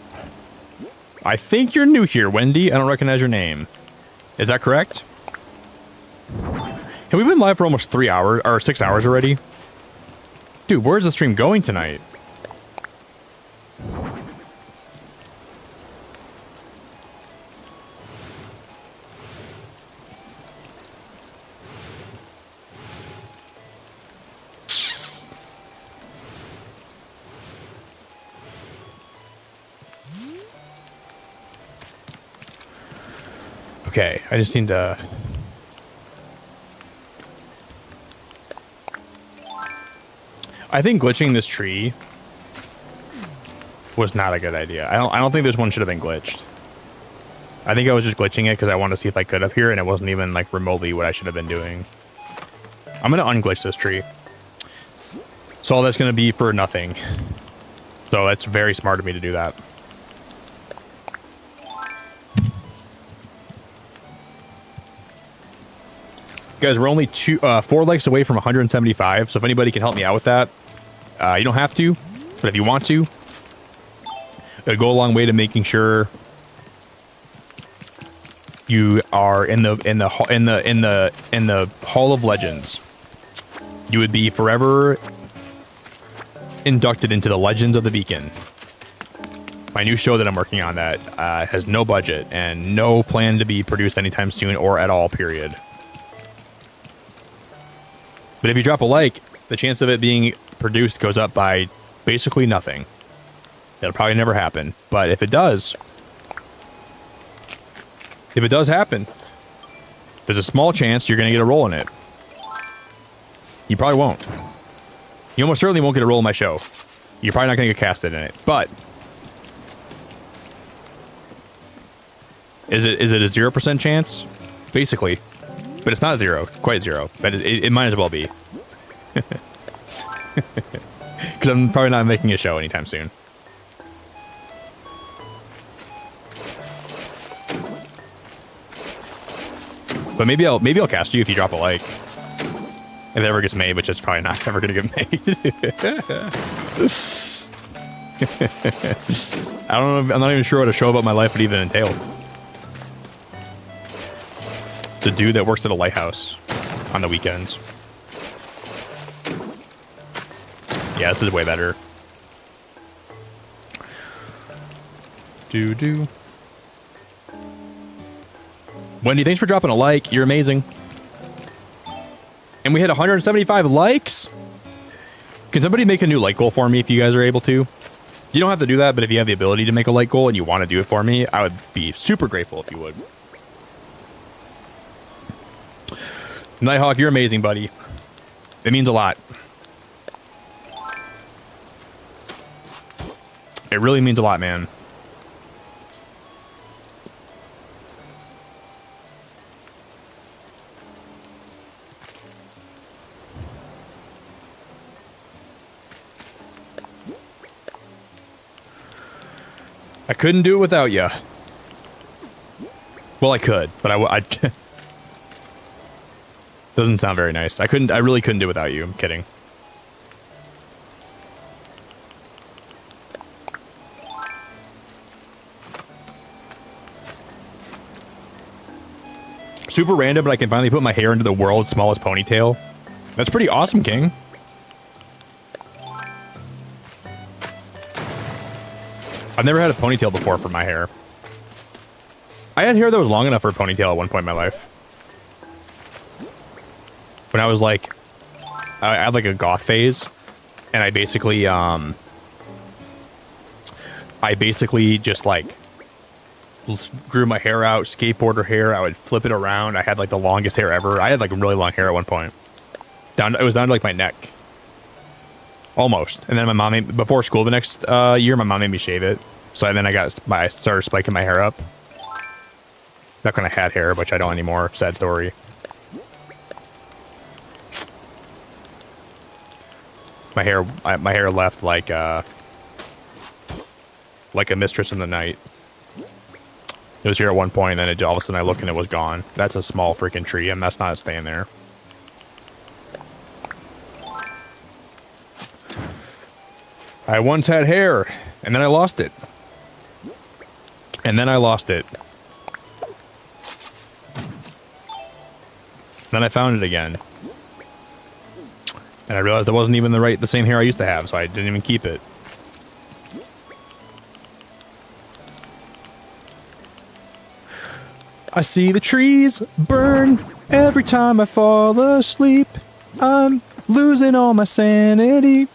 I think you're new here, Wendy. I don't recognize your name. Is that correct? Have we been live for almost 3 hours, or 6 hours already? Dude, where's the stream going tonight? Okay, I just need to... I think glitching this tree was not a good idea. I don't think this one should have been glitched. I think I was just glitching it because I wanted to see if I could up here, and it wasn't even like remotely what I should have been doing. I'm gonna unglitch this tree. So all that's gonna be for nothing. So that's very smart of me to do that. Guys, we're only 4 likes away from 175, so if anybody can help me out with that, you don't have to, but if you want to, it'll go a long way to making sure you are in the Hall of Legends. You would be forever inducted into the Legends of the Beacon. My new show that I'm working on that has no budget and no plan to be produced anytime soon or at all, period. But if you drop a like, the chance of it being produced goes up by basically nothing. It'll probably never happen. But if it does happen, there's a small chance you're going to get a role in it. You probably won't. You almost certainly won't get a role in my show. You're probably not going to get casted in it. But is it a 0% chance? Basically. But it's not zero. Quite zero. But it might as well be. Because I'm probably not making a show anytime soon. But maybe I'll cast you if you drop a like. If it ever gets made, which it's probably not ever gonna get made. I don't know. I'm not even sure what a show about my life would even entail. It's a dude that works at a lighthouse on the weekends. Yeah, this is way better. Wendy, thanks for dropping a like. You're amazing. And we hit 175 likes. Can somebody make a new like goal for me if you guys are able to? You don't have to do that, but if you have the ability to make a like goal and you want to do it for me, I would be super grateful if you would. Nighthawk, you're amazing, buddy. It means a lot. It really means a lot, man. I couldn't do it without you. Well, I could, but I doesn't sound very nice. I really couldn't do it without you. I'm kidding. Super random, but I can finally put my hair into the world's smallest ponytail. That's pretty awesome, King. I've never had a ponytail before for my hair. I had hair that was long enough for a ponytail at one point in my life. When I was like, I had like a goth phase, and I basically just like grew my hair out, skateboarder hair. I would flip it around. I had like the longest hair ever. I had like really long hair at one point. It was down to like my neck. Almost. And then my mom before school the next year, my mom made me shave it. So then I started spiking my hair up. Back when I had hair, which I don't anymore. Sad story. My hair left like a mistress in the night. It was here at one point, and then all of a sudden I look and it was gone. That's a small freaking tree, and that's not staying there. I once had hair, and then I lost it. And then I lost it. Then I found it again. And I realized it wasn't even the same hair I used to have, so I didn't even keep it. I see the trees burn every time I fall asleep. I'm losing all my sanity.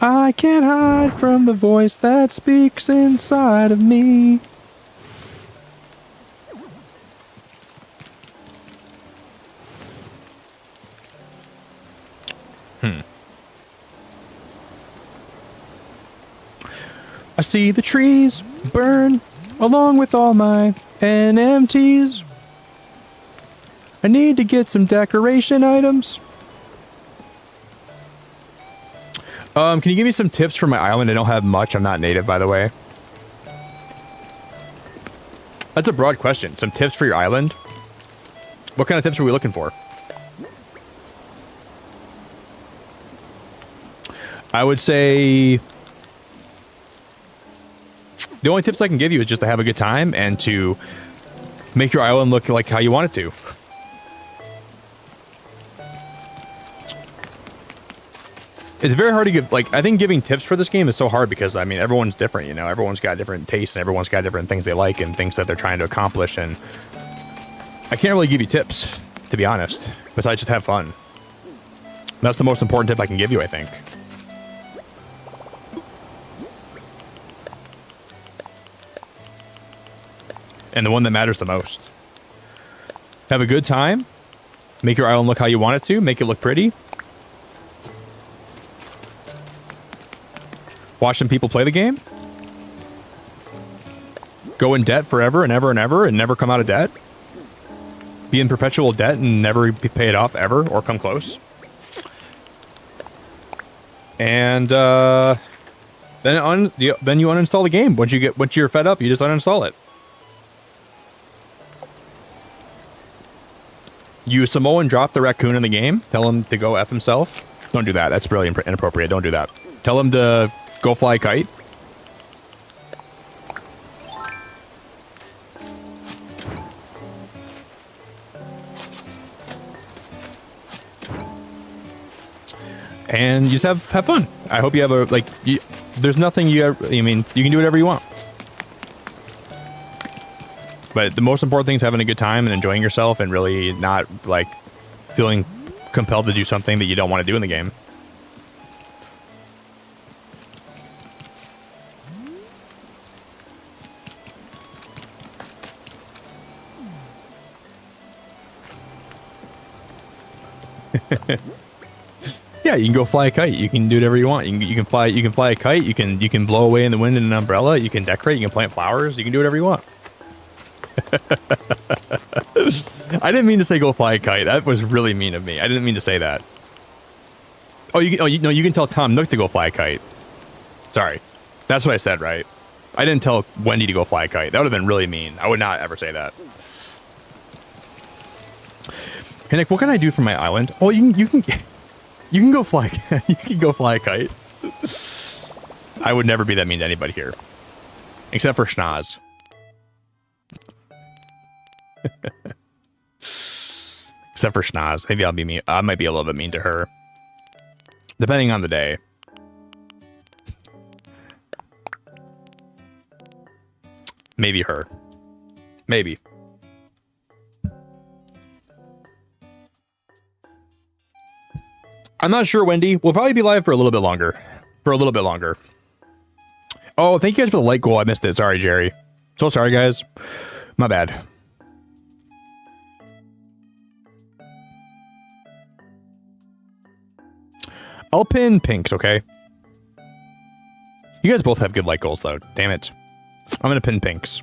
I can't hide from the voice that speaks inside of me. I see the trees burn along with all my NMTs. I need to get some decoration items. Can you give me some tips for my island? I don't have much. I'm not native, by the way. That's a broad question. Some tips for your island? What kind of tips are we looking for? I would say the only tips I can give you is just to have a good time and to Make your island look like how you want it to. It's very hard to give, like, I think giving tips for this game is so hard because, I mean, everyone's different, you know? Everyone's got different tastes and everyone's got different things they like and things that they're trying to accomplish, and I can't really give you tips, to be honest, besides just have fun. That's the most important tip I can give you, I think. And the one that matters the most. Have a good time. Make your island look how you want it to. Make it look pretty. Watch some people play the game. Go in debt forever and ever and never come out of debt. Be in perpetual debt and never pay it off ever or come close. And then you uninstall the game. Once you're fed up, you just uninstall it. You Samoan drop the raccoon in the game. Tell him to go F himself. Don't do that. That's really inappropriate. Don't do that. Tell him to go fly a kite. And you just have fun. I hope you have a, like, there's nothing you mean, you can do whatever you want. But the most important thing is having a good time and enjoying yourself and really not, like, feeling compelled to do something that you don't want to do in the game. Yeah, you can go fly a kite. You can do whatever you want. You can fly a kite. You can blow away in the wind in an umbrella. You can decorate. You can plant flowers. You can do whatever you want. I didn't mean to say go fly a kite. That was really mean of me. I didn't mean to say that. Oh, you can tell Tom Nook to go fly a kite. Sorry, that's what I said, right? I didn't tell Wendy to go fly a kite. That would have been really mean. I would not ever say that. Hey Nick, what can I do for my island? Oh, you can go fly. You can go fly a kite. I would never be that mean to anybody here, except for Schnoz. Except for Schnoz. Maybe I'll be mean. I might be a little bit mean to her, depending on the day. Maybe her. Maybe. I'm not sure, Wendy. We'll probably be live for a little bit longer. Oh, thank you guys for the like goal. I missed it. Sorry, Jerry. So sorry, guys. My bad. I'll pin pinks, okay? You guys both have good like goals, though. Damn it. I'm gonna pin pinks.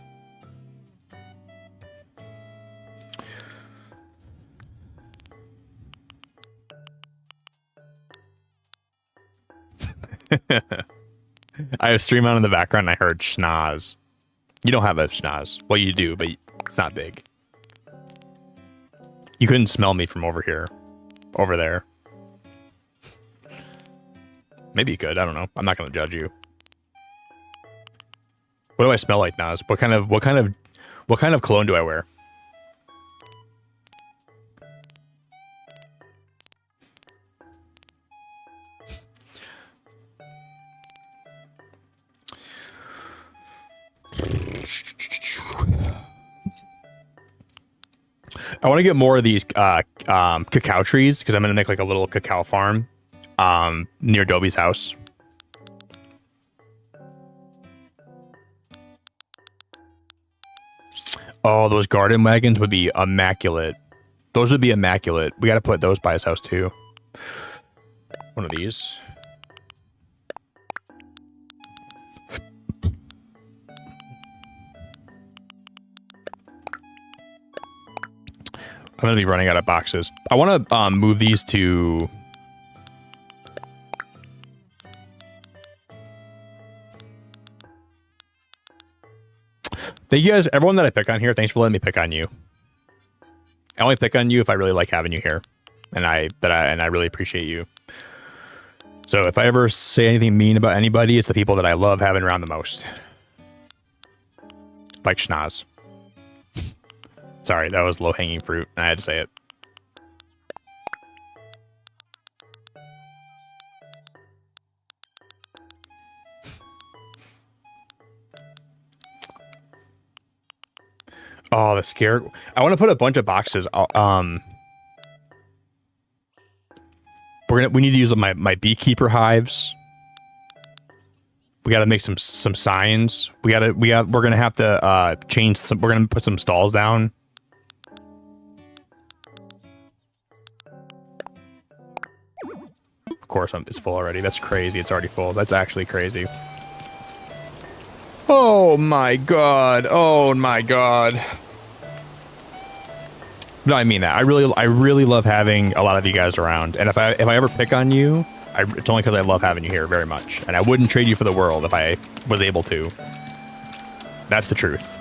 I have stream on in the background and I heard schnoz. You don't have a schnoz. Well, you do, but it's not big. You couldn't smell me from over here. Over there. Maybe you could. I don't know. I'm not going to judge you. What do I smell like, Naz? What kind of cologne do I wear? I want to get more of these cacao trees because I'm going to make like a little cacao farm near Dobie's house. Oh, those garden wagons would be immaculate. Those would be immaculate. We got to put those by his house too. One of these. I'm going to be running out of boxes. I want to move these to... Thank you guys, everyone that I pick on here. Thanks for letting me pick on you. I only pick on you if I really like having you here, and I really appreciate you. So if I ever say anything mean about anybody, it's the people that I love having around the most, like Schnoz. Sorry, that was low-hanging fruit. I had to say it. Oh, the scare. I want to put a bunch of boxes. We need to use my beekeeper hives. We got to make some signs. We're gonna have to change some. We're gonna put some stalls down. Of course, it's full already. That's crazy. It's already full. That's actually crazy. Oh my god. Oh my god. No, I mean that. I really love having a lot of you guys around. And if I ever pick on you, it's only because I love having you here very much. And I wouldn't trade you for the world if I was able to. That's the truth.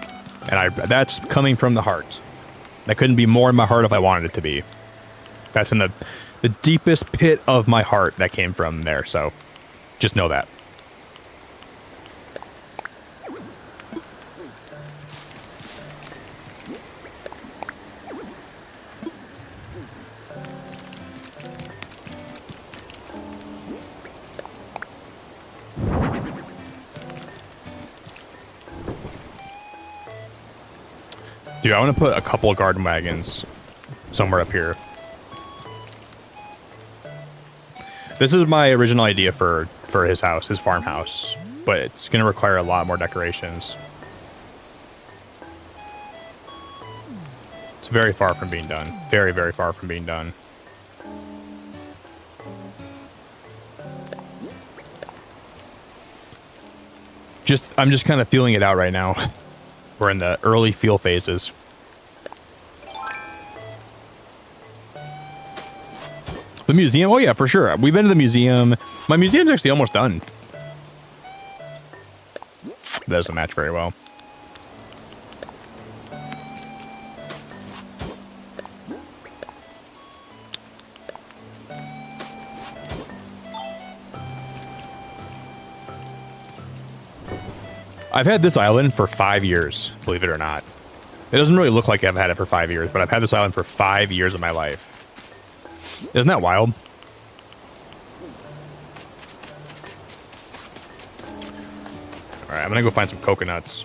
And that's coming from the heart. That couldn't be more in my heart if I wanted it to be. That's in the deepest pit of my heart that came from there. So just know that. Dude, I want to put a couple of garden wagons somewhere up here. This is my original idea for his house, his farmhouse, but it's going to require a lot more decorations. It's very far from being done. Very, very far from being done. I'm just kind of feeling it out right now. We're in the early feel phases. The museum? Oh yeah, for sure. We've been to the museum. My museum's actually almost done. That doesn't match very well. I've had this island for 5 years, believe it or not. It doesn't really look like I've had it for 5 years, but I've had this island for 5 years of my life. Isn't that wild? Alright, I'm gonna go find some coconuts.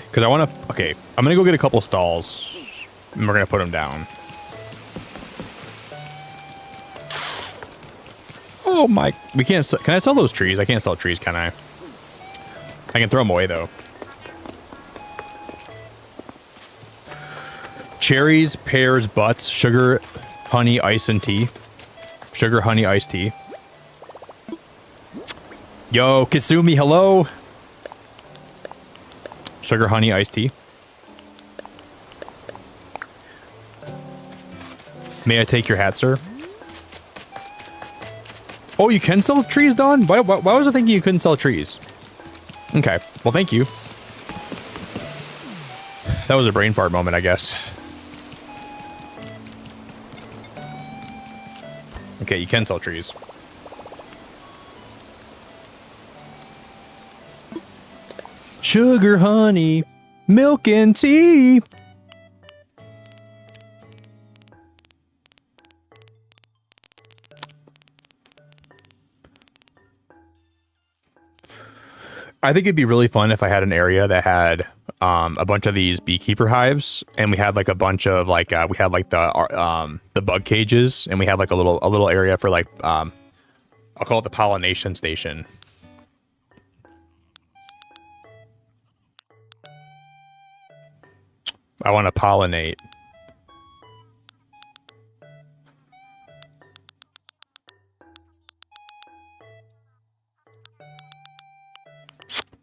Because I want to... Okay, I'm gonna go get a couple stalls, and we're gonna put them down. Oh my... We can't... Can I sell those trees? I can't sell trees, can I? I can throw them away, though. Cherries, pears, butts, sugar, honey, ice, and tea. Sugar, honey, iced tea. Yo, Kasumi, hello. Sugar, honey, iced tea. May I take your hat, sir? Oh, you can sell trees, Dawn? Why was I thinking you couldn't sell trees? Okay, well, thank you. That was a brain fart moment, I guess. Okay, you can sell trees. Sugar, honey, milk, and tea. I think it'd be really fun if I had an area that had a bunch of these beekeeper hives, and we had like a bunch of like we had like the bug cages, and we had like a little area for like I'll call it the pollination station. I want to pollinate.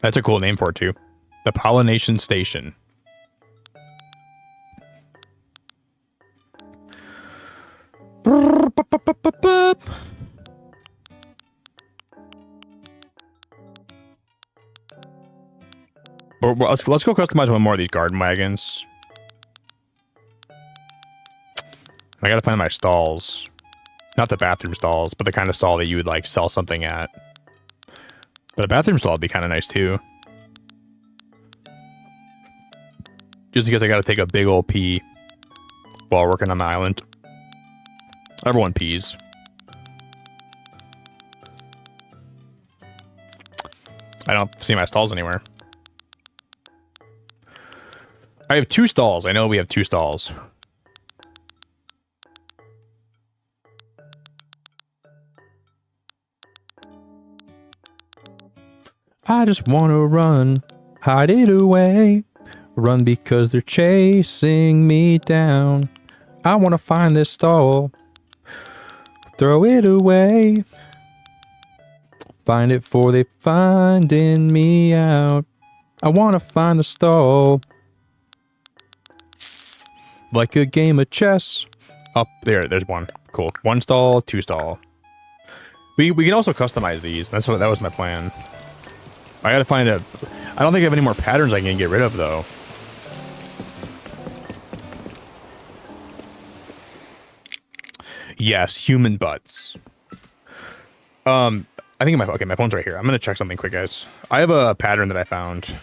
That's a cool name for it, too. The Pollination Station. Let's go customize one more of these garden wagons. I gotta find my stalls. Not the bathroom stalls, but the kind of stall that you would like sell something at. But a bathroom stall would be kind of nice too. just because I got to take a big old pee while working on the island. Everyone pees. I don't see my stalls anywhere. I have 2 stalls. I know we have 2 stalls. I just want to run, hide it away. Run because they're chasing me down. I want to find this stall, throw it away. Find it for they finding me out. I want to find the stall. Like a game of chess. Up there, there's one. Cool. 1 stall, 2 stall. We can also customize these. That was my plan. I gotta find a... I don't think I have any more patterns I can get rid of, though. Yes, human butts. I think my phone's right here. I'm gonna check something quick, guys. I have a pattern that I found.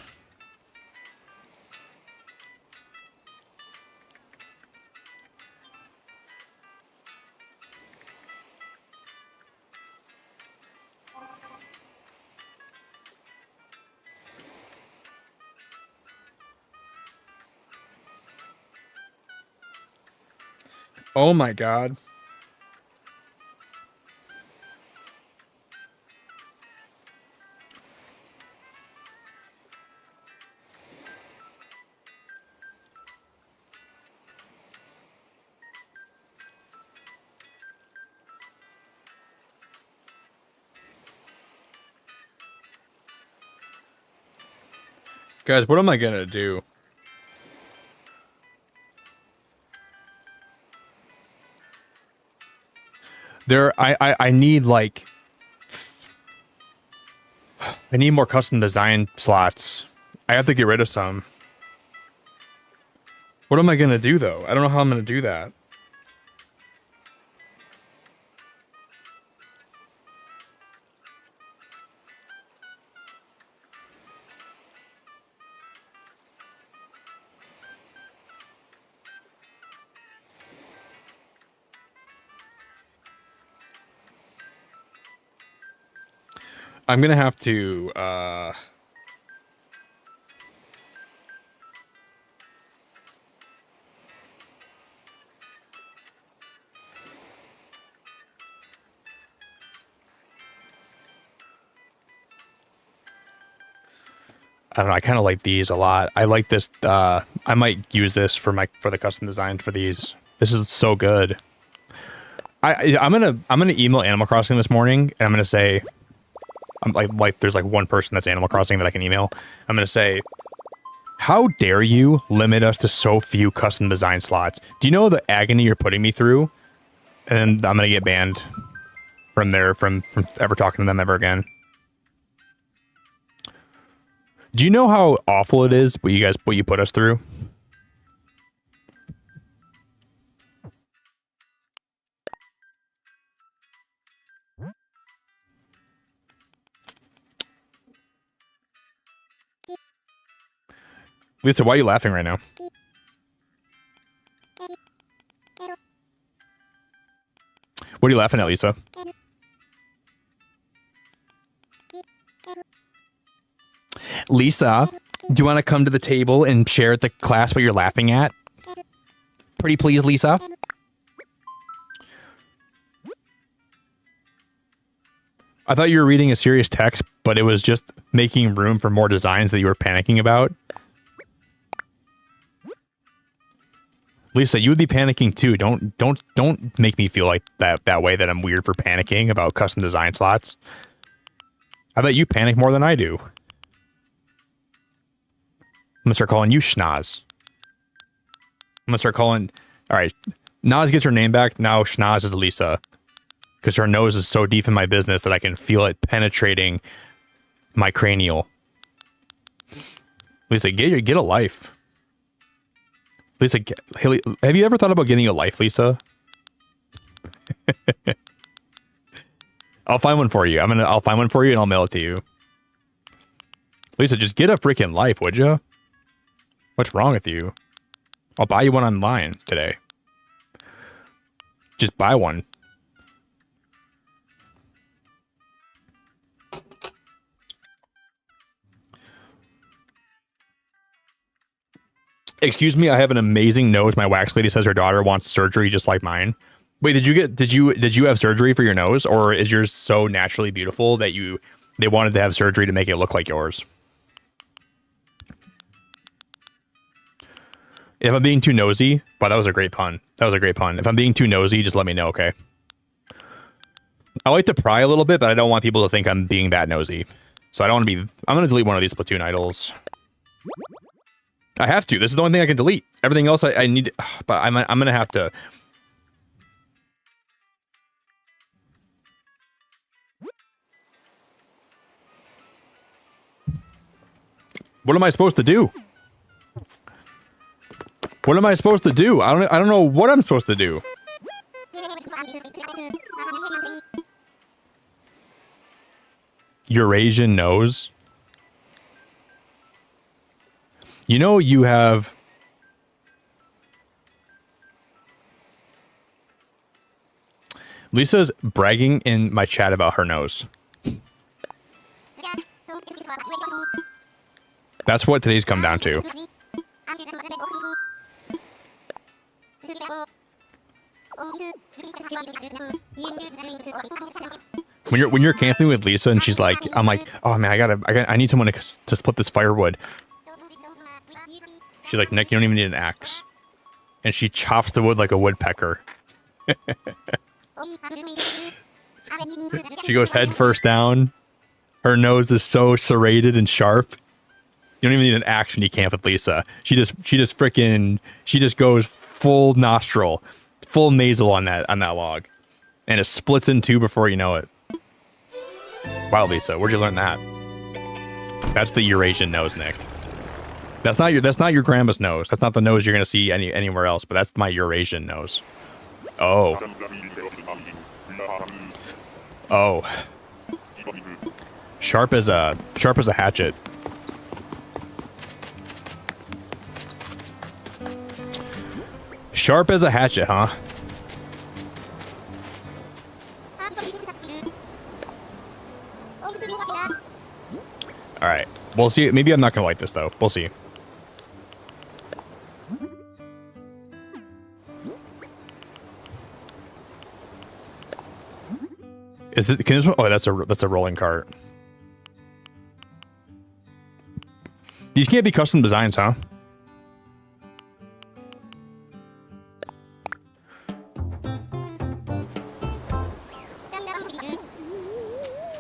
Oh my god. Guys, what am I gonna do? I need like... I need more custom design slots. I have to get rid of some. What am I gonna do, though? I don't know how I'm gonna do that. I'm gonna have to, I don't know, I kind of like these a lot. I like this, I might use this for the custom design for these. This is so good. I'm gonna email Animal Crossing this morning, and I'm gonna say, I'm like there's like one person that's Animal Crossing that I can email. I'm gonna say, how dare you limit us to so few custom design slots? Do you know the agony you're putting me through? And then I'm gonna get banned from ever talking to them ever again. Do you know how awful it is what you put us through? Lisa, why are you laughing right now? What are you laughing at, Lisa? Lisa, do you want to come to the table and share at the class what you're laughing at? Pretty please, Lisa. I thought you were reading a serious text, but it was just making room for more designs that you were panicking about. Lisa, you would be panicking too. Don't make me feel like that way, that I'm weird for panicking about custom design slots. I bet you panic more than I do. I'm gonna start calling you Schnoz. I'm gonna start calling... Alright, Naz gets her name back. Now Schnoz is Lisa. Because her nose is so deep in my business that I can feel it penetrating my cranial. Lisa, get a life. Lisa, have you ever thought about getting a life, Lisa? I'll find one for you. I'll find one for you and I'll mail it to you. Lisa, just get a freaking life, would you? What's wrong with you? I'll buy you one online today. Just buy one. Excuse me, I have an amazing nose. My wax lady says her daughter wants surgery just like mine. Wait, did you have surgery for your nose, or is yours so naturally beautiful that they wanted to have surgery to make it look like yours? If I'm being too nosy, wow, that was a great pun. That was a great pun. If I'm being too nosy, just let me know, okay? I like to pry a little bit, but I don't want people to think I'm being that nosy. So I don't want to be... I'm going to delete one of these Splatoon idols. I have to. This is the only thing I can delete. Everything else I need... But I'm going to have to... What am I supposed to do? What am I supposed to do? I don't know what I'm supposed to do. Eurasian nose. You know you have... Lisa's bragging in my chat about her nose. That's what today's come down to. When you're camping with Lisa and she's like, I'm like, oh man, I need someone to split this firewood. She's like, Nick, you don't even need an axe. And she chops the wood like a woodpecker. She goes head first down. Her nose is so serrated and sharp. You don't even need an axe when you camp with Lisa. She just goes full nostril, full nasal on that log, and it splits in two before you know it. Wow, Lisa, where'd you learn that? That's the Eurasian nose, Nick. That's not your grandma's nose. That's not the nose you're gonna see anywhere else. But that's my Eurasian nose. Oh. Oh. Sharp as a hatchet. Sharp as a hatchet, huh? Alright. We'll see. Maybe I'm not gonna like this, though. We'll see. Is it... Can this one... Oh, that's a rolling cart. These can't be custom designs, huh?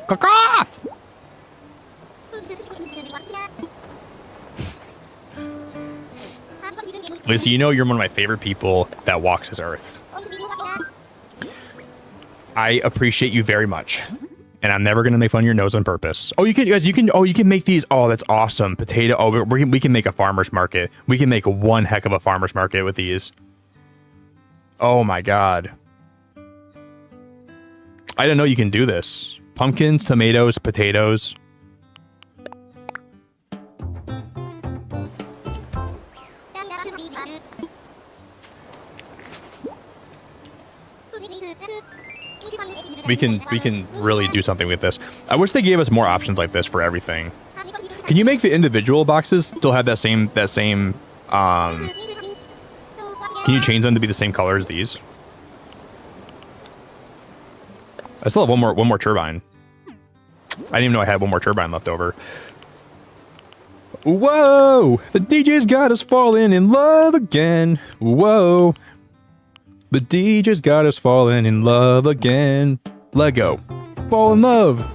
Caca! Lisa, you know you're one of my favorite people that walks this earth. I appreciate you very much. And I'm never gonna make fun of your nose on purpose. Oh, you can make these. Oh, that's awesome. Potato. Oh, we can make a farmer's market. We can make one heck of a farmer's market with these. Oh my god. I didn't know you can do this. Pumpkins, tomatoes, potatoes. We can really do something with this. I wish they gave us more options like this for everything. Can you make the individual boxes still have that same can you change them to be the same color as these? I still have one more turbine. I didn't even know I had one more turbine left over. Whoa! The DJ's got us falling in love again. Whoa! The DJ's got us falling in love again. Lego, fall in love.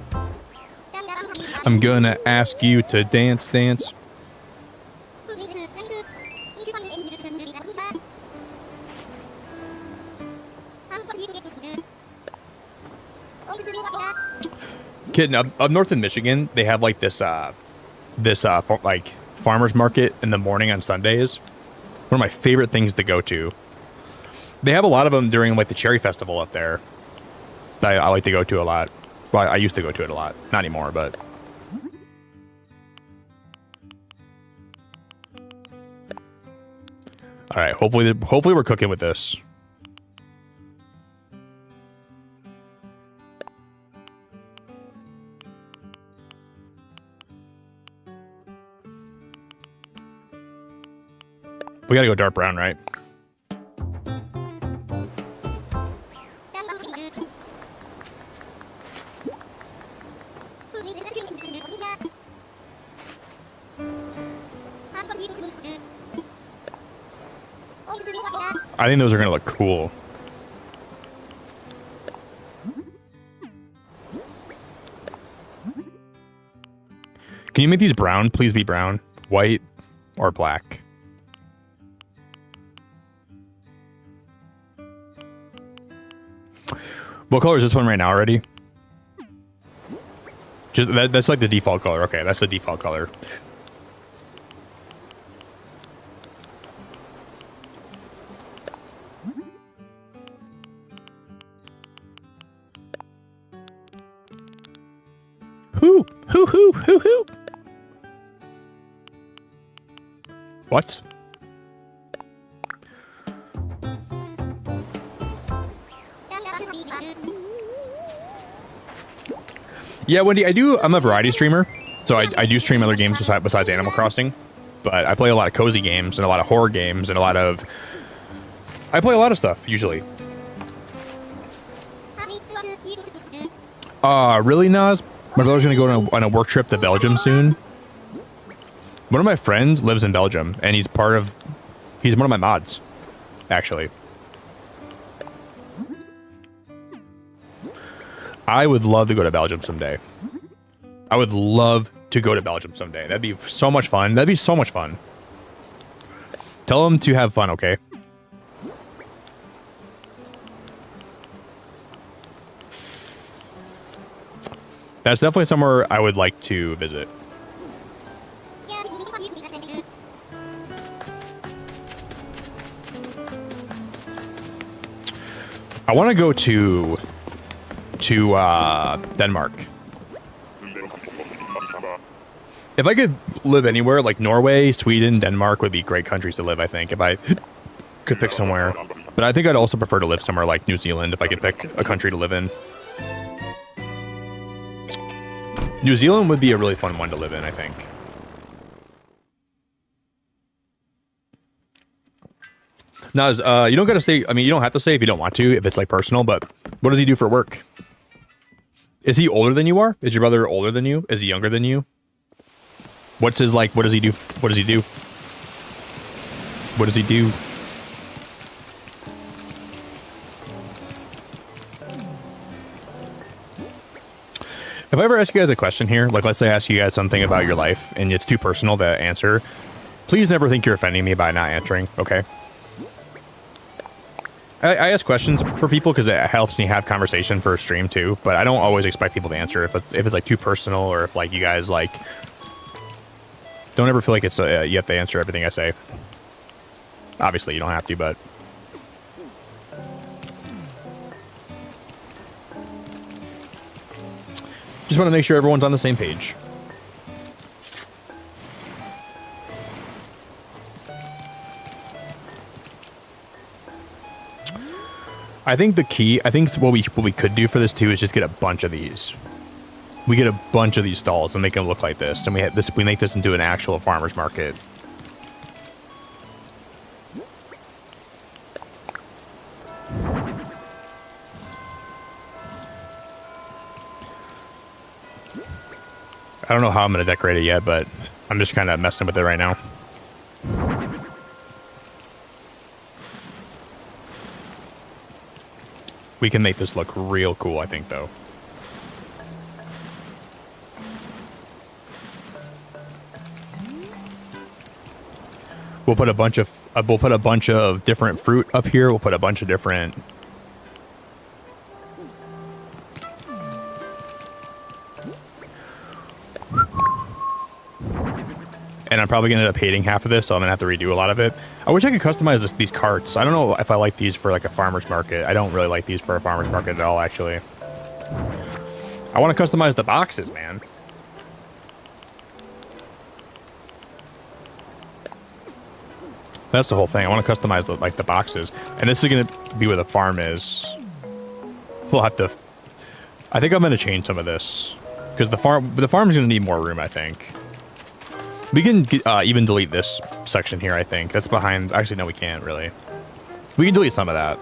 I'm gonna ask you to dance, dance. Kid, up north in Michigan, they have like this like farmers market in the morning on Sundays. One of my favorite things to go to. They have a lot of them during like the cherry festival up there. I like to go to a lot. Well, I used to go to it a lot. Not anymore, but. All right, hopefully we're cooking with this. We gotta go dark brown, right? I think those are gonna look cool. Can you make these brown? Please be brown, white, or black. What color is this one right now already? Just that's like the default color. Okay, that's the default color. Hoo. What? Yeah, Wendy, I'm a variety streamer, so I do stream other games besides Animal Crossing, but I play a lot of cozy games and a lot of horror games and I play a lot of stuff, usually. Really, Nas? My brother's gonna go on a work trip to Belgium soon. One of my friends lives in Belgium, and he's one of my mods, actually. I would love to go to Belgium someday. I would love to go to Belgium someday. That'd be so much fun. That'd be so much fun. Tell them to have fun, okay? That's definitely somewhere I would like to visit. I want to go to Denmark. If I could live anywhere, like Norway, Sweden, Denmark would be great countries to live, I think, if I could pick somewhere. But I think I'd also prefer to live somewhere like New Zealand if I could pick a country to live in. New Zealand would be a really fun one to live in, I think. Now, you don't gotta say, I mean, you don't have to say if you don't want to, if it's like personal, but what does he do for work? Is he older than you are? Is your brother older than you? Is he younger than you? What's his, like, what does he do? What does he do? What does he do? If I ever ask you guys a question here, like let's say I ask you guys something about your life and it's too personal to answer, please never think you're offending me by not answering, okay? I ask questions for people because it helps me have conversation for a stream too, but I don't always expect people to answer if it's like too personal or if like you guys like don't ever feel like it's you have to answer everything I say. Obviously you don't have to, but just want to make sure everyone's on the same page. I think what we could do for this too is just get a bunch of these. We get a bunch of these stalls and make them look like this, and we make this into an actual farmer's market. I don't know how I'm going to decorate it yet, but I'm just kind of messing with it right now. We can make this look real cool, I think, though. We'll put a bunch of different fruit up here. We'll put a bunch of different and I'm probably going to end up hating half of this, so I'm going to have to redo a lot of it. I wish I could customize these carts. I don't know if I like these for like a farmer's market. I don't really like these for a farmer's market at all, actually. I want to customize the boxes, man. That's the whole thing. I want to customize the boxes, and this is gonna be where the farm is. We'll have to. I think I'm gonna change some of this because the farm's gonna need more room. I think we can even delete this section here. I think that's behind. Actually, no, we can't really. We can delete some of that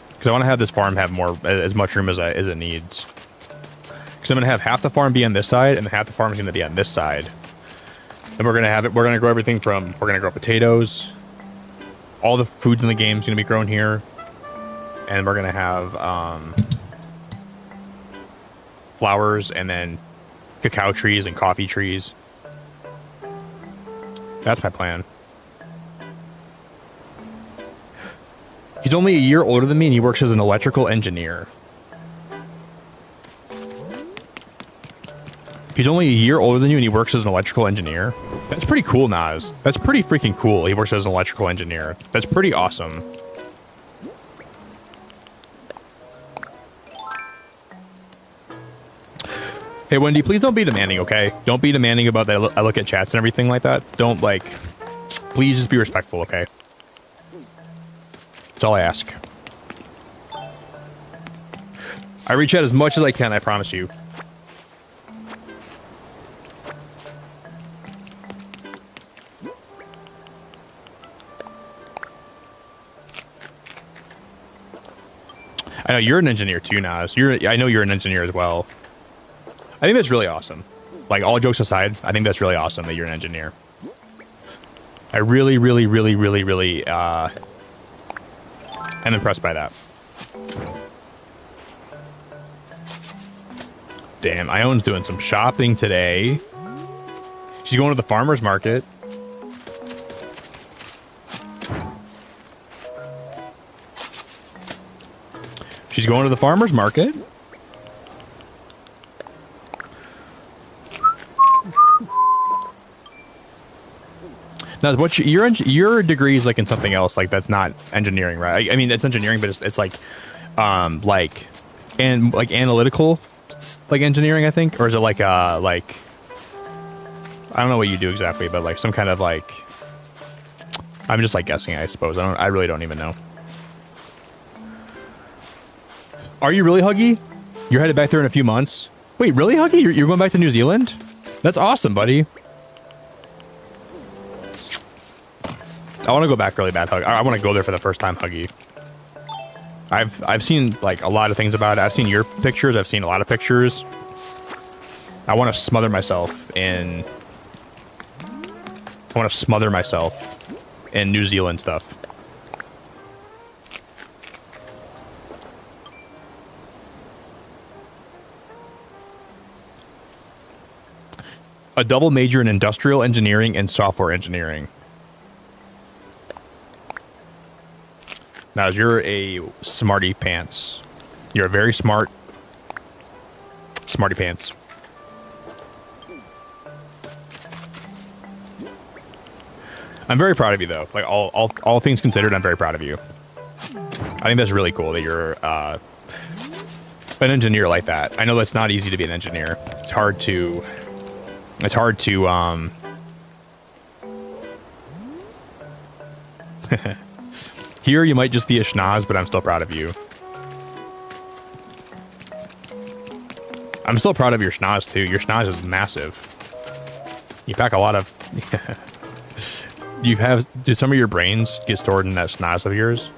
because I want to have this farm have as much room as it needs. Because I'm gonna have half the farm be on this side, and half the farm is gonna be on this side. And we're gonna grow everything from, we're gonna grow potatoes. All the foods in the game is gonna be grown here. And we're gonna have flowers and then cacao trees and coffee trees. That's my plan. He's only a year older than me and he works as an electrical engineer. He's only a year older than you and he works as an electrical engineer. That's pretty cool, Nas. That's pretty freaking cool. He works as an electrical engineer. That's pretty awesome. Hey, Wendy, please don't be demanding, okay? Don't be demanding about that. I look at chats and everything like that. Don't, please just be respectful, okay? That's all I ask. I reach out as much as I can, I promise you. I know you're an engineer too, Nas. I know you're an engineer as well. I think that's really awesome. Like, all jokes aside, I think that's really awesome that you're an engineer. I really, really, really, really, really, am impressed by that. Damn, Ion's doing some shopping today. She's going to the farmer's market. She's going to the farmer's market. Now, what's your degree is like in something else, like that's not engineering, right? I mean, it's engineering, but it's like analytical, like engineering, I think, or is it like I don't know what you do exactly, but like some kind of like, I'm just like guessing, I suppose. I really don't even know. Are you really, Huggy? You're headed back there in a few months. Wait, really, Huggy? You're going back to New Zealand? That's awesome, buddy. I want to go back really bad, Hug. I want to go there for the first time, Huggy. I've seen like a lot of things about it. I've seen your pictures. I've seen a lot of pictures. I want to smother myself in New Zealand stuff. A double major in industrial engineering and software engineering. Now, you're a smarty pants. You're a very smart smarty pants. I'm very proud of you, though. Like all things considered, I'm very proud of you. I think that's really cool that you're an engineer like that. I know that's not easy to be an engineer. It's hard to. Here, you might just be a schnoz, but I'm still proud of you. I'm still proud of your schnoz, too. Your schnoz is massive. You pack a lot of... Do some of your brains get stored in that schnoz of yours?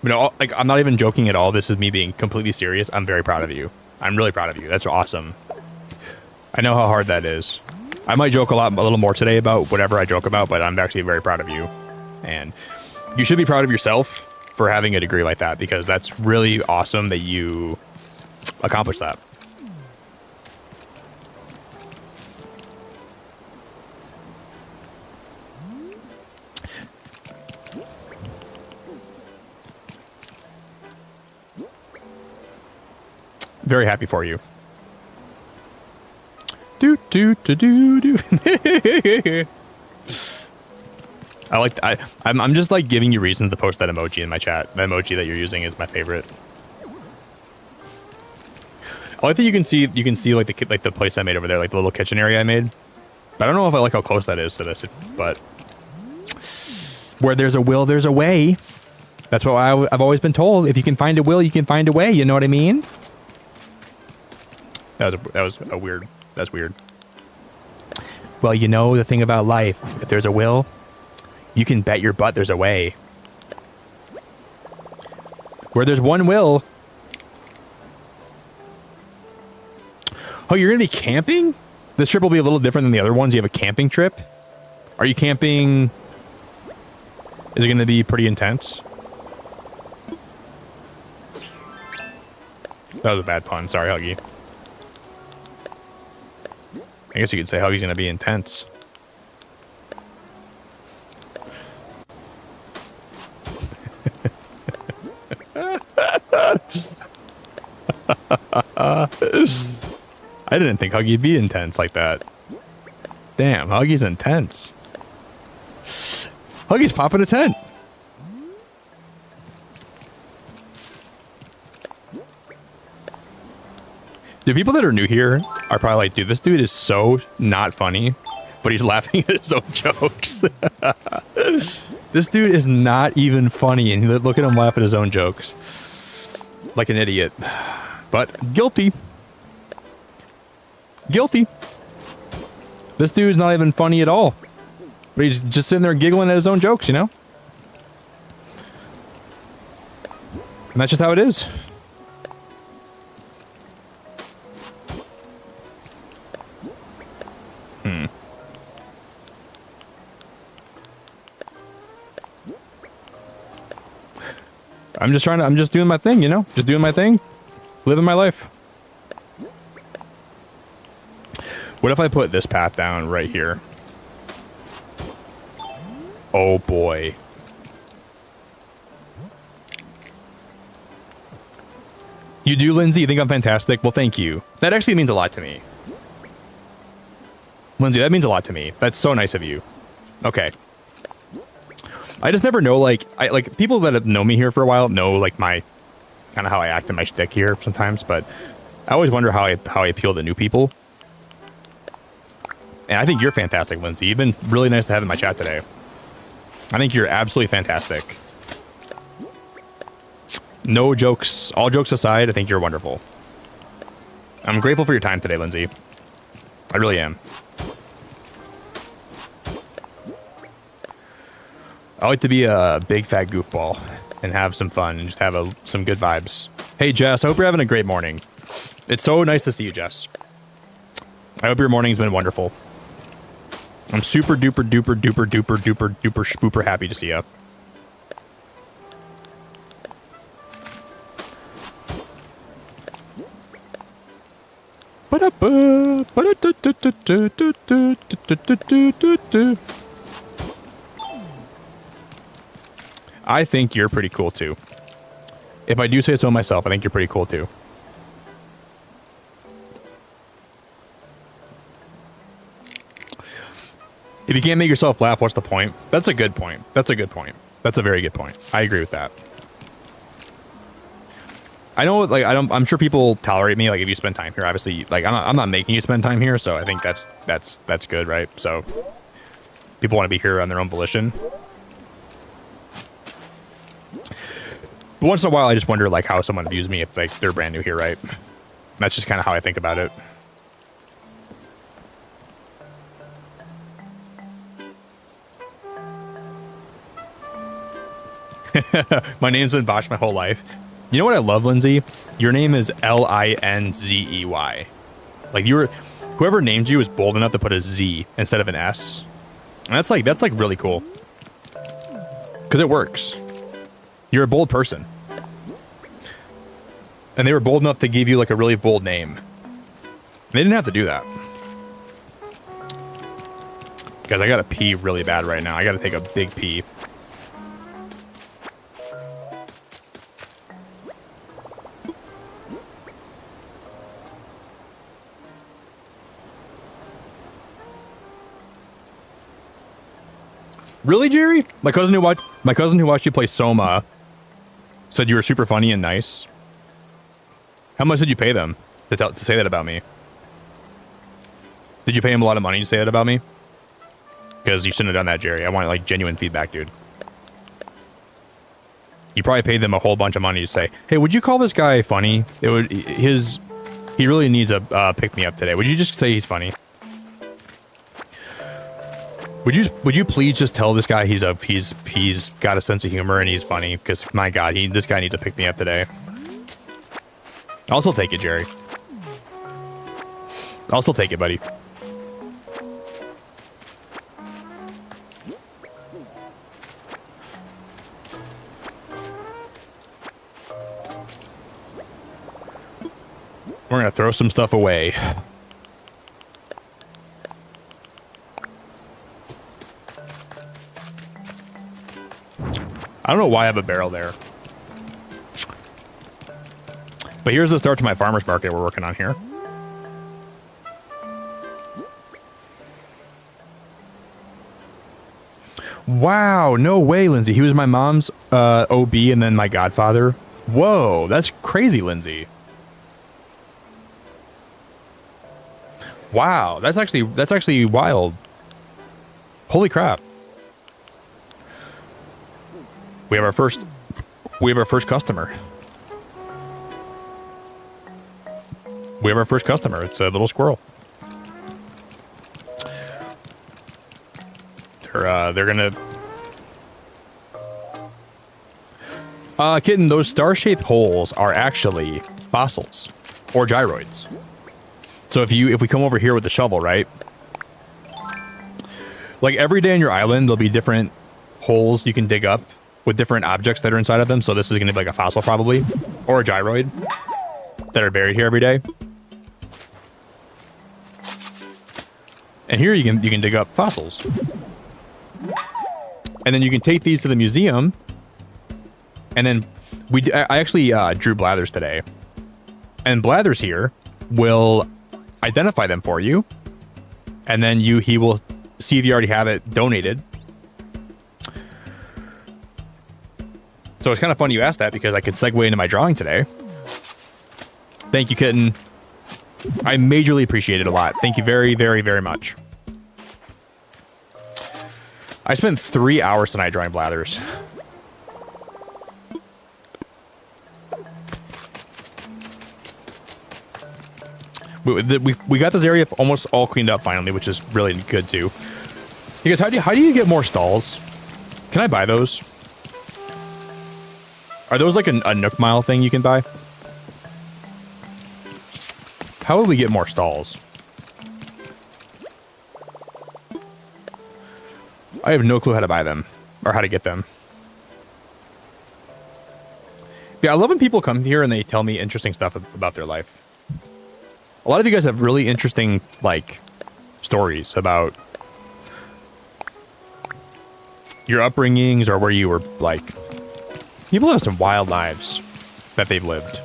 You know, like, I'm not even joking at all. This is me being completely serious. I'm very proud of you. I'm really proud of you. That's awesome. I know how hard that is. I might joke a little more today about whatever I joke about, but I'm actually very proud of you. And you should be proud of yourself for having a degree like that, because that's really awesome that you accomplished that. Very happy for you. Do do do do do. I'm just like giving you reasons to post that emoji in my chat. The emoji that you're using is my favorite. I like that you can see like the place I made over there, like the little kitchen area I made. But I don't know if I like how close that is to this, but where there's a will, there's a way. That's what I've always been told. If you can find a will, you can find a way. You know what I mean? That's weird. Well, you know the thing about life. If there's a will, you can bet your butt there's a way. Where there's one will. Oh, you're gonna be camping? This trip will be a little different than the other ones. You have a camping trip? Are you camping? Is it gonna be pretty intense? That was a bad pun. Sorry, Huggy. I guess you could say Huggy's gonna be intense. I didn't think Huggy'd be intense like that. Damn, Huggy's intense. Huggy's popping a tent. The people that are new here are probably like, dude, this dude is so not funny, but he's laughing at his own jokes. This dude is not even funny, and look at him laugh at his own jokes. Like an idiot. But guilty. Guilty. This dude's not even funny at all. But he's just sitting there giggling at his own jokes, you know? And that's just how it is. I'm just doing my thing, you know? Just doing my thing. Living my life. What if I put this path down right here? Oh boy. You do, Lindsay? You think I'm fantastic? Well, thank you. That actually means a lot to me. Lindsay, that means a lot to me. That's so nice of you. Okay. I just never know, like people that have known me here for a while know, like, my kind of how I act in my shtick here sometimes, but I always wonder how I appeal to new people. And I think you're fantastic, Lindsay. You've been really nice to have in my chat today. I think you're absolutely fantastic. No jokes, all jokes aside, I think you're wonderful. I'm grateful for your time today, Lindsay. I really am. I like to be a big fat goofball and have some fun and just have some good vibes. Hey, Jess, I hope you're having a great morning. It's so nice to see you, Jess. I hope your morning's been wonderful. I'm super duper duper duper duper duper duper spooper happy to see you. I think you're pretty cool too. If I do say so myself, I think you're pretty cool too. If you can't make yourself laugh, what's the point? That's a good point. That's a good point. That's a very good point. I agree with that. I know, like, I'm sure people tolerate me, like, if you spend time here. Obviously, like, I'm not making you spend time here, so I think that's good, right? So people want to be here on their own volition. But once in a while, I just wonder, like, how someone views me if, like, they're brand new here, right? That's just kind of how I think about it. My name's been Bosch my whole life. You know what I love, Lindsay? Your name is Linzey. Like, whoever named you is bold enough to put a Z instead of an S. And that's like really cool. Because it works. You're a bold person. And they were bold enough to give you, like, a really bold name. They didn't have to do that. Guys, I gotta pee really bad right now. I gotta take a big pee. Really, Jerry? My cousin who watched you play Soma said you were super funny and nice. How much did you pay them? to say that about me? Did you pay him a lot of money to say that about me? Because you shouldn't have done that, Jerry. I want like genuine feedback, dude. You probably paid them a whole bunch of money to say, "Hey, would you call this guy funny? He really needs a pick me up today. Would you just say he's funny? Would you please just tell this guy he's got a sense of humor and he's funny? Because my God, this guy needs a pick me up today. I'll still take it, Jerry. I'll still take it, buddy. We're gonna throw some stuff away. I don't know why I have a barrel there. But here's the start to my farmer's market we're working on here. Wow, no way, Lindsay. He was my mom's OB and then my godfather. Whoa, that's crazy, Lindsay. Wow, that's actually wild. Holy crap. We have our first customer. We have our first customer. It's a little squirrel. They're gonna kitten, those star-shaped holes are actually fossils or gyroids. So if we come over here with the shovel, right? Like every day on your island, there'll be different holes you can dig up with different objects that are inside of them. So this is going to be like a fossil probably, or a gyroid that are buried here every day. And here you can dig up fossils. And then you can take these to the museum. And then I actually drew Blathers today. And Blathers here will identify them for you, and then he will see if you already have it donated. So it's kind of funny you asked that because I could segue into my drawing today. Thank you, kitten. I majorly appreciate it a lot. Thank you very, very, very much. I spent 3 hours tonight drawing Blathers. We got this area almost all cleaned up finally, which is really good too. You guys, how do you get more stalls? Can I buy those? Are those like a Nook Mile thing you can buy? How would we get more stalls? I have no clue how to buy them or how to get them. Yeah, I love when people come here and they tell me interesting stuff about their life. A lot of you guys have really interesting, like, stories about your upbringings or where you were, like... People have some wild lives that they've lived.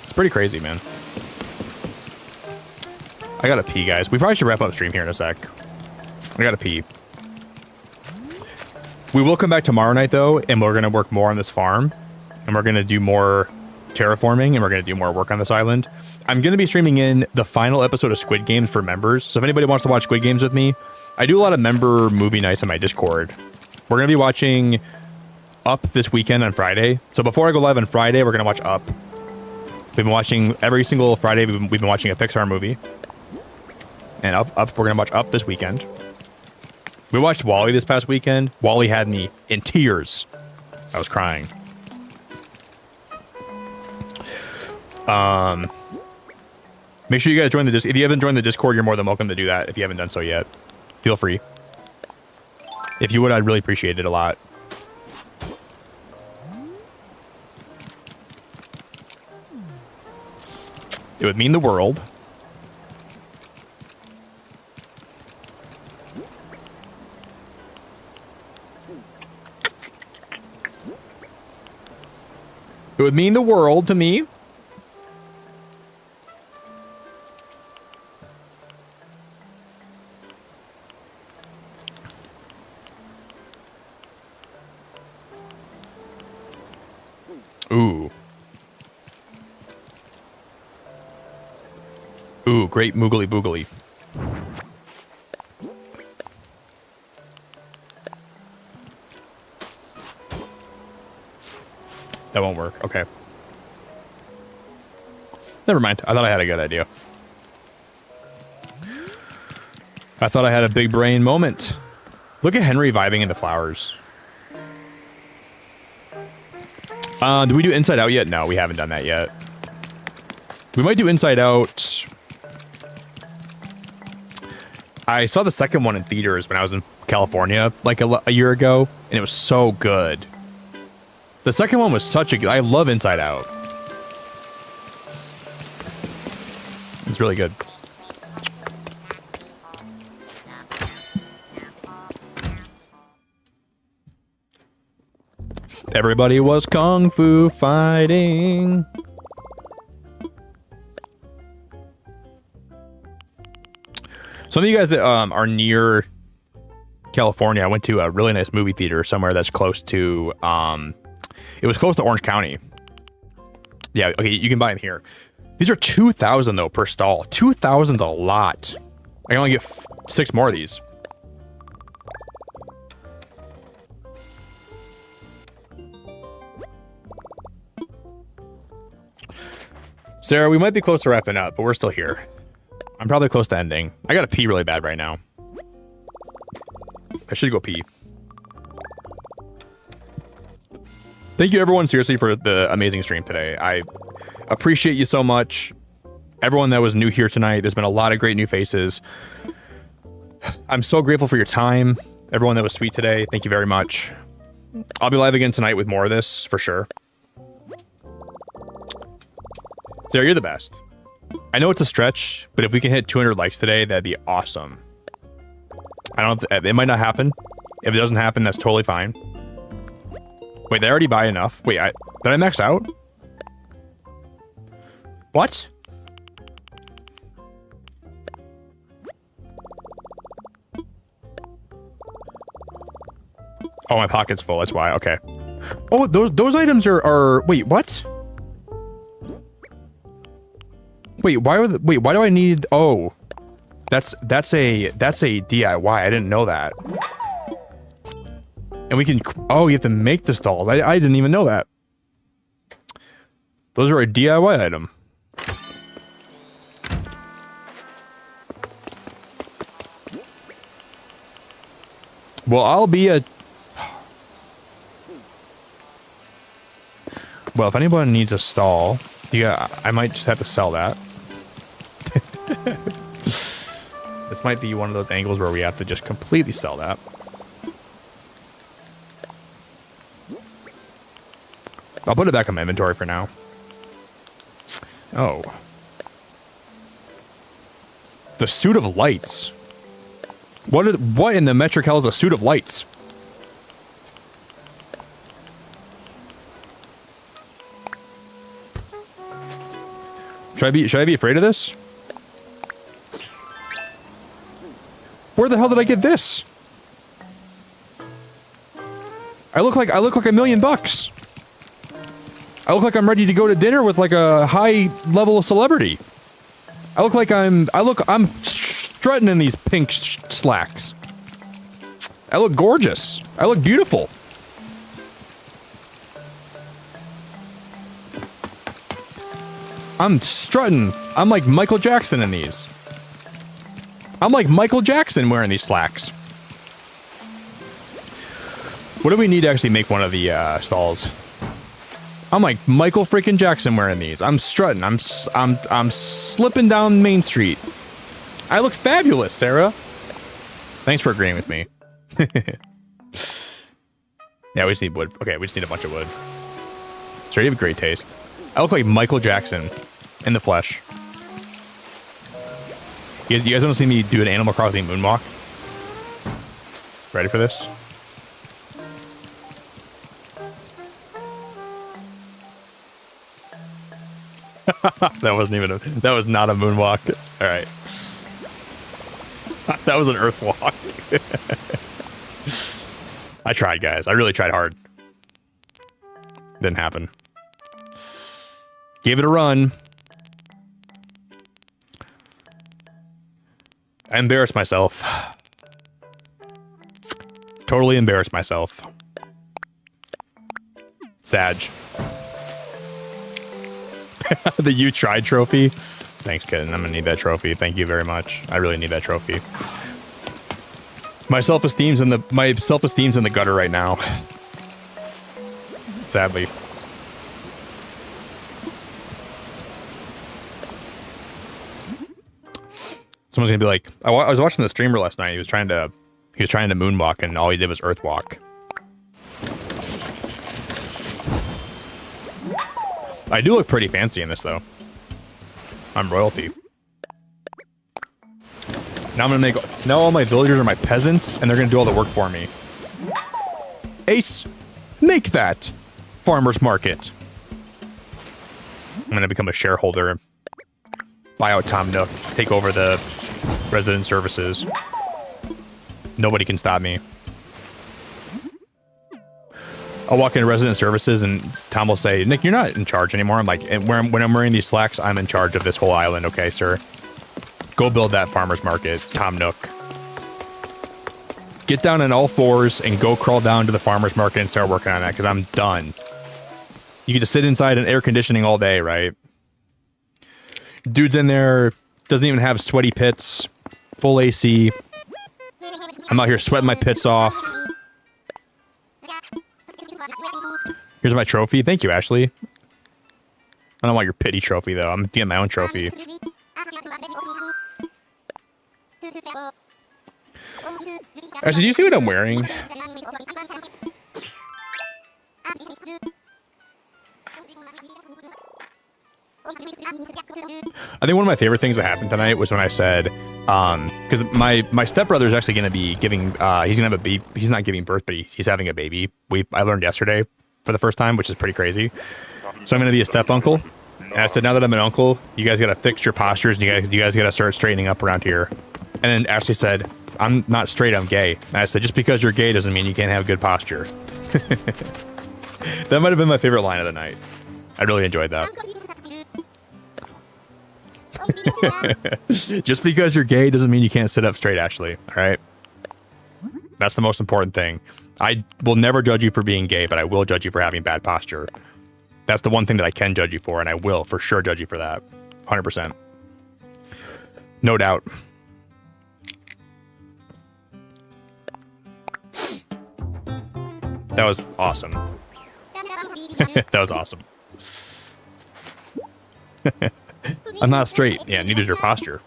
It's pretty crazy, man. I gotta pee, guys. We probably should wrap up stream here in a sec. I gotta pee. We will come back tomorrow night, though, and we're gonna work more on this farm. And we're going to do more terraforming, and we're going to do more work on this island. I'm going to be streaming in the final episode of Squid Games for members. So if anybody wants to watch Squid Games with me, I do a lot of member movie nights on my Discord. We're going to be watching Up this weekend on Friday. So before I go live on Friday, we're going to watch Up. We've been watching every single Friday. We've been watching a Pixar movie. And Up, we're going to watch Up this weekend. We watched WALL-E this past weekend. WALL-E had me in tears. I was crying. Make sure you guys join the Discord. If you haven't joined the Discord, you're more than welcome to do that if you haven't done so yet. Feel free. If you would, I'd really appreciate it a lot. It would mean the world. It would mean the world to me. Ooh. Ooh, great moogly boogly. That won't work. Okay. Never mind. I thought I had a good idea. I thought I had a big brain moment. Look at Henry vibing into flowers. Do we do Inside Out yet? No, we haven't done that yet. We might do Inside Out. I saw the second one in theaters when I was in California like a year ago, and it was so good. The second one was such a good... I love Inside Out. It's really good. Everybody was kung fu fighting. Some of you guys that are near California, I went to a really nice movie theater somewhere that's close to... it was close to Orange County. Yeah, okay, you can buy them here. These are $2,000 though per stall. $2,000's a lot. I can only get 6 more of these. Sarah, we might be close to wrapping up, but we're still here. I'm probably close to ending. I gotta pee really bad right now. I should go pee. Thank you everyone, seriously, for the amazing stream today. I appreciate you so much. Everyone that was new here tonight, there's been a lot of great new faces. I'm so grateful for your time. Everyone that was sweet today, thank you very much. I'll be live again tonight with more of this, for sure. Sarah, you're the best. I know it's a stretch, but if we can hit 200 likes today, that'd be awesome. I don't know if it might not happen. If it doesn't happen, that's totally fine. Wait, they already buy enough? Wait, did I max out? What? Oh, my pocket's full, that's why, okay. Oh, those items are wait, what? Wait, why do I need... Oh. That's a DIY. I didn't know that. And we can... Oh, you have to make the stalls. I didn't even know that. Those are a DIY item. Well, I'll be a... Well, if anyone needs a stall, I might just have to sell that. This might be one of those angles where we have to just completely sell that. I'll put it back in my inventory for now. Oh. The suit of lights. What in the metric hell is a suit of lights? Should I be afraid of this? Where the hell did I get this? I look like $1 million. I look like I'm ready to go to dinner with like a high level of celebrity. I look like I'm strutting in these pink slacks. I look gorgeous. I look beautiful. I'm strutting. I'm like Michael Jackson in these. I'm like Michael Jackson wearing these slacks. What do we need to actually make one of the stalls? I'm like Michael freaking Jackson wearing these. I'm strutting. I'm slipping down Main Street. I look fabulous, Sarah. Thanks for agreeing with me. Yeah, we just need wood. Okay, we just need a bunch of wood. Sorry, you have great taste. I look like Michael Jackson in the flesh. You guys want to see me do an Animal Crossing moonwalk? Ready for this? That was not a moonwalk. All right. That was an earth walk. I tried, guys. I really tried hard. Didn't happen. Gave it a run. I embarrassed myself. Totally embarrassed myself. Sag. The You Tried trophy. Thanks, kid. I'm gonna need that trophy. Thank you very much. I really need that trophy. My self-esteem's in the gutter right now. Sadly. Someone's gonna be like, I was watching the streamer last night. He was trying to moonwalk, and all he did was earthwalk. I do look pretty fancy in this, though. I'm royalty. Now I'm gonna make. Now all my villagers are my peasants, and they're gonna do all the work for me. Ace, make that farmer's market. I'm gonna become a shareholder. Buy out Tom Nook. Take over the resident services. Nobody can stop me. I'll walk into resident services and Tom will say, Nick, you're not in charge anymore. I'm like, when I'm wearing these slacks, I'm in charge of this whole island. Okay, sir. Go build that farmer's market, Tom Nook. Get down on all fours and go crawl down to the farmer's market and start working on that, because I'm done. You get to sit inside in air conditioning all day, right? Dude's in there, doesn't even have sweaty pits, full AC. I'm out here sweating my pits off. Here's my trophy. Thank you, Ashley. I don't want your pity trophy, though. I'm getting my own trophy. Ashley, do you see what I'm wearing? I think one of my favorite things that happened tonight was when I said, because my stepbrother is actually going to be giving, he's going to have a baby. He's not giving birth, but he's having a baby. I learned yesterday for the first time, which is pretty crazy. So I'm going to be a step uncle. And I said, now that I'm an uncle, you guys got to fix your postures, and you guys got to start straightening up around here. And then Ashley said, I'm not straight, I'm gay. And I said, just because you're gay doesn't mean you can't have good posture. That might have been my favorite line of the night. I really enjoyed that. Just because you're gay doesn't mean you can't sit up straight, Ashley. All right? That's the most important thing. I will never judge you for being gay, but I will judge you for having bad posture. That's the one thing that I can judge you for, and I will for sure judge you for that. 100%. No doubt. That was awesome. That was awesome. I'm not straight. Yeah, neither's your posture.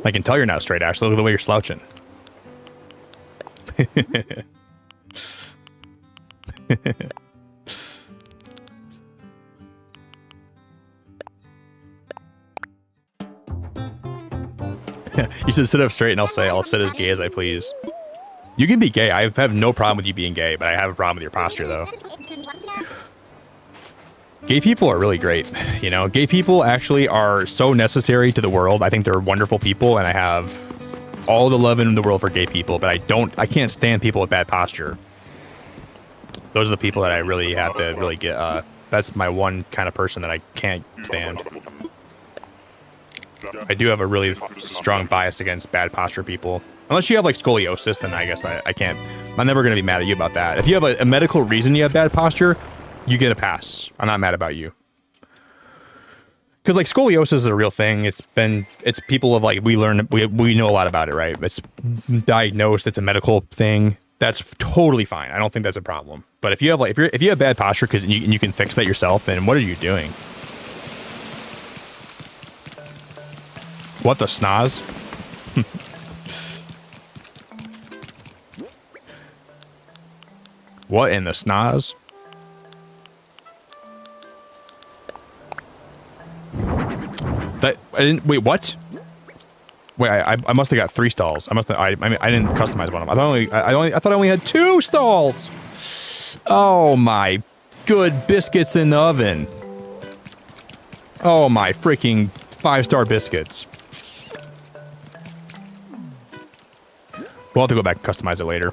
I can tell you're not straight, Ashley. Look at the way you're slouching. You should sit up straight and I'll sit as gay as I please. You can be gay. I have no problem with you being gay, but I have a problem with your posture, though. Gay people are really great. You know, gay people actually are so necessary to the world. I think they're wonderful people, and I have all the love in the world for gay people, but I can't stand people with bad posture. Those are the people that I really have to really get, that's my one kind of person that I can't stand. I do have a really strong bias against bad posture people. Unless you have like scoliosis, then I guess I can't. I'm never going to be mad at you about that. If you have a medical reason you have bad posture, you get a pass. I'm not mad about you. Because like scoliosis is a real thing. It's people of like, we know a lot about it, right? It's diagnosed. It's a medical thing. That's totally fine. I don't think that's a problem. But if you have like, if you have bad posture because you can fix that yourself, then what are you doing? What the snaz? What in the snaz? That I didn't wait. What? Wait, I must have got 3 stalls. I mean, I didn't customize one of them. I thought I only had 2 stalls. Oh my good biscuits in the oven. Oh my freaking 5-star biscuits. We'll have to go back and customize it later.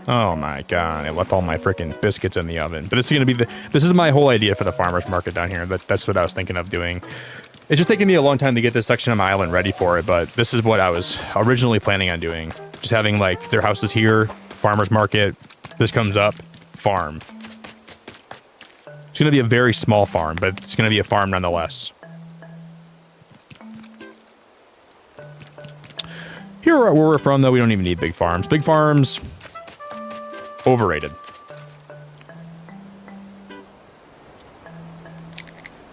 Oh my god, I left all my freaking biscuits in the oven. But this is gonna be this is my whole idea for the farmer's market down here. That's what I was thinking of doing. It's just taking me a long time to get this section of my island ready for it, but this is what I was originally planning on doing. Just having like their houses here, farmer's market, this comes up, farm. It's gonna be a very small farm, but it's gonna be a farm nonetheless. Here where we're from, though, we don't even need big farms. Big farms, overrated.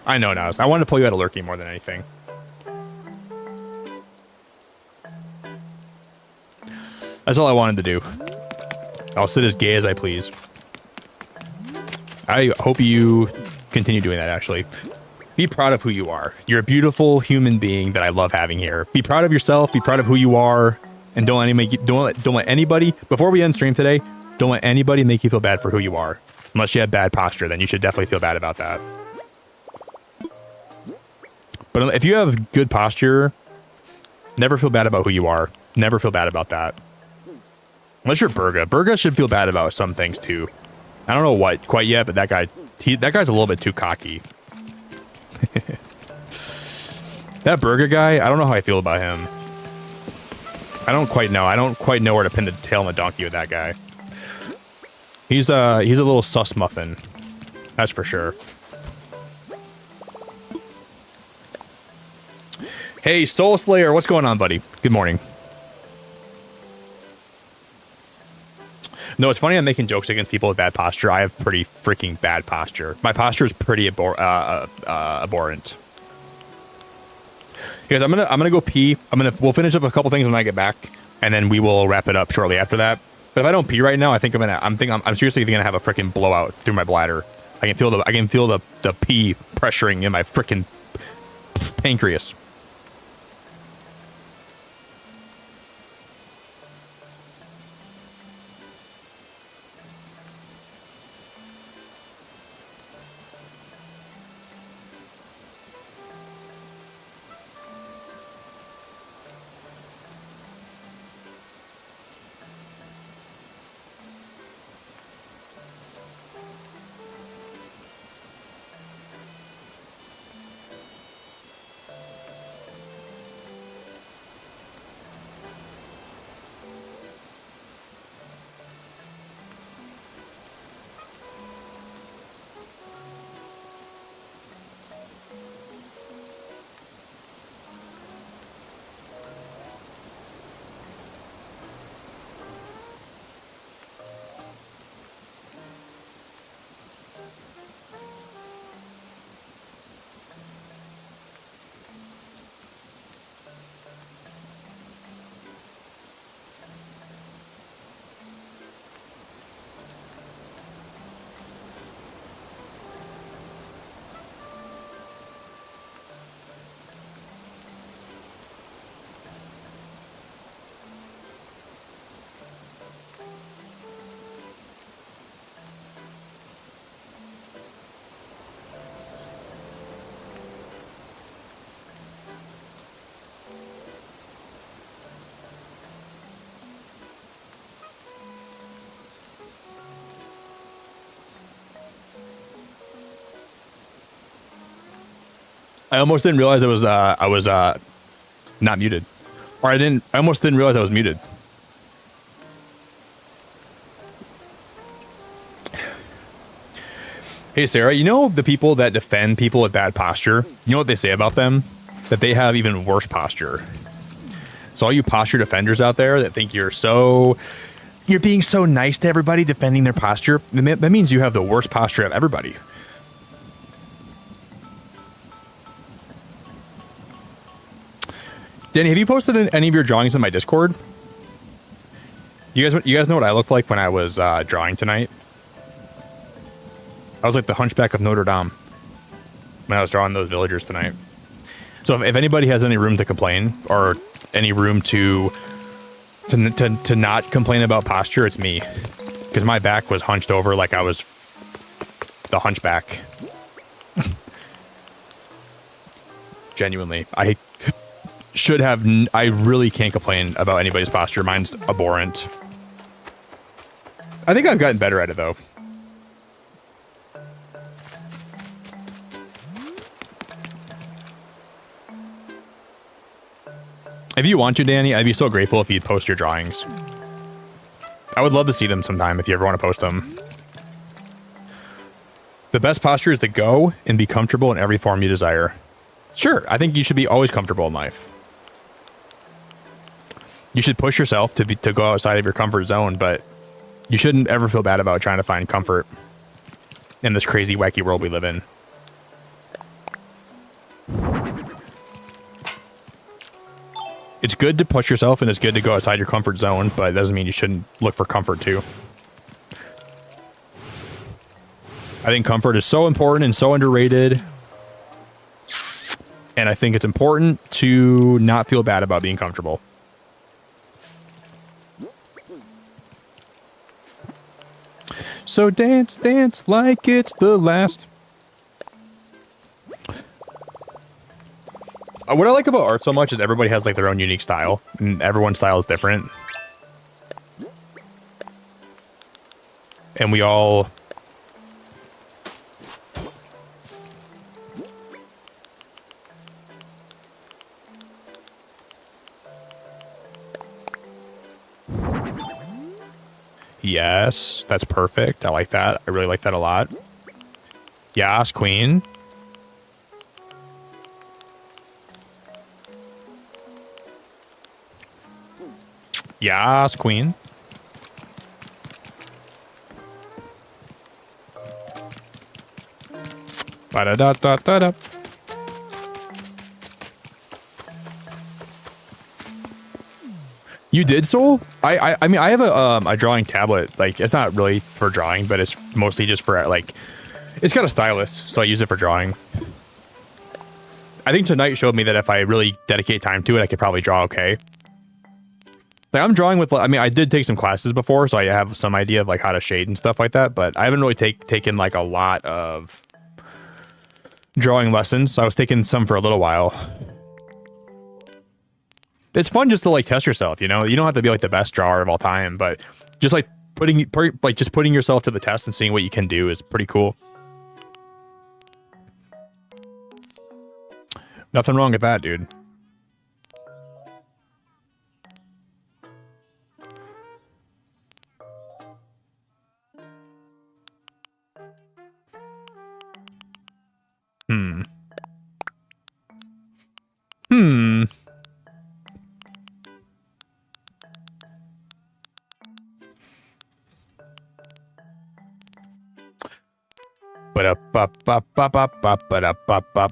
I know, Nas. I wanted to pull you out of lurking more than anything. That's all I wanted to do. I'll sit as gay as I please. I hope you continue doing that, actually. Be proud of who you are. You're a beautiful human being that I love having here. Be proud of yourself. Be proud of who you are, and don't let anybody. Before we end stream today, don't let anybody make you feel bad for who you are. Unless you have bad posture, then you should definitely feel bad about that. But if you have good posture, never feel bad about who you are. Never feel bad about that. Unless you're Burga. Burga should feel bad about some things too. I don't know what quite yet, but that guy's a little bit too cocky. That burger guy, I don't know how I feel about him. I don't quite know. I don't quite know where to pin the tail on the donkey with that guy. He's a little sus muffin. That's for sure. Hey, Soul Slayer, what's going on, buddy? Good morning. No, it's funny I'm making jokes against people with bad posture. I have pretty freaking bad posture. My posture is pretty abhorrent. Guys, I'm gonna go pee. We'll finish up a couple things when I get back, and then we will wrap it up shortly after that. But if I don't pee right now, I think I'm seriously gonna have a freaking blowout through my bladder. I can feel the pee pressuring in my freaking pancreas. I almost didn't realize I was not muted. Or I almost didn't realize I was muted. Hey Sarah, you know the people that defend people with bad posture? You know what they say about them? That they have even worse posture. So all you posture defenders out there that think you're being so nice to everybody defending their posture, that means you have the worst posture of everybody. Danny, have you posted any of your drawings in my Discord? You guys know what I looked like when I was drawing tonight? I was like the Hunchback of Notre Dame when I was drawing those villagers tonight. So if anybody has any room to complain or any room to not complain about posture, it's me. Because my back was hunched over like I was the Hunchback. Genuinely. I really can't complain about anybody's posture. Mine's abhorrent. I think I've gotten better at it though. If you want to, Danny, I'd be so grateful if you'd post your drawings. I would love to see them sometime if you ever want to post them. The best posture is to go and be comfortable in every form you desire. Sure, I think you should be always comfortable in life. You should push yourself to go outside of your comfort zone, but you shouldn't ever feel bad about trying to find comfort in this crazy, wacky world we live in. It's good to push yourself and it's good to go outside your comfort zone, but it doesn't mean you shouldn't look for comfort too. I think comfort is so important and so underrated. And I think it's important to not feel bad about being comfortable. So dance, dance like it's the last. What I like about art so much is everybody has like their own unique style, and everyone's style is different. And we all... Yes, that's perfect. I like that. I really like that a lot. Yes, queen. Yes, queen. Ba-da-da-da-da-da. You did, Soul? I mean, I have a drawing tablet. Like, it's not really for drawing, but it's mostly just for, like, it's got a stylus, so I use it for drawing. I think tonight showed me that if I really dedicate time to it, I could probably draw okay. Like, I'm drawing with, I mean, I did take some classes before, so I have some idea of, like, how to shade and stuff like that, but I haven't really taken, like, a lot of drawing lessons. I was taking some for a little while. It's fun just to like test yourself, you know? You don't have to be like the best drawer of all time, but just like putting yourself to the test and seeing what you can do is pretty cool. Nothing wrong with that, dude. Ba-da-ba-ba-ba-ba-ba-ba-da-ba-ba.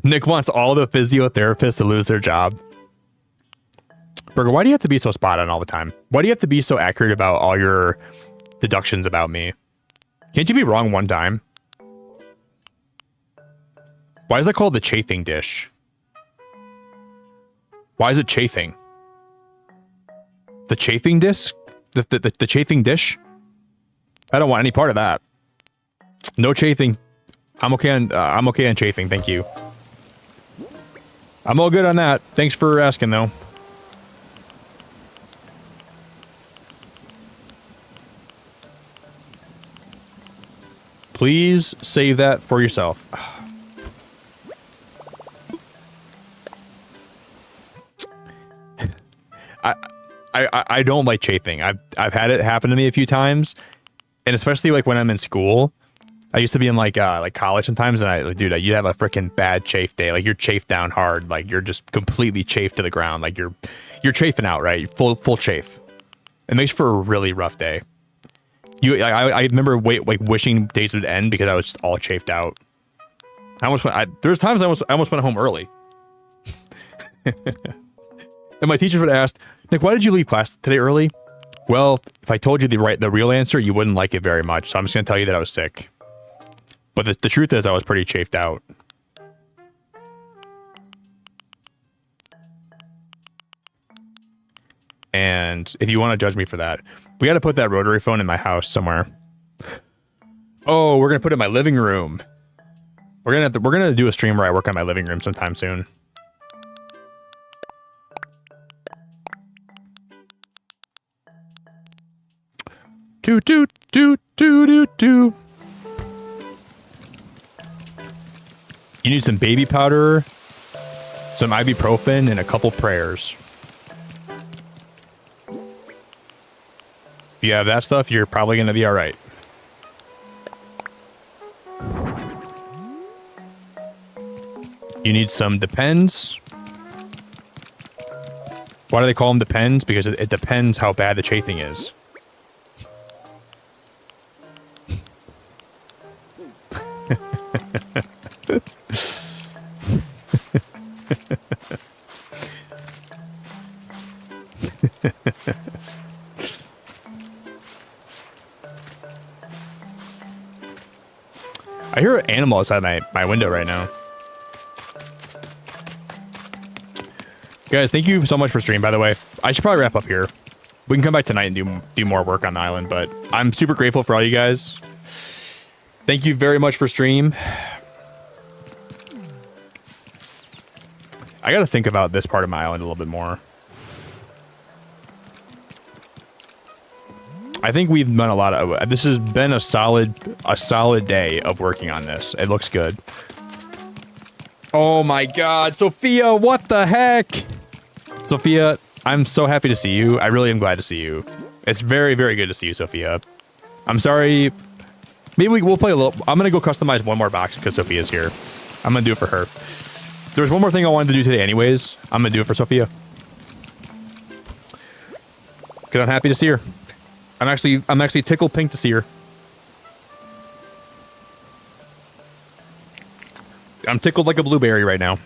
Nick wants all the physiotherapists to lose their job. Burger, why do you have to be so spot on all the time? Why do you have to be so accurate about all your deductions about me? Can't you be wrong one time? Why is that called the chafing dish? Why is it chafing? The chafing disc? The chafing dish? I don't want any part of that. No chafing. I'm okay on chafing, thank you. I'm all good on that. Thanks for asking though. Please save that for yourself. I don't like chafing. I've had it happen to me a few times, and especially like when I'm in school. I used to be in like college sometimes, and dude, you have a freaking bad chafe day. Like you're chafed down hard. Like you're just completely chafed to the ground. Like you're chafing out, right? Full chafe. It makes for a really rough day. I remember wishing days would end because I was just all chafed out. There's times I almost went home early. And my teachers would ask, Nick, why did you leave class today early? Well, if I told you the real answer, you wouldn't like it very much. So I'm just going to tell you that I was sick. But the truth is I was pretty chafed out. And if you want to judge me for that, we got to put that rotary phone in my house somewhere. Oh, we're going to put it in my living room. We're going to do a stream where I work on my living room sometime soon. Toot toot toot toot toot toot. You need some baby powder, some ibuprofen, and a couple prayers. If you have that stuff, you're probably going to be all right. You need some Depends. Why do they call them Depends? Because it depends how bad the chafing is. I hear an animal outside my window right now. Guys, thank you so much for streaming, by the way. I should probably wrap up here. We can come back tonight and do more work on the island, but I'm super grateful for all you guys. Thank you very much for stream. I gotta think about this part of my island a little bit more. I think we've done a lot of... This has been a solid day of working on this. It looks good. Oh my god, Sophia, what the heck? Sophia, I'm so happy to see you. I really am glad to see you. It's very, very good to see you, Sophia. I'm sorry. Maybe we'll play a little... I'm going to go customize one more box because Sophia's here. I'm going to do it for her. There's one more thing I wanted to do today anyways. I'm going to do it for Sophia. Because I'm happy to see her. I'm actually tickled pink to see her. I'm tickled like a blueberry right now.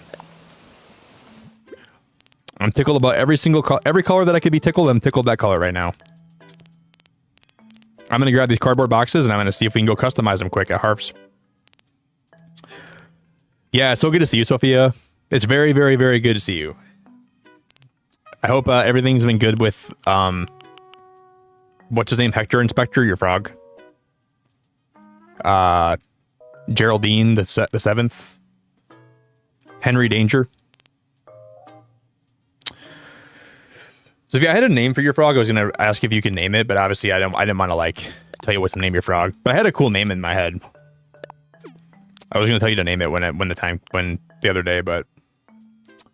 I'm tickled about every color that I could be tickled. I'm tickled that color right now. I'm gonna grab these cardboard boxes and I'm gonna see if we can go customize them quick at Harf's. Yeah, it's so good to see you, Sophia. It's very, very, very good to see you. I hope everything's been good with what's his name? Hector Inspector, your frog. Geraldine the seventh. Henry Danger. So if I had a name for your frog, I was gonna ask if you could name it, but obviously I didn't want to like tell you what to name your frog. But I had a cool name in my head. I was gonna tell you to name it when the other day, but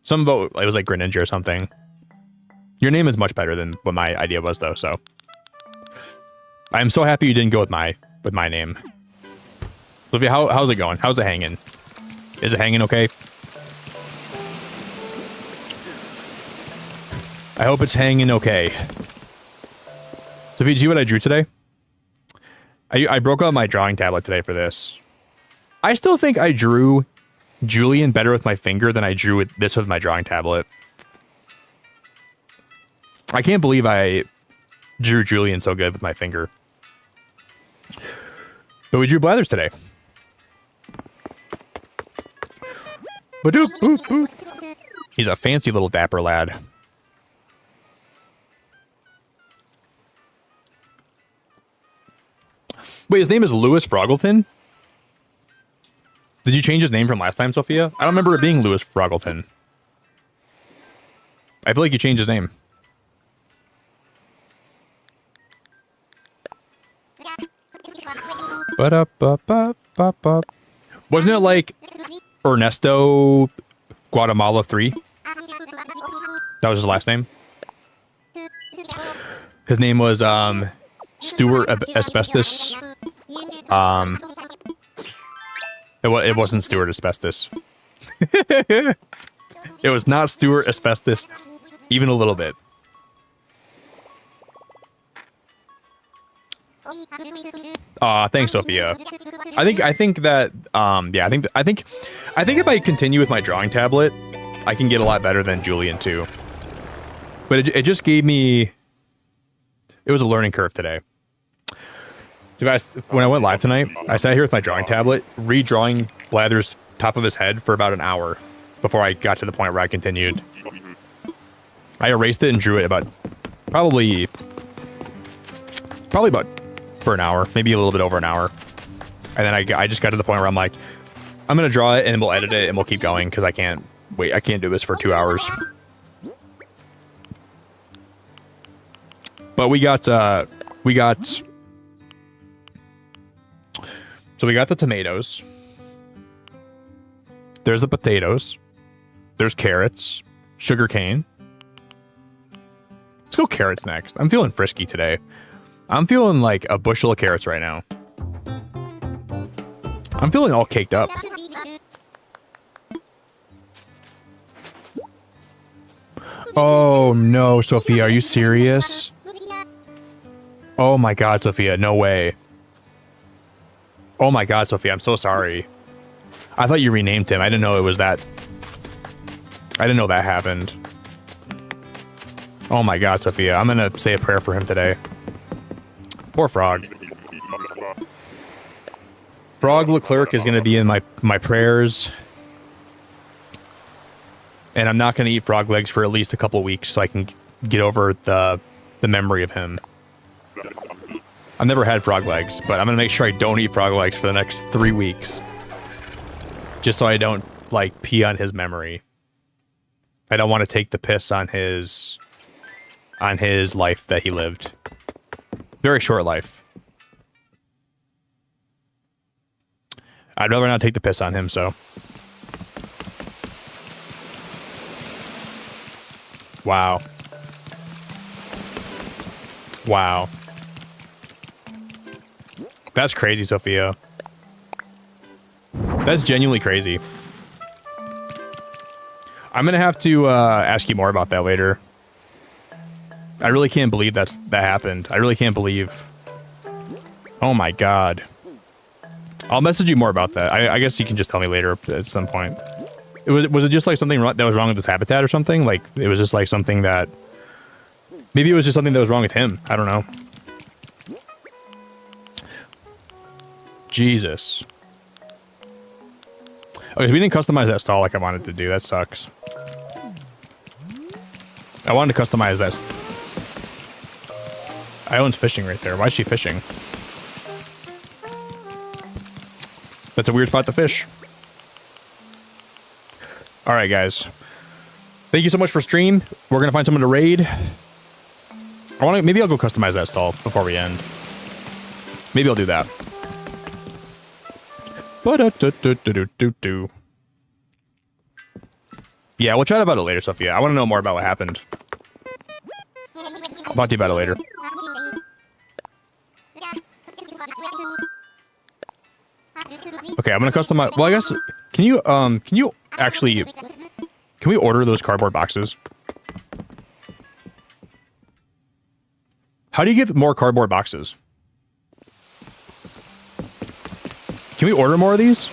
something about it was like Greninja or something. Your name is much better than what my idea was though, so I'm so happy you didn't go with my name. Sophia, how's it going? How's it hanging? Is it hanging okay? I hope it's hanging okay. Sophia, did you see what I drew today? I broke out my drawing tablet today for this. I still think I drew Julian better with my finger than I drew this with my drawing tablet. I can't believe I drew Julian so good with my finger. But we drew Blathers today. Ba-doop, boop, boop. He's a fancy little dapper lad. Wait, his name is Lewis Froggleton? Did you change his name from last time, Sophia? I don't remember it being Lewis Froggleton. I feel like you changed his name. Wasn't it like Ernesto Guatemala 3? That was his last name. His name was Stuart Asbestos. It wasn't Stuart Asbestos. It was not Stuart Asbestos, even a little bit. Thanks, Sophia. I think that yeah, I think if I continue with my drawing tablet, I can get a lot better than Julian too. But it just gave me, it was a learning curve today. So guys, when I went live tonight, I sat here with my drawing tablet, redrawing Blather's top of his head for about an hour before I got to the point where I continued. I erased it and drew it about probably about for an hour, maybe a little bit over an hour. And then I just got to the point where I'm like, I'm going to draw it and we'll edit it and we'll keep going because I can't do this for 2 hours. But we got So we got the tomatoes. There's the potatoes. There's carrots. Sugarcane. Let's go carrots next. I'm feeling frisky today. I'm feeling like a bushel of carrots right now. I'm feeling all caked up. Oh no, Sophia, are you serious? Oh my god, Sophia, no way. Oh my god, Sophia, I'm so sorry. I thought you renamed him. I didn't know it was that. I didn't know that happened. Oh my god, Sophia, I'm gonna say a prayer for him today. Poor Frog. Frog Leclerc is gonna be in my prayers. And I'm not gonna eat frog legs for at least a couple weeks so I can get over the memory of him. I've never had frog legs, but I'm gonna make sure I don't eat frog legs for the next 3 weeks. Just so I don't, like, pee on his memory. I don't want to take the piss on his life that he lived. Very short life. I'd rather not take the piss on him, so. Wow. Wow. That's crazy, Sophia. That's genuinely crazy. I'm gonna have to ask you more about that later. I really can't believe that happened. I really can't believe. Oh my god. I'll message you more about that. I guess you can just tell me later at some point. Was it just like something that was wrong with this habitat or something? Like it was just like something that maybe it was just something that was wrong with him. I don't know. Jesus. Okay, so we didn't customize that stall like I wanted to do. That sucks. I wanted to customize that. Island's fishing right there. Why is she fishing? That's a weird spot to fish. All right, guys. Thank you so much for stream. We're gonna find someone to raid. Maybe I'll go customize that stall before we end. Maybe I'll do that. Yeah, we'll chat about it later, Sophia. I want to know more about what happened. I'll talk to you about it later. Okay, I'm gonna customize. Well, I guess can you actually can we order those cardboard boxes? How do you get more cardboard boxes? Can we order more of these?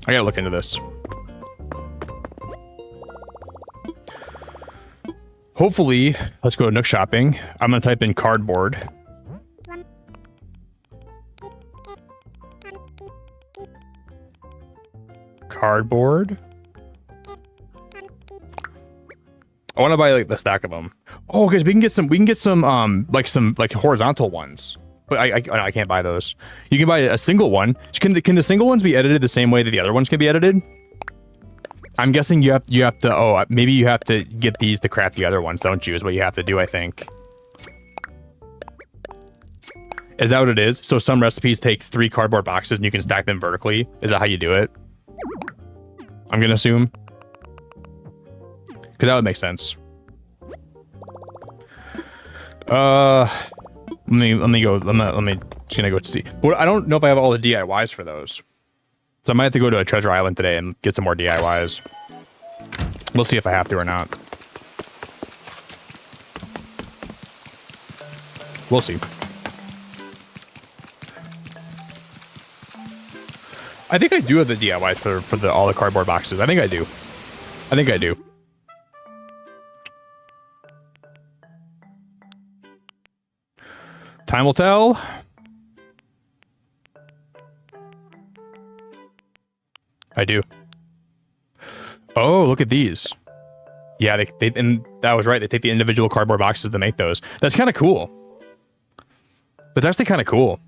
I gotta look into this. Hopefully, let's go to Nook Shopping. I'm gonna type in cardboard. Cardboard. I want to buy like the stack of them. Oh, because we can get some like horizontal ones. But I can't buy those. You can buy a single one. Can the single ones be edited the same way that the other ones can be edited? I'm guessing you have to. Oh, maybe you have to get these to craft the other ones, don't you? Is what you have to do, I think. Is that what it is? So some recipes take 3 cardboard boxes and you can stack them vertically. Is that how you do it? I'm gonna assume. Because that would make sense. Let me go. Let me just gonna go see. But I don't know if I have all the DIYs for those. So I might have to go to a treasure island today and get some more DIYs. We'll see if I have to or not. We'll see. I think I do have the DIYs for all the cardboard boxes. I think I do. I think I do. Time will tell. I do. Oh, look at these. Yeah, they and that was right. They take the individual cardboard boxes to make those. That's kind of cool. That's actually kind of cool.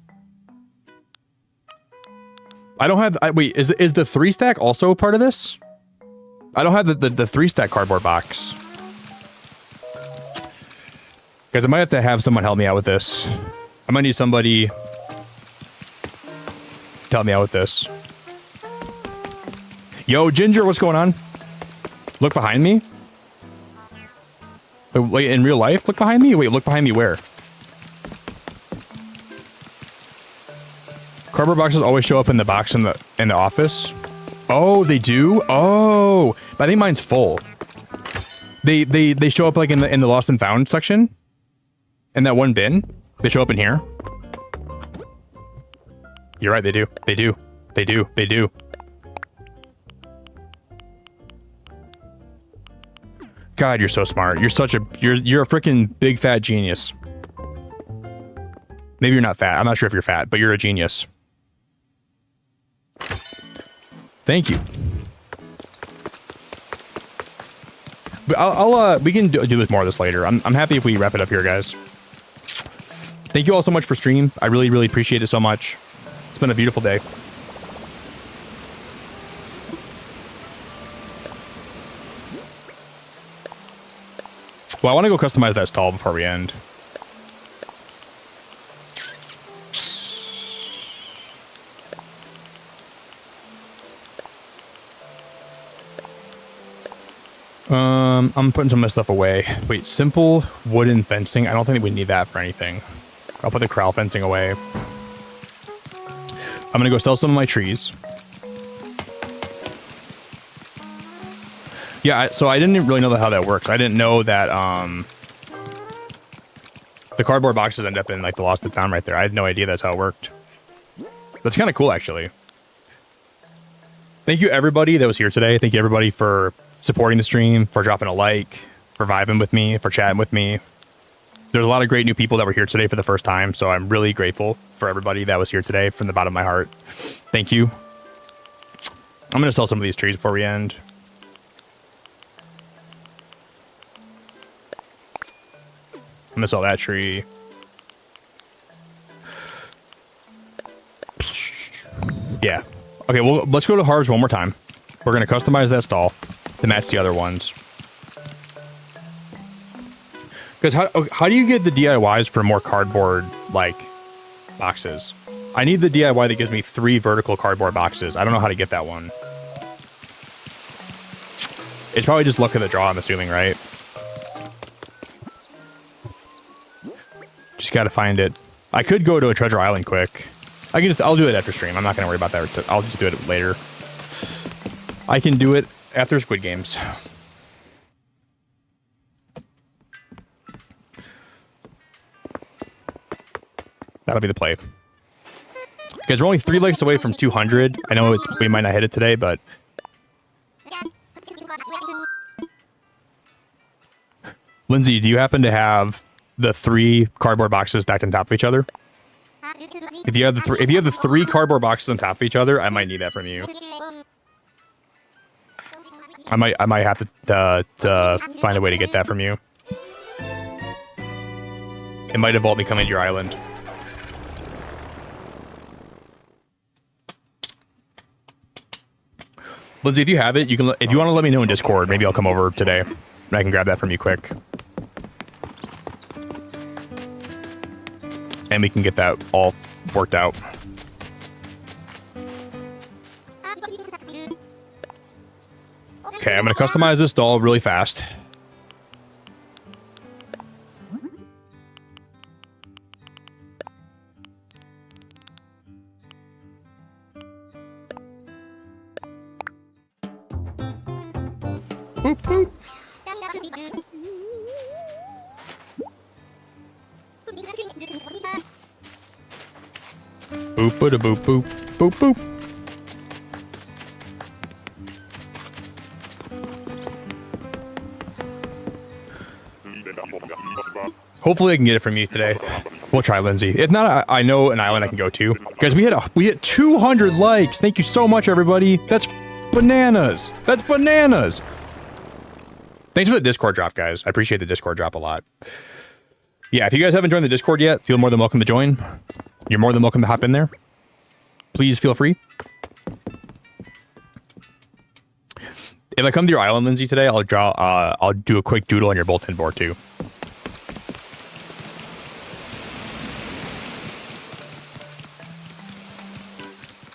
I don't have. Wait, is the 3 stack also part of this? I don't have the 3 stack cardboard box. Guys, I might have to have someone help me out with this. I might need somebody to help me out with this. Yo, Ginger, what's going on? Look behind me? Wait, in real life? Look behind me? Wait, look behind me where? Cardboard boxes always show up in the box in the office. Oh, they do? Oh, but I think mine's full. They show up like in the lost and found section. In that one bin. They show up in here. You're right, they do. They do. They do. They do. God, you're so smart. You're such a you're a freaking big fat genius. Maybe you're not fat. I'm not sure if you're fat, but you're a genius. Thank you. But we can do this more of this later. I'm happy if we wrap it up here, guys. Thank you all so much for stream. I really, really appreciate it so much. It's been a beautiful day. Well, I want to go customize that stall before we end. I'm putting some of my stuff away. Wait, simple wooden fencing. I don't think we need that for anything. I'll put the corral fencing away. I'm gonna go sell some of my trees. Yeah, so I didn't really know how that works. I didn't know that the cardboard boxes end up in like the lost and found right there. I had no idea that's how it worked. That's kind of cool, actually. Thank you everybody that was here today. Thank you everybody for supporting the stream, for dropping a like, for vibing with me, for chatting with me. There's a lot of great new people that were here today for the first time, so I'm really grateful for everybody that was here today from the bottom of my heart. Thank you. I'm going to sell some of these trees before we end. I'm going to sell that tree. Yeah. Okay, well, let's go to Harv's one more time. We're going to customize that stall to match the other ones. Because how do you get the DIYs for more cardboard, like, boxes? I need the DIY that gives me 3 vertical cardboard boxes. I don't know how to get that one. It's probably just luck of the draw, I'm assuming, right? Just gotta find it. I could go to a treasure island quick. I'll do it after stream. I'm not gonna worry about that. I'll just do it later. I can do it after Squid Games. That'll be the play. Guys, we're only 3 likes away from 200. I know we might not hit it today, but... Lindsay, do you happen to have the 3 cardboard boxes stacked on top of each other? If you have the 3 cardboard boxes on top of each other, I might need that from you. I might have to find a way to get that from you. It might involve me coming to your island. Lindsay, if you have it, you can. If you want to let me know in Discord, maybe I'll come over today and I can grab that from you quick, and we can get that all worked out. Okay, I'm gonna customize this doll really fast. Boop, boop. Boop, boop, boop, boop, boop, boop. Hopefully I can get it from you today. We'll try, Lindsay. If not, I know an island I can go to. Guys, we hit 200 likes. Thank you so much, everybody. That's bananas. That's bananas. Thanks for the Discord drop, guys. I appreciate the Discord drop a lot. Yeah, if you guys haven't joined the Discord yet, feel more than welcome to join. You're more than welcome to hop in there. Please feel free. If I come to your island, Lindsay, today, I'll do a quick doodle on your bulletin board too.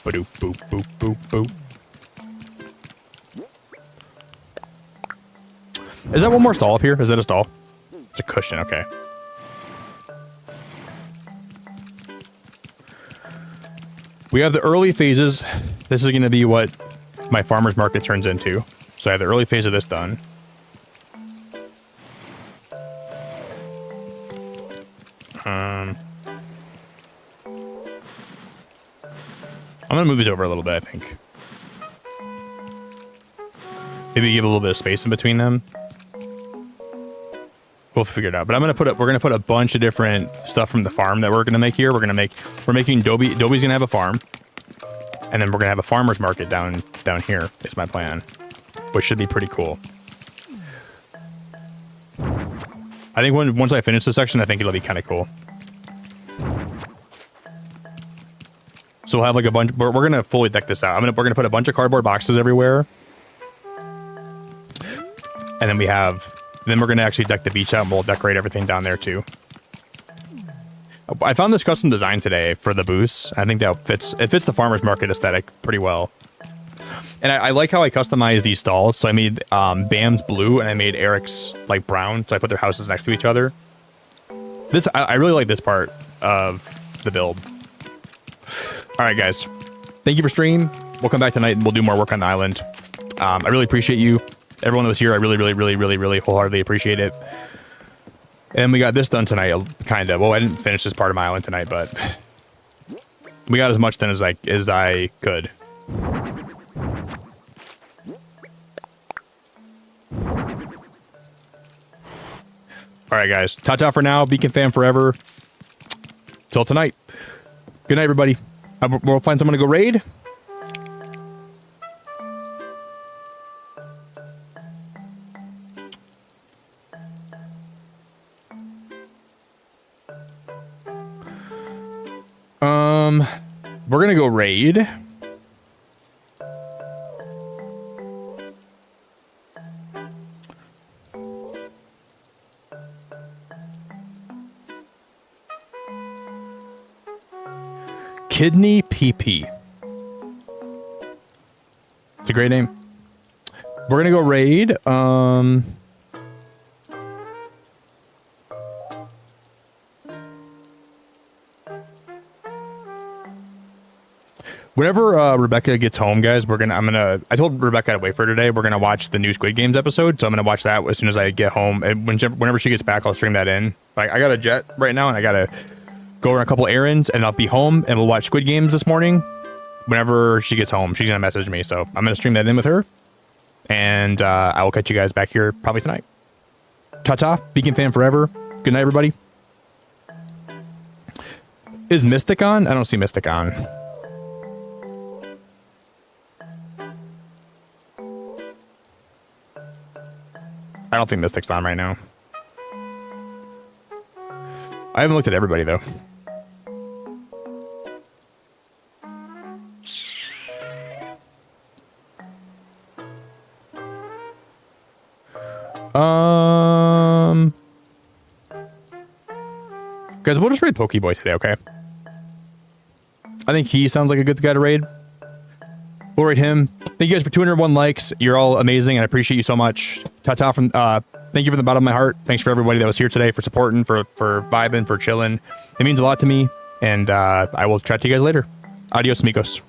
Ba-doop, boop, boop, boop, boop. Is that one more stall up here? Is that a stall? It's a cushion, okay. We have the early phases. This is going to be what my farmer's market turns into. So I have the early phase of this done. I'm going to move these over a little bit, I think. Maybe give a little bit of space in between them. We'll figure it out. But we're gonna put a bunch of different stuff from the farm that we're gonna make here. We're making Dobie. Dobie's gonna have a farm, and then we're gonna have a farmer's market down here. Is my plan, which should be pretty cool. I think once I finish this section, I think it'll be kind of cool. So we'll have like a bunch. We're gonna fully deck this out. We're gonna put a bunch of cardboard boxes everywhere, and then we're gonna actually deck the beach out, and we'll decorate everything down there too. I found this custom design today for the booths. I think that it fits the farmer's market aesthetic pretty well. And I like how I customized these stalls. So I made Bam's blue and I made Eric's like brown. So I put their houses next to each other. I really like this part of the build. All right, guys. Thank you for stream. We'll come back tonight and we'll do more work on the island. I really appreciate you. Everyone that was here, I really wholeheartedly appreciate it. And we got this done tonight, kind of. Well, I didn't finish this part of my island tonight, but we got as much done as I could. All right, guys. Ta-ta for now. Beacon fan forever. Till tonight. Good night, everybody. We'll find someone to go raid. We're gonna go raid. Kidney PP. It's a great name. We're gonna go raid. Whenever Rebecca gets home, guys, I told Rebecca to wait for her today. We're gonna watch the new Squid Games episode, so I'm gonna watch that as soon as I get home. And whenever she gets back, I'll stream that in. Like, I got a jet right now, and I gotta go run a couple errands, and I'll be home, and we'll watch Squid Games this morning. Whenever she gets home, she's gonna message me, so I'm gonna stream that in with her, and I will catch you guys back here probably tonight. Ta-ta, Beacon fan forever. Good night, everybody. Is Mystic on? I don't see Mystic on. I don't think Mystic's on right now. I haven't looked at everybody, though. Guys, we'll just raid Pokeboy today, okay? I think he sounds like a good guy to raid. We'll raid him. Thank you guys for 201 likes. You're all amazing, and I appreciate you so much. Ta-ta from, thank you from the bottom of my heart. Thanks for everybody that was here today, for supporting, for vibing, for chilling. It means a lot to me, and I will chat to you guys later. Adios, amigos.